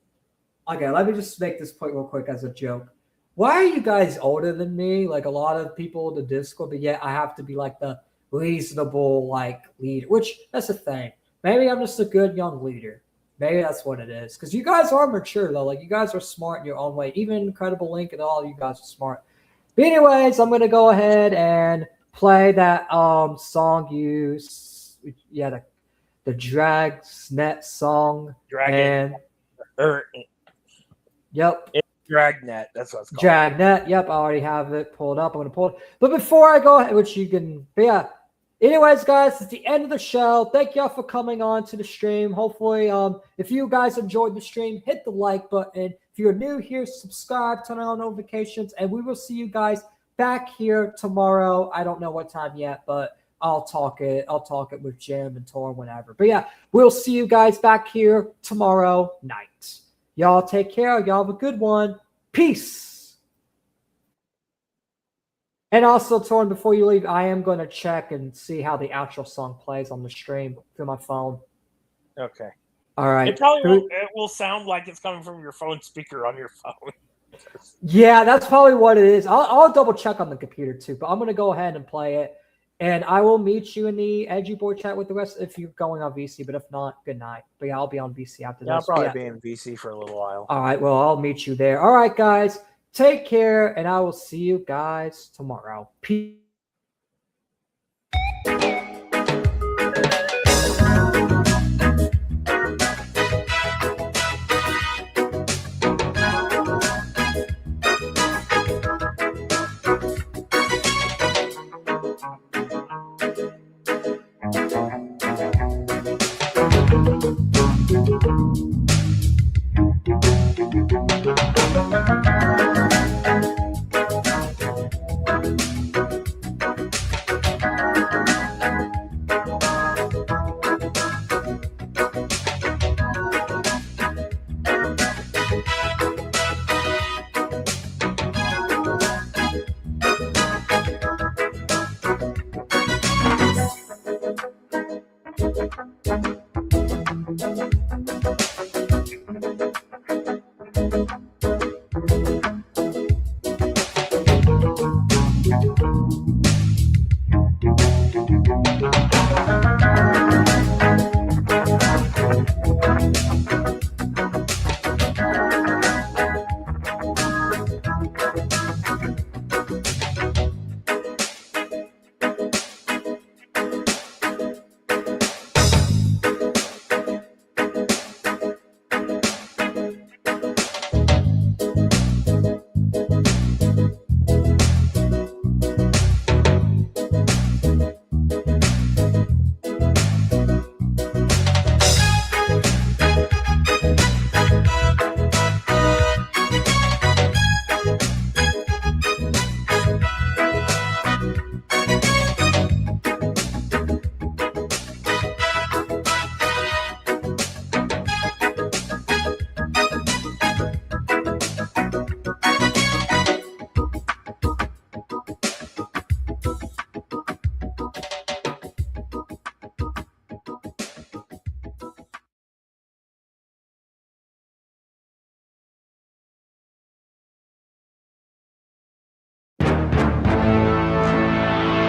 Okay, let me just make this point real quick as a joke. Why are you guys older than me? Like a lot of people in the Discord, but yet I have to be like the reasonable, like, leader. Which that's the thing. Maybe I'm just a good young leader. Maybe that's what it is. Because you guys are mature, though. Like, you guys are smart in your own way. Even Incredible Link and all, you guys are smart. But anyways, I'm going to go ahead and play that song the Dragnet song. Yep. It's Dragnet. That's what it's called. Dragnet. Yep, I already have it pulled up. I'm going to pull it. But before I go ahead, which you can, but yeah. Anyways, guys, it's the end of the show. Thank y'all for coming on to the stream. Hopefully, if you guys enjoyed the stream, hit the like button. If you're new here, subscribe, turn on notifications, and we will see you guys back here tomorrow. I don't know what time yet, but I'll talk it with Jim and Tor, whenever. But yeah, we'll see you guys back here tomorrow night. Y'all take care. Y'all have a good one. Peace. And also, Torn, before you leave, I am going to check and see how the outro song plays on the stream through my phone. Okay. All right. It will sound like it's coming from your phone speaker on your phone. Yeah, that's probably what it is. I'll double check on the computer too, but I'm going to go ahead and play it. And I will meet you in the Edgy Boy chat with the rest if you're going on VC. But if not, good night. But yeah, I'll be on VC after this. I'll probably be in VC for a little while. All right. Well, I'll meet you there. All right, guys. Take care, and I will see you guys tomorrow. Peace.